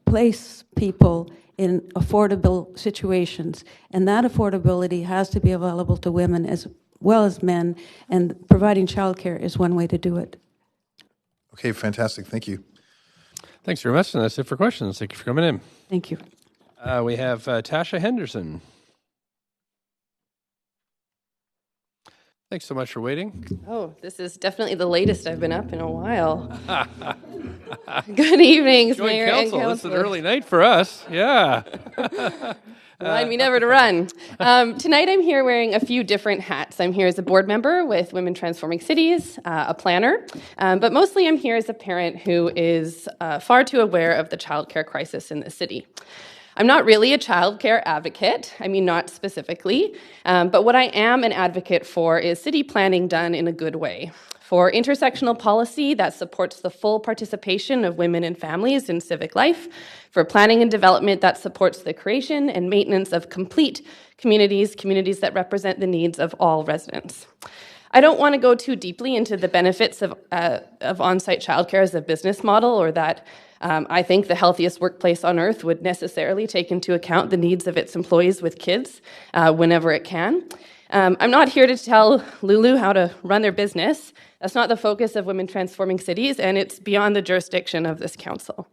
place people in affordable situations. And that affordability has to be available to women as well as men, and providing childcare is one way to do it. Okay, fantastic. Thank you. Thanks very much, and that's it for questions. Thank you for coming in. Thank you. We have Tasha Henderson. Thanks so much for waiting. Oh, this is definitely the latest I've been up in a while. Good evening, Mayor and Council. It's an early night for us. Yeah. Remind me never to run. Tonight I'm here wearing a few different hats. I'm here as a board member with Women Transforming Cities, a planner, but mostly I'm here as a parent who is far too aware of the childcare crisis in the city. I'm not really a childcare advocate, I mean, not specifically, but what I am an advocate for is city planning done in a good way. For intersectional policy that supports the full participation of women and families in civic life, for planning and development that supports the creation and maintenance of complete communities that represent the needs of all residents. I don't want to go too deeply into the benefits of on-site childcare as a business model, or that I think the healthiest workplace on earth would necessarily take into account the needs of its employees with kids whenever it can. I'm not here to tell Lulu how to run their business. That's not the focus of Women Transforming Cities, and it's beyond the jurisdiction of this council.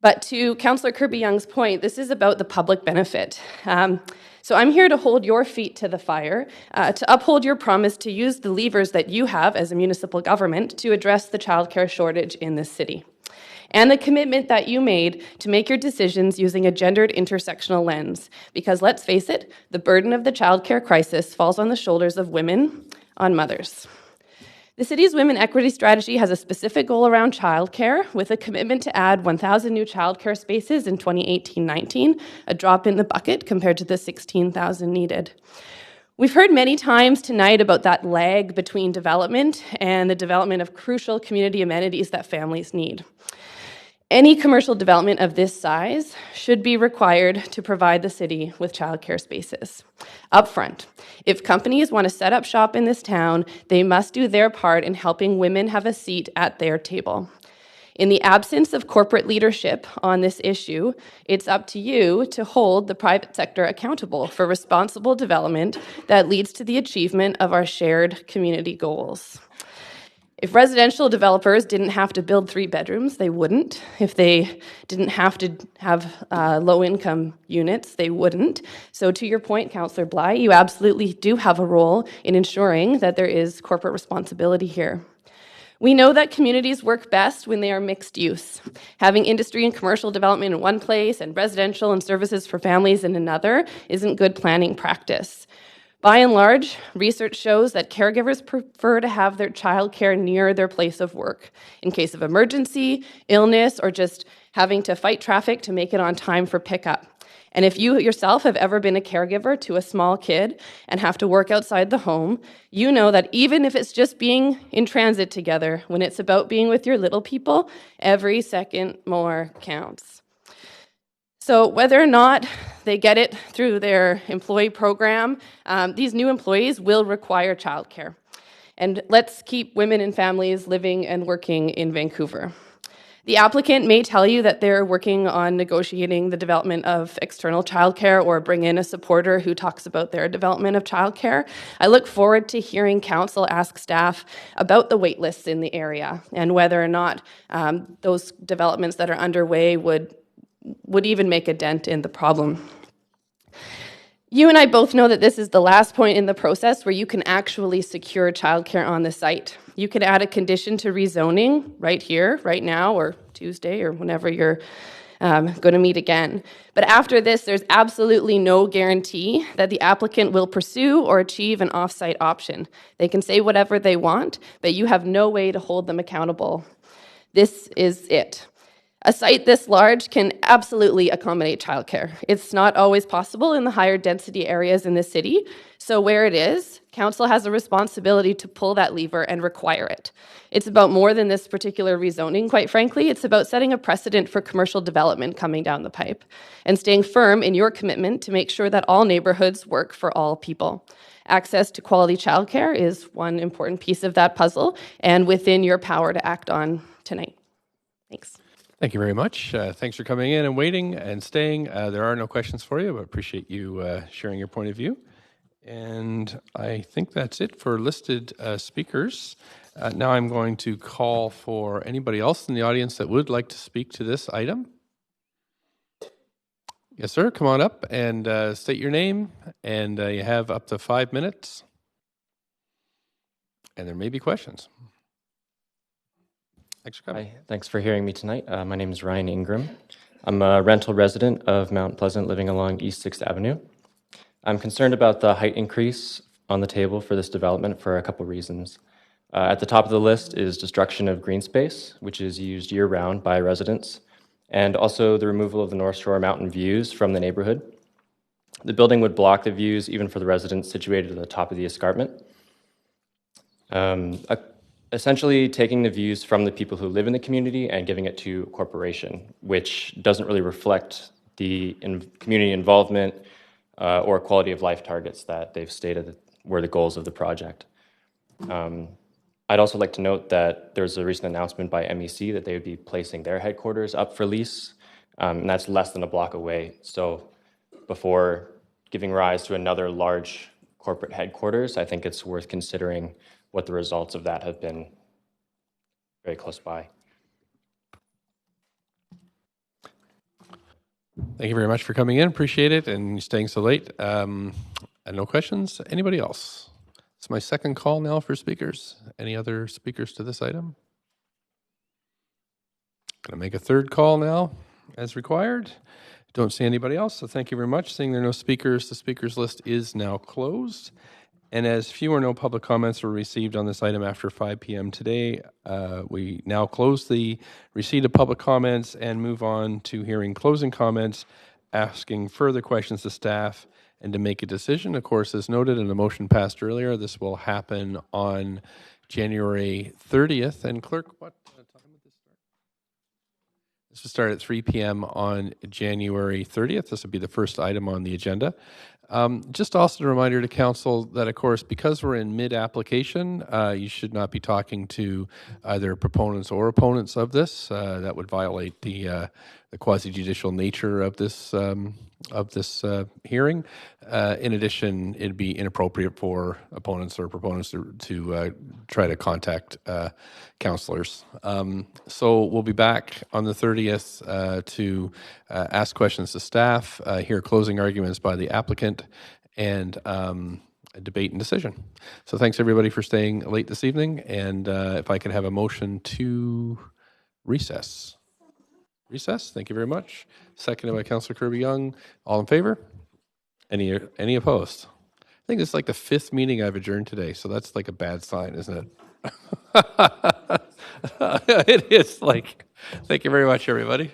But to Councillor Kirby-Young's point, this is about the public benefit. So I'm here to hold your feet to the fire, to uphold your promise to use the levers that you have as a municipal government to address the childcare shortage in this city. And the commitment that you made to make your decisions using a gendered intersectional lens. Because let's face it, the burden of the childcare crisis falls on the shoulders of women, on mothers. The city's women equity strategy has a specific goal around childcare, with a commitment to add 1,000 new childcare spaces in 2018-19, a drop in the bucket compared to the 16,000 needed. We've heard many times tonight about that lag between development and the development of crucial community amenities that families need. Any commercial development of this size should be required to provide the city with childcare spaces. Upfront, if companies want to set up shop in this town, they must do their part in helping women have a seat at their table. In the absence of corporate leadership on this issue, it's up to you to hold the private sector accountable for responsible development that leads to the achievement of our shared community goals. If residential developers didn't have to build 3 bedrooms, they wouldn't. If they didn't have to have low-income units, they wouldn't. So to your point, Councillor Bly, you absolutely do have a role in ensuring that there is corporate responsibility here. We know that communities work best when they are mixed use. Having industry and commercial development in one place and residential and services for families in another isn't good planning practice. By and large, research shows that caregivers prefer to have their childcare near their place of work in case of emergency, illness, or just having to fight traffic to make it on time for pickup. And if you yourself have ever been a caregiver to a small kid and have to work outside the home, you know that even if it's just being in transit together, when it's about being with your little people, every second more counts. So whether or not they get it through their employee program, these new employees will require childcare. And let's keep women and families living and working in Vancouver. The applicant may tell you that they're working on negotiating the development of external childcare or bring in a supporter who talks about their development of childcare. I look forward to hearing council ask staff about the wait lists in the area and whether or not those developments that are underway would even make a dent in the problem. You and I both know that this is the last point in the process where you can actually secure childcare on the site. You can add a condition to rezoning right here, right now, or Tuesday, or whenever you're going to meet again. But after this, there's absolutely no guarantee that the applicant will pursue or achieve an off-site option. They can say whatever they want, but you have no way to hold them accountable. This is it. A site this large can absolutely accommodate childcare. It's not always possible in the higher density areas in the city, so where it is, council has a responsibility to pull that lever and require it. It's about more than this particular rezoning, quite frankly. It's about setting a precedent for commercial development coming down the pipe and staying firm in your commitment to make sure that all neighborhoods work for all people. Access to quality childcare is one important piece of that puzzle and within your power to act on tonight. Thanks. Thank you very much. Thanks for coming in and waiting and staying. There are no questions for you, but appreciate you sharing your point of view. And I think that's it for listed speakers. Now I'm going to call for anybody else in the audience that would like to speak to this item. Yes, sir. Come on up and state your name. And you have up to 5 minutes. And there may be questions. Thanks for coming. Hi, thanks for hearing me tonight. My name is Ryan Ingram. I'm a rental resident of Mount Pleasant living along East 6th Avenue. I'm concerned about the height increase on the table for this development for a couple reasons. At the top of the list is destruction of green space, which is used year-round by residents, and also the removal of the North Shore mountain views from the neighborhood. The building would block the views even for the residents situated at the top of the escarpment. Essentially taking the views from the people who live in the community and giving it to a corporation, which doesn't really reflect the community involvement or quality of life targets that they've stated were the goals of the project. I'd also like to note that there's a recent announcement by MEC that they would be placing their headquarters up for lease, and that's less than a block away. So before giving rise to another large corporate headquarters, I think it's worth considering what the results of that have been very close by. Thank you very much for coming in. Appreciate it and staying so late. And no questions. Anybody else? It's my second call now for speakers. Any other speakers to this item? Going to make a third call now as required. Don't see anybody else, so thank you very much. Seeing there are no speakers, the speakers list is now closed. And as few or no public comments were received on this item after 5 p.m. today, we now close the receipt of public comments and move on to hearing closing comments, asking further questions to staff, and to make a decision. Of course, as noted in the motion passed earlier, this will happen on January 30th. And clerk, what time would this start? This will start at 3 p.m. on January 30th. This will be the first item on the agenda. Just also a reminder to council that, of course, because we're in mid-application, you should not be talking to either proponents or opponents of this. That would violate the quasi-judicial nature of this hearing. In addition, it'd be inappropriate for opponents or proponents to try to contact councillors. So we'll be back on the 30th to ask questions to staff, hear closing arguments by the applicant, and a debate and decision. So thanks everybody for staying late this evening, and if I can have a motion to recess. Recess, thank you very much. Seconded by Councillor Kirby-Young. All in favor? Any opposed? I think it's like the 5th meeting I've adjourned today, so that's like a bad sign, isn't it? It is like, thank you very much, everybody.